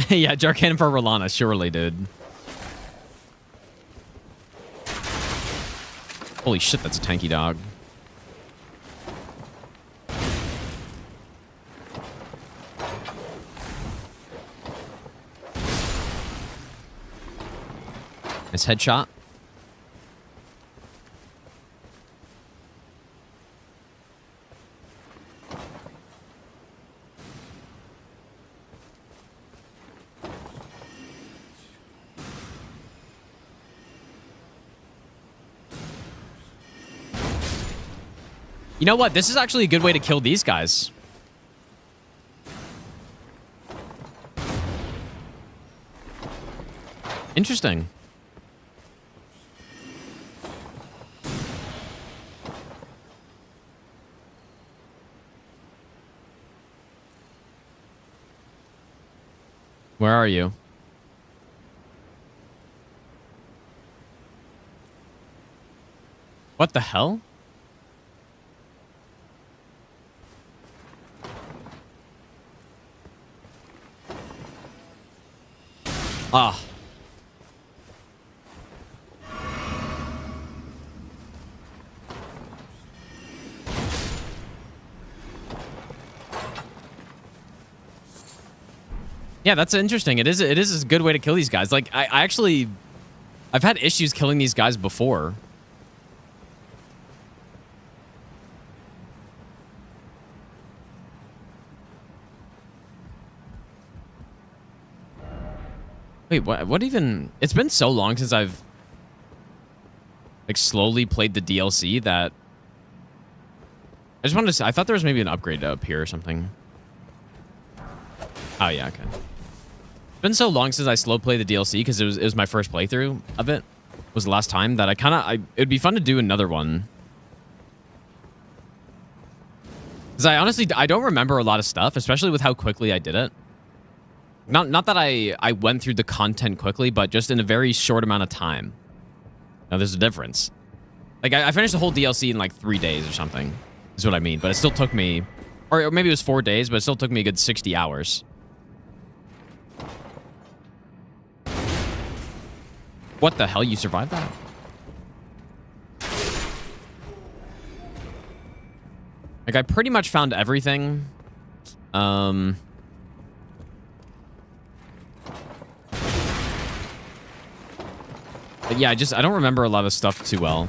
Yeah, jar cannon for Rolana, surely, dude. Holy shit, that's a tanky dog. Nice headshot. You know what? This is actually a good way to kill these guys. Interesting. Where are you? What the hell? Ah. Yeah, that's interesting. It is a good way to kill these guys. Like, I've had issues killing these guys before. Wait, what even? It's been so long since I've like slowly played the DLC that I just wanted to say, I thought there was maybe an upgrade up here or something. Oh yeah, okay. It's been so long since I slow played the DLC because it was my first playthrough of it. It was the last time that it'd be fun to do another one. Because I honestly, I don't remember a lot of stuff, especially with how quickly I did it. Not that I went through the content quickly, but just in a very short amount of time. Now, there's a difference. Like, I finished the whole DLC in, like, 3 days or something. Is what I mean. But it still took me... Or maybe it was 4 days, but it still took me a good 60 hours. What the hell? You survived that? Like, I pretty much found everything. But yeah, I don't remember a lot of stuff too well.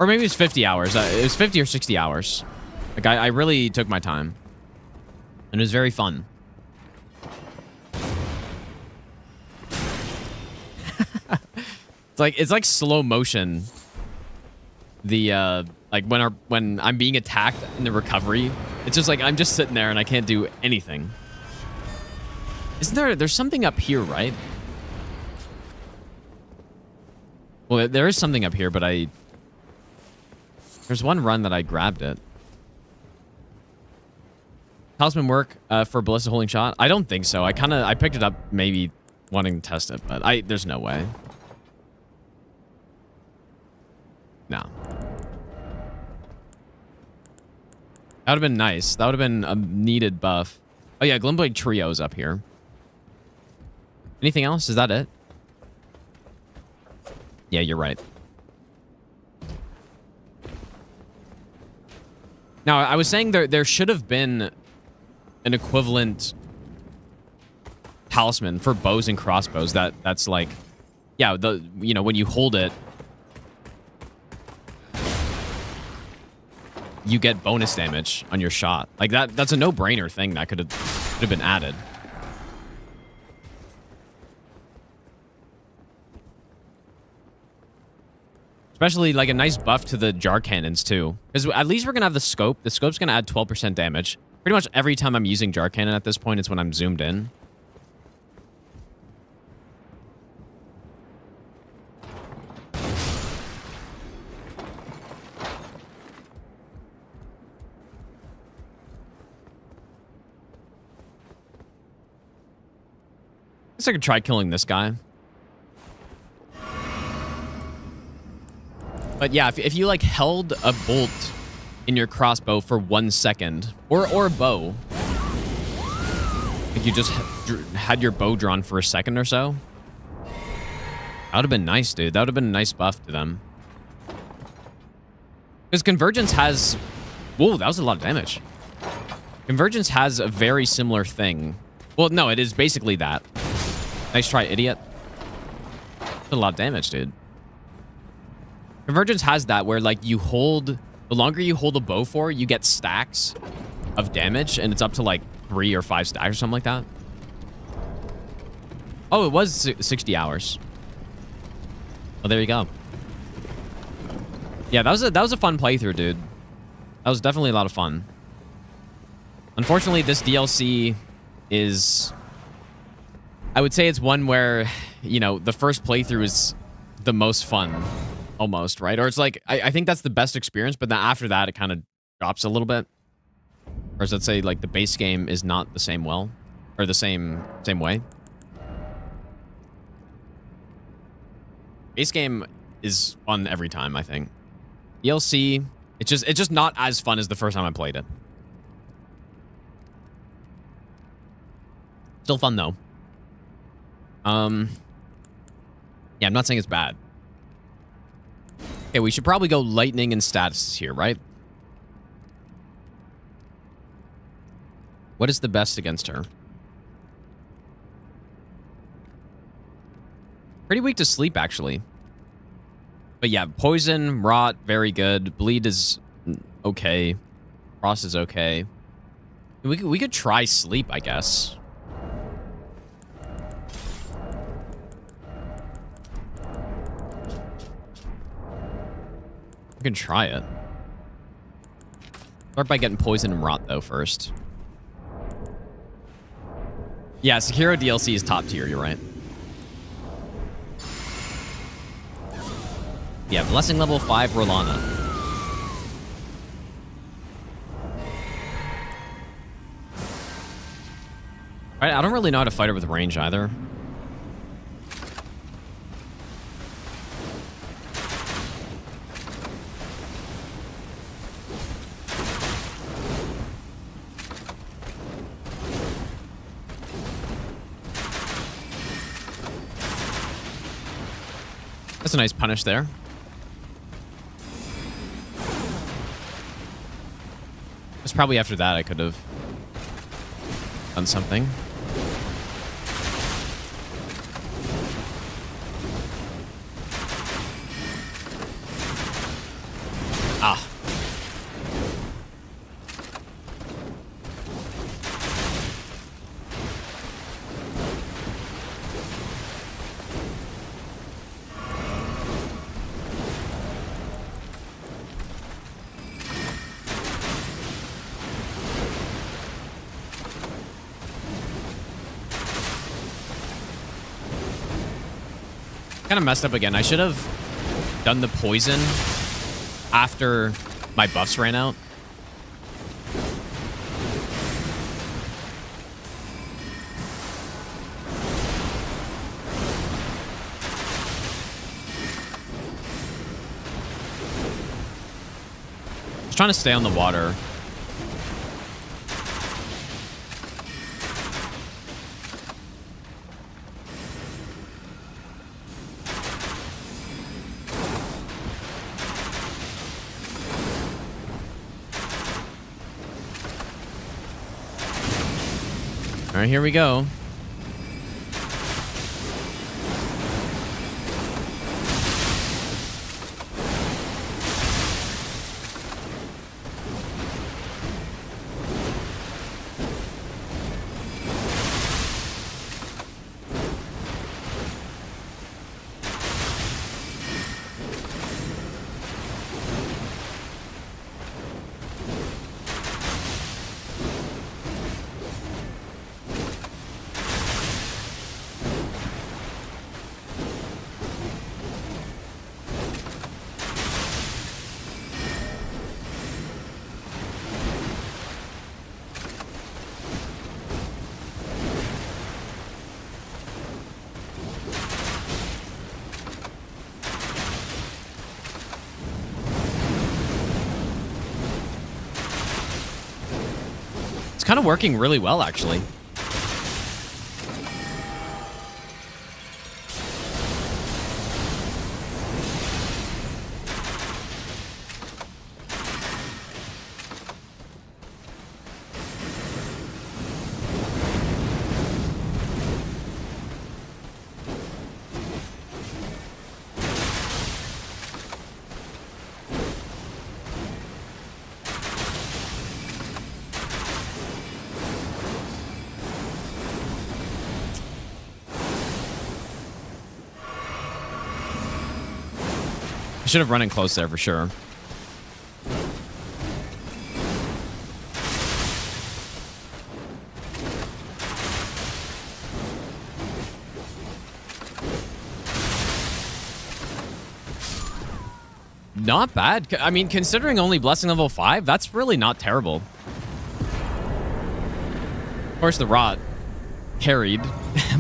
Or maybe it was 50 hours. It was 50 or 60 hours. Like, I really took my time. And it was very fun. It's like slow motion. The like when I'm being attacked in the recovery, it's just like I'm just sitting there and I can't do anything. There's something up here, right? Well, there is something up here, but there's one run that I grabbed it. Talisman work for Ballista holding shot? I don't think so. I picked it up maybe wanting to test it, but there's no way. No. That would have been nice. That would have been a needed buff. Oh yeah, Glumblade Trio's up here. Anything else? Is that it? Yeah, you're right. Now, I was saying there should have been an equivalent talisman for bows and crossbows that's like, yeah, when you hold it, you get bonus damage on your shot. Like that's a no-brainer thing that could have been added. Especially like a nice buff to the jar cannons too. Because at least we're gonna have the scope. The scope's gonna add 12% damage. Pretty much every time I'm using jar cannon at this point, it's when I'm zoomed in. I could try killing this guy. But yeah, if you like held a bolt in your crossbow for 1 second, or a bow, like you just had your bow drawn for a second or so, that would have been nice, dude. That would have been a nice buff to them. Because Convergence has... Whoa, that was a lot of damage. Convergence has a very similar thing. Well, no, it is basically that. Nice try, idiot. That's a lot of damage, dude. Convergence has that where, like, you hold... The longer you hold a bow for, you get stacks of damage, and it's up to, like, 3 or 5 stacks or something like that. Oh, it was 60 hours. Well, there you go. Yeah, that was a fun playthrough, dude. That was definitely a lot of fun. Unfortunately, this DLC is... I would say it's one where, you know, the first playthrough is the most fun, almost, right? Or it's like, I think that's the best experience, but then after that, it kind of drops a little bit. Or let's say, like, the base game is not the same well, or the same way. Base game is fun every time, I think. DLC, it's just not as fun as the first time I played it. Still fun, though. Yeah, I'm not saying it's bad. Okay, we should probably go lightning and status here, right? What is the best against her? Pretty weak to sleep, actually. But yeah, poison, rot, very good. Bleed is okay. Frost is okay. We could try sleep, I guess. We can try it. Start by getting poison and rot, though, first. Yeah, Sekiro DLC is top tier, you're right. Yeah, Blessing level 5 Rolana. Right, I don't really know how to fight her with range either. That's a nice punish there. It's probably after that I could have done something. Ah. Kind of messed up again. I should have done the poison after my buffs ran out. Just trying to stay on the water. All right, here we go. kind of working really well, actually. Should have run in close there for sure. Not bad. I mean, considering only blessing level 5, that's really not terrible. Of course, the rot carried,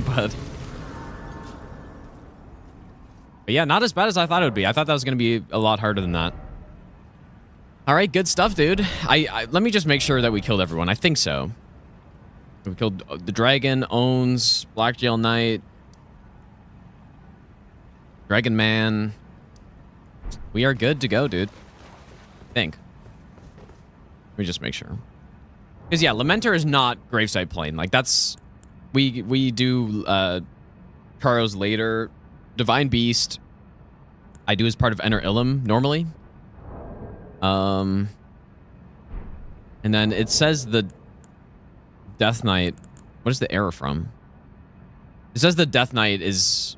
but yeah, not as bad as I thought it would be. I thought that was going to be a lot harder than that. All right, good stuff, dude. Let me just make sure that we killed everyone. I think so. We killed the dragon, owns, Black Jail Knight, Dragon Man. We are good to go, dude. I think. Let me just make sure. Because, yeah, Lamenter is not Gravesite Plane. Like, that's... We do Charos later. Divine Beast, I do as part of Enter Ilum normally. And then it says the Death Knight. What is the error from? It says the Death Knight is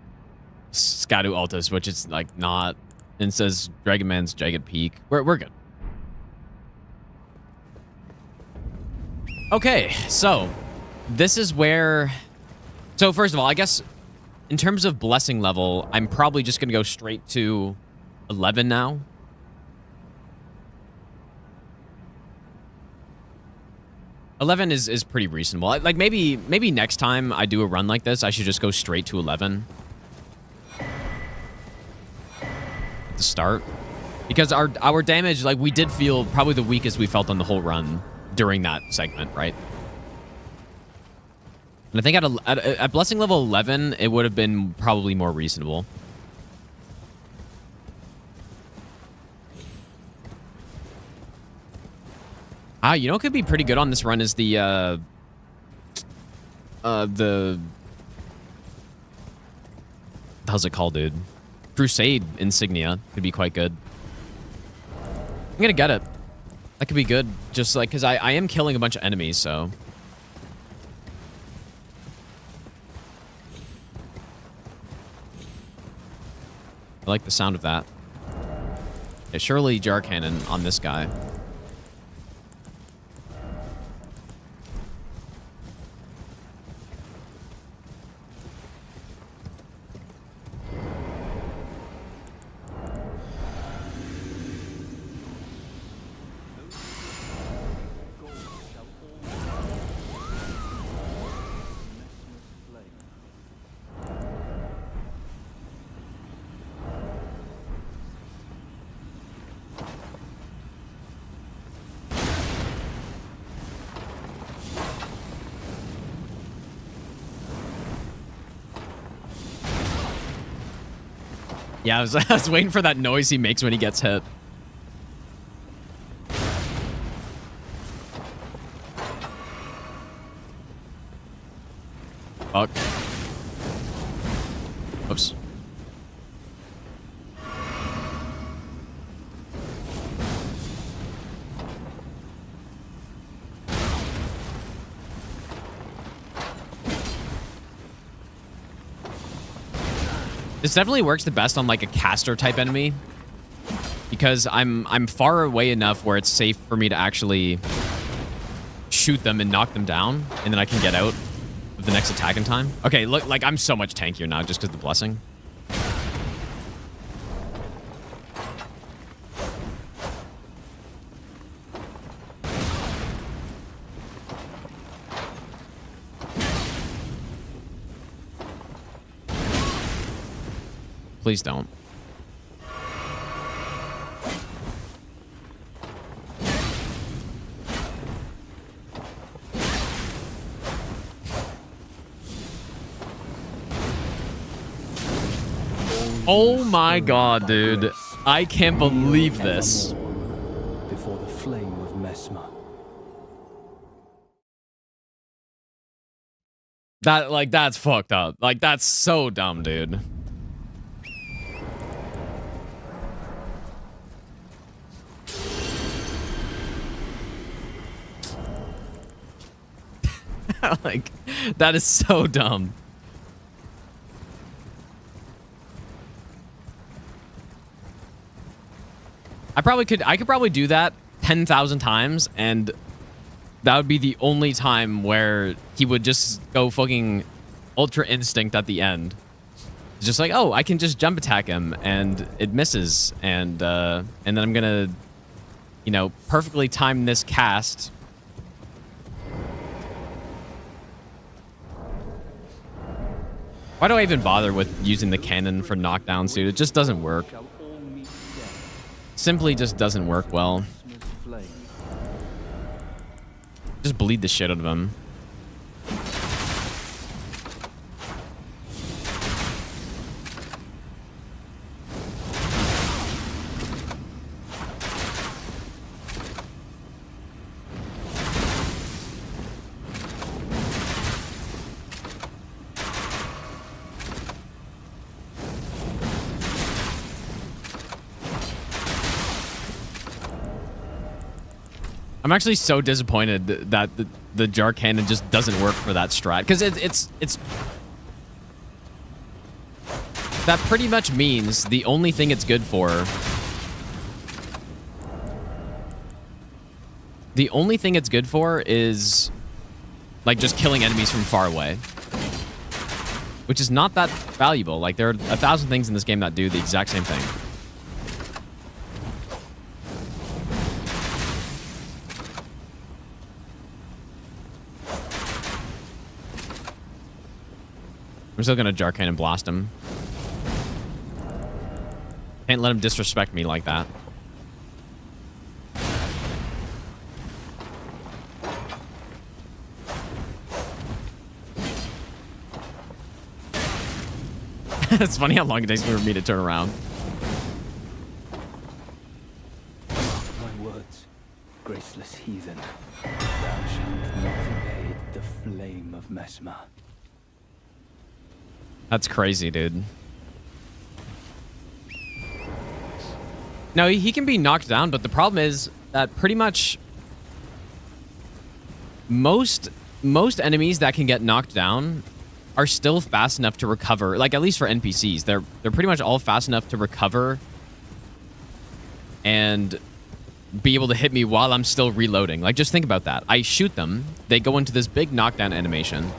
Scadu Altus, which is like not. And it says Dragon Man's Jagged Peak. We're good. Okay, so this is where. So first of all, I guess. In terms of blessing level, I'm probably just going to go straight to 11 now. $11 is pretty reasonable. Like maybe next time I do a run like this, I should just go straight to 11 at the start, because our damage, like we did feel probably the weakest we felt on the whole run during that segment, right? And I think at blessing level 11, it would have been probably more reasonable. You know what could be pretty good on this run is the how's it called, dude? Crusade insignia could be quite good. I'm gonna get it. That could be good, just like because I am killing a bunch of enemies, so. I like the sound of that. Yeah, surely jar cannon on this guy. Yeah, I was waiting for that noise he makes when he gets hit. Fuck. Oops. This definitely works the best on like a caster type enemy, because I'm far away enough where it's safe for me to actually shoot them and knock them down, and then I can get out of the next attack in time. Okay, look, like I'm so much tankier now just because of the blessing. Please don't. Oh my god, dude. I can't believe this. Before the flame of Mesmer. That's fucked up. Like, that's so dumb, dude. Like, that is so dumb. I could probably do that 10,000 times, and that would be the only time where he would just go fucking Ultra Instinct at the end. It's just like, oh, I can just jump attack him, and it misses, and then I'm gonna, you know, perfectly time this cast. Why do I even bother with using the cannon for knockdown, dude? It just doesn't work. Simply just doesn't work well. Just bleed the shit out of him. I'm actually so disappointed that the jar cannon just doesn't work for that strat, because it's that pretty much means the only thing it's good for, is like just killing enemies from far away, which is not that valuable. Like, there are 1,000 things in this game that do the exact same thing. I'm still gonna jar cannon blast him. Can't let him disrespect me like that. It's funny how long it takes for me to turn around. My words, graceless heathen. Thou shalt not evade the flame of Mesmer. That's crazy, dude. No, he can be knocked down, but the problem is that pretty much most enemies that can get knocked down are still fast enough to recover. Like, at least for NPCs, they're pretty much all fast enough to recover and be able to hit me while I'm still reloading. Like, just think about that. I shoot them, they go into this big knockdown animation,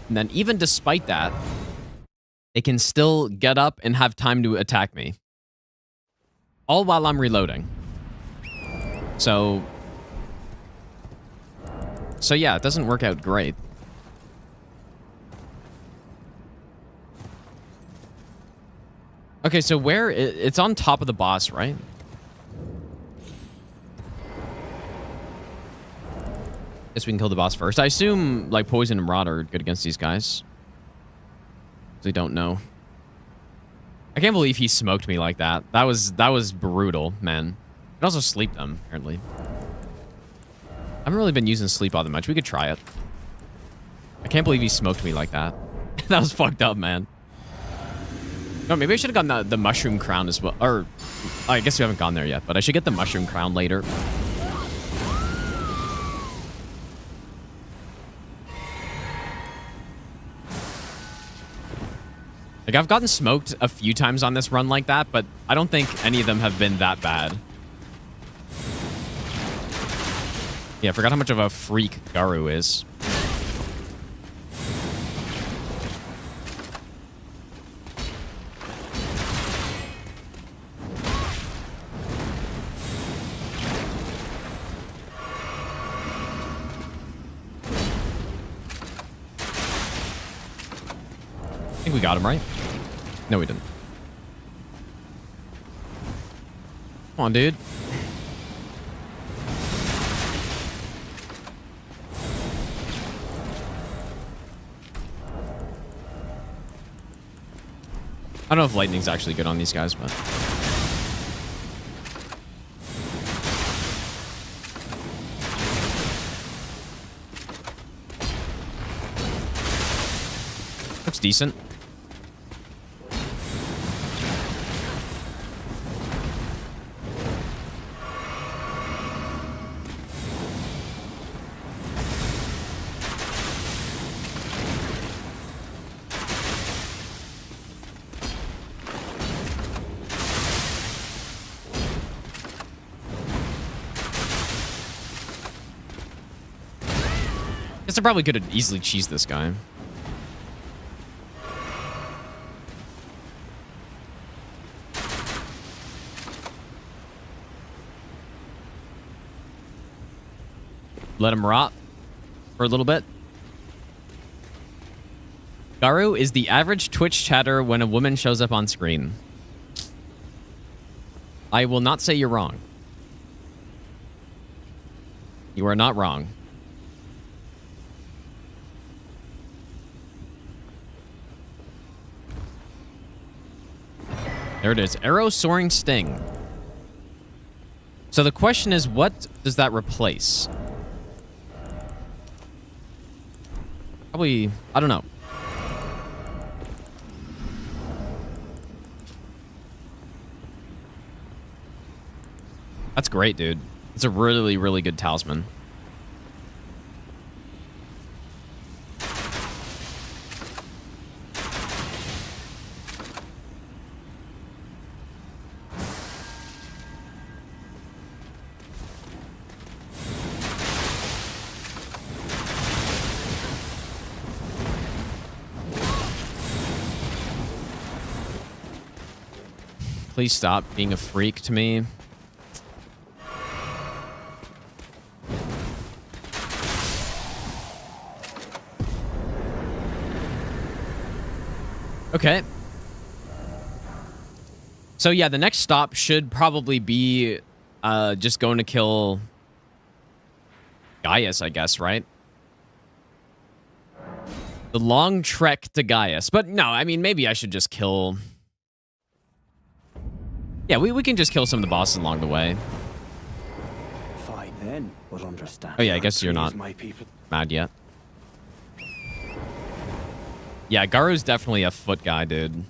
and then even despite that, they can still get up and have time to attack me. All while I'm reloading. So yeah, it doesn't work out great. Okay, so it's on top of the boss, right? Guess we can kill the boss first. I assume, like, poison and rot are good against these guys. They don't know. I can't believe he smoked me like that. That was brutal, man. It also sleep them, apparently. I haven't really been using sleep all that much. We could try it. I can't believe he smoked me like that. That was fucked up, man. No, maybe I should have gotten the mushroom crown as well. Or, I guess we haven't gone there yet, but I should get the mushroom crown later. Like, I've gotten smoked a few times on this run like that, but I don't think any of them have been that bad. Yeah, I forgot how much of a freak Garu is. I think we got him, right? No, we didn't. Come on, dude. I don't know if lightning's actually good on these guys, but... Looks decent. Guess I probably could have easily cheesed this guy. Let him rot for a little bit. Garu is the average Twitch chatter when a woman shows up on screen. I will not say you're wrong. You are not wrong. There it is. Arrow, Soaring, Sting. So the question is, what does that replace? Probably, I don't know. That's great, dude. It's a really, really good talisman. Please stop being a freak to me. Okay. So yeah, the next stop should probably be just going to kill Gaius, I guess, right? The long trek to Gaius. But no, I mean, maybe I should just kill... Yeah, we can just kill some of the bosses along the way. If I then will understand. Oh yeah, I guess you're not mad yet. Yeah, Garu's definitely a foot guy, dude.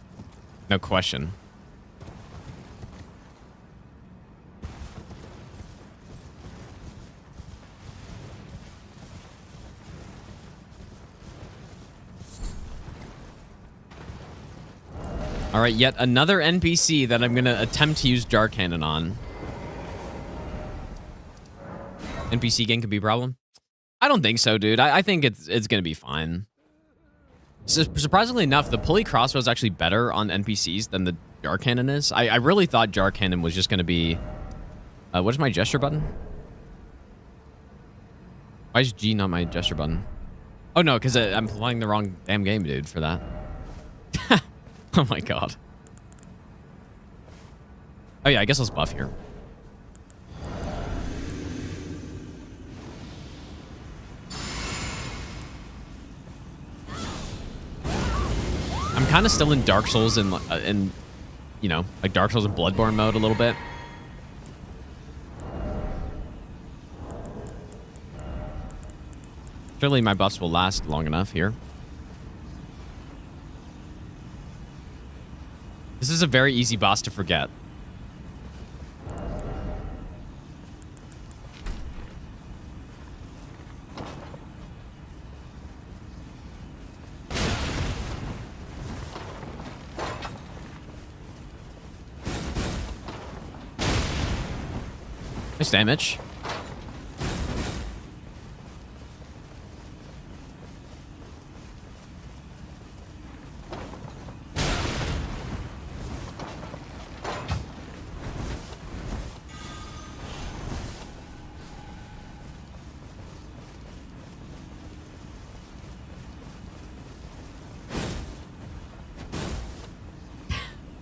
No question. All right, yet another NPC that I'm going to attempt to use Jar Cannon on. NPC gang could be a problem? I don't think so, dude. I think it's going to be fine. So, surprisingly enough, the pulley crossbow is actually better on NPCs than the Jar Cannon is. I really thought Jar Cannon was just going to be... what is my gesture button? Why is G not my gesture button? Oh, no, because I'm playing the wrong damn game, dude, for that. Oh my god. Oh yeah, I guess let's buff here. I'm kind of still in Dark Souls and you know, like Dark Souls and Bloodborne mode a little bit. Surely my buffs will last long enough here. This is a very easy boss to forget. Nice damage.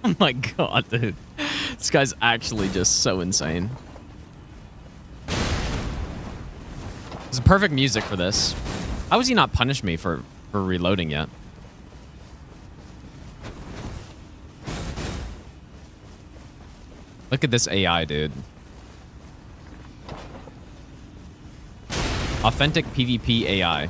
Oh my god, dude. This guy's actually just so insane. It's perfect music for this. How has he not punished me for reloading yet? Look at this AI, dude. Authentic PvP AI.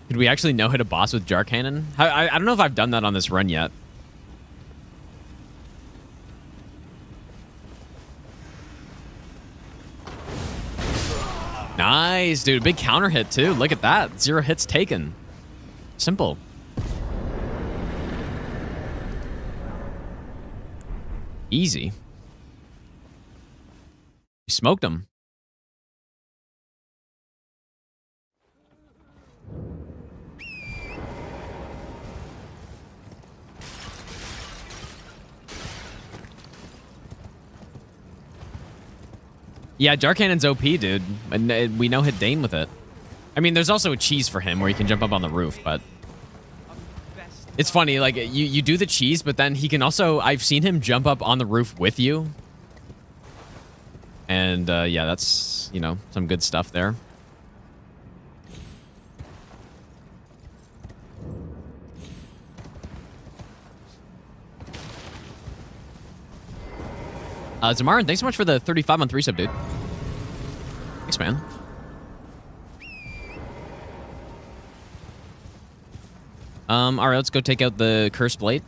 Could we actually no-hit a boss with Jar Cannon? I don't know if I've done that on this run yet. Nice, dude. Big counter hit, too. Look at that. 0 hits taken. Simple. Easy. You smoked him. Yeah, Jar Cannon's OP, dude. And we no-hit Dane with it. I mean, there's also a cheese for him where he can jump up on the roof, but... It's funny, like, you do the cheese, but then he can also... I've seen him jump up on the roof with you. And, yeah, that's, you know, some good stuff there. Zamarin, thanks so much for the 35 on 3 sub, dude. Thanks, man. Alright, let's go take out the Curse Blade.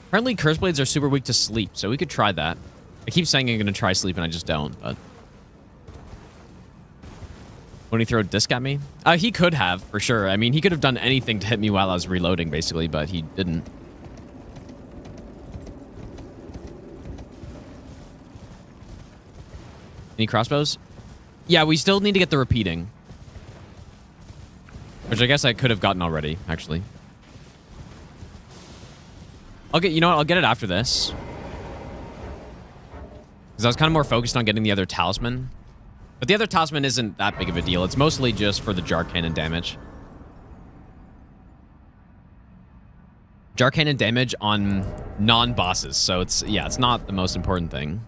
Apparently, Curse Blades are super weak to sleep, so we could try that. I keep saying I'm going to try sleep, and I just don't, but... When he throw a disc at me? He could have, for sure. I mean, he could have done anything to hit me while I was reloading, basically, but he didn't. Any crossbows? Yeah, we still need to get the repeating. Which I guess I could have gotten already, actually. Okay, you know what? I'll get it after this. Because I was kind of more focused on getting the other talisman. But the other talisman isn't that big of a deal. It's mostly just for the Jar Cannon damage. Jar Cannon damage on non-bosses. So it's, yeah, it's not the most important thing.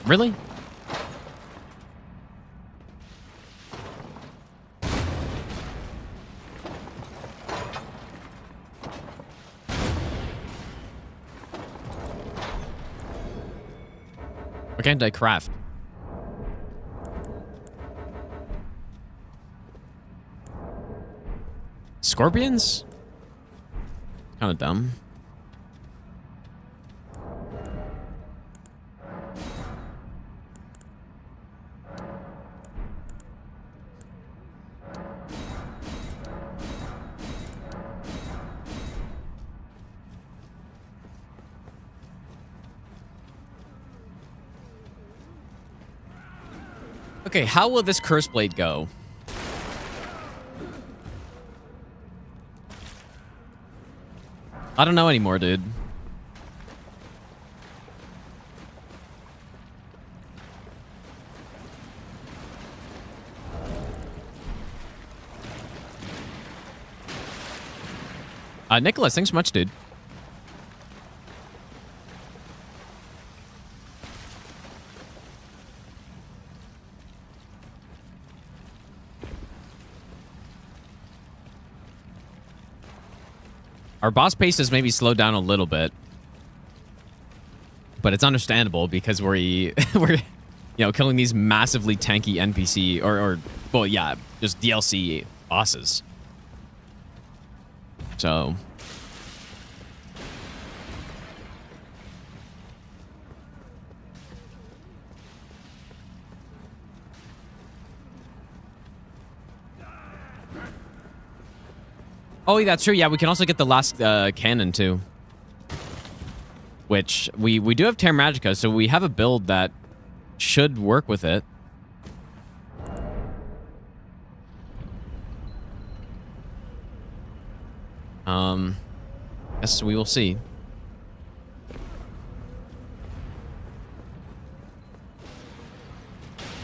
Really? What can't I craft? Scorpions? Kind of dumb. Okay, how will this Curse Blade go? I don't know anymore, dude. Nicholas, thanks so much, dude. Our boss pace has maybe slowed down a little bit, but it's understandable because we're you know, killing these massively tanky NPC or well, yeah, just DLC bosses. So oh, yeah, that's true. Yeah, we can also get the last cannon, too. Which, we do have Terra Magica, so we have a build that should work with it. Yes, we will see.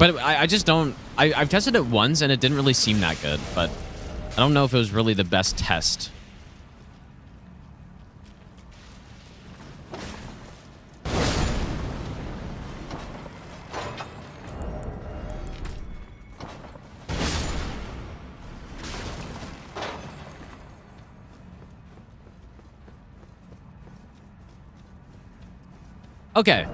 But I just don't... I've tested it once, and it didn't really seem that good. But I don't know if it was really the best test. Okay.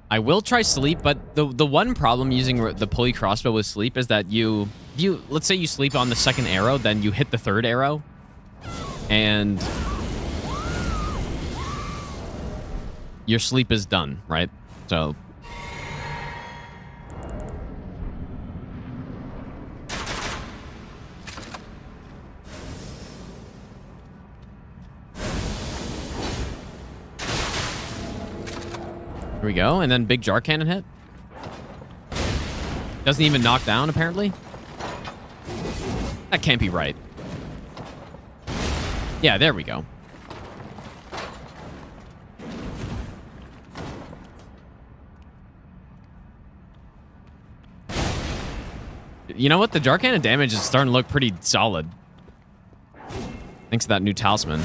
I will try sleep, but the one problem using the pulley crossbow with sleep is that let's say you sleep on the second arrow, then you hit the third arrow, and your sleep is done, right? So here we go, and then big jar cannon hit. Doesn't even knock down, apparently. That can't be right. Yeah, there we go. You know what? The jar cannon damage is starting to look pretty solid. Thanks to that new talisman.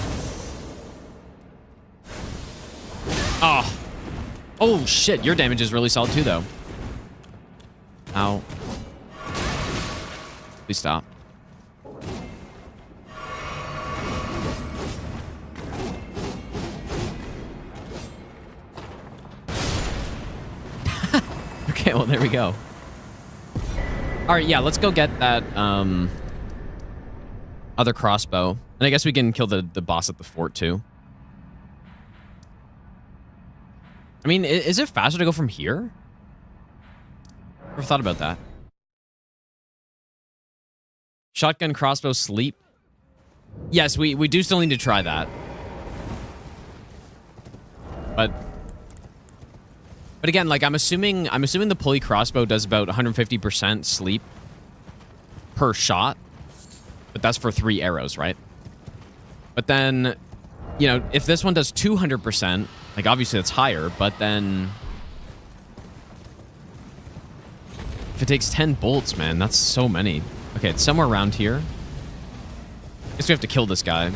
Oh. Oh, shit. Your damage is really solid, too, though. Ow. Please stop. Okay, well, there we go. All right, yeah, let's go get that other crossbow. And I guess we can kill the boss at the fort, too. I mean, is it faster to go from here? Never thought about that. Shotgun, crossbow, sleep. Yes, we do still need to try that. But again, like I'm assuming the pulley crossbow does about 150% sleep per shot. But that's for 3 arrows, right? But then, you know, if this one does 200%, like obviously that's higher, but then if it takes 10 bolts, man, that's so many. Okay, it's somewhere around here. Guess we have to kill this guy.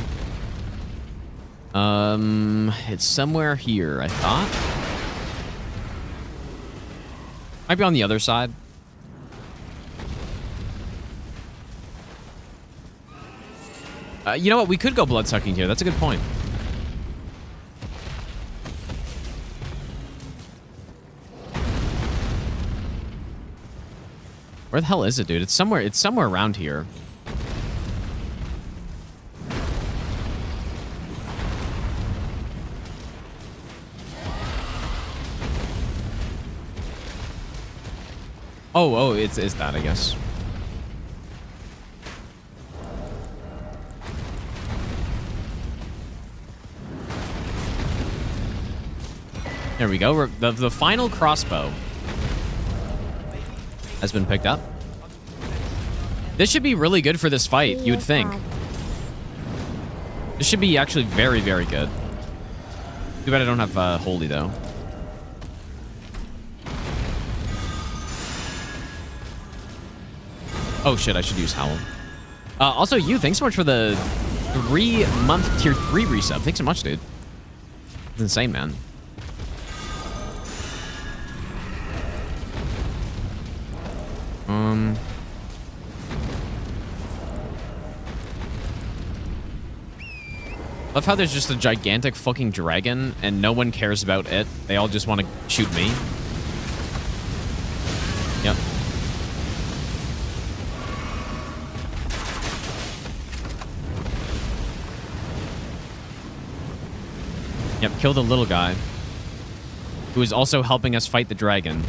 It's somewhere here, I thought. Might be on the other side. You know what? We could go bloodsucking here. That's a good point. Where the hell is it, dude? It's somewhere around here. Oh, it's that, I guess. There we go. The final crossbow has been picked up. This should be really good for this fight, you would think. This should be actually very, very good. Too bad I don't have Holy, though. Oh, shit, I should use Howl. Also, thanks so much for the 3-month tier 3 resub. Thanks so much, dude. It's insane, man. Love how there's just a gigantic fucking dragon and no one cares about it. They all just want to shoot me. Yep. Yep, kill the little guy who is also helping us fight the dragon.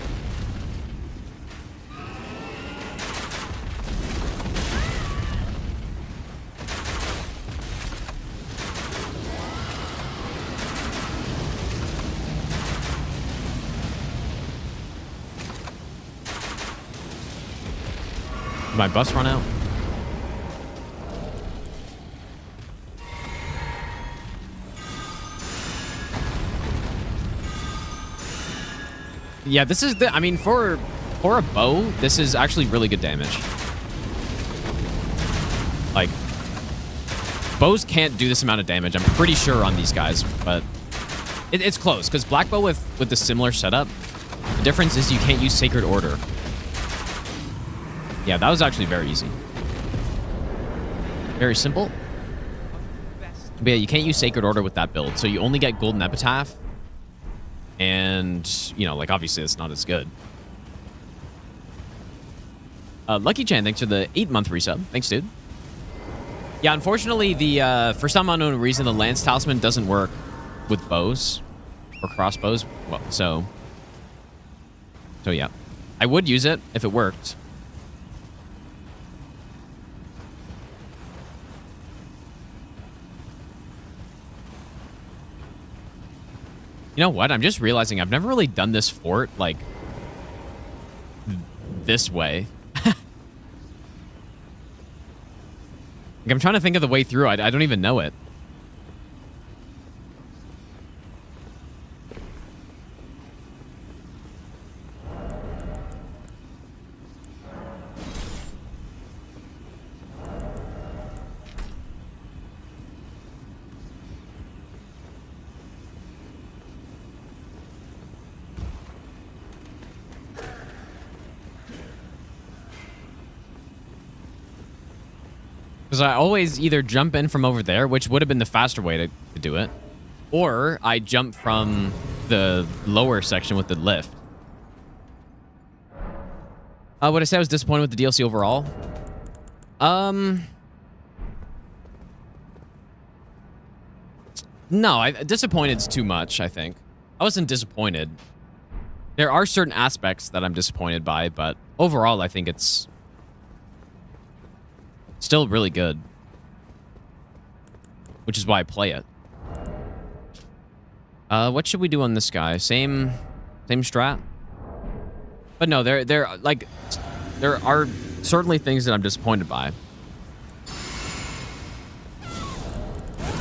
Did my bus run out? Yeah, this is the... I mean, for a bow, this is actually really good damage. Like, bows can't do this amount of damage, I'm pretty sure, on these guys, but it's close, because black bow with the similar setup, the difference is you can't use Sacred Order. Yeah, that was actually very easy. Very simple. But yeah, you can't use Sacred Order with that build, so you only get Golden Epitaph. And, you know, like, obviously it's not as good. Lucky Chan, thanks for the 8-month resub. Thanks, dude. Yeah, unfortunately, for some unknown reason, the Lance Talisman doesn't work with bows or crossbows. Well, so yeah. I would use it if it worked. You know what? I'm just realizing I've never really done this fort, like, this way. Like, I'm trying to think of the way through. I don't even know it. Because I always either jump in from over there, which would have been the faster way to do it, or I jump from the lower section with the lift. What I said, I was disappointed with the DLC overall. No, disappointed's too much, I think. I wasn't disappointed. There are certain aspects that I'm disappointed by, but overall, I think it's still really good, which is why I play it. What should we do on this guy? Same strat? But no, there are certainly things that I'm disappointed by.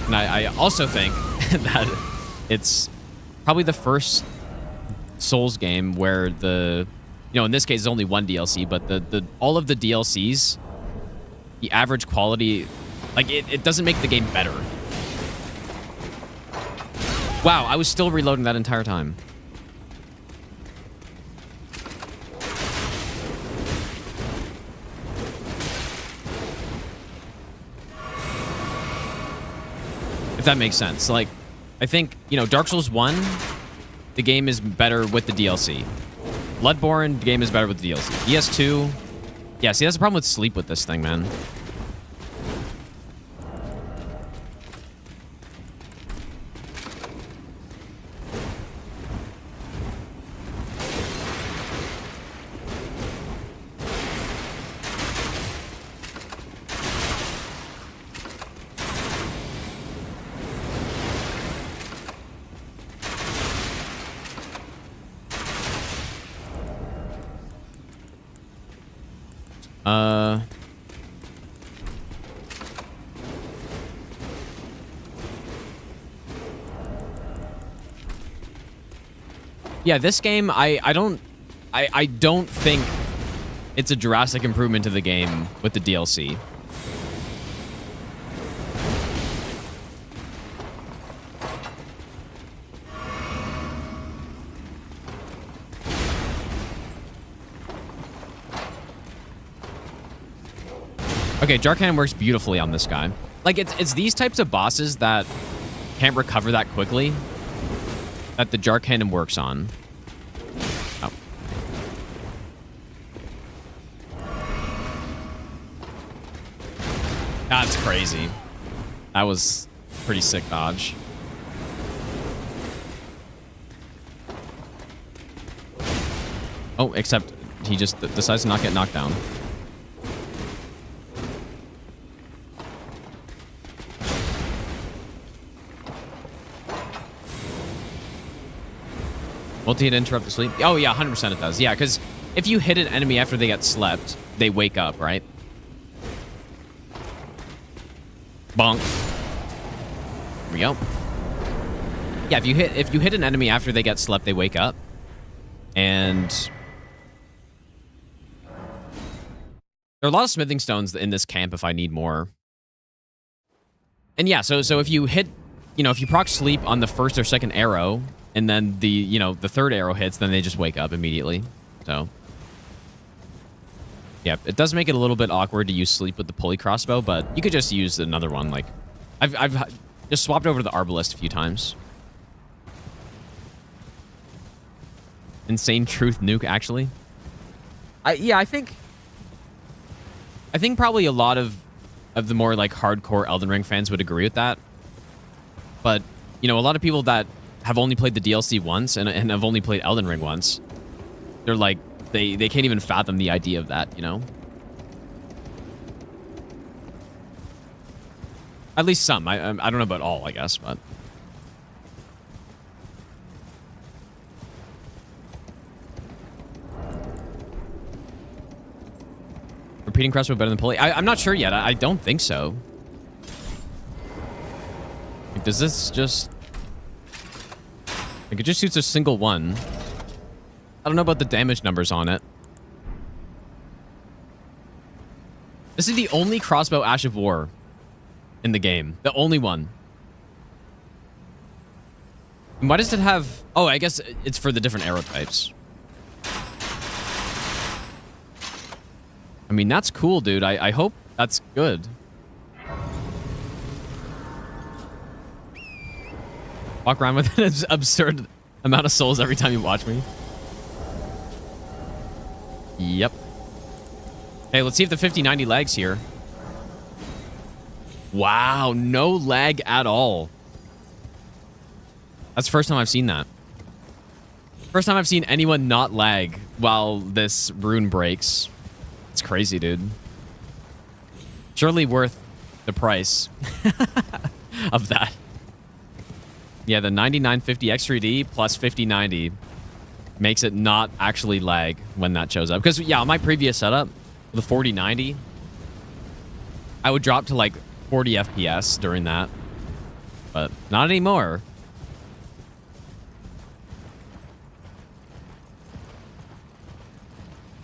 And I also think that it's probably the first Souls game where in this case it's only one DLC, but all of the DLCs, the average quality, like, it doesn't make the game better. Wow, I was still reloading that entire time. If that makes sense. Like, I think, Dark Souls 1, the game is better with the DLC. Bloodborne, the game is better with the DLC. ES2... Yeah, see, that's the problem with sleep with this thing, man. Yeah, this game, I don't think it's a drastic improvement to the game with the DLC. Okay, Jar Cannon works beautifully on this guy. Like, it's these types of bosses that can't recover that quickly that the Jar Cannon works on. Oh. That's crazy. That was pretty sick dodge. Oh, except he just decides to not get knocked down. Multi-hit interrupt the sleep. Oh, yeah, 100% it does. Yeah, because if you hit an enemy after they get slept, they wake up, right? Bonk. There we go. Yeah, if you hit an enemy after they get slept, they wake up. And there are a lot of smithing stones in this camp if I need more. And yeah, so if you hit, if you proc sleep on the first or second arrow, and then the third arrow hits, then they just wake up immediately. So yeah, it does make it a little bit awkward to use sleep with the pulley crossbow, but you could just use another one. Like, I've just swapped over to the arbalist a few times. Insane truth nuke, actually. I think probably a lot of the more like hardcore Elden Ring fans would agree with that. But a lot of people that have only played the DLC once and have only played Elden Ring once, they're like, they can't even fathom the idea of that, At least some. I don't know about all, I guess, but repeating crossbow better than pulley? I'm not sure yet. I don't think so. Like, does this just... Like, it just shoots a single one. I don't know about the damage numbers on it. This is the only crossbow Ash of War in the game. The only one. And why does it have... Oh, I guess it's for the different arrow types. I mean, that's cool, dude. I hope that's good. Walk around with an absurd amount of souls every time you watch me. Yep. Hey, let's see if the 50-90 lags here. Wow, no lag at all. That's the first time I've seen that. First time I've seen anyone not lag while this rune breaks. It's crazy, dude. Surely worth the price of that. Yeah, the 9950 X3D plus 5090 makes it not actually lag when that shows up. Because, yeah, on my previous setup, the 4090, I would drop to like 40 FPS during that. But not anymore.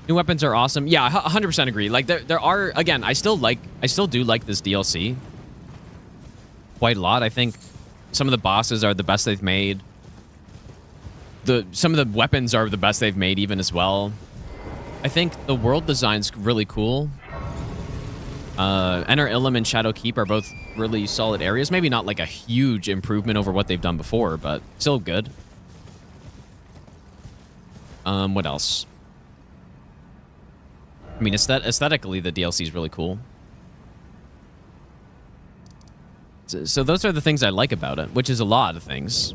New weapons are awesome. Yeah, 100% agree. Like, there are, again, I still do like this DLC quite a lot. I think some of the bosses are the best they've made. Some of the weapons are the best they've made even as well. I think the world design's really cool. Enter Ilum and Shadowkeep are both really solid areas. Maybe not like a huge improvement over what they've done before, but still good. What else? I mean, aesthetically, the DLC is really cool. So those are the things I like about it, which is a lot of things.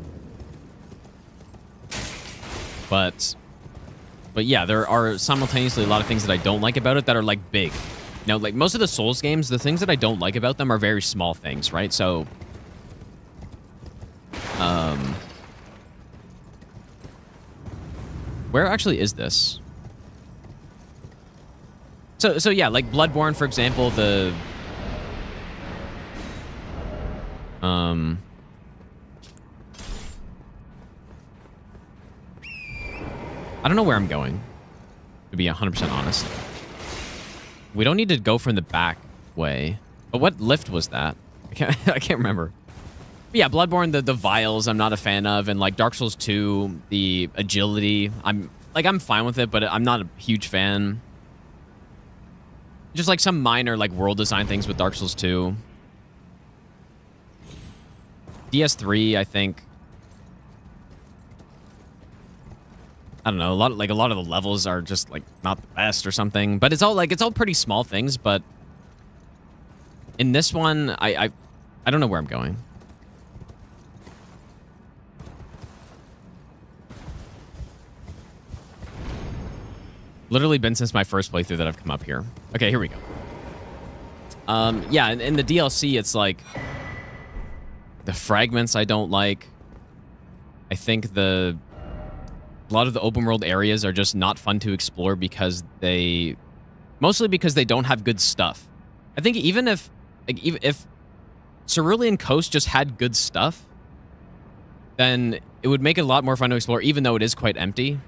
But yeah, there are simultaneously a lot of things that I don't like about it that are like big. Now, like most of the Souls games, the things that I don't like about them are very small things, right? So, where actually is this? So yeah, like Bloodborne, for example, I don't know where I'm going, to be 100% honest. We don't need to go from the back way. But what lift was that? I can't remember. But yeah, Bloodborne, the vials I'm not a fan of, and like Dark Souls 2, the agility, I'm fine with it, but I'm not a huge fan. Just like some minor like world design things with Dark Souls 2. DS3, I think. I don't know, a lot of the levels are just like not the best or something, but it's all pretty small things. But in this one, I don't know where I'm going. Literally been since my first playthrough that I've come up here. Okay, here we go. Yeah, in the DLC, it's like the fragments I don't like. I think a lot of the open world areas are just not fun to explore because mostly because they don't have good stuff. I think even if Cerulean Coast just had good stuff, then it would make it a lot more fun to explore, even though it is quite empty.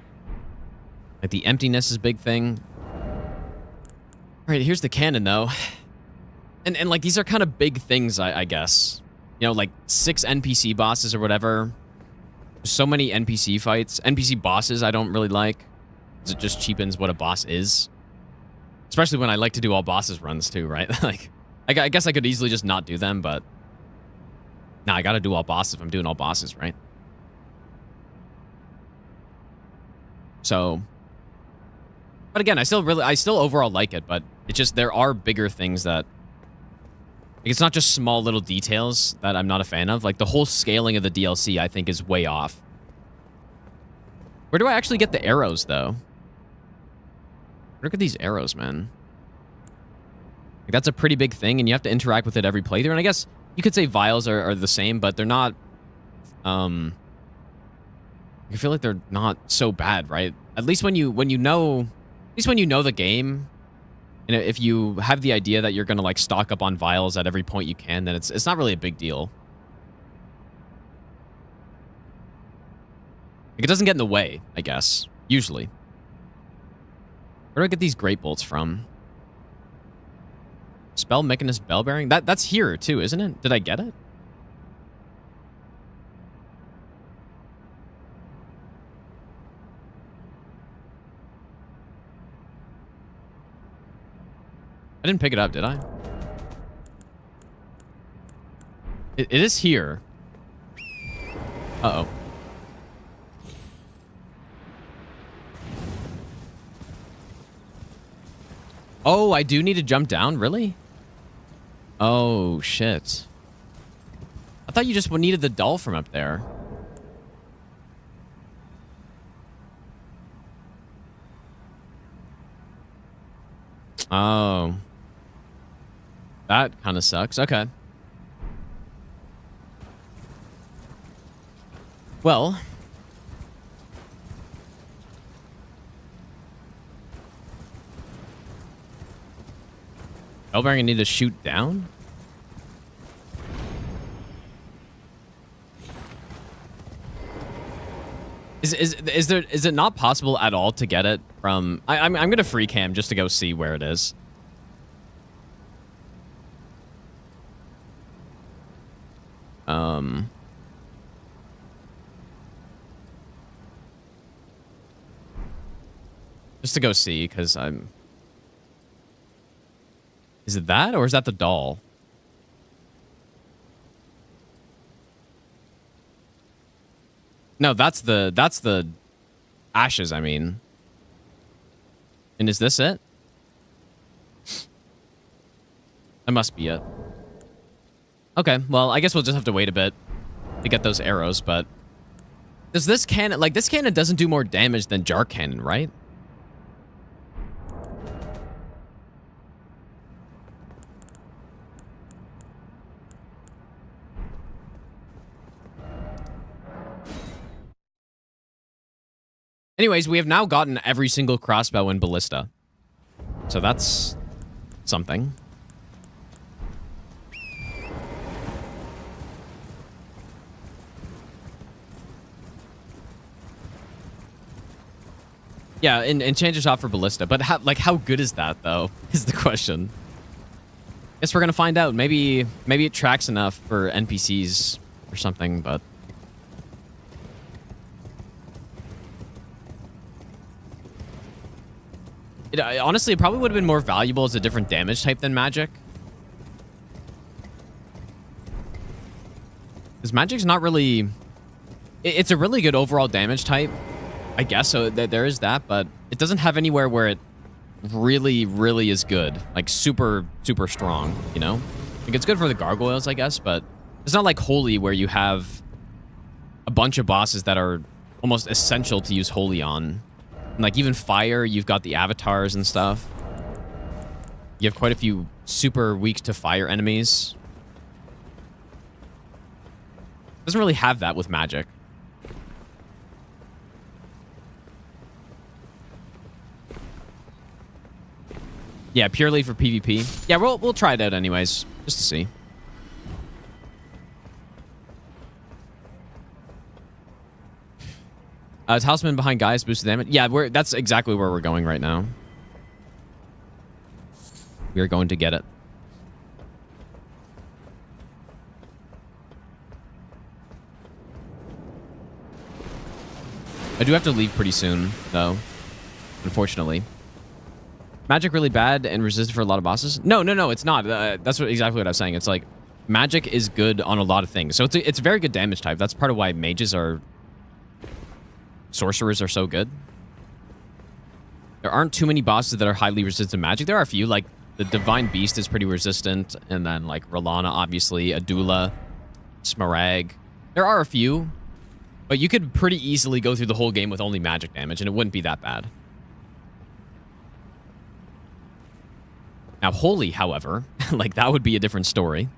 Like the emptiness is a big thing. All right, here's the cannon though. And like these are kind of big things, I guess. You know, like 6 NPC bosses or whatever. So many NPC fights. NPC bosses I don't really like. Because it just cheapens what a boss is. Especially when I like to do all bosses runs too, right? Like, I guess I could easily just not do them, but... Nah, I gotta do all bosses if I'm doing all bosses, right? So... But again, I still overall like it, but it's just there are bigger things that... Like, it's not just small little details that I'm not a fan of. Like, the whole scaling of the DLC, I think, is way off. Where do I actually get the arrows, though? Look at these arrows, man. Like, that's a pretty big thing, and you have to interact with it every playthrough. And I guess you could say vials are the same, but they're not... I feel like they're not so bad, right? At least when you know... At least when you know the game... You know, if you have the idea that you're going to, like, stock up on vials at every point you can, then it's not really a big deal. Like, it doesn't get in the way, I guess. Usually. Where do I get these great bolts from? Spell Mechanist Bell Bearing? That's here, too, isn't it? Did I get it? I didn't pick it up, did I? It is here. Uh-oh. Oh, I do need to jump down? Really? Oh, shit. I thought you just needed the doll from up there. Oh. That kind of sucks. Okay. Well. Bellbearing I need to shoot down? Is it not possible at all to get it from... I'm gonna free cam just to go see where it is. Just to go see, because I'm... Is it that, or is that the doll? No, that's the ashes, I mean. And is this it? That must be it. Okay, well, I guess we'll just have to wait a bit to get those arrows, but... Does this cannon... Like, this cannon doesn't do more damage than Jar Cannon, right? Anyways, we have now gotten every single crossbow in Ballista. So that's something. Yeah, and change it off for Ballista. But how good is that, though, is the question. Guess we're going to find out. Maybe it tracks enough for NPCs or something, but... Honestly, it probably would have been more valuable as a different damage type than magic. Because magic's not really... It's a really good overall damage type, I guess, so there is that, but it doesn't have anywhere where it really, really is good. Like, super, super strong, you know? Like, it's good for the gargoyles, I guess, but it's not like Holy, where you have a bunch of bosses that are almost essential to use Holy on. Like, even Fire, you've got the avatars and stuff. You have quite a few super weak to fire enemies. Doesn't really have that with magic. Yeah, purely for PvP. Yeah, we'll try it out anyways, just to see. Talisman behind Gaius boosted damage. Yeah, that's exactly where we're going right now. We are going to get it. I do have to leave pretty soon, though. Unfortunately. Magic really bad and resistant for a lot of bosses? No, it's not. That's exactly what I was saying. It's like, magic is good on a lot of things. So it's a very good damage type. That's part of why mages are... sorcerers are so good. There aren't too many bosses that are highly resistant to magic. There are a few, like the Divine Beast is pretty resistant, and then like Rolana, obviously, Adula, Smaragd. There are a few, but you could pretty easily go through the whole game with only magic damage, and it wouldn't be that bad. Now, Holy, however, like that would be a different story.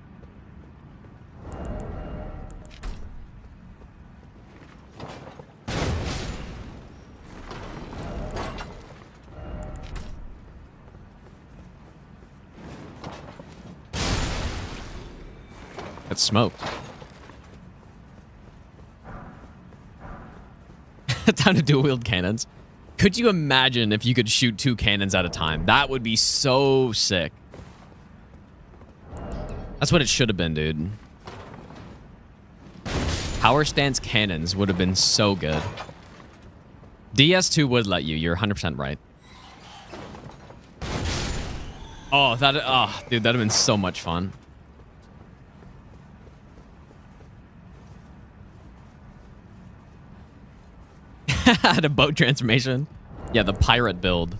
Got smoked. Time to dual wield cannons. Could you imagine if you could shoot 2 cannons at a time? That would be so sick. That's what it should have been, dude. Power stance cannons would have been so good. DS2 would let you. You're 100% right. Oh, dude, that'd have been so much fun. Had a boat transformation. Yeah, the pirate build.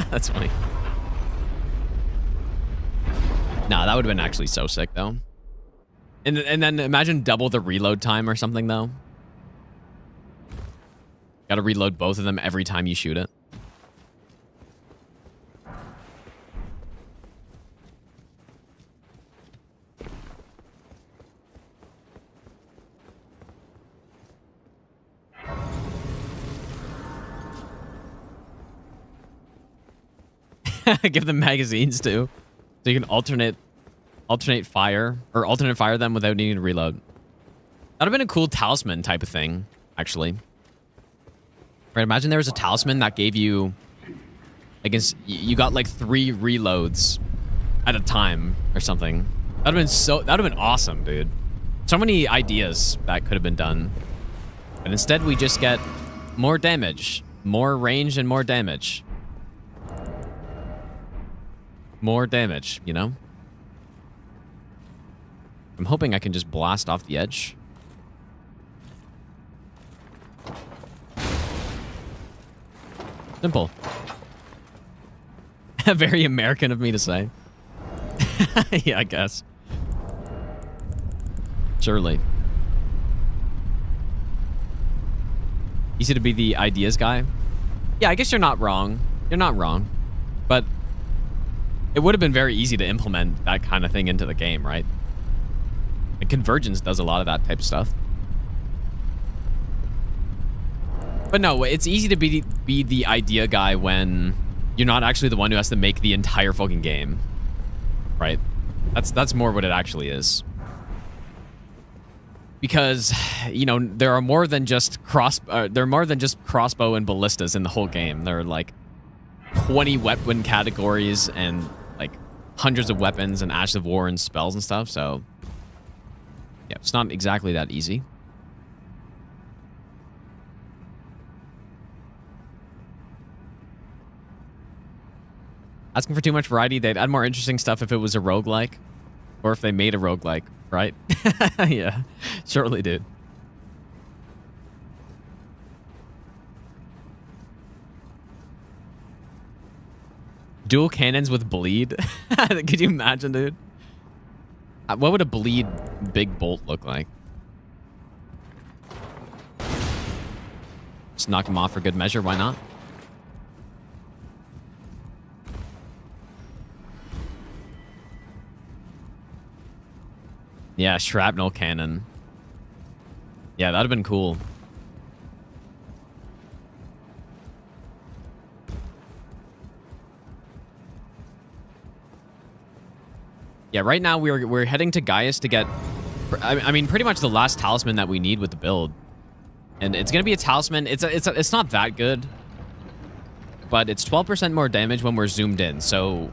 That's funny. Nah, that would have been actually so sick, though. And then imagine double the reload time or something, though. Gotta reload both of them every time you shoot it. Give them magazines too, so you can alternate fire or alternate fire them without needing to reload. That'd have been a cool talisman type of thing, actually. Right? Imagine there was a talisman that gave you, I guess you got like 3 reloads at a time or something. That'd have been awesome, dude. So many ideas that could have been done, but instead we just get more damage, more range, and more damage. More damage, you know? I'm hoping I can just blast off the edge. Simple. Very American of me to say. Yeah, I guess. Surely. Easy to be the ideas guy. Yeah, I guess you're not wrong. You're not wrong. But it would have been very easy to implement that kind of thing into the game, right? And Convergence does a lot of that type of stuff. But no, it's easy to be the idea guy when you're not actually the one who has to make the entire fucking game, right? That's more what it actually is. Because, you know, there are more than just crossbow and ballistas in the whole game. There are like 20 weapon categories and like hundreds of weapons and ashes of war and spells and stuff. So yeah, it's not exactly that easy. Asking for too much variety, they'd add more interesting stuff if it was a roguelike. Or if they made a roguelike, right? Yeah, surely, dude. Dual cannons with bleed? Could you imagine, dude? What would a bleed big bolt look like? Just knock them off for good measure, why not? Yeah, shrapnel cannon. Yeah, that'd have been cool. Yeah, right now we're heading to Gaius to get, I mean, pretty much the last talisman that we need with the build. And it's going to be a talisman. It's not that good. But it's 12% more damage when we're zoomed in. So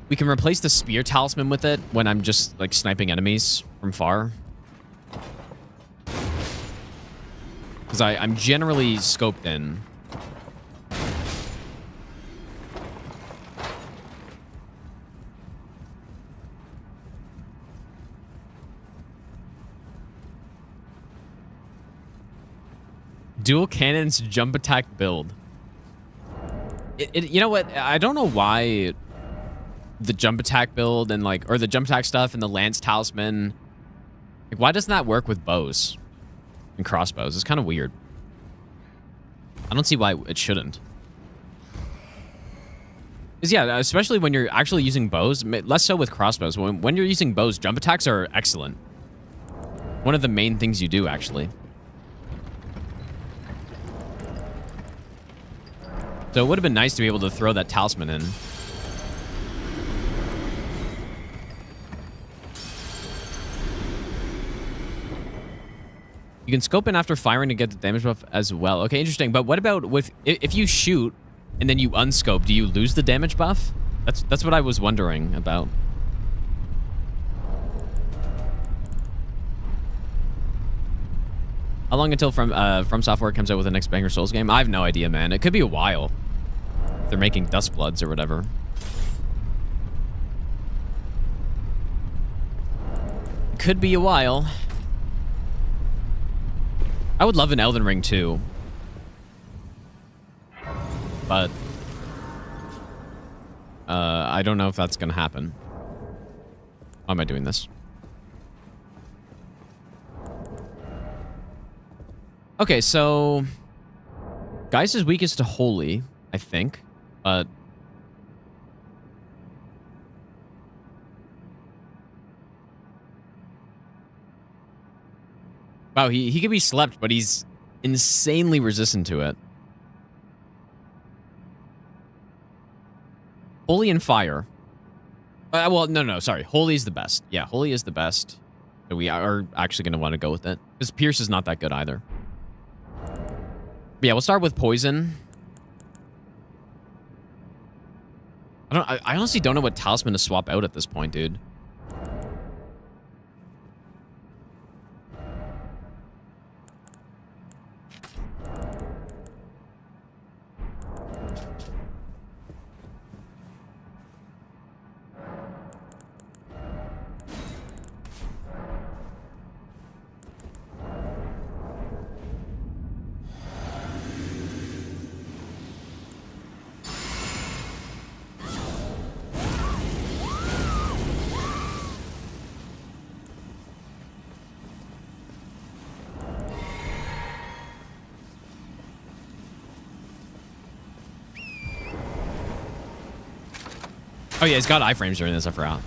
we can replace the spear talisman with it when I'm just like sniping enemies from far. Because I'm generally scoped in. Dual cannons jump attack build. You know what? I don't know why the jump attack build and like, or the jump attack stuff and the lance talisman. Like, why doesn't that work with bows and crossbows? It's kind of weird. I don't see why it shouldn't. Because yeah, especially when you're actually using bows, less so with crossbows. When you're using bows, jump attacks are excellent. One of the main things you do, actually. So it would have been nice to be able to throw that talisman in. You can scope in after firing to get the damage buff as well. Okay, interesting. But what about with if you shoot and then you unscope, do you lose the damage buff? That's what I was wondering about. How long until From Software comes out with the next banger Souls game? I have no idea, man. It could be a while. If they're making Dust Bloods or whatever. It could be a while. I would love an Elden Ring too. But I don't know if that's gonna happen. Why am I doing this? Okay, so Geist is weakest to Holy, I think, but wow, he can be slept, but he's insanely resistant to it. Holy and Fire. Well, no, sorry. Holy is the best. Yeah, Holy is the best. So we are actually going to want to go with it. Because Pierce is not that good either. But yeah, we'll start with Poison. I honestly don't know what talisman to swap out at this point, dude. Oh yeah, he's got iframes during this, I forgot.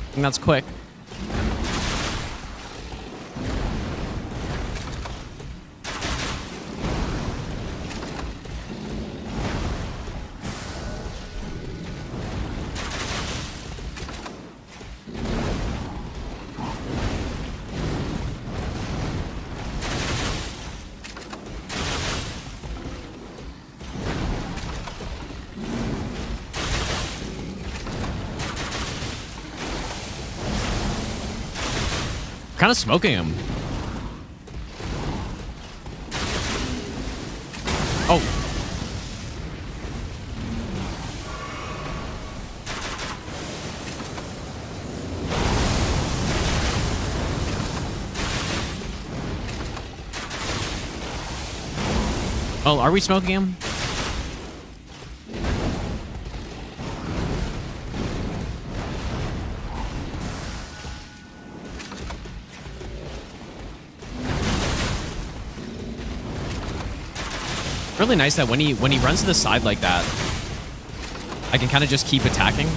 I think that's quick. Kind of smoking him. Oh. Oh, are we smoking him? really nice that when he runs to the side like that, I can kind of just keep attacking.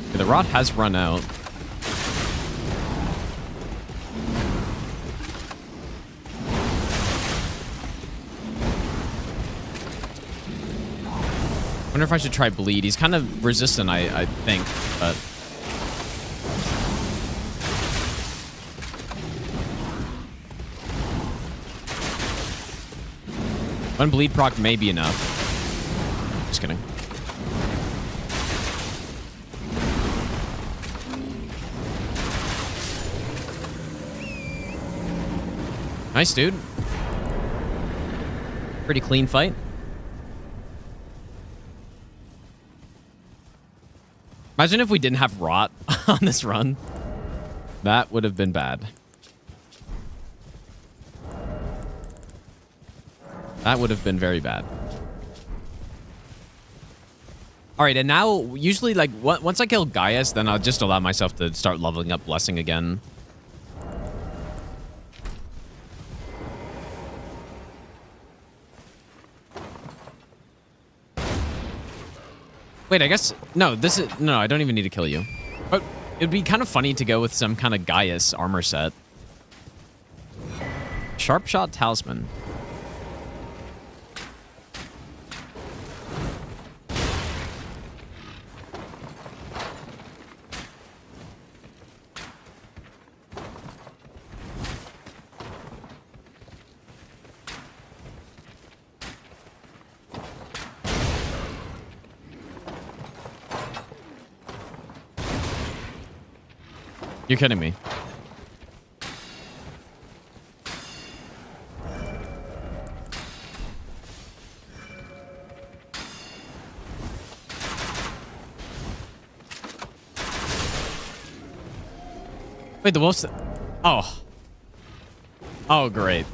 Okay, the rod has run out. I wonder if I should try bleed. He's kind of resistant, I think, but... One bleed proc may be enough. Just kidding. Nice, dude. Pretty clean fight. Imagine if we didn't have rot on this run. That would have been bad. That would have been very bad. All right, and now, usually, like, once I kill Gaius, then I'll just allow myself to start leveling up Blessing again. Wait, I guess... No, this is... No, I don't even need to kill you. But it'd be kind of funny to go with some kind of Gaius armor set. Sharp Shot Talisman. You're kidding me. Wait, the wolf's... Oh. Oh, great.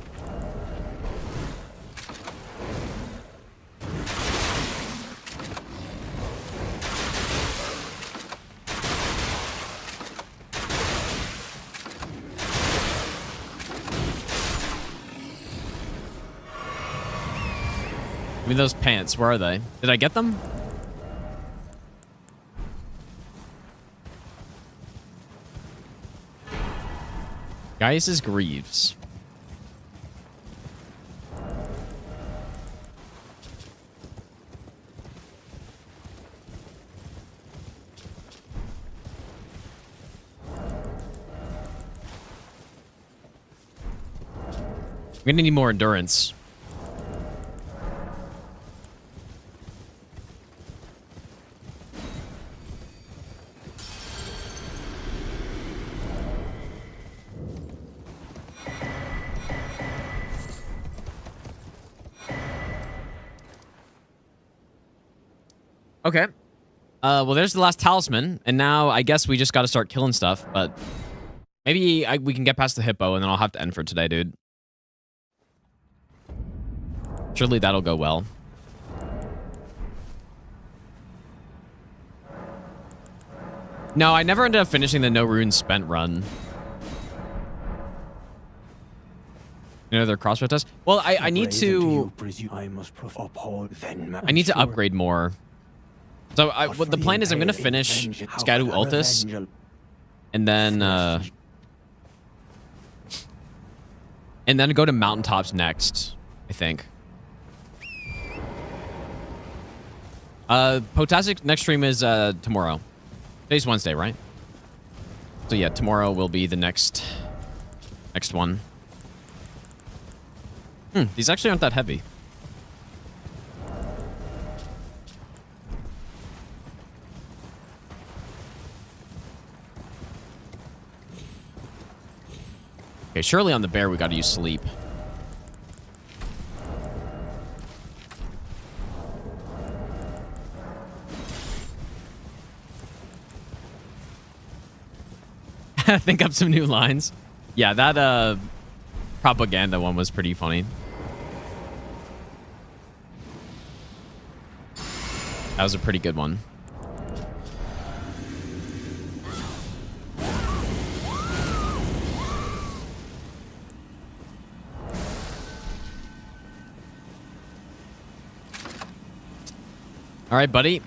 Give me those pants. Where are they? Did I get them? Gaius's Greaves. We're gonna need more endurance. Okay. Well, there's the last talisman, and now I guess we just got to start killing stuff, but maybe we can get past the hippo, and then I'll have to end for today, dude. Surely that'll go well. No, I never ended up finishing the no runes spent run. You know, their crossbow test? Well, I need to... I need to upgrade more. So what the plan is, I'm going to finish Scadu Altus, and then go to mountaintops next, I think. Potastic next stream is tomorrow. Today's Wednesday, right? So yeah, tomorrow will be the next one. These actually aren't that heavy. Okay, surely on the bear we got to use sleep. Think up some new lines. Yeah, that propaganda one was pretty funny. That was a pretty good one. All right, buddy.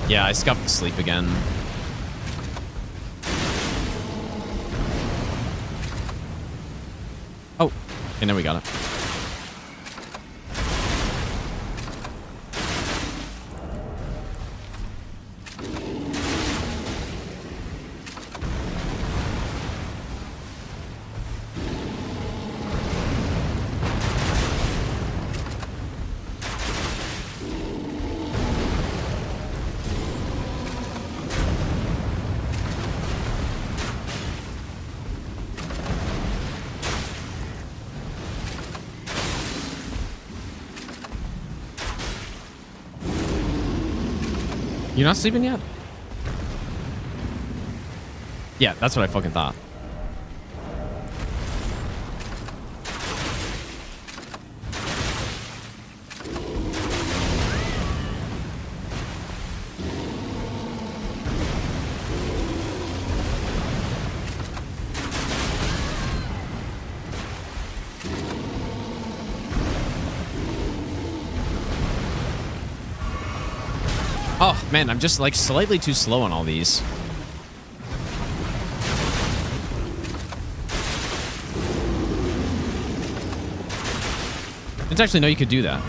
Yeah, I scuffed to sleep again. Oh, and then we got it. You're not sleeping yet? Yeah, that's what I fucking thought. Oh, man, I'm just, like, slightly too slow on all these. Didn't actually know you could do that.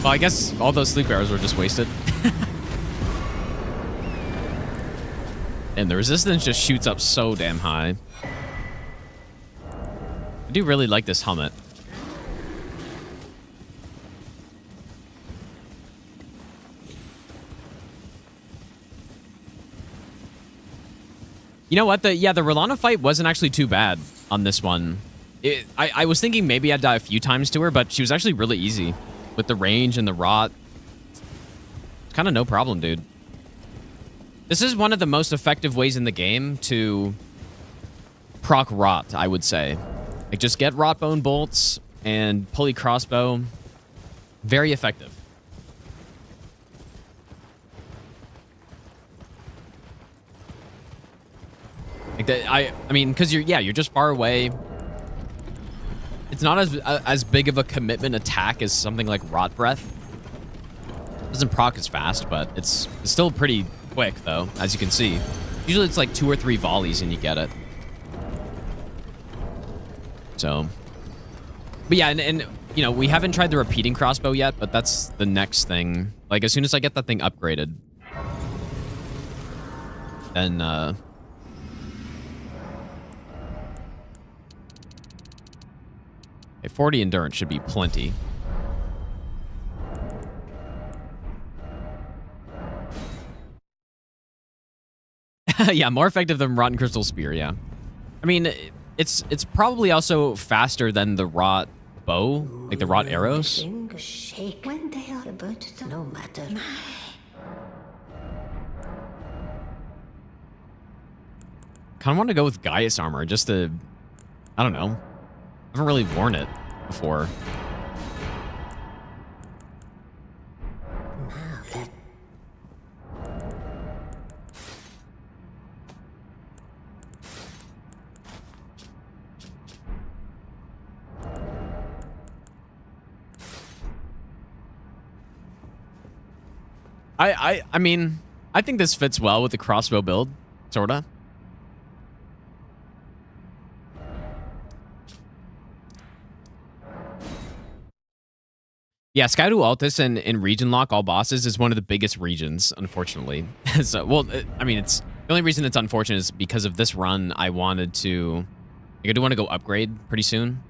Well, I guess all those sleep arrows were just wasted. And the resistance just shoots up so damn high. I do really like this helmet. You know what? The Rolana fight wasn't actually too bad on this one. I was thinking maybe I'd die a few times to her, but she was actually really easy. With the range and the rot. It's kind of no problem, dude. This is one of the most effective ways in the game to proc rot, I would say. Like, just get rot bone bolts and pulley crossbow. Very effective. Like that, I mean, because you're just far away. It's not as big of a commitment attack as something like Rot Breath. It doesn't proc as fast, but it's still pretty quick, though, as you can see. Usually it's like 2 or 3 volleys and you get it. So. But yeah, and you know, we haven't tried the repeating crossbow yet, but that's the next thing. Like, as soon as I get that thing upgraded, then, 40 endurance should be plenty. Yeah, more effective than Rotten Crystal Spear, yeah. I mean, it's probably also faster than the Rot Bow, like the Rot Arrows. Kind of want to go with Gaius armor, just to, I don't know. I haven't really worn it before. I mean, I think this fits well with the crossbow build, sorta. Yeah, Sky to Altus and Region Lock all bosses is one of the biggest regions, unfortunately. So, well, I mean, The only reason it's unfortunate is because of this run, I wanted to... Like, I do want to go upgrade pretty soon.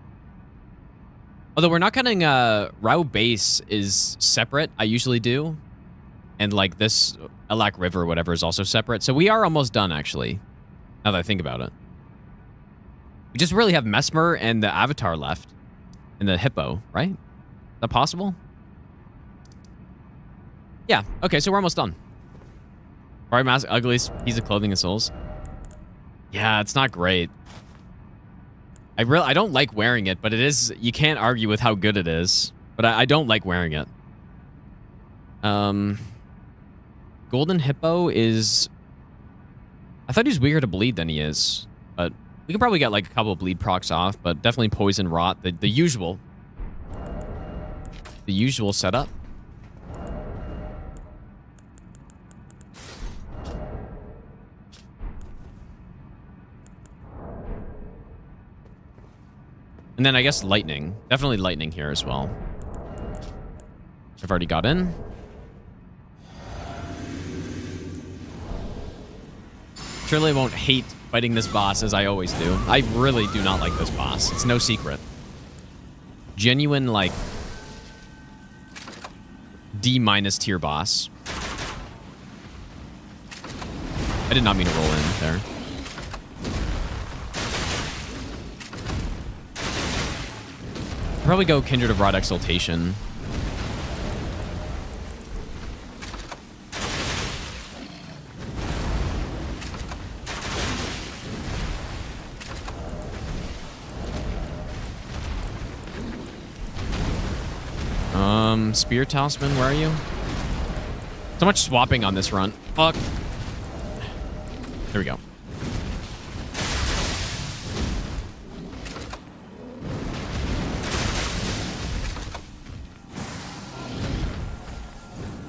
Although we're not getting... Rao Base is separate. I usually do. And, like, this Elak River or whatever is also separate. So we are almost done, actually. Now that I think about it. We just really have Mesmer and the Avatar left. And the Hippo, right? Is that possible? Yeah. Okay, so we're almost done. Right, mask, ugliest piece of clothing in Souls. Yeah, it's not great. I don't like wearing it, but it is... You can't argue with how good it is. But I don't like wearing it. Golden Hippo is... I thought he was weaker to bleed than he is. But we can probably get like a couple of bleed procs off. But definitely poison rot. The usual. The usual setup. And then I guess lightning. Definitely lightning here as well. I've already got in. Surely I won't hate fighting this boss as I always do. I really do not like this boss. It's no secret. Genuine, like, D- tier boss. I did not mean to roll in there. Probably go Kindred of Rod Exaltation. Spear Talisman, where are you? So much swapping on this run. Fuck. There we go.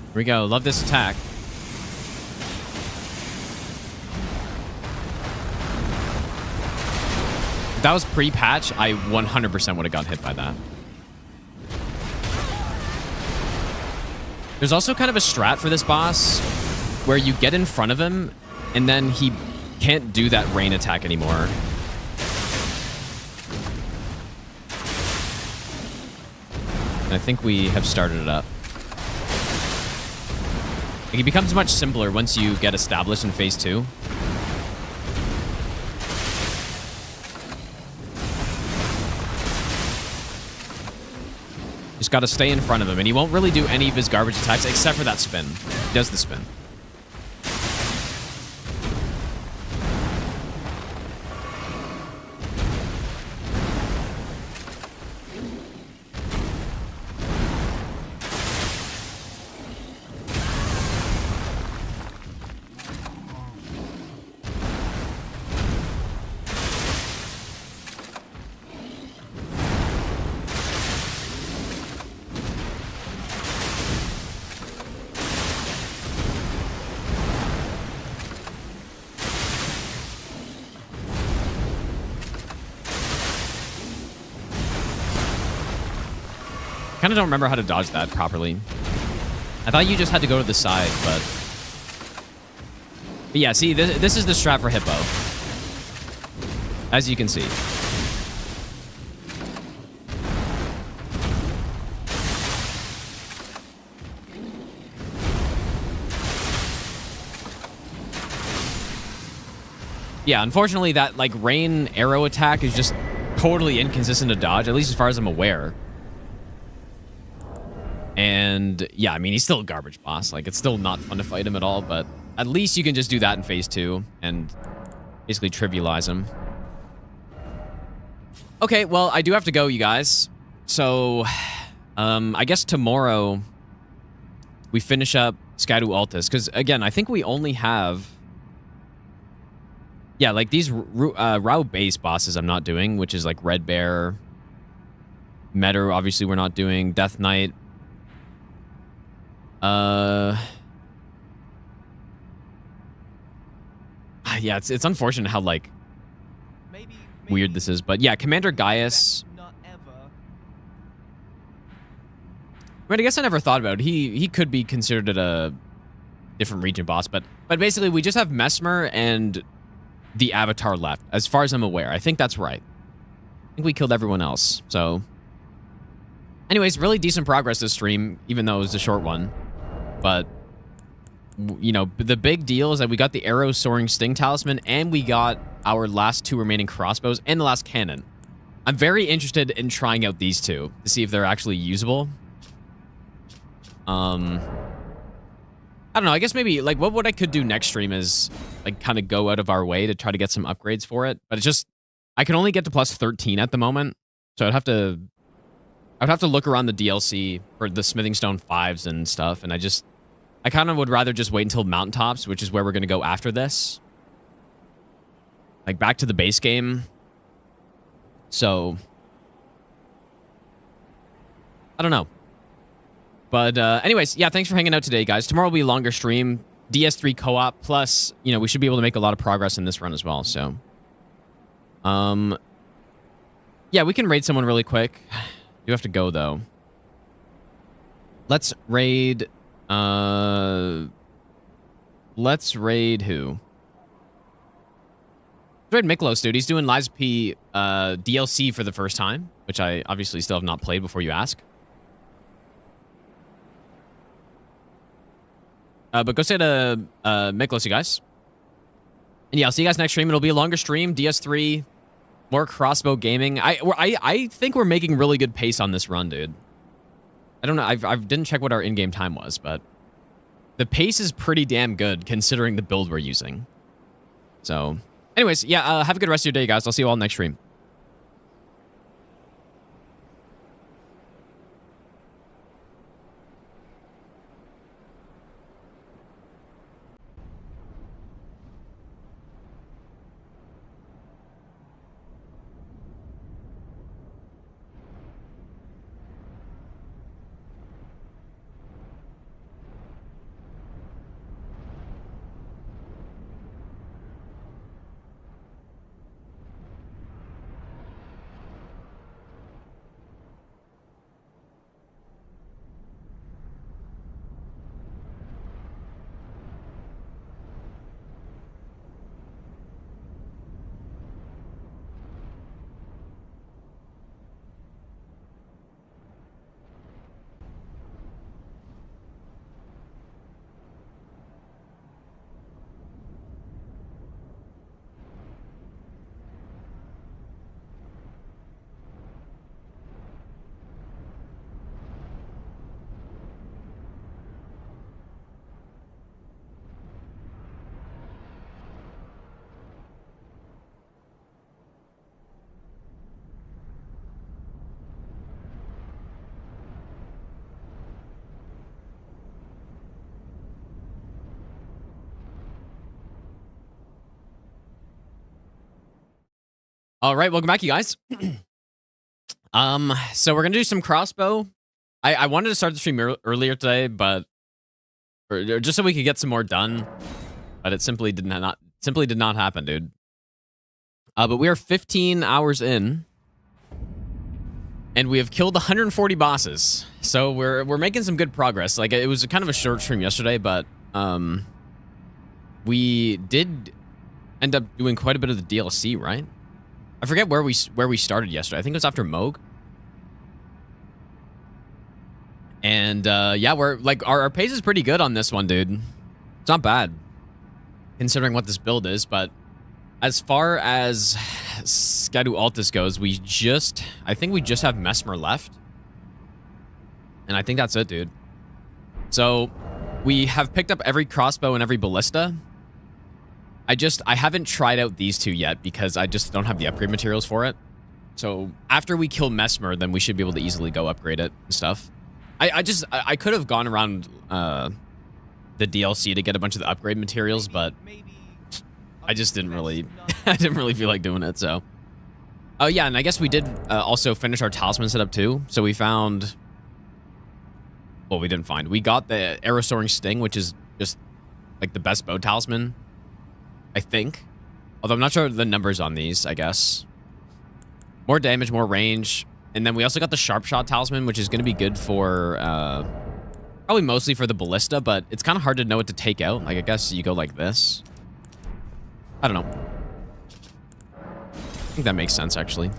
Here we go. Love this attack. If that was pre-patch, I 100% would have gotten hit by that. There's also kind of a strat for this boss where you get in front of him and then he can't do that rain attack anymore. And I think we have started it up. Like, it becomes much simpler once you get established in phase 2. Just got to stay in front of him, and he won't really do any of his garbage attacks except for that spin. He does the spin. Kind of don't remember how to dodge that properly. I thought you just had to go to the side, but yeah, see, this is the strat for Hippo. As you can see. Yeah, unfortunately, that like rain arrow attack is just totally inconsistent to dodge, at least as far as I'm aware. And yeah, I mean, he's still a garbage boss. Like, it's still not fun to fight him at all, but at least you can just do that in phase 2 and basically trivialize him. Okay, well, I do have to go, you guys. So, I guess tomorrow we finish up Sky to Altus, because again, I think we only have... Yeah, like these Rao base bosses I'm not doing, which is like Red Bear, Meadow, obviously we're not doing, Death Knight. Yeah, it's unfortunate how like Maybe weird this is, but yeah, Commander Gaius. not ever. I mean, I guess I never thought about it. He could be considered a different region boss. But basically, we just have Mesmer and the Avatar left, as far as I'm aware. I think that's right. I think we killed everyone else. So, anyways, really decent progress this stream, even though it was a short one. But, you know, the big deal is that we got the Arrow Soaring Sting Talisman, and we got our last 2 remaining crossbows and the last cannon. I'm very interested in trying out these 2 to see if they're actually usable. I don't know. I guess maybe, like, what I could do next stream is, like, kind of go out of our way to try to get some upgrades for it. But it's just, I can only get to plus 13 at the moment. So I'd have to look around the DLC for the Smithing Stone 5s and stuff. And I kind of would rather just wait until Mountaintops, which is where we're going to go after this. Like, back to the base game. So, I don't know. But anyways, yeah, thanks for hanging out today, guys. Tomorrow will be a longer stream. DS3 co-op, plus, you know, we should be able to make a lot of progress in this run as well, so. Yeah, we can raid someone really quick. You have to go, though. Let's raid... let's raid who? Let's raid Miklos, dude. He's doing Lies P DLC for the first time, which I obviously still have not played before you ask. But go say to Miklos, you guys. And yeah, I'll see you guys next stream. It'll be a longer stream. DS3, more Crossbow gaming. I think we're making really good pace on this run, dude. I don't know. I didn't check what our in-game time was, but the pace is pretty damn good considering the build we're using. So, anyways, yeah, have a good rest of your day, guys. I'll see you all next stream. All right, welcome back, you guys. So we're gonna do some crossbow. I wanted to start the stream earlier today, but or just so we could get some more done, but it simply did not happen, dude. But we are 15 hours in, and we have killed 140 bosses. So we're making some good progress. Like, it was kind of a short stream yesterday, but we did end up doing quite a bit of the DLC, right? I forget where we started yesterday. I think it was after Moog. And yeah, we're like our pace is pretty good on this one, dude. It's not bad considering what this build is, but as far as Skadu Altus goes, I think we just have Mesmer left. And I think that's it, dude. So we have picked up every crossbow and every ballista. I haven't tried out these 2 yet because I just don't have the upgrade materials for it. So after we kill Mesmer, then we should be able to easily go upgrade it and stuff. I could have gone around the DLC to get a bunch of the upgrade materials, but I just didn't really I didn't really feel like doing it. So oh yeah, and I guess we did also finish our talisman setup too. So we found, well, we didn't find. We got the Arrow Soaring Sting, which is just like the best bow talisman, I think. Although I'm not sure the numbers on these, I guess. More damage, more range. And then we also got the Sharp Shot Talisman, which is going to be good for Probably mostly for the Ballista, but it's kind of hard to know what to take out. Like, I guess you go like this. I don't know. I think that makes sense, actually.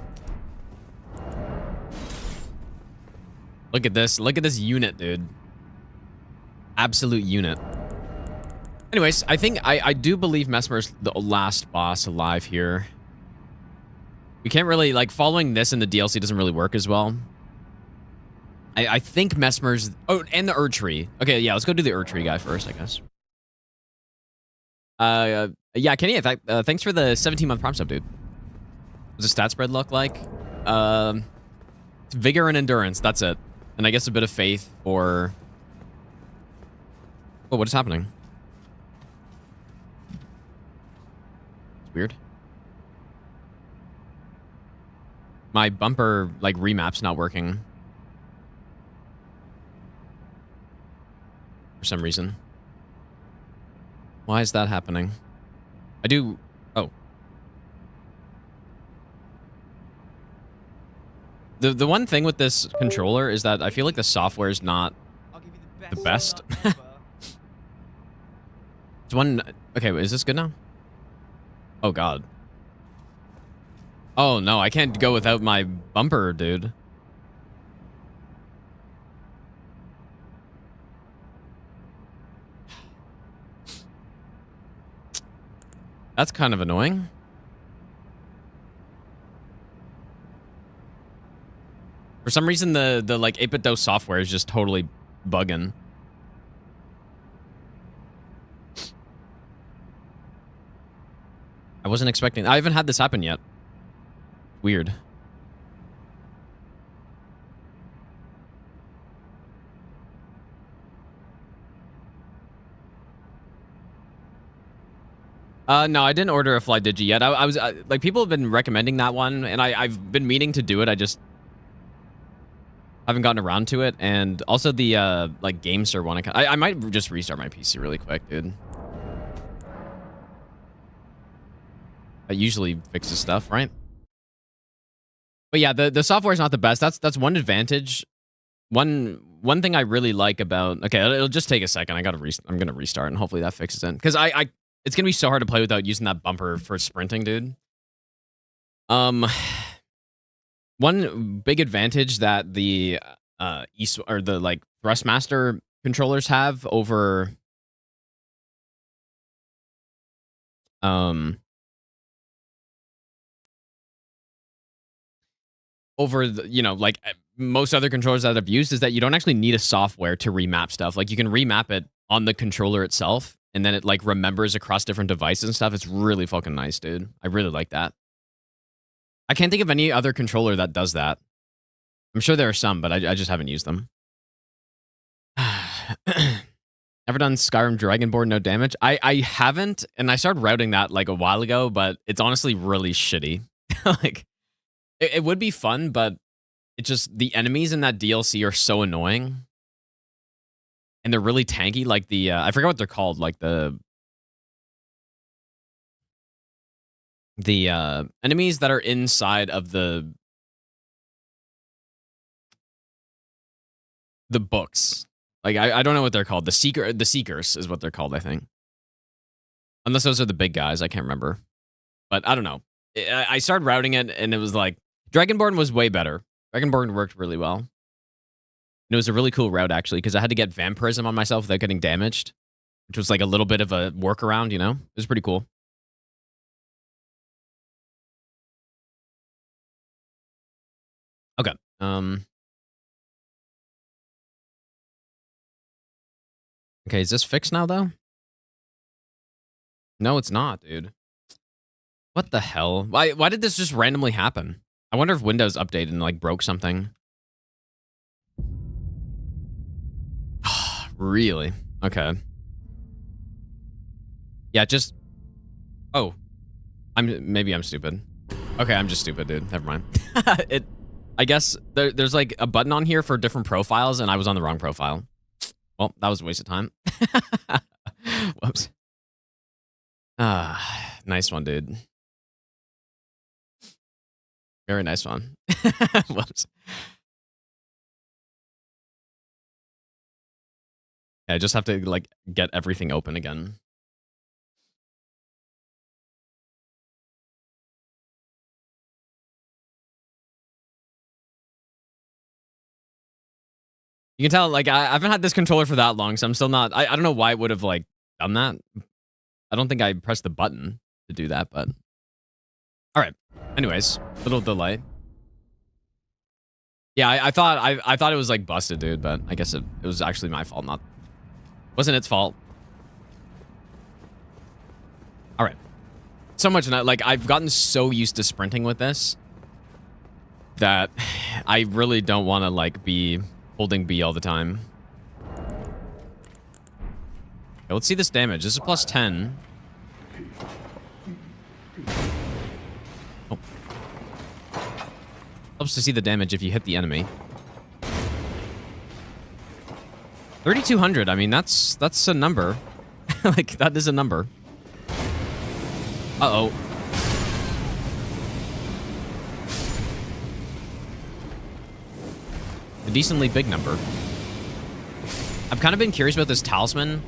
Look at this. Look at this unit, dude. Absolute unit. Anyways, I think I do believe Mesmer's the last boss alive here. We can't really, like, following this in the DLC doesn't really work as well. I think Mesmer's... Oh, and the Erdtree. Okay, yeah, let's go do the Erdtree guy first, I guess. Yeah, Kenny, in fact, thanks for the 17-month Prime sub, dude. What's the stat spread look like? Vigor and endurance, that's it. And I guess a bit of faith for... Oh, what is happening? It's weird. My bumper, like, remap's not working. For some reason. Why is that happening? I do... Oh. The one thing with this controller is that I feel like the software is not the best. It's one... Okay, is this good now? Oh, God. Oh, no, I can't go without my bumper, dude. That's kind of annoying. For some reason, the like 8-bit DOS software is just totally bugging. I wasn't expecting... I haven't had this happen yet. Weird. No, I didn't order a Fly Digi yet. I was like, people have been recommending that one, and I've been meaning to do it. I just haven't gotten around to it. And also the like GameSir one. I might just restart my PC really quick, dude. That usually fixes stuff, right? But yeah, the software is not the best. That's one advantage. One thing I really like about... Okay, it'll just take a second. I'm gonna restart, and hopefully that fixes it. Because it's gonna be so hard to play without using that bumper for sprinting, dude. One big advantage that the like Thrustmaster controllers have over you know, like most other controllers that I've used is that you don't actually need a software to remap stuff. Like, you can remap it on the controller itself, and then it like remembers across different devices and stuff. It's really fucking nice, dude. I really like that. I can't think of any other controller that does that. I'm sure there are some, but I just haven't used them. Ever done Skyrim Dragonborn no damage? I haven't, and I started routing that like a while ago, but it's honestly really shitty. Like, it would be fun, but it's just the enemies in that DLC are so annoying. And they're really tanky, like the... I forget what they're called, like the enemies that are inside of the books. Like, I don't know what they're called. The Seekers is what they're called, I think. Unless those are the big guys, I can't remember. But I don't know. I started routing it, and it was like... Dragonborn was way better. Dragonborn worked really well. And it was a really cool route, actually, because I had to get Vampirism on myself without getting damaged, which was like a little bit of a workaround, you know? It was pretty cool. Okay. Okay, is this fixed now, though? No, it's not, dude. What the hell? Why did this just randomly happen? I wonder if Windows updated and, like, broke something. Really? Okay. Yeah, just... Oh. Maybe I'm stupid. Okay, I'm just stupid, dude. Never mind. I guess there's, like, a button on here for different profiles, and I was on the wrong profile. Well, that was a waste of time. Whoops. Nice one, dude. Very nice one. Whoops. I just have to, like, get everything open again. You can tell, like, I haven't had this controller for that long, so I'm still not... I don't know why it would have, like, done that. I don't think I pressed the button to do that, but... Alright. Anyways, little delay. Yeah, I thought it was, like, busted, dude, but I guess it was actually my fault, not... Wasn't its fault. Alright. So much, like, I've gotten so used to sprinting with this that I really don't want to, like, be holding B all the time. Okay, let's see this damage. This is plus 10. Oh. Helps to see the damage if you hit the enemy. 3,200. I mean, that's a number. Like, that is a number. Uh-oh. A decently big number. I've kind of been curious about this talisman.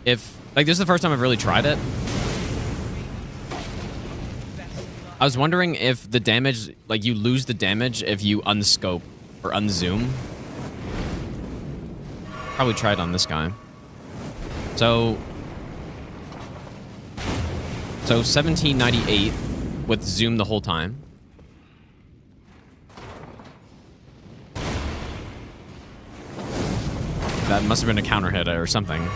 If, like, this is the first time I've really tried it. I was wondering if the damage, like, you lose the damage if you unscope or unzoom. Probably try it on this guy. So 1798 with zoom the whole time. That must have been a counter hit or something.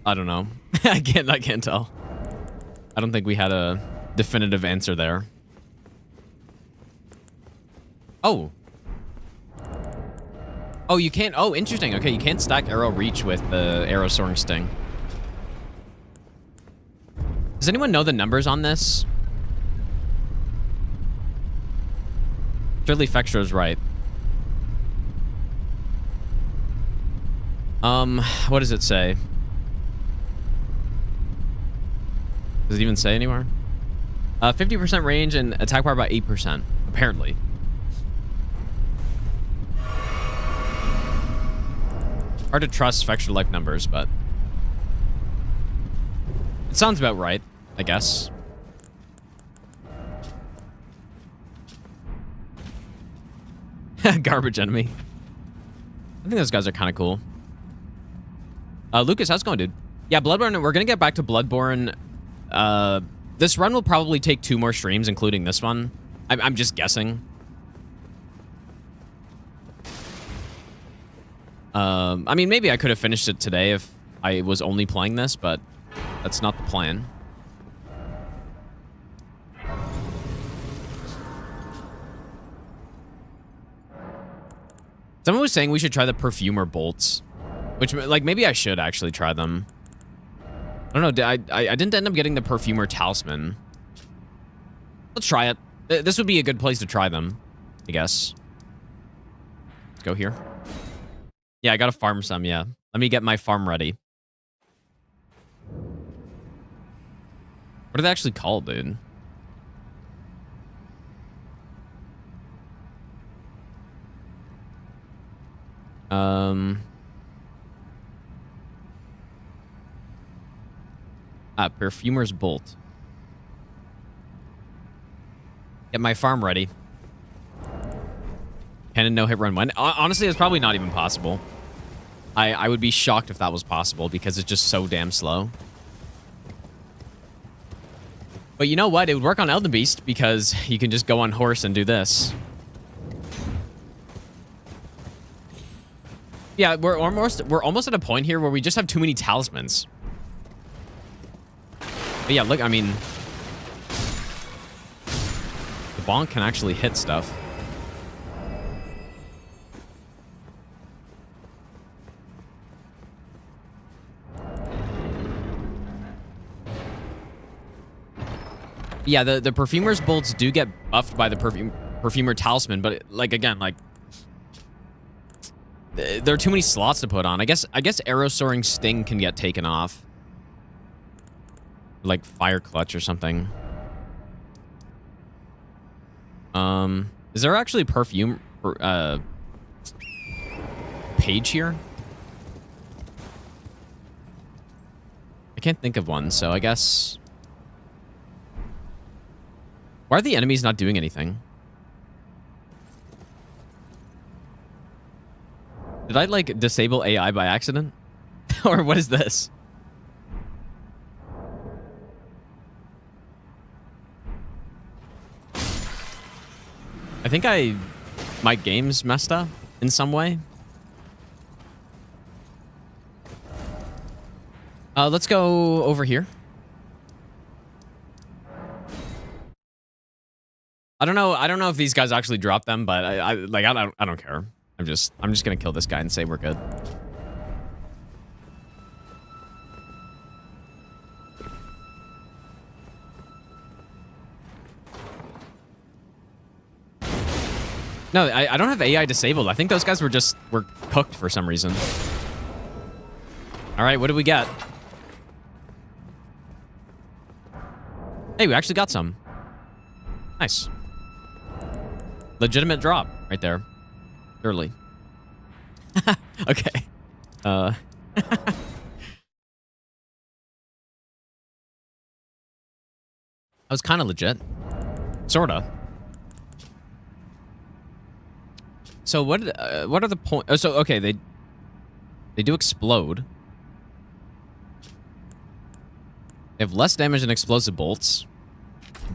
I don't know. I can't tell. I don't think we had a definitive answer there. Oh. Oh, you can't. Oh, interesting. Okay, you can't stack arrow reach with the arrow soaring sting. Does anyone know the numbers on this? Surely Fextra's right. What does it say? Does it even say anywhere? 50% range and attack power by 8%, apparently. Hard to trust Fextra life numbers, but it sounds about right, I guess. Garbage enemy. I think those guys are kind of cool. Lucas, how's it going, dude? Yeah, Bloodborne, we're going to get back to Bloodborne. This run will probably take 2 more streams, including this one. I'm just guessing. I mean, maybe I could have finished it today if I was only playing this, but that's not the plan. Someone was saying we should try the perfumer bolts. Which, like, maybe I should actually try them. I don't know. I didn't end up getting the perfumer talisman. Let's try it. This would be a good place to try them, I guess. Let's go here. Yeah, I gotta farm some, yeah. Let me get my farm ready. What are they actually called, dude? Perfumer's bolt. Get my farm ready. Can a no-hit run win? Honestly, it's probably not even possible. I would be shocked if that was possible because it's just so damn slow. But you know what? It would work on Elden Beast because you can just go on horse and do this. Yeah, we're almost at a point here where we just have too many talismans. But yeah, look, I mean, the bonk can actually hit stuff. Yeah, the perfumer's bolts do get buffed by the perfumer talisman, but like again, like There are too many slots to put on. I guess arrow soaring sting can get taken off. Like fire clutch or something. Is there actually perfume page here? I can't think of one, so I guess... Why are the enemies not doing anything? Did I, like, disable AI by accident? Or what is this? I think my game's messed up in some way. Let's go over here. I don't know if these guys actually drop them, but I don't care. I'm just gonna kill this guy and say we're good. No, I don't have AI disabled. I think those guys were cooked for some reason. All right, what do we get? Hey, we actually got some. Nice. Legitimate drop right there. Early. Okay. That was kind of legit. Sorta. So what are the points? Oh, so okay, they do explode. They have less damage than explosive bolts,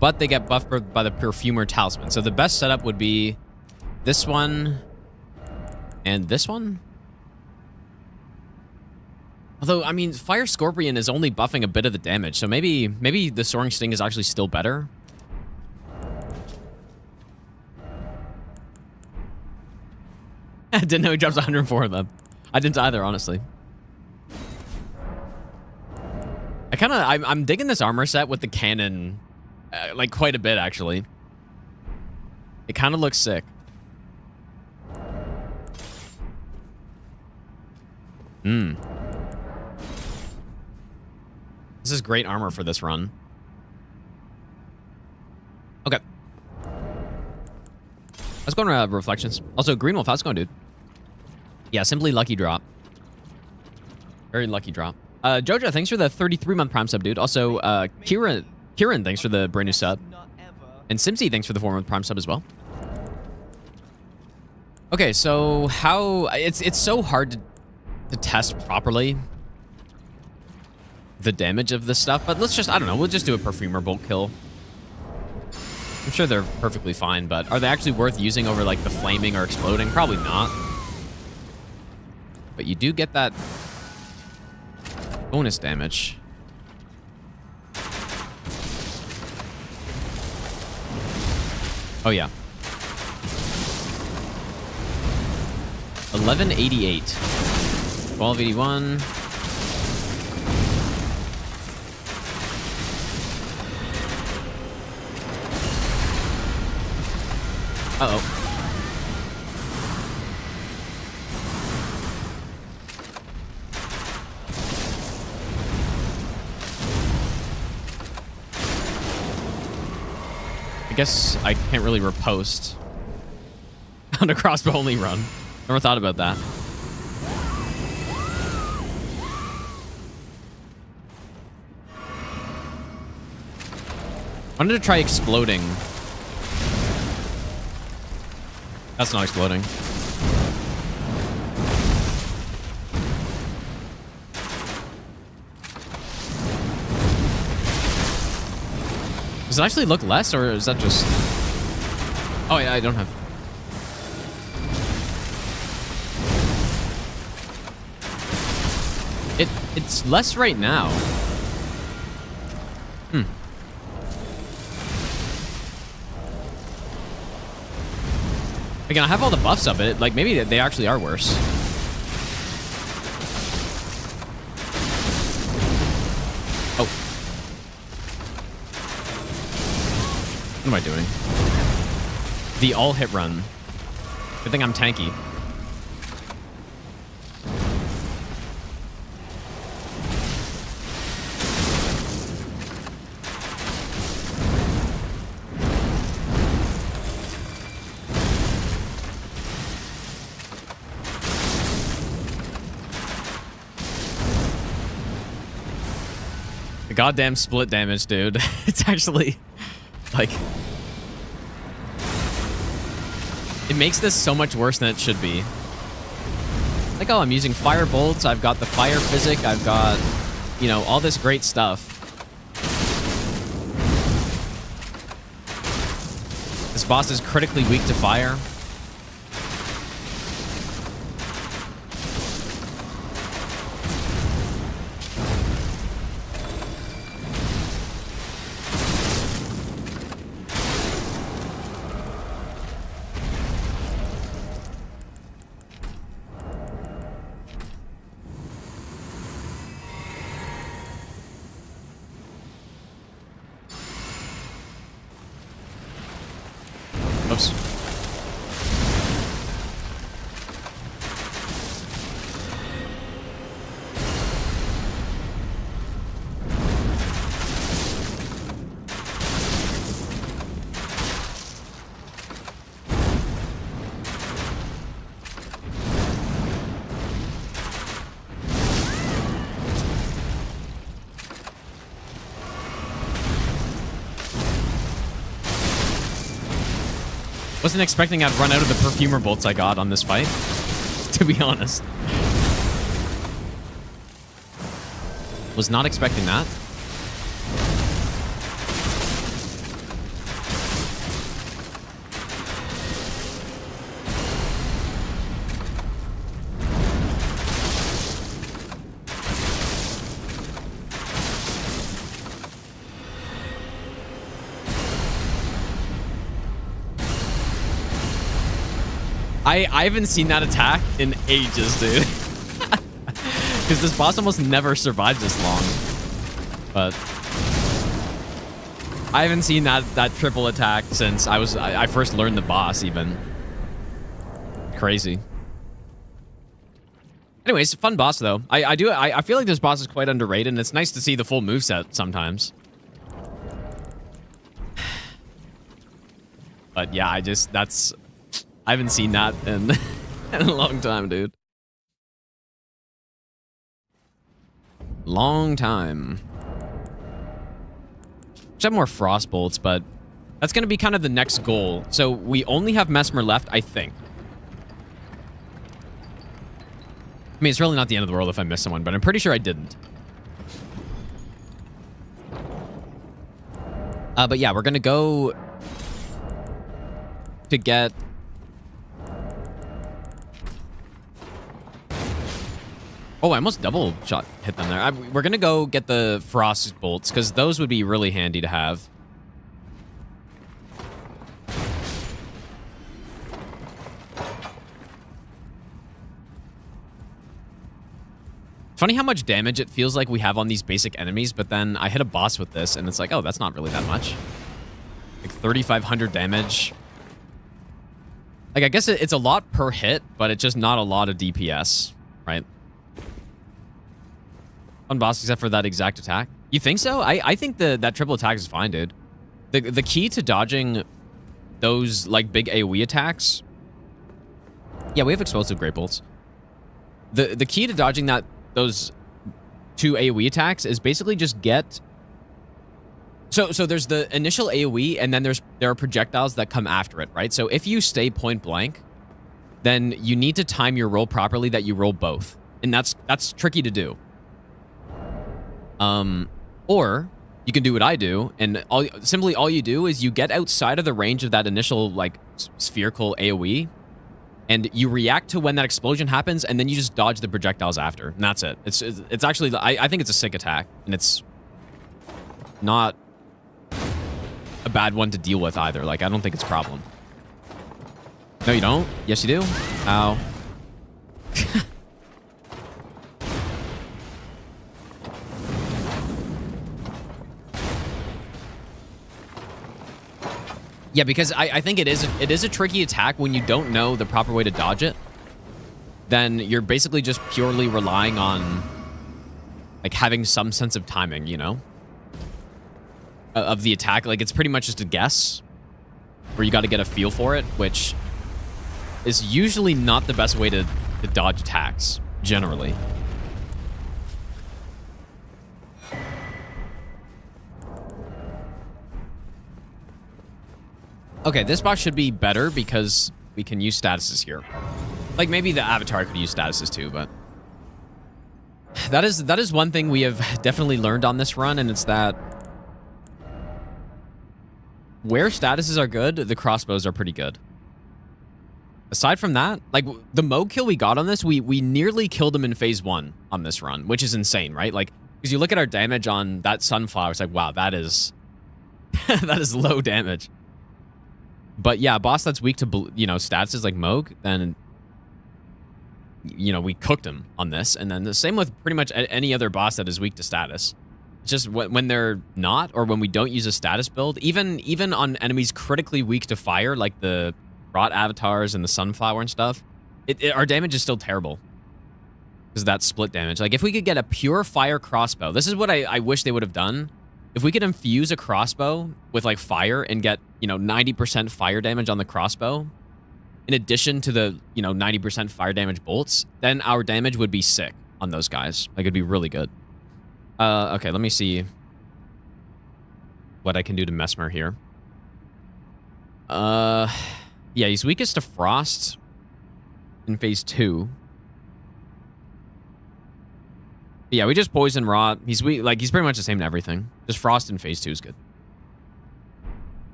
but they get buffed by the perfumer talisman. So the best setup would be this one and this one. Although, I mean, Fire Scorpion is only buffing a bit of the damage, so maybe the Soaring Sting is actually still better. I didn't know he drops 104 of them. I didn't either, honestly. I'm digging this armor set with the cannon, like quite a bit actually. It kind of looks sick. This is great armor for this run. Okay. Let's go on reflections. Also, Green Wolf, how's it going, dude? Yeah, simply lucky drop. Very lucky drop. Jojo, thanks for the 33-month Prime sub, dude. Also, Kieran, thanks for the brand new sub. And Simsy, thanks for the 4-month Prime sub as well. Okay, so how... It's so hard to test properly the damage of this stuff, but let's just... I don't know, we'll just do a Perfumer Bolt kill. I'm sure they're perfectly fine, but are they actually worth using over, like, the flaming or exploding? Probably not. But you do get that bonus damage. Oh, yeah. 1188. 1281. Uh-oh. I guess I can't really riposte on a crossbow only run. Never thought about that. I wanted to try exploding. That's not exploding. Does it actually look less, or is that just... Oh, yeah, I don't have... It's less right now. Again, I have all the buffs of it. Like, maybe they actually are worse. Oh. What am I doing? The all-hit run. Good thing I'm tanky. The goddamn split damage, dude. It's actually, like... It makes this so much worse than it should be. Like, oh, I'm using fire bolts. I've got the fire physic. I've got, you know, all this great stuff. This boss is critically weak to fire. Oops. Wasn't expecting I'd run out of the perfumer bolts I got on this fight, to be honest. Was not expecting that. I haven't seen that attack in ages, dude. Because this boss almost never survives this long. But I haven't seen that triple attack since I first learned the boss even. Crazy. Anyways, fun boss though. I feel like this boss is quite underrated, and it's nice to see the full moveset sometimes. But yeah, I haven't seen that in, in a long time, dude. Long time. Should have more frost bolts, but that's going to be kind of the next goal. So we only have Mesmer left, I think. I mean, it's really not the end of the world if I miss someone, but I'm pretty sure I didn't. But yeah, we're going to go to get... Oh, I almost double shot hit them there. We're going to go get the frost bolts, because those would be really handy to have. Funny how much damage it feels like we have on these basic enemies, but then I hit a boss with this, and it's like, oh, that's not really that much. Like 3,500 damage. Like, I guess it's a lot per hit, but it's just not a lot of DPS, right? Fun boss, except for that exact attack. You think so? I think that triple attack is fine, dude. The key to dodging those, like, big AoE attacks... Yeah, we have explosive great bolts. The key to dodging those two AoE attacks is basically just get... So there's the initial AoE, and then there are projectiles that come after it, right? So if you stay point blank, then you need to time your roll properly that you roll both. And that's tricky to do. Or you can do what I do, and simply all you do is you get outside of the range of that initial, like, spherical AoE, and you react to when that explosion happens, and then you just dodge the projectiles after, and that's it. It's actually, I think it's a sick attack, and it's not a bad one to deal with either. Like, I don't think it's a problem. No, you don't? Yes, you do? Ow. Yeah, because I think it is a tricky attack when you don't know the proper way to dodge it. Then you're basically just purely relying on, like, having some sense of timing, you know? Of the attack. Like, it's pretty much just a guess, where you got to get a feel for it, which is usually not the best way to dodge attacks, generally. Okay, this boss should be better because we can use statuses here. Like, maybe the avatar could use statuses too, but... That is one thing we have definitely learned on this run, and it's that... Where statuses are good, the crossbows are pretty good. Aside from that, like, the Moog kill we got on this, we nearly killed him in phase 1 on this run, which is insane, right? Like, because you look at our damage on that sunflower, it's like, wow, that is... that is low damage. But yeah, a boss that's weak to, you know, statuses like Moog, then... You know, we cooked him on this, and then the same with pretty much any other boss that is weak to status. It's just when they're not, or when we don't use a status build, even on enemies critically weak to fire, like the rot avatars and the sunflower and stuff, our damage is still terrible. Because of that split damage. Like, if we could get a pure fire crossbow, this is what I wish they would have done. If we could infuse a crossbow with, like, fire and get, you know, 90% fire damage on the crossbow, in addition to the, you know, 90% fire damage bolts, then our damage would be sick on those guys. Like, it'd be really good. Okay, let me see what I can do to Mesmer here. Yeah, he's weakest to Frost in phase 2. Yeah, we just poison rot. He's weak, like, he's pretty much the same to everything. Just Frost in phase 2 is good.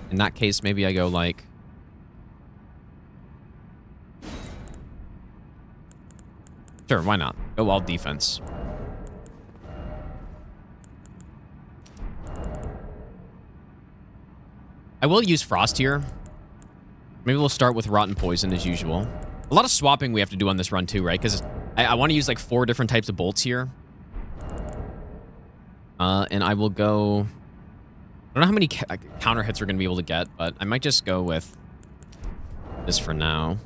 In that case, maybe I go, like... Sure, why not? Go all defense. I will use Frost here. Maybe we'll start with Rotten Poison as usual. A lot of swapping we have to do on this run too, right? Because I want to use like 4 different types of bolts here. And I will go... I don't know how many counter hits we're going to be able to get, but I might just go with this for now.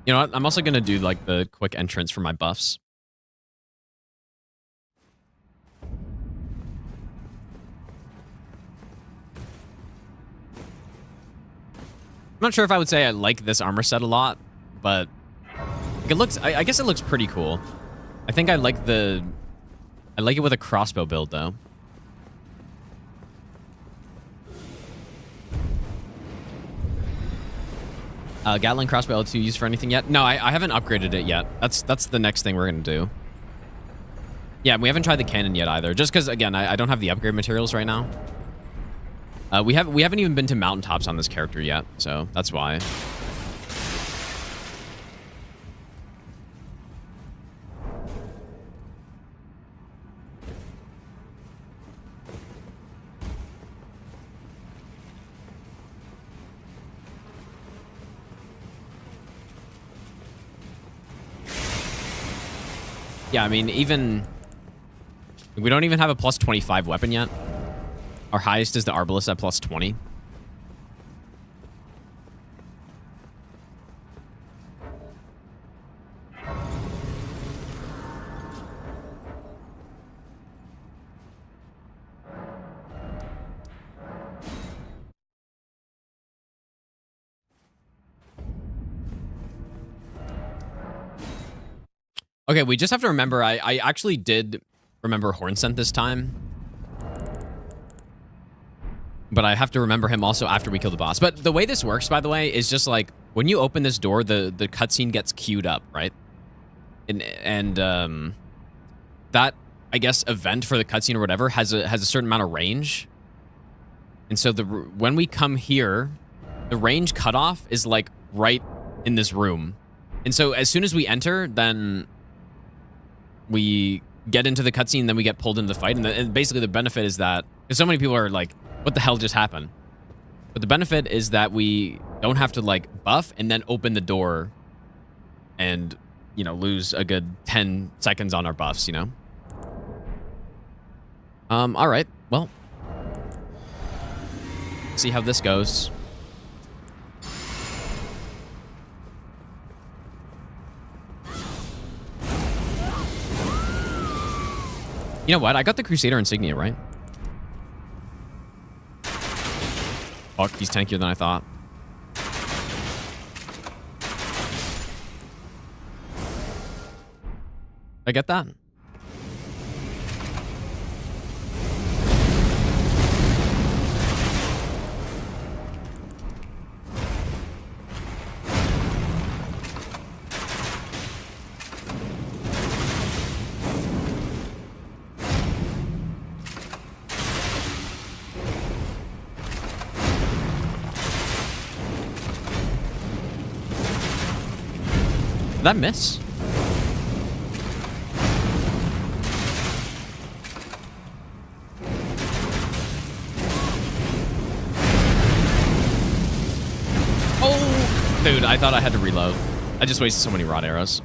You know what? I'm also going to do, like, the quick entrance for my buffs. I'm not sure if I would say I like this armor set a lot, but like, it looks... I guess it looks pretty cool. I think I like the... I like it with a crossbow build, though. Gatling crossbow L2 used for anything yet? No, I haven't upgraded it yet. That's the next thing we're going to do. Yeah, we haven't tried the cannon yet either. Just because, again, I don't have the upgrade materials right now. We haven't even been to mountaintops on this character yet, so that's why. Yeah, I mean, even... We don't even have a plus 25 weapon yet. Our highest is the Arbalist at plus 20. Okay, we just have to remember, I actually did remember Hornsent this time. But I have to remember him also after we kill the boss. But the way this works, by the way, is just like, when you open this door, the cutscene gets queued up, right? And that, I guess, event for the cutscene or whatever has a certain amount of range. And so when we come here, the range cutoff is like right in this room. And so as soon as we enter, then... we get into the cutscene, then we get pulled into the fight. And basically the benefit is that... because so many people are like, what the hell just happened? But the benefit is that we don't have to, like, buff and then open the door and, you know, lose a good 10 seconds on our buffs, you know? All right. Well, see how this goes. You know what? I got the Crusader insignia, right? Fuck, he's tankier than I thought. Did I get that? that miss? Oh, dude, I thought I had to reload. I just wasted so many rod arrows.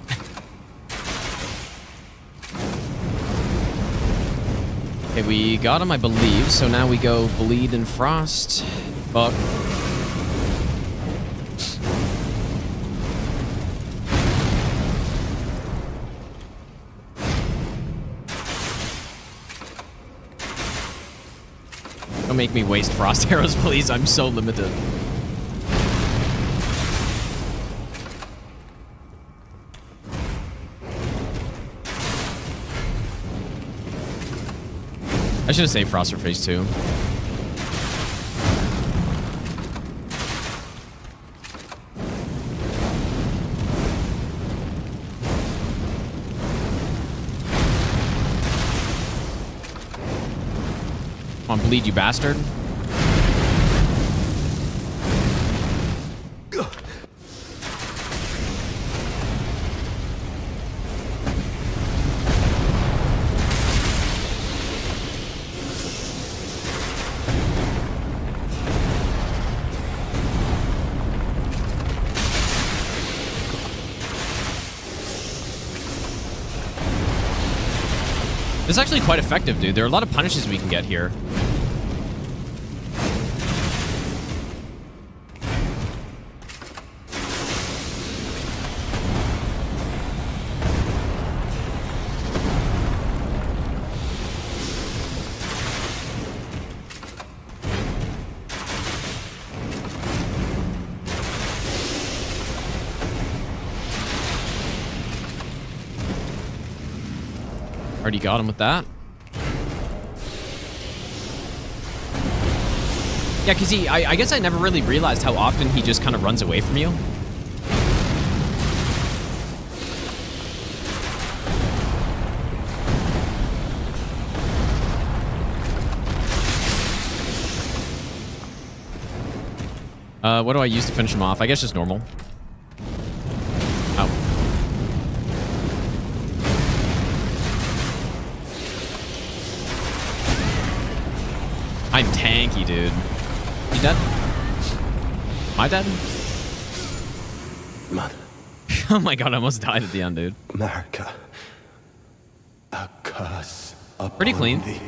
Okay, we got him, I believe. So now we go bleed and frost. Fuck. Don't make me waste frost arrows, please. I'm so limited. I should have saved frost for phase 2. Come on, bleed, you bastard. This is actually quite effective, dude. There are a lot of punishes we can get here. Already got him with that. Yeah, because I guess I never really realized how often he just kind of runs away from you. What do I use to finish him off? I guess just normal. Oh. I'm tanky, dude. You dead? Am I dead? Mother. Oh my god, I almost died at the end, dude. America. A curse upon Pretty clean. thee.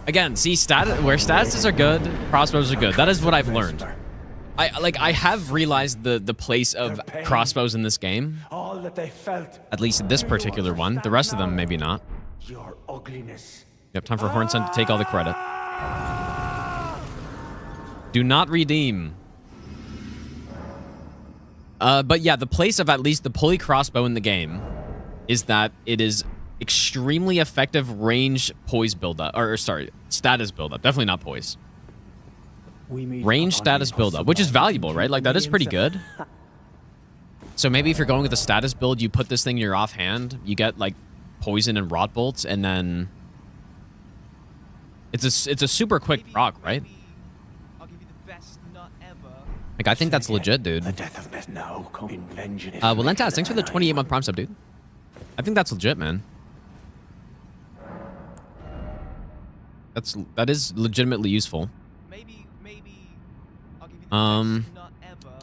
Again, see, where statuses are good, crossbows are good. That is what I've learned. I have realized the place of crossbows in this game. All that they felt. At least this particular one. The rest of them, maybe not. Your ugliness. Yep, time for Hornson to take all the credit. Do not redeem. But yeah, the place of at least the pulley crossbow in the game is that it is extremely effective range poise buildup. Or sorry, status buildup. Definitely not poise. Range status buildup, which is valuable, right? Like, that is pretty good. So maybe if you're going with a status build, you put this thing in your offhand, you get, like, poison and rot bolts, and then... It's a super quick proc, right? I'll give you the best nut ever. Like, I think that's legit, dude. The death of no convention. Valentas, thanks for the 28-month Prime sub, dude. I think that's legit, man. That is legitimately useful. Maybe I'll give you the best nut ever.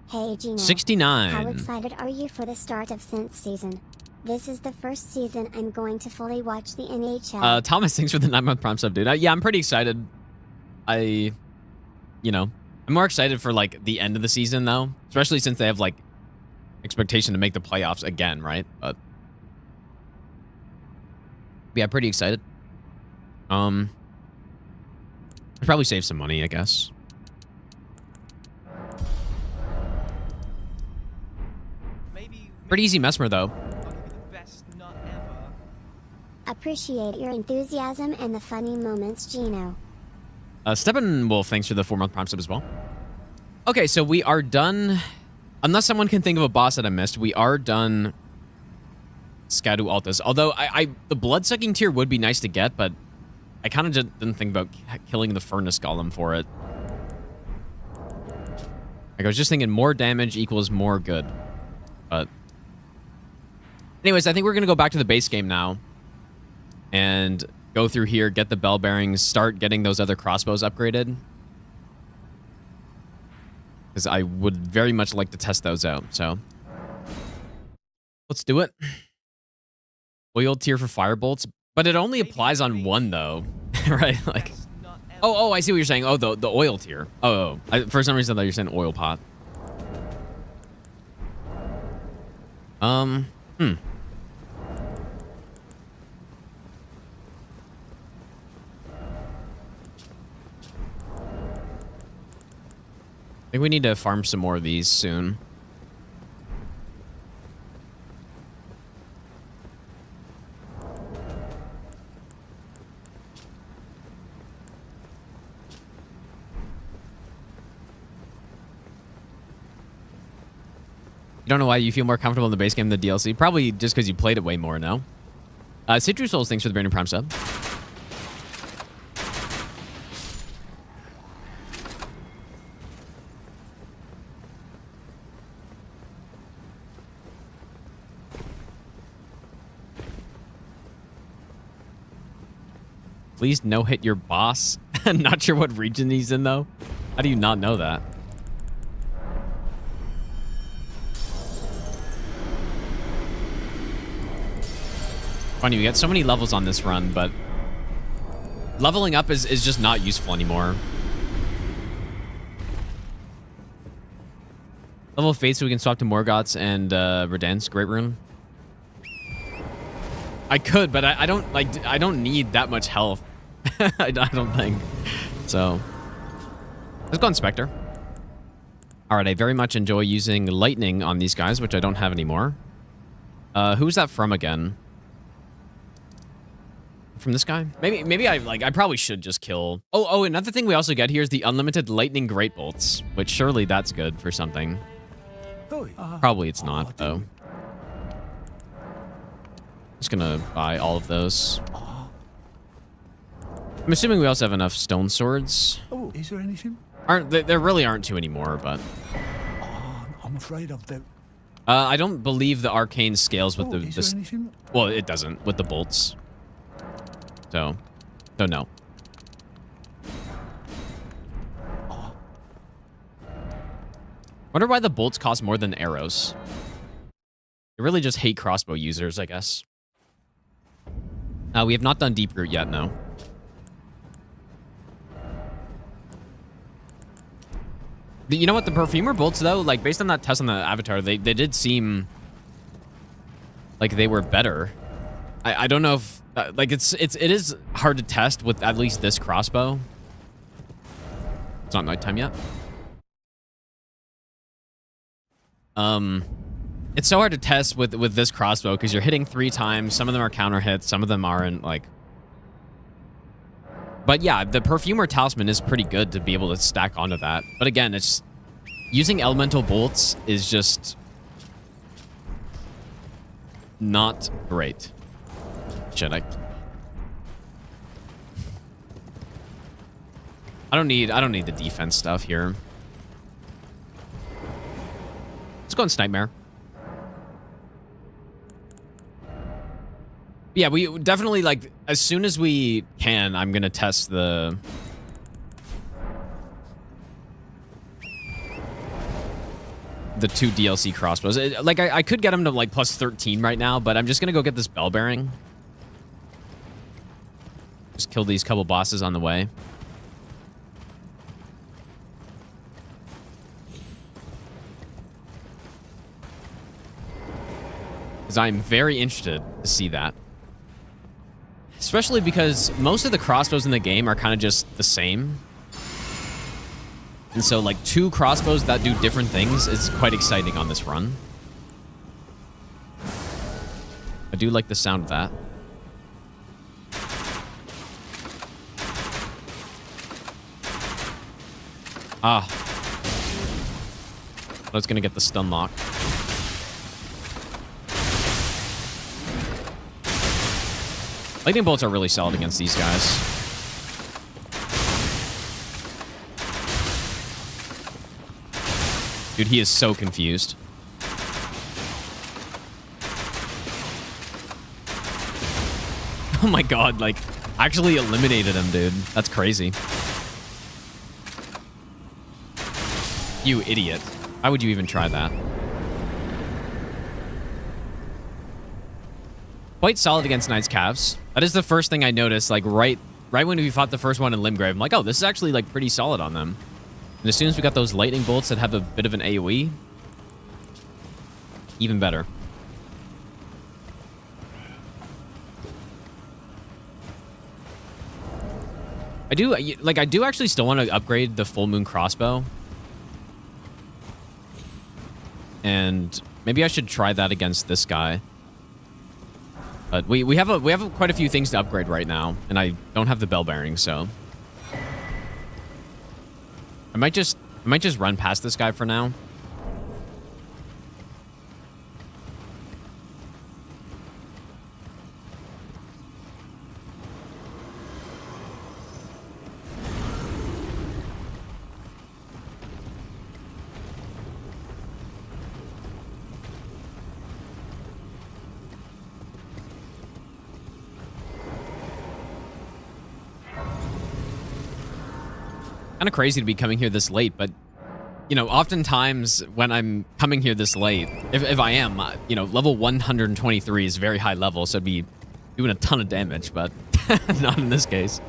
Hey Gino. 69. How excited are you for the start of Synth season? This is the first season I'm going to fully watch the NHL. Thomas, thanks for the 9-month Prime sub, dude. Yeah, I'm pretty excited. I'm more excited for, like, the end of the season, though. Especially since they have, like, expectation to make the playoffs again, right? But yeah, pretty excited. I'll probably save some money, I guess. Pretty easy Mesmer, though. Appreciate your enthusiasm and the funny moments, Gino. Steppenwolf, thanks for the 4-month Prime sub as well. Okay, so we are done. Unless someone can think of a boss that I missed, we are done Scadu Altus. Although, the blood-sucking tier would be nice to get, but I kind of just didn't think about killing the Furnace Golem for it. Like, I was just thinking more damage equals more good. But anyways, I think we're going to go back to the base game now. And go through here, get the bell bearings, start getting those other crossbows upgraded. Because I would very much like to test those out, so. Let's do it. Oil tier for firebolts. But it only applies on one, though. Right? Like. Oh, I see what you're saying. Oh, the oil tier. Oh. For some reason, I thought you were saying oil pot. I think we need to farm some more of these soon. You don't know why you feel more comfortable in the base game than the DLC? Probably just because you played it way more now. Citrus Souls, thanks for the Brandon Prime sub. Please no hit your boss. Not sure what region he's in, though. How do you not know that? Funny, we got so many levels on this run, but leveling up is just not useful anymore. Level of Fate so we can swap to Morgoth's and Reden's Great Rune. I could, but I don't need that much health. I don't think. So let's go on Spectre. All right, I very much enjoy using lightning on these guys, which I don't have anymore. Who's that from again? From this guy? Maybe I probably should just kill. Oh, another thing we also get here is the unlimited lightning great bolts, which surely that's good for something. Probably it's not though. Just gonna buy all of those. I'm assuming we also have enough stone swords. Oh, is there anything? There really aren't two anymore, but I'm afraid of them. I don't believe the arcane scales with is there anything? Well, it doesn't with the bolts. So no. Wonder why the bolts cost more than arrows. They really just hate crossbow users, I guess. We have not done Deep Root yet, no. You know what? The perfumer bolts, though, like based on that test on the avatar, they did seem like they were better. I don't know if like it is hard to test with at least this crossbow. It's not nighttime yet. It's so hard to test with this crossbow because you're hitting 3 times. Some of them are counter hits, some of them aren't. Like, but yeah, the perfumer talisman is pretty good to be able to stack onto that. But again, it's using elemental bolts is just not great. Shit, I don't need the defense stuff here. Let's go on Snipemare. Yeah, we definitely, like, as soon as we can, I'm gonna test the two DLC crossbows. Like, I could get them to, like, plus 13 right now, but I'm just gonna go get this bell bearing. Just kill these couple bosses on the way. Because I'm very interested to see that. Especially because most of the crossbows in the game are kind of just the same. And so, like, 2 crossbows that do different things is quite exciting on this run. I do like the sound of that. Ah. I was gonna get the stun lock. Lightning bolts are really solid against these guys. Dude, he is so confused. Oh my god, like, actually eliminated him, dude. That's crazy. You idiot. Why would you even try that? Quite solid against Knight's Calves. That is the first thing I noticed, like, right when we fought the first one in Limgrave. I'm like, oh, this is actually, like, pretty solid on them. And as soon as we got those lightning bolts that have a bit of an AoE, even better. I do actually still want to upgrade the full moon crossbow. And maybe I should try that against this guy. But we have quite a few things to upgrade right now, and I don't have the bell bearing, so I might just run past this guy for now. Kind of crazy to be coming here this late, but you know, oftentimes when I'm coming here this late, if I am, you know, level 123 is very high level, so I'd be doing a ton of damage, but not in this case.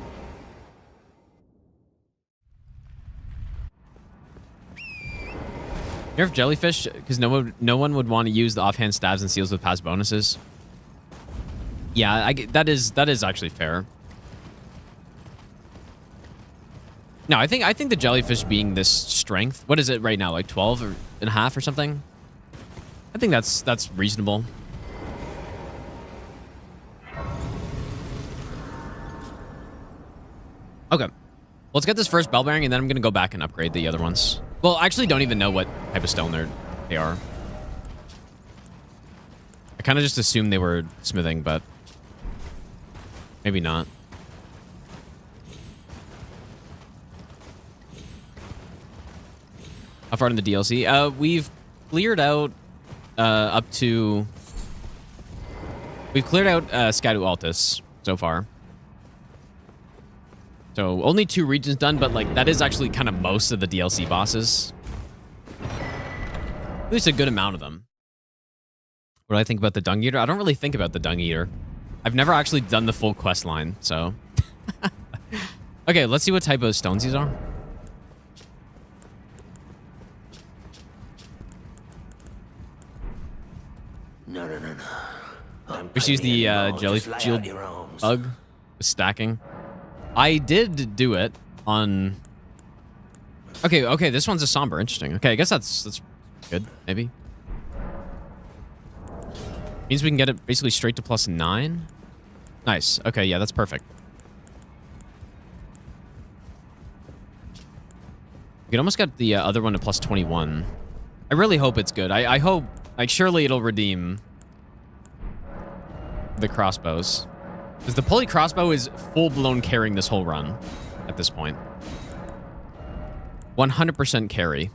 Nerf jellyfish because no one would want to use the offhand stabs and seals with past bonuses. Yeah, that is actually fair. No, I think the jellyfish being this strength, what is it right now, like 12 and a half or something? I think that's reasonable. Okay. Let's get this first bell bearing, and then I'm going to go back and upgrade the other ones. Well, I actually don't even know what type of stone they are. I kind of just assumed they were smithing, but maybe not. How far in the DLC? We've cleared out up to... We've cleared out Sky to Altus so far. So only 2 regions done, but like that is actually kind of most of the DLC bosses. At least a good amount of them. What do I think about the Dung Eater? I don't really think about the Dung Eater. I've never actually done the full quest line, so... Okay, let's see what type of stones these are. No. Just use the jelly shield bug with stacking. I did do it on... Okay, this one's a somber. Interesting. Okay, I guess that's good, maybe. Means we can get it basically straight to +9. Nice. Okay, yeah, that's perfect. We can almost get the other one to +21. I really hope it's good. I hope... Like, surely it'll redeem the crossbows. Because the pulley crossbow is full-blown carrying this whole run at this point. 100% carry.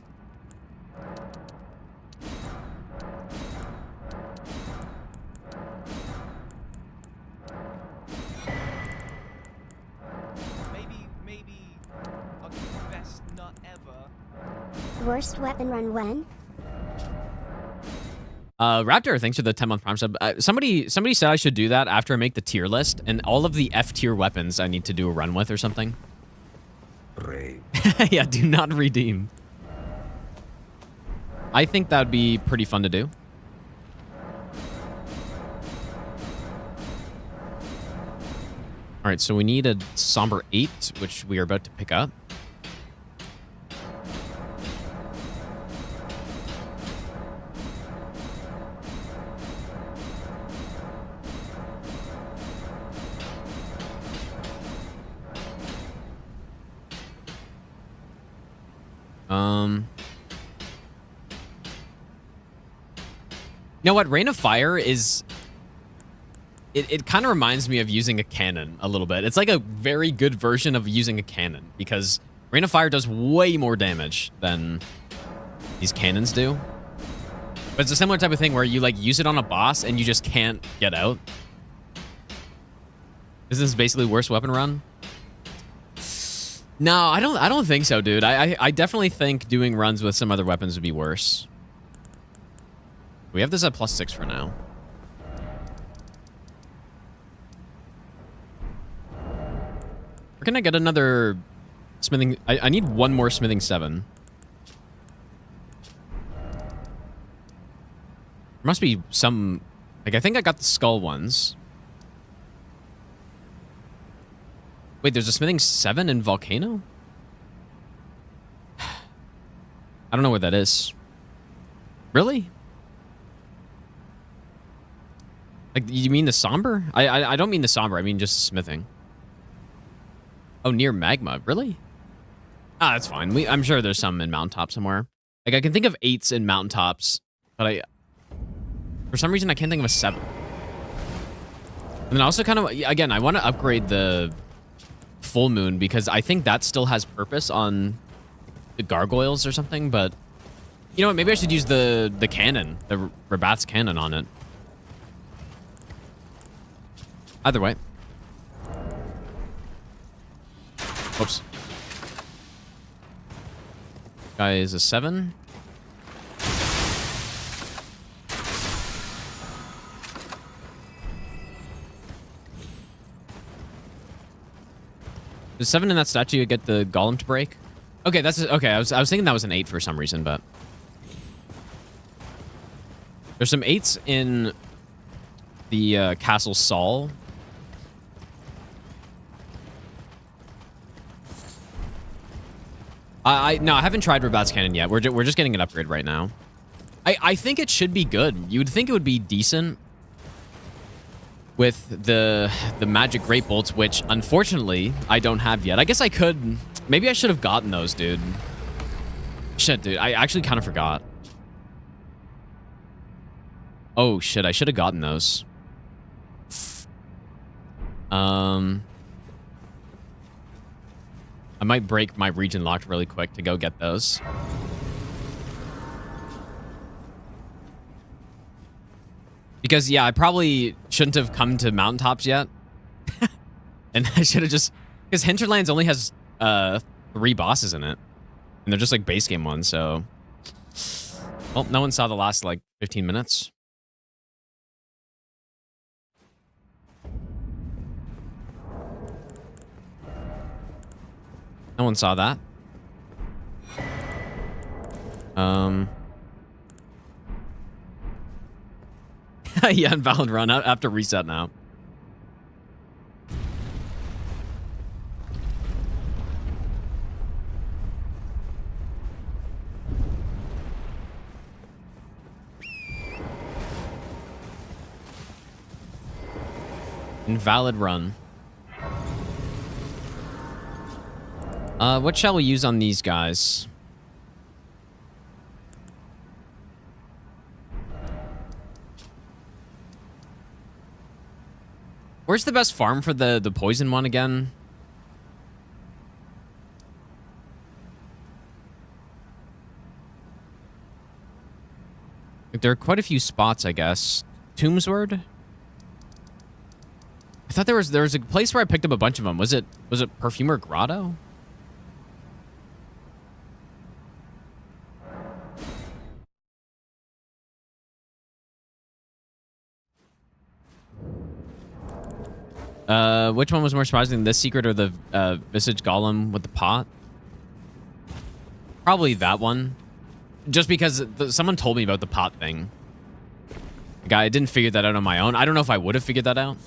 Maybe I'll give the best nut ever. Worst weapon run when? Raptor, thanks for the 10-month Prime sub. Somebody said I should do that after I make the tier list, and all of the F-tier weapons I need to do a run with or something. Brave. Yeah, do not redeem. I think that would be pretty fun to do. All right, so we need a Somber 8, which we are about to pick up. You know what? Rain of Fire is... It kind of reminds me of using a cannon a little bit. It's like a very good version of using a cannon because Rain of Fire does way more damage than these cannons do. But it's a similar type of thing where you like use it on a boss and you just can't get out. Is this basically worst weapon run? No, I don't think so, dude. I definitely think doing runs with some other weapons would be worse. We have this at +6 for now. Where can I get another smithing? I need one more smithing 7. There must be some, like, I think I got the skull ones. Wait, there's a smithing 7 in Volcano? I don't know what that is. Really? Like, you mean the somber? I don't mean the somber. I mean just smithing. Oh, near magma. Really? Ah, that's fine. I'm sure there's some in mountaintop somewhere. Like, I can think of 8s in mountaintops, but for some reason I can't think of a 7. And then also kind of, again, I want to upgrade the full moon because I think that still has purpose on the gargoyles or something, but you know what? Maybe I should use the cannon, the Rabat's cannon on it. Either way. Oops. Guy is a 7. Does 7 in that statue get the golem to break? Okay, that's okay. I was thinking that was an 8 for some reason, but there's some 8s in the Castle Saul. No, I haven't tried Rabat's Cannon yet. We're just getting an upgrade right now. I think it should be good. You would think it would be decent with the magic great bolts, which unfortunately I don't have yet. I guess I could. Maybe I should have gotten those, dude. Shit, dude. I actually kind of forgot. Oh shit, I should have gotten those. I might break my region locked really quick to go get those. Because, yeah, I probably shouldn't have come to mountaintops yet. And I should have just... Because Hinterlands only has 3 bosses in it. And they're just, like, base game ones, so... Well, no one saw the last, like, 15 minutes. No one saw that. Yeah, invalid run. I have to reset now. Invalid run. What shall we use on these guys? Where's the best farm for the poison one again? Like, there are quite a few spots, I guess. Tombsword? I thought there was a place where I picked up a bunch of them. Was it Perfumer Grotto? Which one was more surprising, this secret or the Visage Golem with the pot? Probably that one. Just because someone told me about the pot thing. I didn't figure that out on my own. I don't know if I would have figured that out.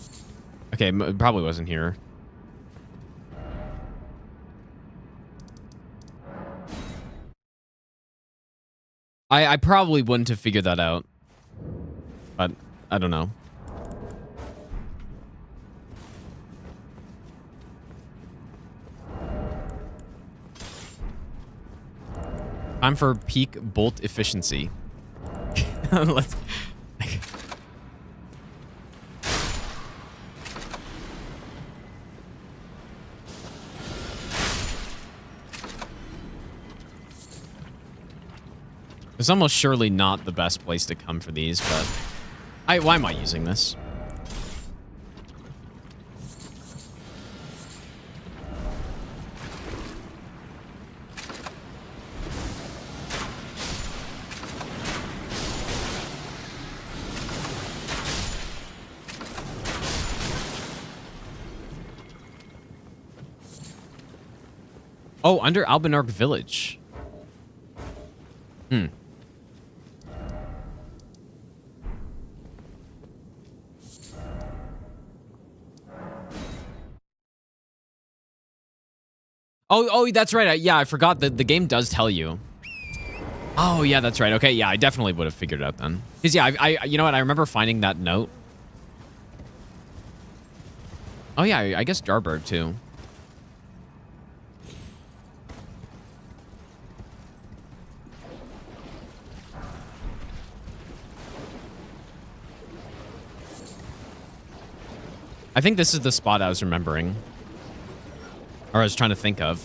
Okay, it probably wasn't here. I probably wouldn't have figured that out. But I don't know. Time for peak bolt efficiency. Let's... It's almost surely not the best place to come for these, but why am I using this? Oh, under Albinorg Village. Hmm. Oh, that's right. Yeah, I forgot that the game does tell you. Oh, yeah, that's right. Okay, yeah, I definitely would have figured it out then. Because, yeah, you know what? I remember finding that note. Oh, yeah, I guess Jarbird, too. I think this is the spot I was remembering. Or I was trying to think of.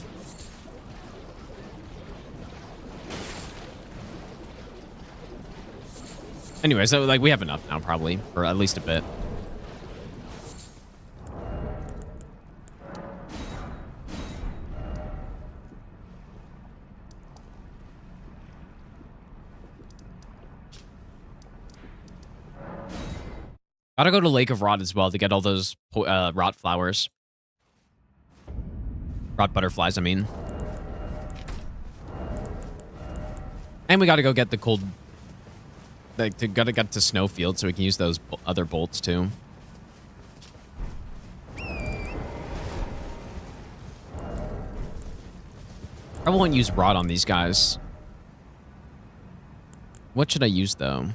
Anyway, so like we have enough now probably, or at least a bit. Gotta go to Lake of Rot as well to get all those rot flowers. Rot butterflies, I mean. And we gotta go get the cold... Like, gotta get to Snowfield so we can use those other bolts, too. I won't use Rot on these guys. What should I use, though?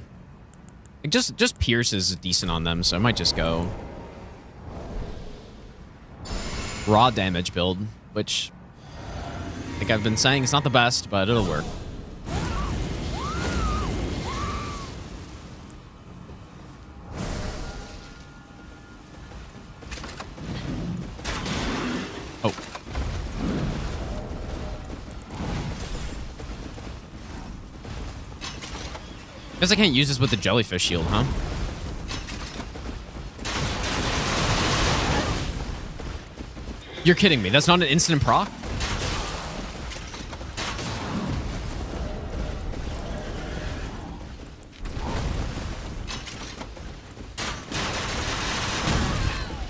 Like just Pierce is decent on them, so I might just go raw damage build, which like I've been saying it's not the best, but it'll work. Oh. Guess I can't use this with the jellyfish shield, huh? You're kidding me. That's not an instant proc?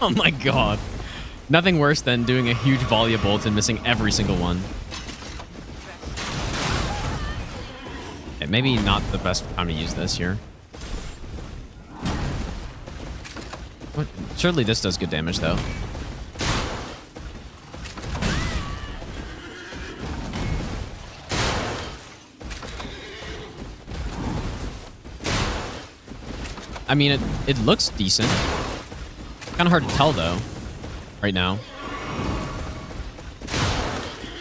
Oh my god. Nothing worse than doing a huge volley of bolts and missing every single one. Maybe not the best time to use this here. What? Surely this does good damage, though. I mean, it looks decent. Kind of hard to tell, though, right now.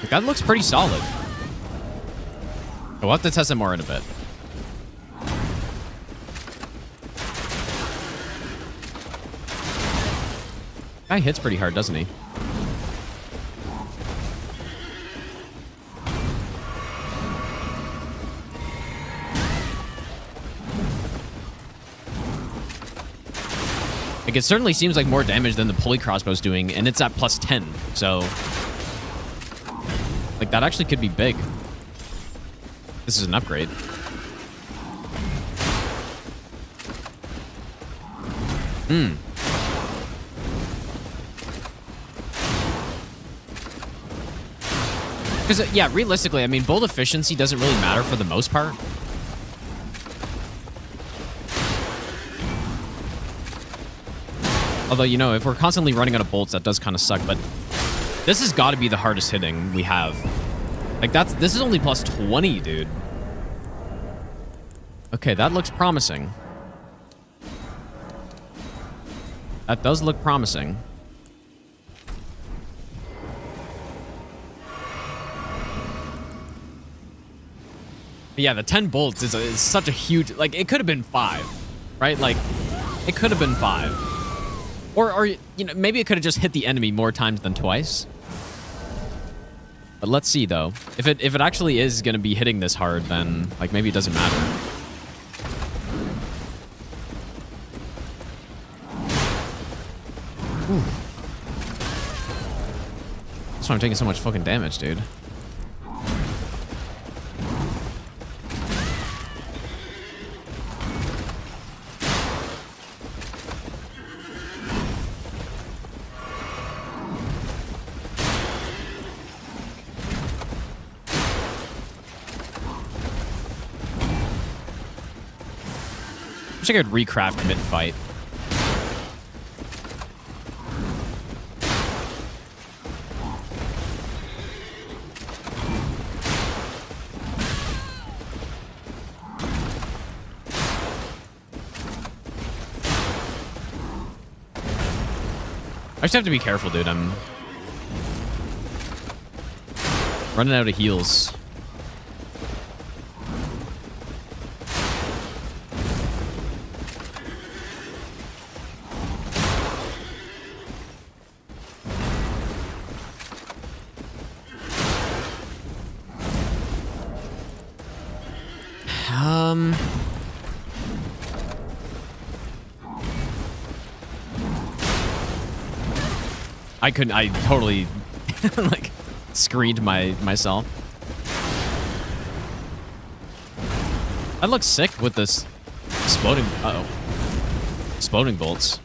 Like, that looks pretty solid. We'll have to test it more in a bit. Guy hits pretty hard, doesn't he? Like, it certainly seems like more damage than the pulley crossbow's doing, and it's at plus 10, so... Like, that actually could be big. This is an upgrade. Hmm. Because, yeah, realistically, I mean, bolt efficiency doesn't really matter for the most part. Although, you know, if we're constantly running out of bolts, that does kind of suck, but this has got to be the hardest hitting we have. Like, this is only plus 20, dude. Okay, that looks promising. That does look promising. But yeah, the 10 bolts is such a huge... Like, it could have been 5, right? Like, it could have been 5. Or, you know, maybe it could have just hit the enemy more times than twice. But let's see though. If it actually is gonna be hitting this hard, then like maybe it doesn't matter. Ooh. That's why I'm taking so much fucking damage, dude. I could recraft mid-fight. I just have to be careful, dude. I'm running out of heals. I totally like screened myself. That looks sick with this exploding exploding bolts.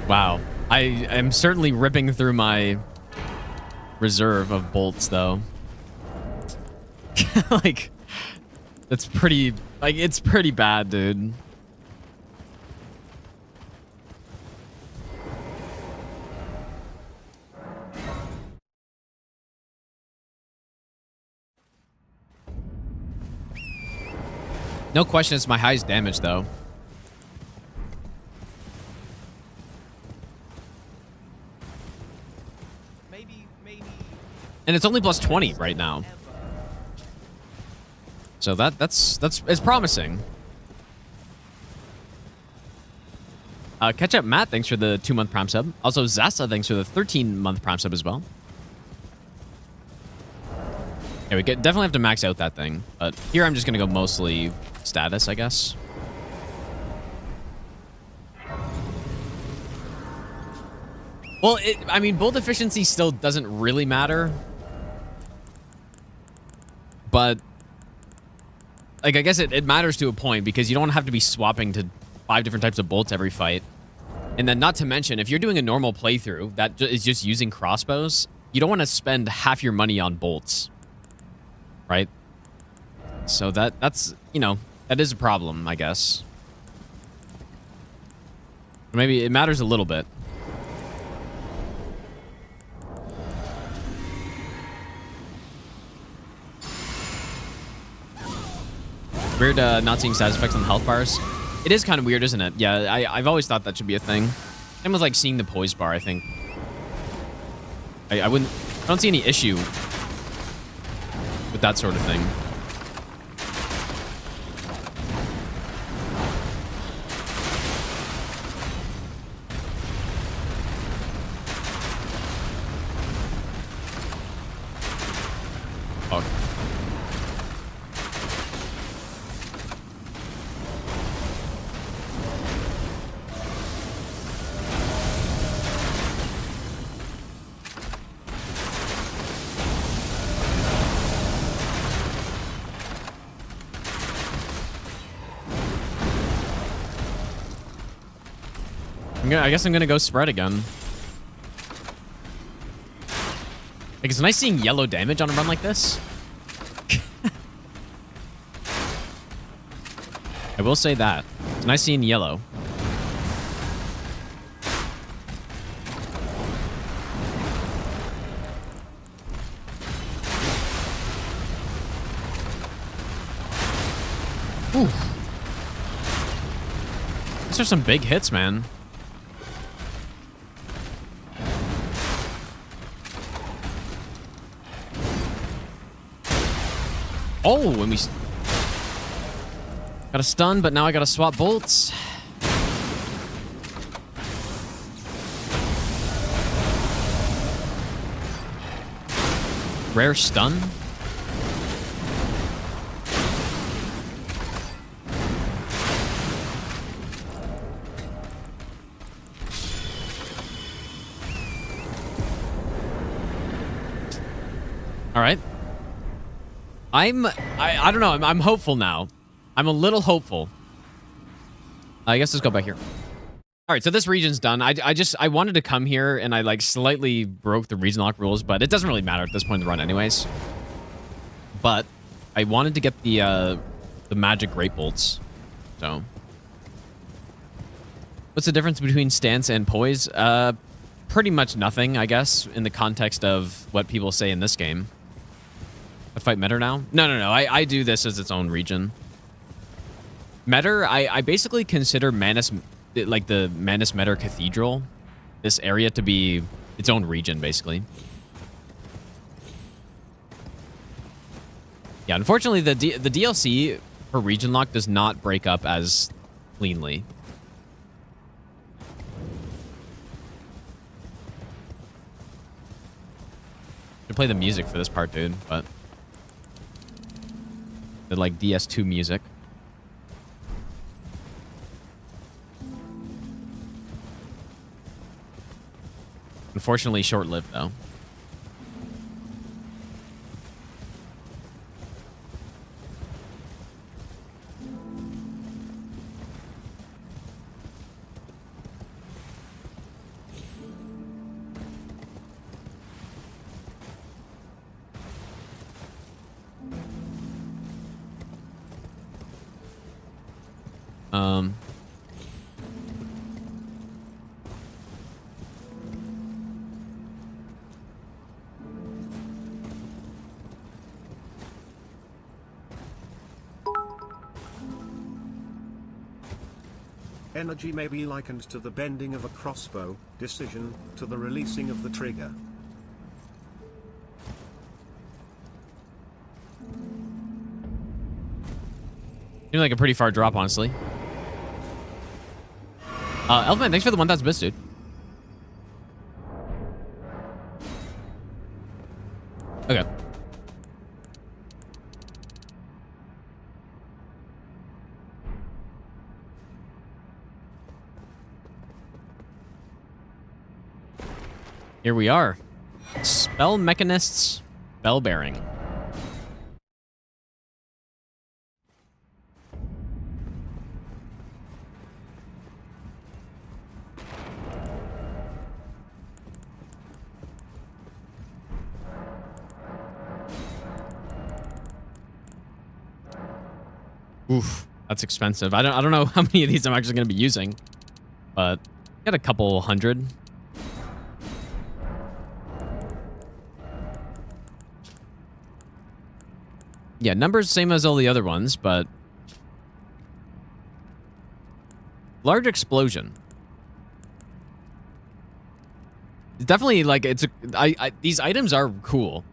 Wow. I am certainly ripping through my reserve of bolts, though. Like, that's pretty... Like, it's pretty bad, dude. No question, it's my highest damage, though. And it's only plus 20 right now. So that's it's promising. Catch up Matt, thanks for the 2-month Prime sub. Also Zasa, thanks for the 13-month Prime sub as well. Yeah, we definitely have to max out that thing. But here I'm just gonna go mostly status, I guess. Well, I mean, bolt efficiency still doesn't really matter. But, like, I guess it matters to a point because you don't have to be swapping to 5 different types of bolts every fight. And then not to mention, if you're doing a normal playthrough that is just using crossbows, you don't want to spend half your money on bolts. Right? So that's, you know, that is a problem, I guess. Maybe it matters a little bit. Weird not seeing side effects on health bars. It is kind of weird, isn't it? Yeah, I've always thought that should be a thing. Same with like seeing the poise bar, I think. I don't see any issue with that sort of thing. Oh. I guess I'm gonna go spread again. Like, it's nice seeing yellow damage on a run like this. I will say that. It's nice seeing yellow. These are some big hits, man. Oh, and we got a stun, but now I gotta swap bolts. Rare stun. All right. I don't know. I'm hopeful now. I'm a little hopeful. I guess let's go back here. All right, so this region's done. I wanted to come here and I like slightly broke the region lock rules, but it doesn't really matter at this point in the run anyways. But I wanted to get the magic great bolts. So what's the difference between stance and poise? Pretty much nothing, I guess, in the context of what people say in this game. I fight Metter now? No. I do this as its own region. Metter, I basically consider Manus, like the Manus Metter Cathedral, this area to be its own region, basically. Yeah, unfortunately, the DLC for region lock does not break up as cleanly. Should play the music for this part, dude, but the like DS2 music. Unfortunately, short-lived though. Energy may be likened to the bending of a crossbow, decision to the releasing of the trigger. Seems like a pretty far drop, honestly. Elfman, thanks for the 1,000 bits, dude. Okay. Here we are. Spell Mechanist's Bell Bearing. Oof, that's expensive. I don't know how many of these I'm actually going to be using, but got a couple hundred. Yeah, numbers same as all the other ones, but large explosion. It's definitely like it's these items are cool.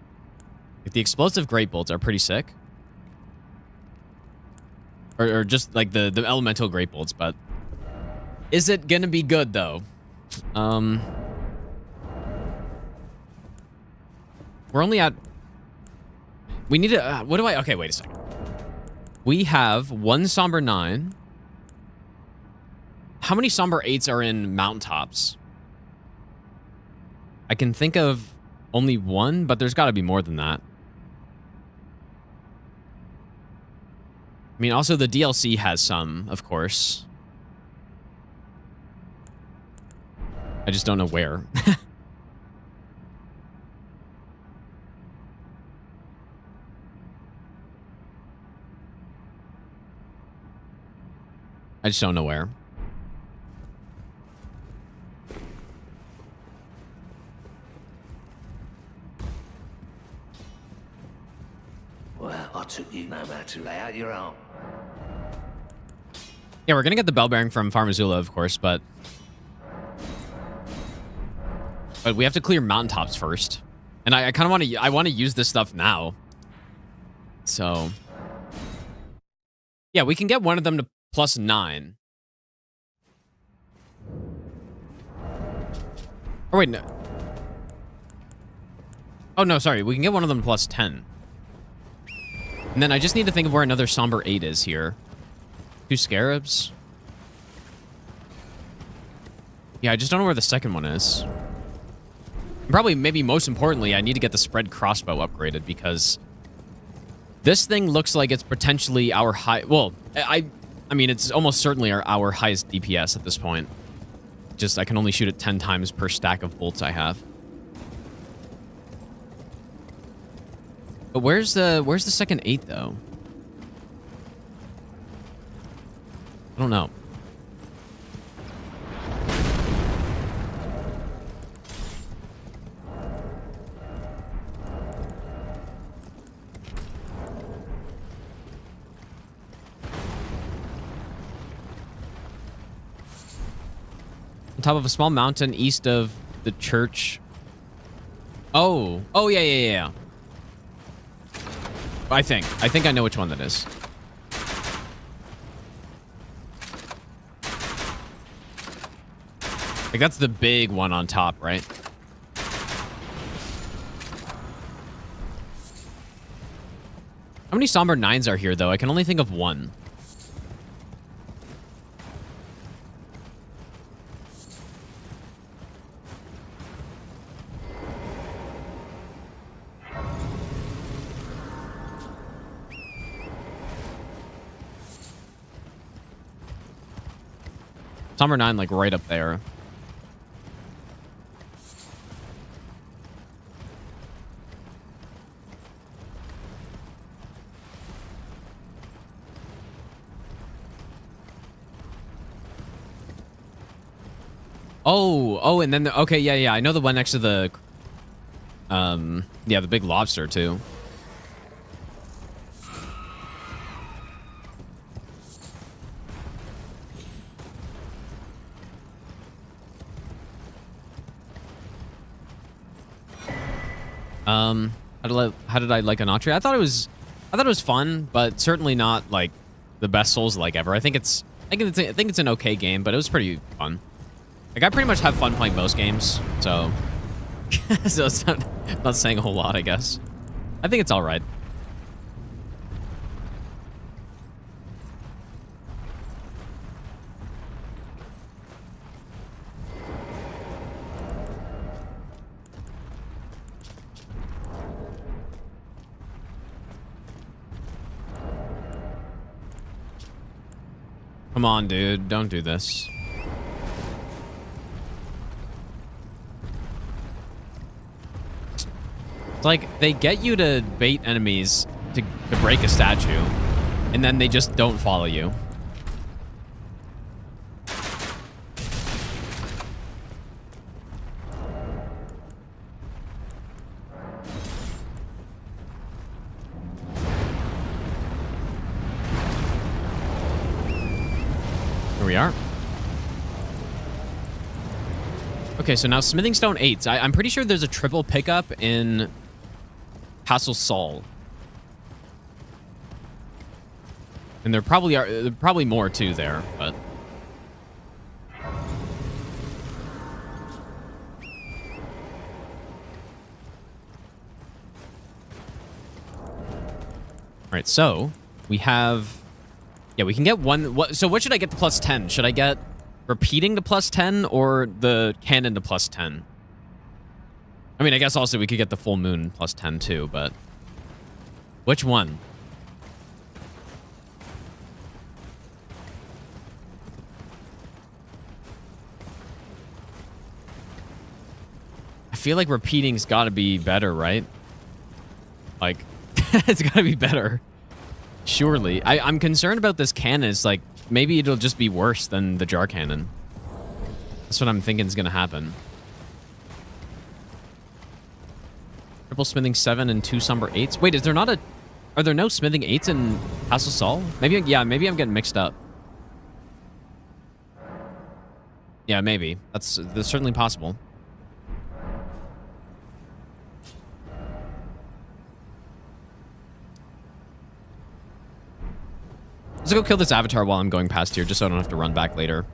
Like the explosive great bolts are pretty sick. Or just like the elemental great bolts, but is it gonna be good though? We're only at. We need to. What do I? Okay, wait a second. We have one Somber 9. How many Somber 8s are in mountaintops? I can think of only one, but there's got to be more than that. I mean, also the DLC has some, of course. I just don't know where. I just don't know where. Well, I took you no matter to lay out your own. Yeah, we're gonna get the bell bearing from Farmazula, of course, but we have to clear mountaintops first. And I kind of want to use this stuff now. So yeah, we can get one of them to +9. Oh wait, no. Oh no, sorry. We can get one of them +10. And then I just need to think of where another Somber 8 is here. 2 Scarabs. Yeah, I just don't know where the second one is. And probably, maybe most importantly, I need to get the spread crossbow upgraded because this thing looks like it's potentially our high... Well, I mean, it's almost certainly our highest DPS at this point. Just, I can only shoot it 10 times per stack of bolts I have. But where's the second 8 though? I don't know. On top of a small mountain east of the church. Oh, yeah. I think I know which one that is. Like, that's the big one on top, right? How many Somber 9s are here, though? I can only think of one. Somber 9, like, right up there. Oh, and then okay, yeah. I know the one next to the yeah, the big lobster too. How did I like Anatria? I thought it was fun, but certainly not like the best Souls-like ever. I think it's an okay game, but it was pretty fun. Like, I pretty much have fun playing most games, so so it's not saying a whole lot, I guess. I think it's all right. Come on, dude. Don't do this. It's like they get you to bait enemies to break a statue, and then they just don't follow you. Here we are. Okay, so now smithing stone 8s. I'm pretty sure there's a triple pickup in Castle Sol. And there probably more too there, but all right, so we have, yeah, we can get one. So what should I get to +10? Should I get repeating to +10 or the cannon to +10? I mean, I guess also we could get the full moon +10 too, but which one? I feel like repeating's got to be better, right? Like, it's got to be better. Surely. I'm concerned about this cannon. It's like, maybe it'll just be worse than the jar cannon. That's what I'm thinking is going to happen. Triple smithing 7 and 2 somber 8s. Wait, is there not a... Are there no smithing 8s in Castle Sol? Maybe, yeah, maybe I'm getting mixed up. Yeah, maybe. That's certainly possible. Let's go kill this avatar while I'm going past here, just so I don't have to run back later.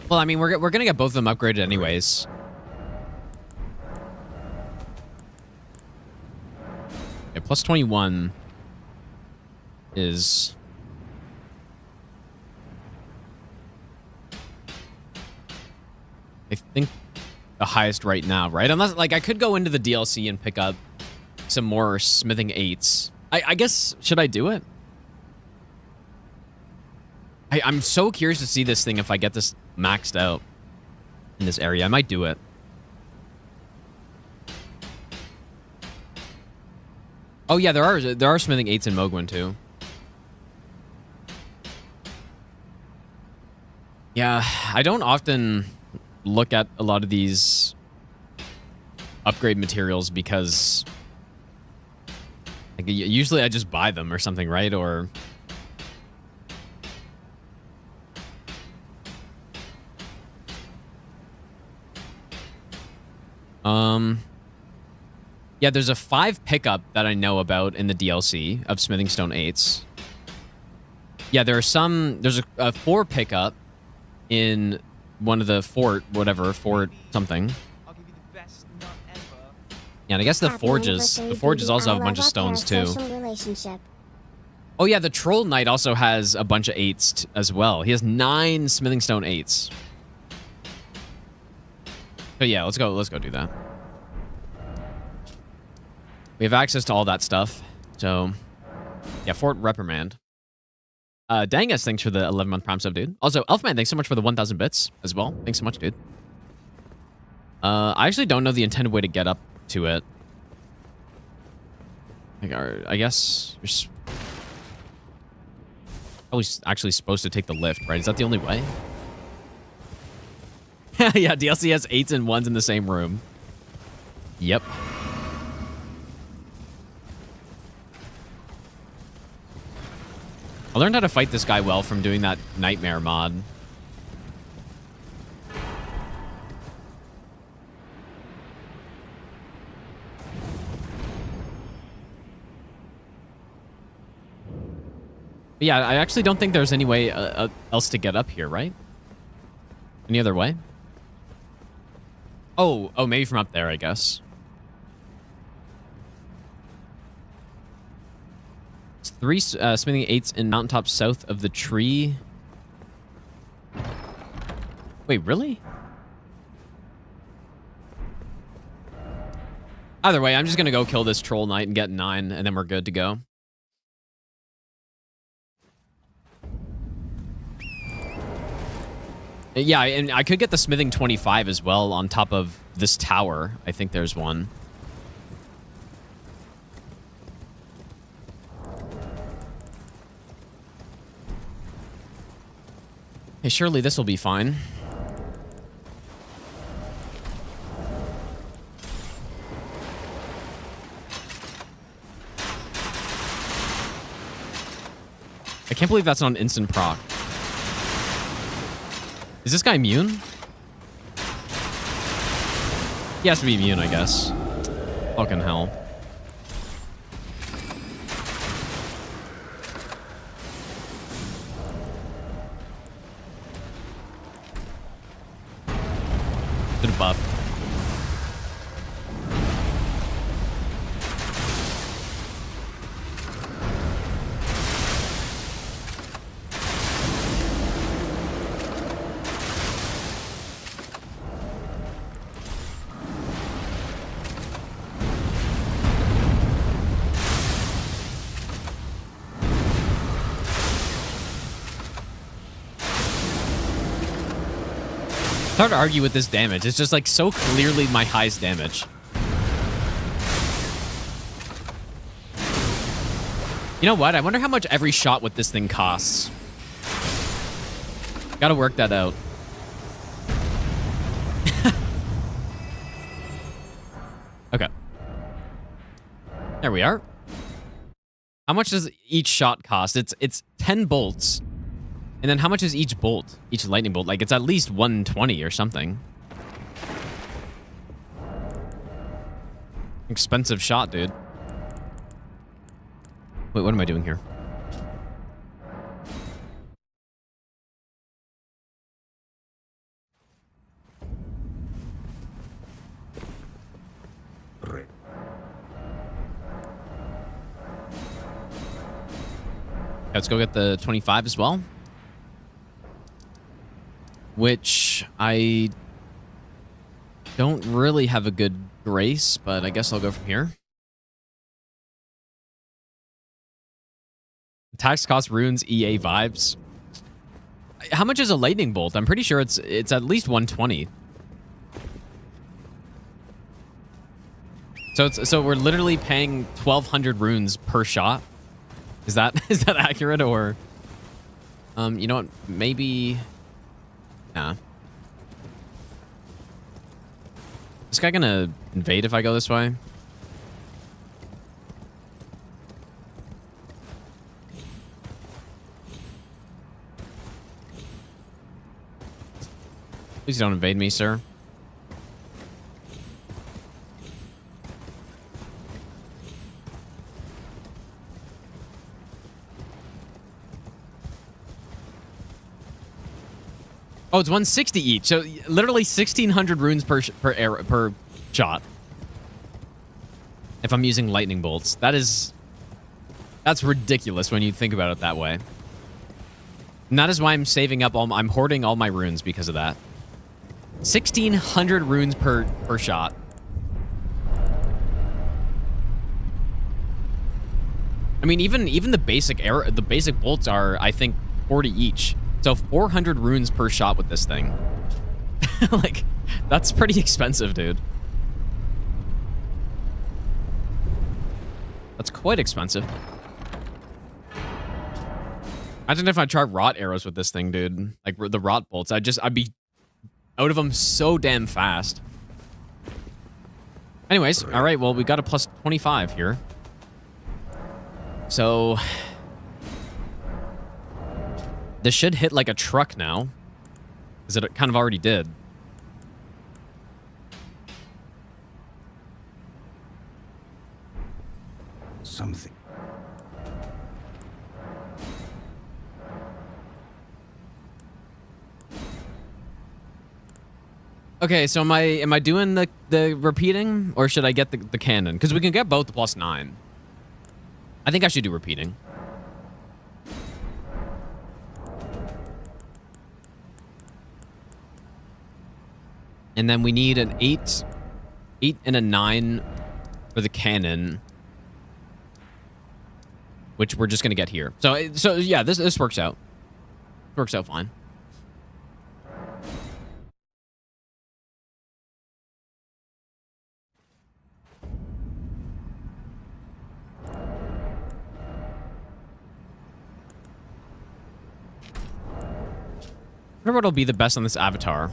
Well, I mean, we're gonna get both of them upgraded anyways. Okay, plus 21 is... I think the highest right now, right? Unless, like, I could go into the DLC and pick up some more smithing 8s. I guess, should I do it? I'm so curious to see this thing if I get this maxed out in this area. I might do it. Oh yeah, there are smithing 8s in Mogwin too. Yeah, I don't often look at a lot of these upgrade materials because like, usually I just buy them or something, right? Or yeah, there's a 5 pickup that I know about in the DLC of Smithing Stone 8s. Yeah, there's a 4 pickup in one of the fort something. I'll give you the best nut ever. Yeah, and I guess the Happy forges anniversary, also have a baby. bunch of I love stones our too. social relationship. Oh yeah, the Troll Knight also has a bunch of 8s as well. He has 9 Smithing Stone 8s. So yeah, let's go do that. We have access to all that stuff. So yeah, Fort Reprimand. Dangus, thanks for the 11-month Prime sub, dude. Also, Elfman, thanks so much for the 1,000 bits as well. Thanks so much, dude. I actually don't know the intended way to get up to it. I guess you're probably actually supposed to take the lift, right? Is that the only way? Yeah, DLC has 8s and 1s in the same room. Yep. I learned how to fight this guy well from doing that Nightmare mod. But yeah, I actually don't think there's any way else to get up here, right? Any other way? Oh, maybe from up there, I guess. It's 3 smithing 8s in mountaintop south of the tree. Wait, really? Either way, I'm just gonna go kill this Troll Knight and get 9, and then we're good to go. Yeah, and I could get the smithing 25 as well on top of this tower. I think there's one. Hey, surely this will be fine. I can't believe that's not an instant proc. Is this guy immune? He has to be immune, I guess. Fucking hell. To the buff. It's hard to argue with this damage. It's just like so clearly my highest damage. You know what? I wonder how much every shot with this thing costs. Gotta work that out. There we are. How much does each shot cost? It's 10 bolts. And then how much is each bolt? Each lightning bolt? Like, it's at least 120 or something. Expensive shot, dude. Wait, what am I doing here? Let's go get the 25 as well. Which I don't really have a good grace, but I guess I'll go from here. Tax cost runes EA vibes. How much is a lightning bolt? I'm pretty sure it's at least 120. So we're literally paying 1,200 runes per shot. Is that accurate, or you know what? Maybe. Nah. This guy gonna invade if I go this way? Please don't invade me, sir. Oh, it's 160 each. So literally 1,600 runes per shot. If I'm using lightning bolts, that's ridiculous when you think about it that way. And that is why I'm saving up I'm hoarding all my runes because of that. 1,600 runes per shot. I mean, even the basic bolts are, I think, 40 each. So 400 runes per shot with this thing. Like, that's pretty expensive, dude. That's quite expensive. Imagine if I tried rot arrows with this thing, dude. Like the rot bolts. I'd be out of them so damn fast. Anyways, all right. Well, we got a plus 25 here. So this should hit like a truck now, because it kind of already did. Something. Okay, so am I doing the repeating, or should I get the cannon? Because we can get both the +9. I think I should do repeating. And then we need an 8 and a 9 for the cannon, which we're just gonna get here. So yeah, this works out. Works out fine. I wonder what'll be the best on this avatar.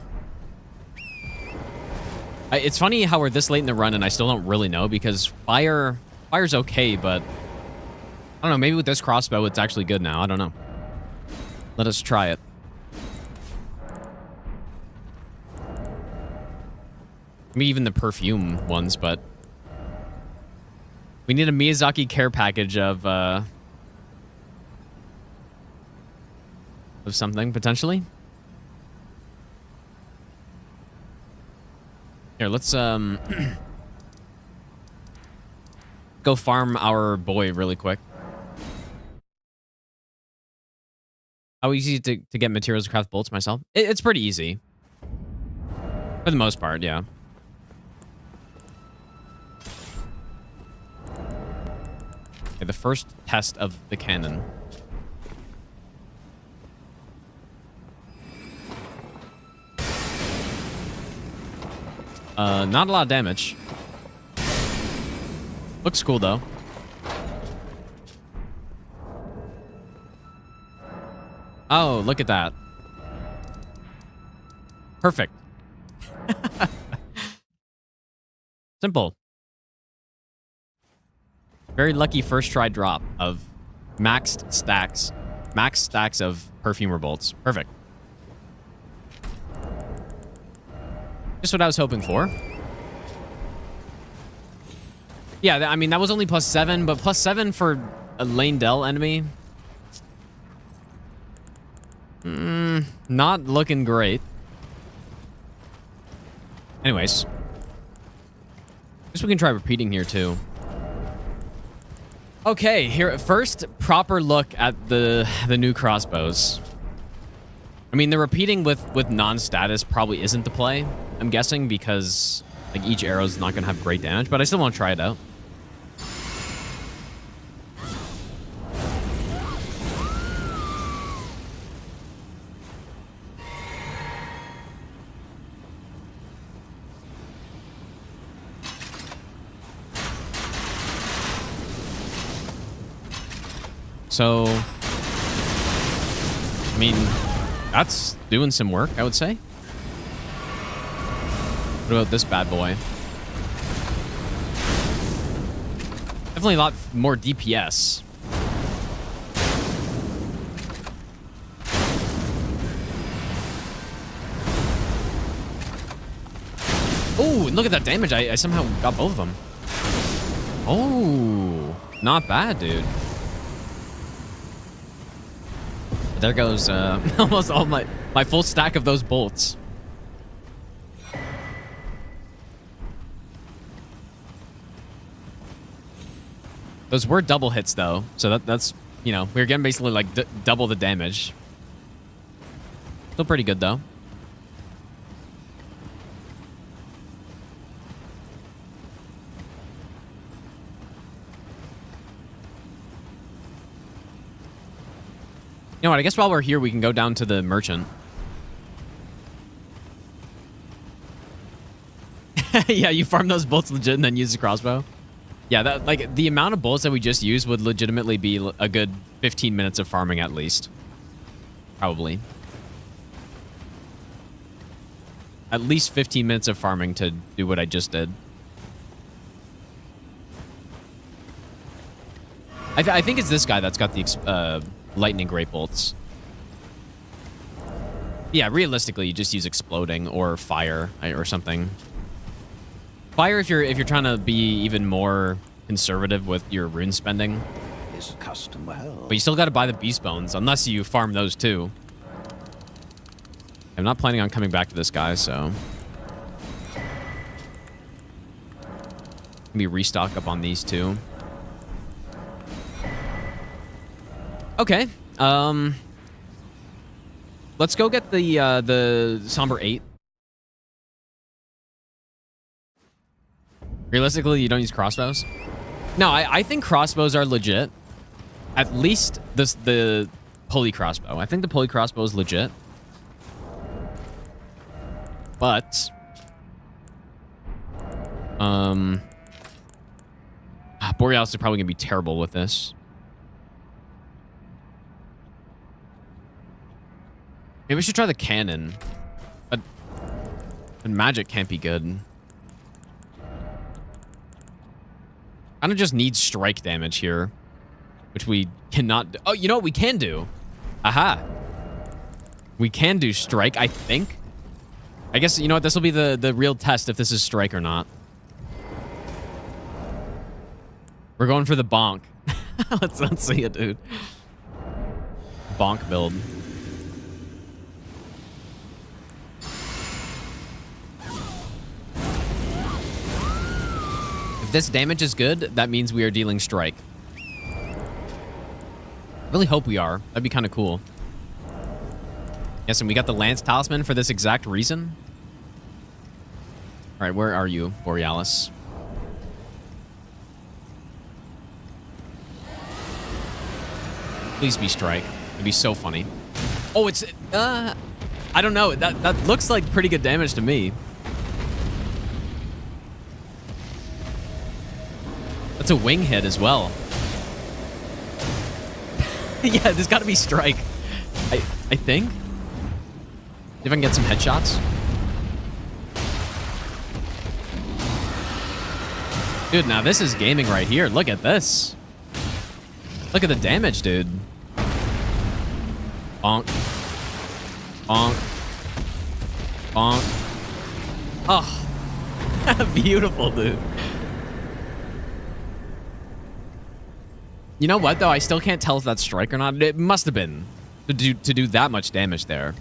It's funny how we're this late in the run and I still don't really know, because fire's okay, but I don't know, maybe with this crossbow it's actually good now. I don't know. Let us try it. Maybe even the perfume ones, but we need a Miyazaki care package of something potentially. Here, let's go farm our boy really quick. How easy to get materials to craft bolts myself? It's pretty easy. For the most part, yeah. Okay, the first test of the cannon. Not a lot of damage. Looks cool, though. Oh, look at that. Perfect. Simple. Very lucky first try drop of max stacks of perfumer bolts. Perfect. Just what I was hoping for. Yeah, I mean, that was only +7, but +7 for a lane Dell enemy. Not looking great. Anyways. Guess we can try repeating here, too. Okay, here, first proper look at the new crossbows. I mean, the repeating with non-status probably isn't the play, I'm guessing, because like each arrow's not going to have great damage, but I still want to try it out. So, I mean, that's doing some work, I would say. What about this bad boy? Definitely a lot more DPS. Oh, look at that damage. I somehow got both of them. Oh, not bad, dude. There goes almost all my full stack of those bolts. Those were double hits though, so that's, you know, we're getting basically like double the damage. Still pretty good though. You know what, I guess while we're here, we can go down to the merchant. Yeah, you farm those bolts legit and then use the crossbow. Yeah, that, like, the amount of bolts that we just used would legitimately be a good 15 minutes of farming at least. Probably. At least 15 minutes of farming to do what I just did. I think it's this guy that's got the lightning great bolts. Yeah, realistically, you just use exploding or fire or something. Fire if you're trying to be even more conservative with your rune spending. Is custom well. But you still got to buy the beast bones unless you farm those too. I'm not planning on coming back to this guy, so maybe restock up on these two. Okay. Let's go get the Somber 8. Realistically, you don't use crossbows? No, I think crossbows are legit. At least the pulley crossbow. I think the pulley crossbow is legit. But Borealis is probably gonna be terrible with this. Maybe we should try the cannon. But magic can't be good. Kind of just need strike damage here, which we cannot do. Oh, you know what we can do? Aha. We can do strike, I think. I guess, you know what? This will be the real test if this is strike or not. We're going for the bonk. Let's see it, dude. Bonk build. If this damage is good, that means we are dealing strike. I really hope we are. That'd be kind of cool. Yes, and we got the Lance Talisman for this exact reason. All right, where are you, Borealis? Please be strike. It'd be so funny. Oh, it's... I don't know. That looks like pretty good damage to me. That's a wing hit as well. Yeah, there's got to be strike. I think. See if I can get some headshots. Dude, now this is gaming right here. Look at this. Look at the damage, dude. Bonk. Bonk. Bonk. Oh. Beautiful, dude. You know what, though? I still can't tell if that's strike or not. It must have been to do that much damage there.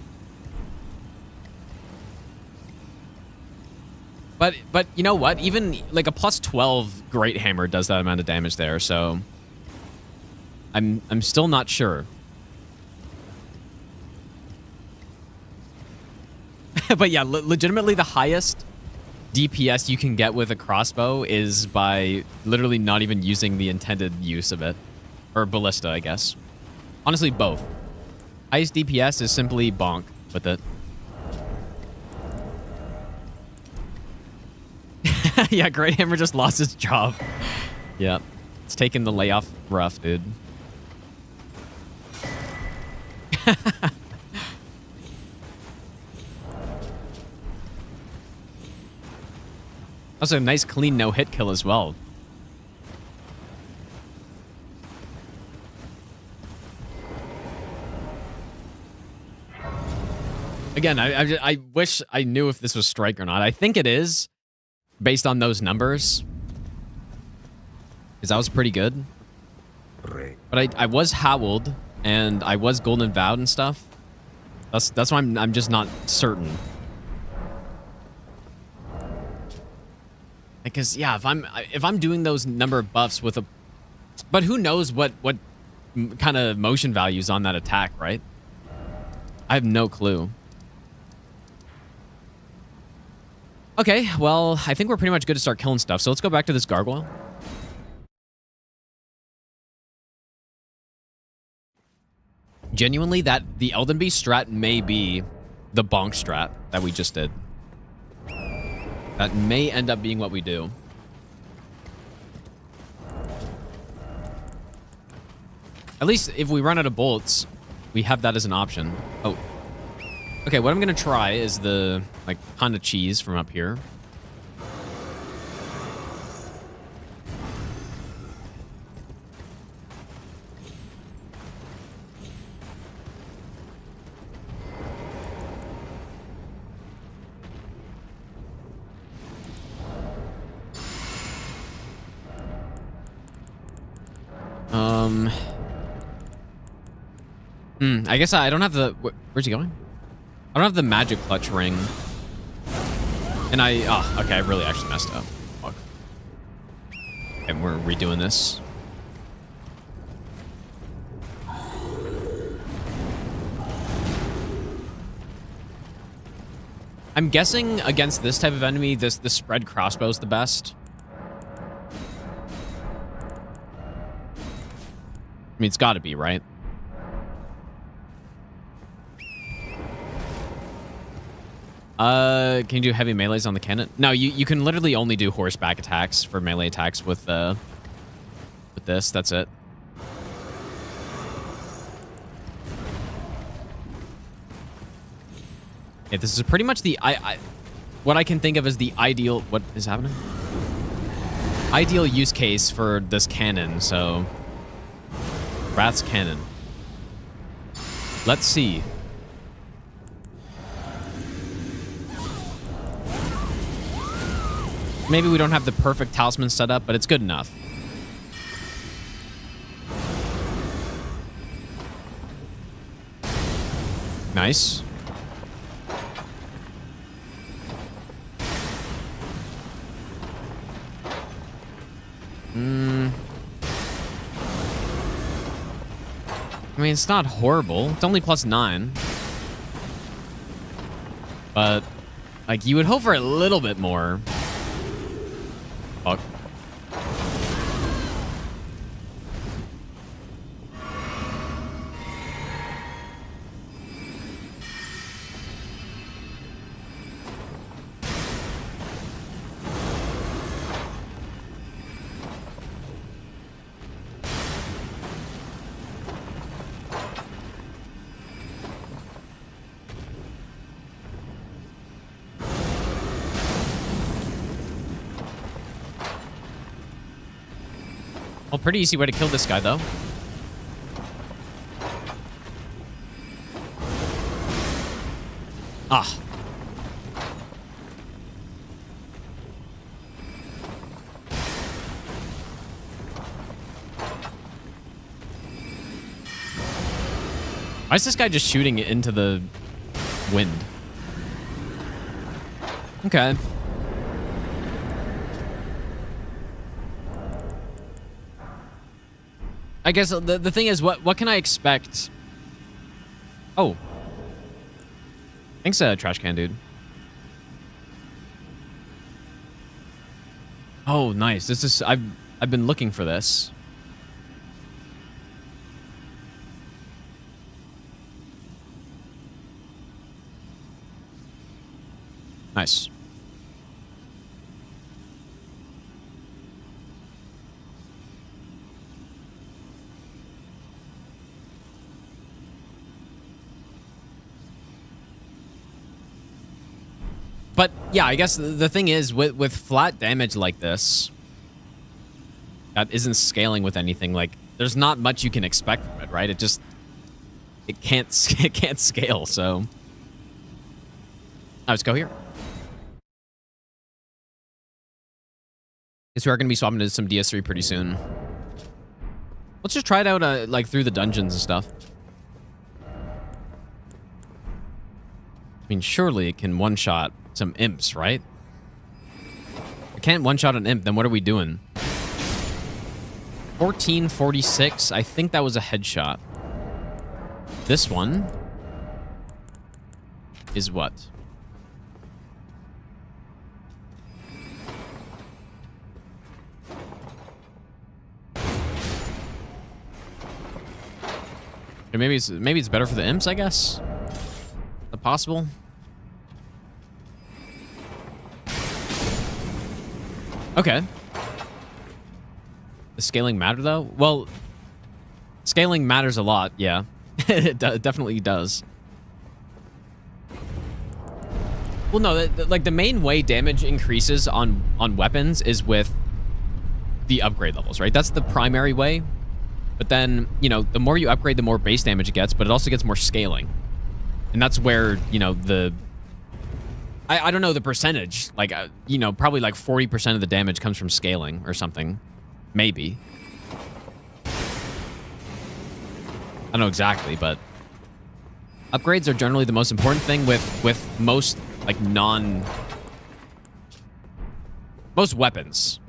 But you know what? Even like a plus 12 Great Hammer does that amount of damage there, so I'm still not sure. But yeah, legitimately the highest DPS you can get with a crossbow is by literally not even using the intended use of it. Or Ballista, I guess. Honestly, both. Highest DPS is simply bonk with it. Yeah, Great Hammer just lost its job. Yeah. It's taking the layoff rough, dude. Also, a nice clean no-hit kill as well. Again, I wish I knew if this was strike or not. I think it is, based on those numbers. Because that was pretty good. But I was howled, and I was golden vowed and stuff. That's why I'm just not certain. Because yeah, if I'm doing those number of buffs with a, but who knows what kind of motion values on that attack, right? I have no clue. Okay, well, I think we're pretty much good to start killing stuff. So let's go back to this gargoyle. Genuinely, that the Elden Beast strat may be the bonk strat that we just did. That may end up being what we do. At least if we run out of bolts, we have that as an option. Oh. Okay, what I'm going to try is the, like, Honda cheese from up here. I guess I don't have the... Where's he going? I don't have the magic clutch ring. And oh, okay, I really actually messed up. Fuck. And we're redoing this. I'm guessing against this type of enemy, the spread crossbow is the best. I mean, it's got to be, right? Can you do heavy melees on the cannon? No, you can literally only do horseback attacks for melee attacks with this. That's it. Yeah, this is pretty much the what I can think of as the ideal. What is happening? Ideal use case for this cannon. So, Wrath's cannon. Let's see. Maybe we don't have the perfect talisman set up, but it's good enough. Nice. I mean, it's not horrible. It's only +9. But, like, you would hope for a little bit more. Fuck. Well, pretty easy way to kill this guy, though. Ah. Why is this guy just shooting it into the wind? Okay. I guess the thing is, what can I expect? Oh. Thanks, trash can, dude. Oh, nice. This is I've been looking for this. Nice. But yeah, I guess the thing is with flat damage like this that isn't scaling with anything, like there's not much you can expect from it, right? It can't scale, so let's go here. Guess we are going to be swapping to some DS3 pretty soon. Let's just try it out, like, through the dungeons and stuff. I mean, surely it can one-shot some imps, right? I can't one-shot an imp, then what are we doing? 1446, I think that was a headshot. This one is what? Or maybe it's better for the imps, I guess. Is that possible? Okay. Does scaling matter though? Well, scaling matters a lot. Yeah, it definitely does. Well, no, like the main way damage increases on weapons is with the upgrade levels, right? That's the primary way. But then, you know, the more you upgrade, the more base damage it gets, but it also gets more scaling. And that's where, you know, I don't know the percentage. Like, you know, probably like 40% of the damage comes from scaling or something. Maybe. I don't know exactly, but upgrades are generally the most important thing with most, like, most weapons.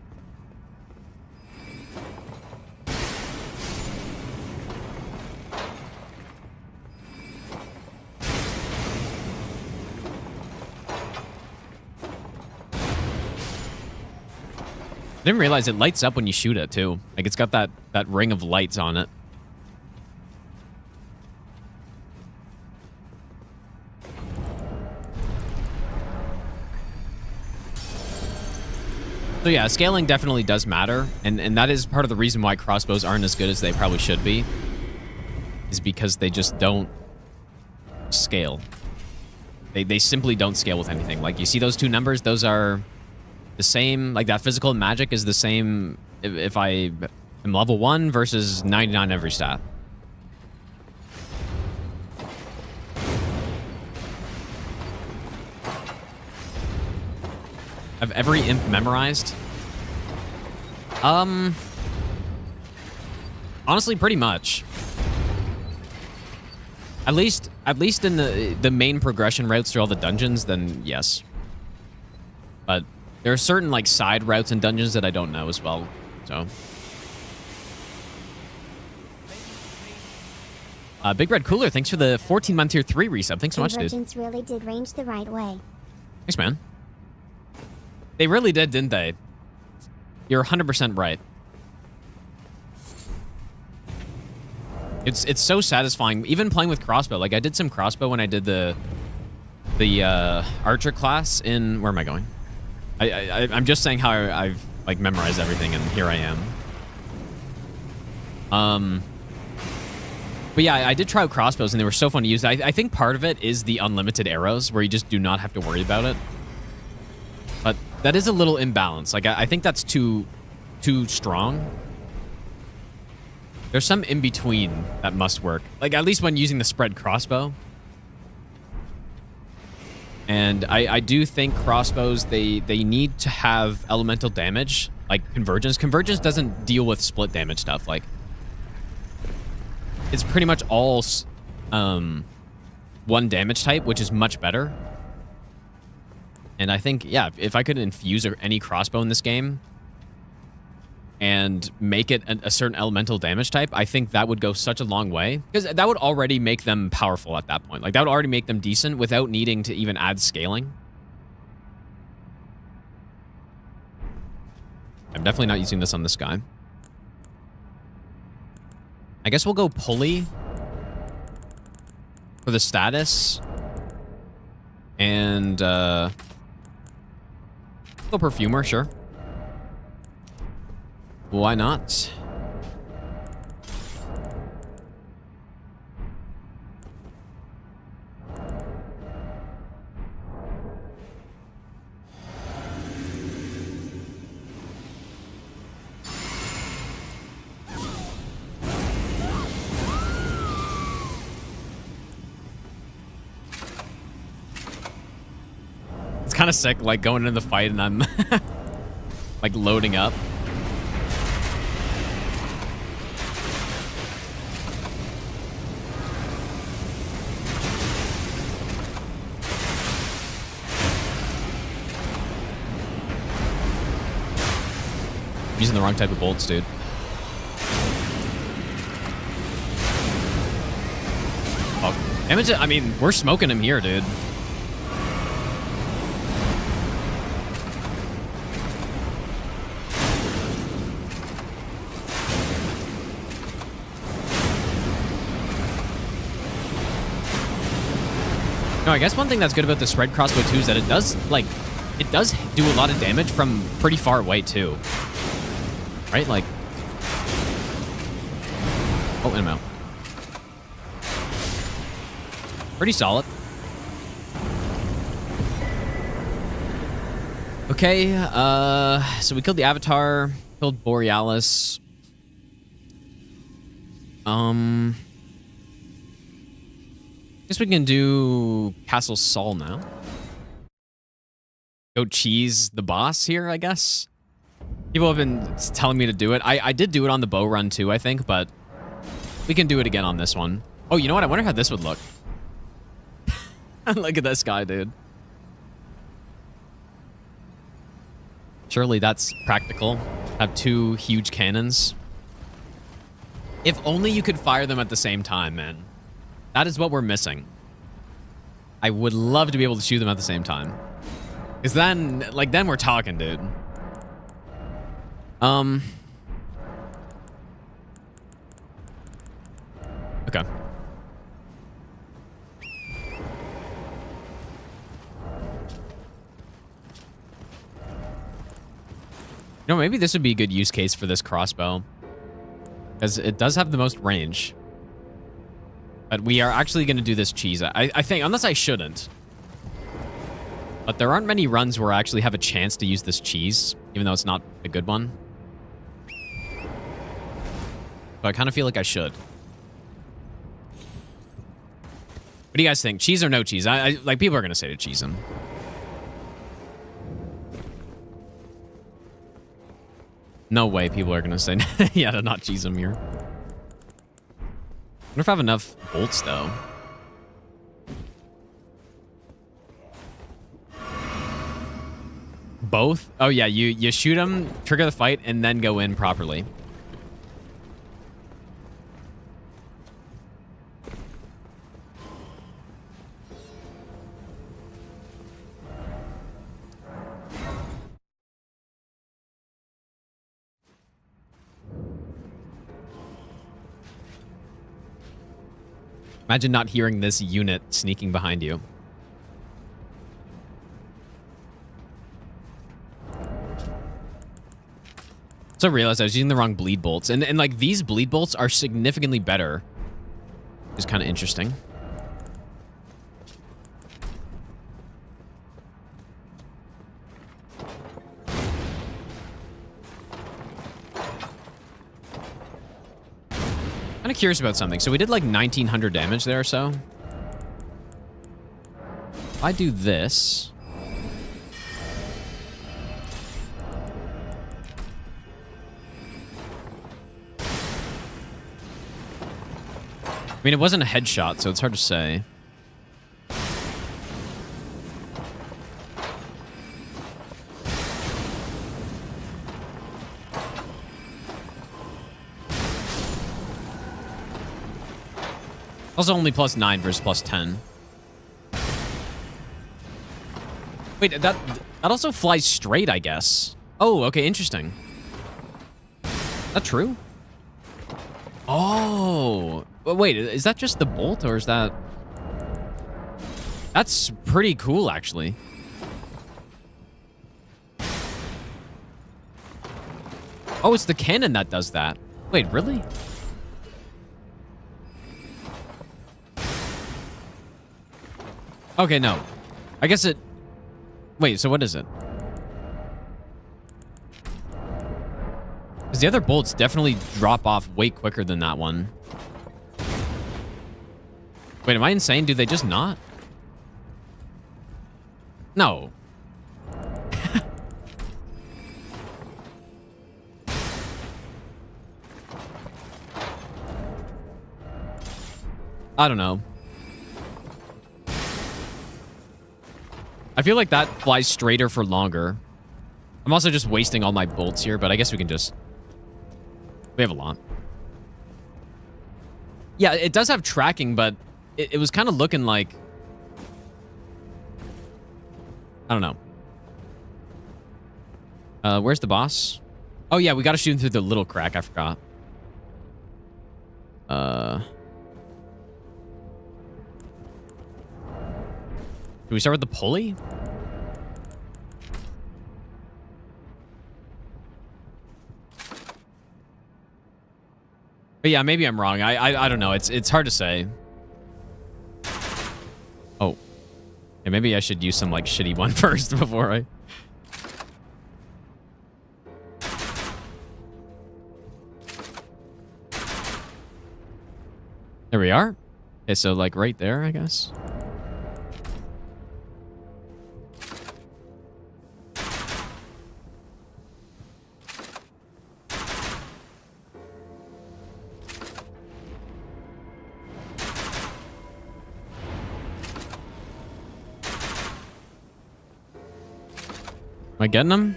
I didn't realize it lights up when you shoot it, too. Like, it's got that ring of lights on it. So, yeah, scaling definitely does matter. And that is part of the reason why crossbows aren't as good as they probably should be. Is because they just don't scale. They simply don't scale with anything. Like, you see those two numbers? Those are the same, like that physical magic is the same if I am level 1 versus 99 every stat. Have every imp memorized? Honestly, pretty much. At least in the main progression routes through all the dungeons, then yes. But there are certain, like, side routes and dungeons that I don't know as well, so. Big Red Cooler, thanks for the 14-month tier 3 resub. Thanks so much, dude. Convergence really did range the right way. Thanks, man. They really did, didn't they? You're 100% right. It's so satisfying. Even playing with crossbow. Like, I did some crossbow when I did the archer class in... Where am I going? I'm just saying how I've, like, memorized everything, and here I am. But yeah, I did try out crossbows, and they were so fun to use. I think part of it is the unlimited arrows, where you just do not have to worry about it. But that is a little imbalanced. Like, I think that's too strong. There's some in between that must work. Like, at least when using the spread crossbow. And I do think crossbows, they need to have elemental damage, like convergence. Convergence doesn't deal with split damage stuff. Like, it's pretty much all one damage type, which is much better. And I think, yeah, if I could infuse any crossbow in this game and make it a certain elemental damage type, I think that would go such a long way. Because that would already make them powerful at that point. Like, that would already make them decent without needing to even add scaling. I'm definitely not using this on this guy. I guess we'll go pulley for the status. And, go perfumer, sure. Why not? It's kind of sick, like, going into the fight and I'm like loading up. Using the wrong type of bolts, dude. Oh, damage it. I mean, we're smoking him here, dude. No, I guess one thing that's good about the spread crossbow too is that it does do a lot of damage from pretty far away too. Right? Like... Oh, and I'm out. Pretty solid. Okay, so we killed the Avatar, killed Borealis. Guess we can do Castle Sol now. Go cheese the boss here, I guess. People have been telling me to do it. I did do it on the bow run too, I think, but we can do it again on this one. Oh, you know what? I wonder how this would look. Look at this guy, dude. Surely that's practical. Have two huge cannons. If only you could fire them at the same time, man. That is what we're missing. I would love to be able to shoot them at the same time. Because then, like, then we're talking, dude. Okay. You know, maybe this would be a good use case for this crossbow. Because it does have the most range. But we are actually going to do this cheese. I think, unless I shouldn't. But there aren't many runs where I actually have a chance to use this cheese, even though it's not a good one. So I kind of feel like I should. What do you guys think? Cheese or no cheese? Like, people are going to say to cheese him. No way people are going to say, yeah, to not cheese him here. I wonder if I have enough bolts, though. Both? Oh, yeah, you shoot him, trigger the fight, and then go in properly. Imagine not hearing this unit sneaking behind you. So I realized I was using the wrong bleed bolts. And like, these bleed bolts are significantly better. It's kind of interesting. kind of curious about something. So we did like 1900 damage there or so. If I do this... I mean, it wasn't a headshot, so it's hard to say. Also only +9 versus +10. Wait, that also flies straight, I guess. Oh, okay, interesting. Is that true? Oh, wait, is that just the bolt, or is that... That's pretty cool, actually. Oh, it's the cannon that does that. Wait, really? Okay, no. I guess it... Wait, so what is it? Because the other bolts definitely drop off way quicker than that one. Wait, am I insane? Do they just not? No. I don't know. I feel like that flies straighter for longer. I'm also just wasting all my bolts here, but I guess we can just... We have a lot. Yeah, it does have tracking, but it was kind of looking like... I don't know. Where's the boss? Oh, yeah, we got to shoot him through the little crack. I forgot. Do we start with the pulley? But yeah, maybe I'm wrong. I don't know. It's hard to say. Oh. Yeah, maybe I should use some like shitty one first before I... There we are. Okay, so like right there, I guess. Am I getting him?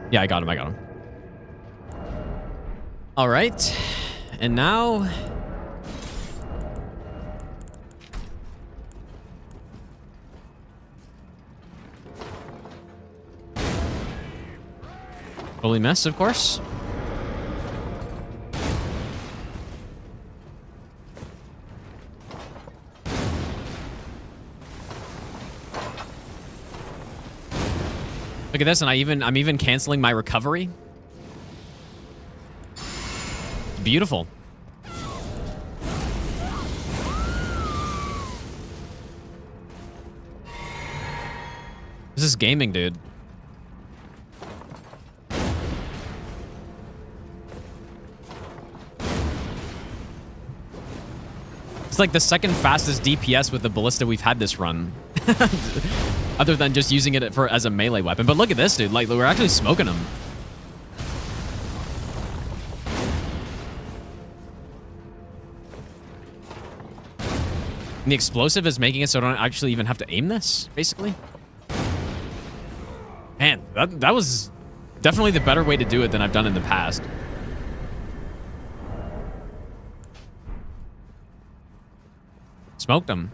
Yeah, I got him. All right. And now... Totally missed, of course. Look at this, and I'm even canceling my recovery. It's beautiful. This is gaming, dude. It's like the second fastest DPS with the Ballista we've had this run. Other than just using it as a melee weapon. But look at this, dude. Like, we're actually smoking him. And the explosive is making it so I don't actually even have to aim this, basically. Man, that was definitely the better way to do it than I've done in the past. Smoked him.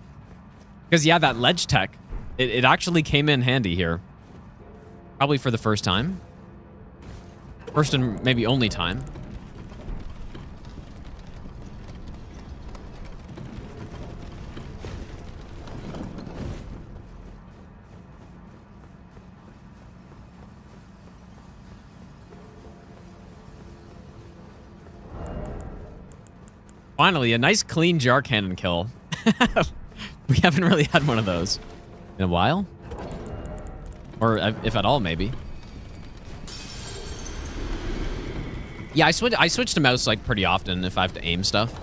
Because, yeah, that ledge tech, it actually came in handy here. Probably for the first time. First and maybe only time. Finally, a nice clean jar cannon kill. We haven't really had one of those in a while. Or if at all, maybe. Yeah, I switch to mouse like pretty often if I have to aim stuff.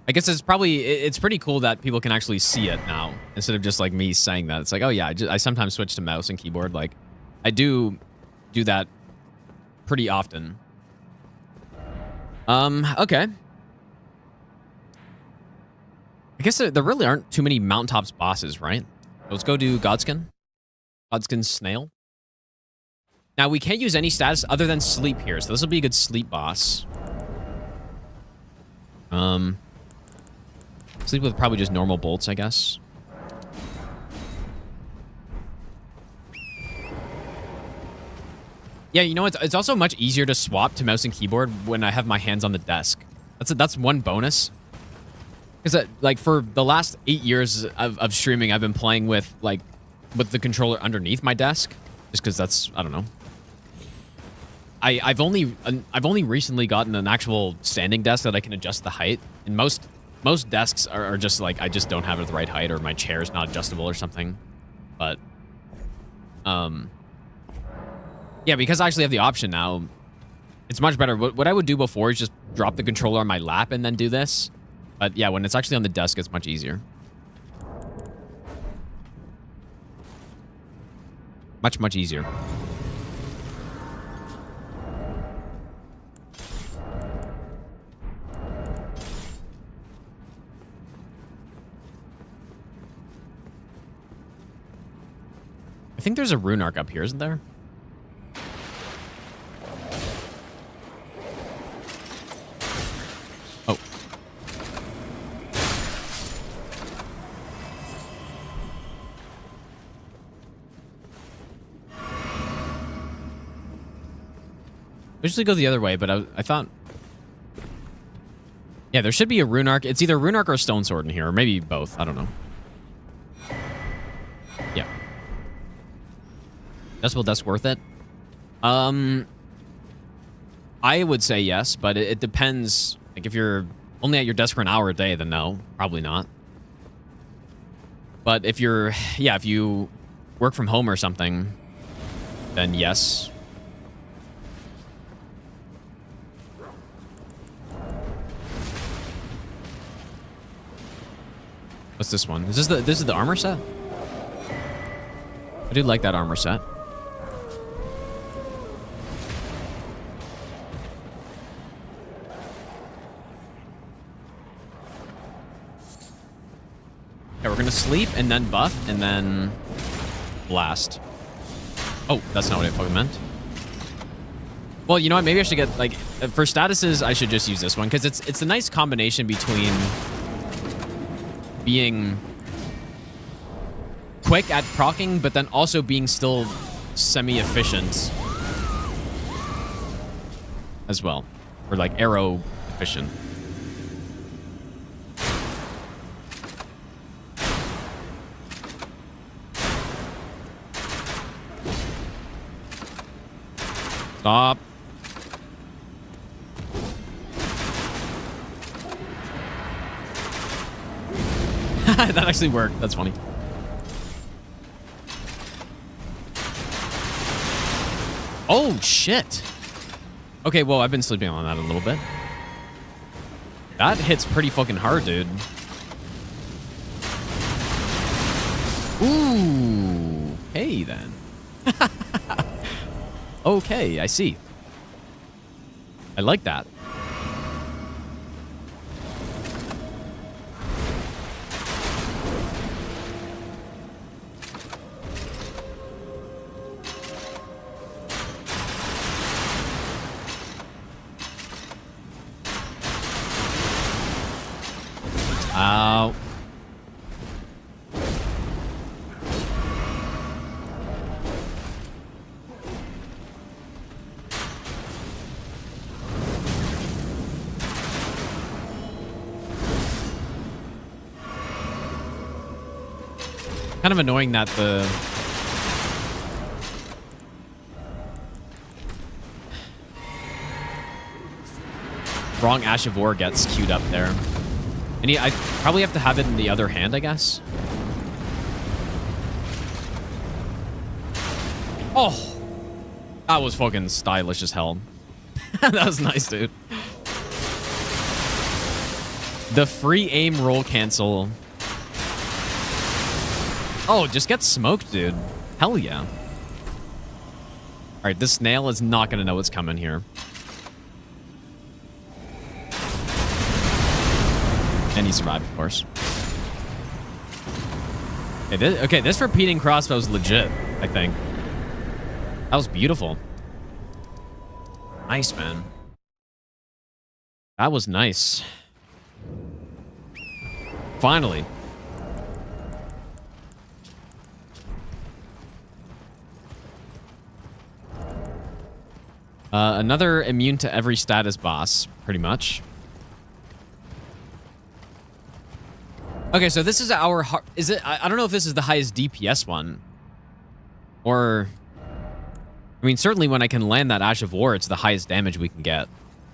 I guess it's pretty cool that people can actually see it now instead of just like me saying that. It's like, oh yeah, I sometimes switch to mouse and keyboard. Like, I do that pretty often. Okay. I guess there really aren't too many mountaintops bosses, right? Let's go do Godskin. Godskin Snail. Now, we can't use any status other than sleep here, so this will be a good sleep boss. Sleep with probably just normal bolts, I guess. Yeah, you know, it's also much easier to swap to mouse and keyboard when I have my hands on the desk. That's one bonus. Because like for the last 8 years of streaming, I've been playing with the controller underneath my desk, just because that's, I don't know. I've only recently gotten an actual standing desk that I can adjust the height, and most desks are just like, I just don't have it at the right height, or my chair is not adjustable or something. But yeah, because I actually have the option now, it's much better. What I would do before is just drop the controller on my lap and then do this. But yeah, when it's actually on the desk, it's much easier. Much easier. I think there's a rune arc up here, isn't there? Oh. I usually go the other way, but I thought... Yeah, there should be a rune arc. It's either a rune arc or a stone sword in here, or maybe both. I don't know. Yeah. Decibel Desk worth it? I would say yes, but it depends. Like, if you're only at your desk for an hour a day, then no, probably not. But if you're, yeah, if you work from home or something, then yes. What's this one? This is the armor set? I do like that armor set. Okay, we're gonna sleep and then buff and then blast. Oh, that's not what I fucking meant. Well, you know what? Maybe I should get, like, for statuses, I should just use this one because it's a nice combination between being quick at proccing, but then also being still semi-efficient as well, or like arrow efficient. Stop. That actually worked. That's funny. Oh, shit. Okay, well, I've been sleeping on that a little bit. That hits pretty fucking hard, dude. Ooh. Hey, then. Okay, I see. I like that. Ow. Kind of annoying that the wrong Ash of War gets queued up there. And I probably have to have it in the other hand, I guess. Oh. That was fucking stylish as hell. That was nice, dude. The free aim roll cancel. Oh, just get smoked, dude. Hell yeah. All right, this snail is not going to know what's coming here. And he survived, of course. Okay, this repeating crossbow is legit, I think. That was beautiful. Nice, man. That was nice. Finally. Another immune to every status boss, pretty much. Okay, so this is our... Is it? I don't know if this is the highest DPS one. Or... I mean, certainly when I can land that Ash of War, it's the highest damage we can get.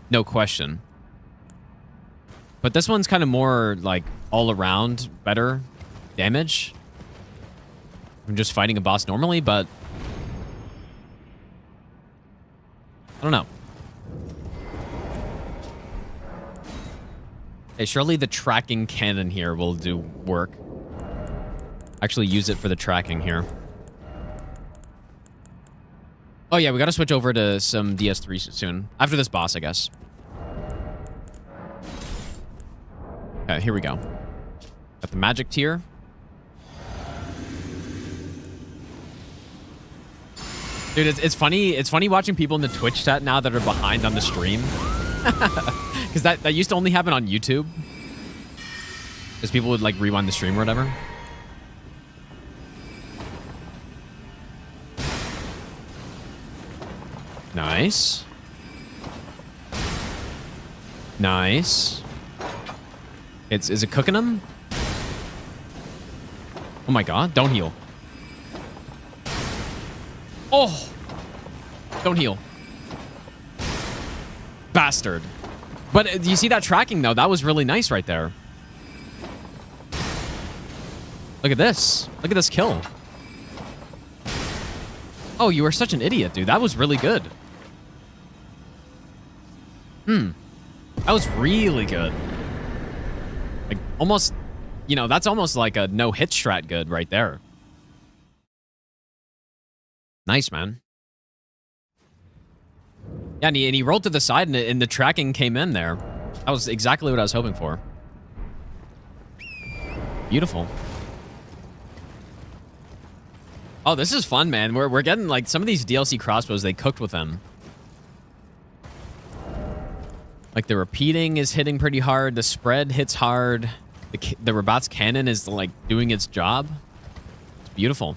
No question. But this one's kind of more, like, all-around better damage. I'm just fighting a boss normally, but... I don't know. Hey, surely the tracking cannon here will do work. Actually use it for the tracking here. Oh yeah, we gotta switch over to some DS3 soon. After this boss, I guess. Okay, here we go. Got the magic tier. Dude, it's funny. It's funny watching people in the Twitch chat now that are behind on the stream. Because that used to only happen on YouTube. Because people would like rewind the stream or whatever. Nice. Nice. Is it cooking them? Oh my god, don't heal. Oh! Don't heal. Bastard. But you see that tracking, though? That was really nice right there. Look at this. Look at this kill. Oh, you are such an idiot, dude. That was really good. That was really good. Like, almost... You know, that's almost like a no-hit strat good right there. Nice, man. Yeah, and he rolled to the side and the tracking came in there. That was exactly what I was hoping for. Beautiful. Oh, this is fun, man. We're getting, like, some of these DLC crossbows, they cooked with them. Like, the repeating is hitting pretty hard. The spread hits hard. The Rabat's cannon is, like, doing its job. It's beautiful.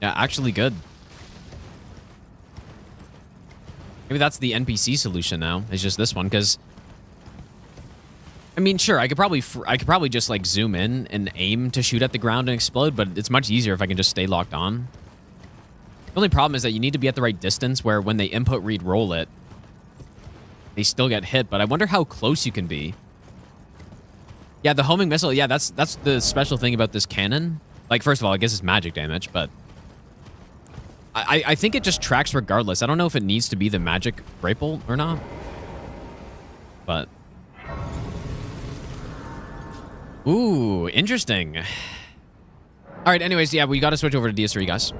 Yeah, actually good. Maybe that's the NPC solution now. It's just this one, because... I mean, sure, I could probably just, like, zoom in and aim to shoot at the ground and explode, but it's much easier if I can just stay locked on. The only problem is that you need to be at the right distance where when they input, read, roll it, they still get hit, but I wonder how close you can be. Yeah, the homing missile, yeah, that's the special thing about this cannon. Like, first of all, I guess it's magic damage, but... I think it just tracks regardless. I don't know if it needs to be the magic grapple or not. But... Ooh, interesting. All right, anyways, yeah, we got to switch over to DS3, guys.